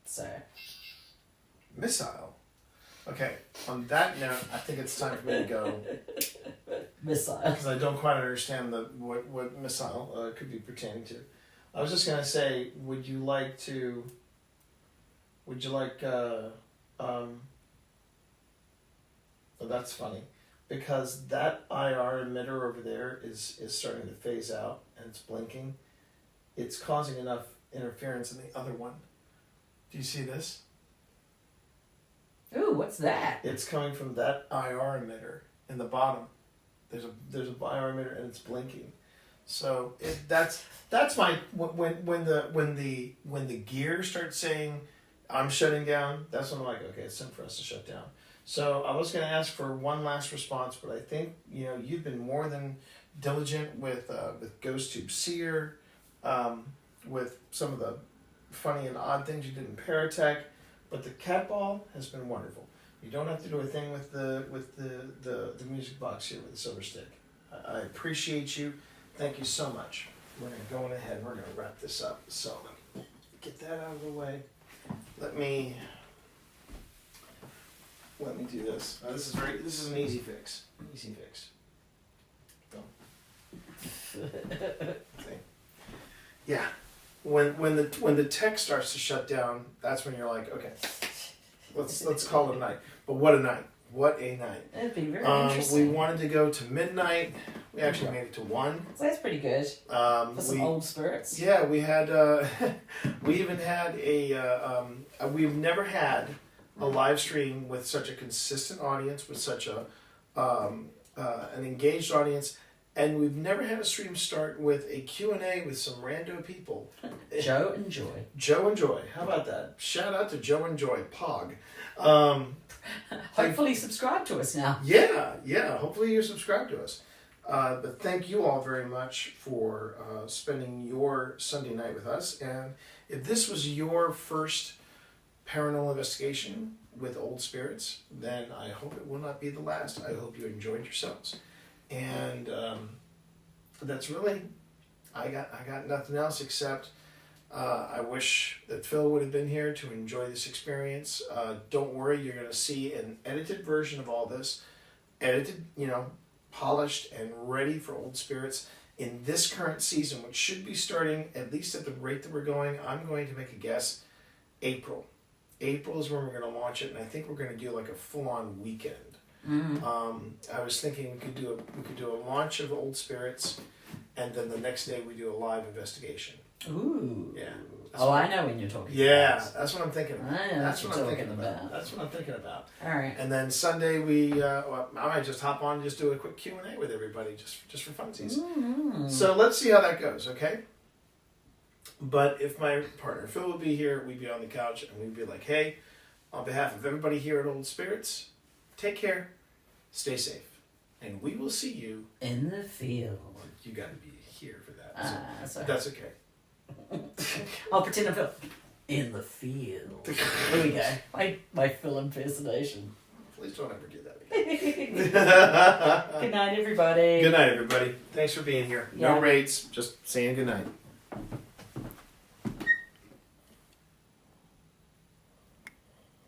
So. Missile. Okay, on that note, I think it's time for me to go. Missile. Because I don't quite understand what missile could be pertaining to. I was just going to say, would you like... Well, that's funny, because that IR emitter over there is starting to phase out, and it's blinking. It's causing enough interference in the other one. Do you see this? Ooh, what's that? It's coming from that IR emitter in the bottom. There's a IR emitter and it's blinking. So that's my when the gear starts saying I'm shutting down. That's when I'm like, okay, it's time for us to shut down. So I was going to ask for one last response, but I think you've been more than diligent with GhostTube Seer, with some of the funny and odd things you did in Paratech. But the cat ball has been wonderful. You don't have to do a thing with the music box here with the silver stick. I appreciate you. Thank you so much. We're going to go on ahead and we're going to wrap this up. So get that out of the way. Let me do this. This is an easy fix. Easy fix. Boom. Okay. Yeah. When the tech starts to shut down, that's when you're like, okay, let's call it a night. But what a night! What a night! That'd be very interesting. We wanted to go to midnight. We actually made it to 1. So that's pretty good for some old spirits. Yeah, we had. We even had we've never had a live stream with such a consistent audience, with such an engaged audience, And we've never had a stream start with a Q&A with some rando people. Joe and Joy. Joe and Joy. How about that? Shout out to Joe and Joy, Pog. Hopefully subscribe to us now. Yeah. Hopefully you're subscribed to us. But thank you all very much for spending your Sunday night with us. And if this was your first paranormal investigation with Old Spirits, then I hope it will not be the last. I hope you enjoyed yourselves. And that's really, I got nothing else except I wish that Phil would have been here to enjoy this experience. Don't worry, you're going to see an edited version of all this, edited, polished and ready for Old Spirits in this current season, which should be starting, at least at the rate that we're going, I'm going to make a guess, April. April is when we're going to launch it, and I think we're going to do like a full-on weekend. I was thinking we could do a launch of Old Spirits, and then the next day we do a live investigation. Ooh. Yeah. I know when you're talking. Yeah, about. that's what I'm thinking about. I know That's what what you're I'm thinking talking about. about. That's what I'm thinking about. All right. And then Sunday I might just hop on and just do a quick Q&A with everybody just for funsies. Mm-hmm. So let's see how that goes, okay? But if my partner Phil would be here, we'd be on the couch and we'd be like, hey, on behalf of everybody here at Old Spirits, take care, stay safe, and we will see you In the field. You got to be here for that. So Sorry. that's okay. I'll pretend I'm Phil. In the field. There we go. My Phil impersonation. Please don't ever do that again. Good night, everybody. Good night, everybody. Thanks for being here. No Yeah. raids, just saying good night.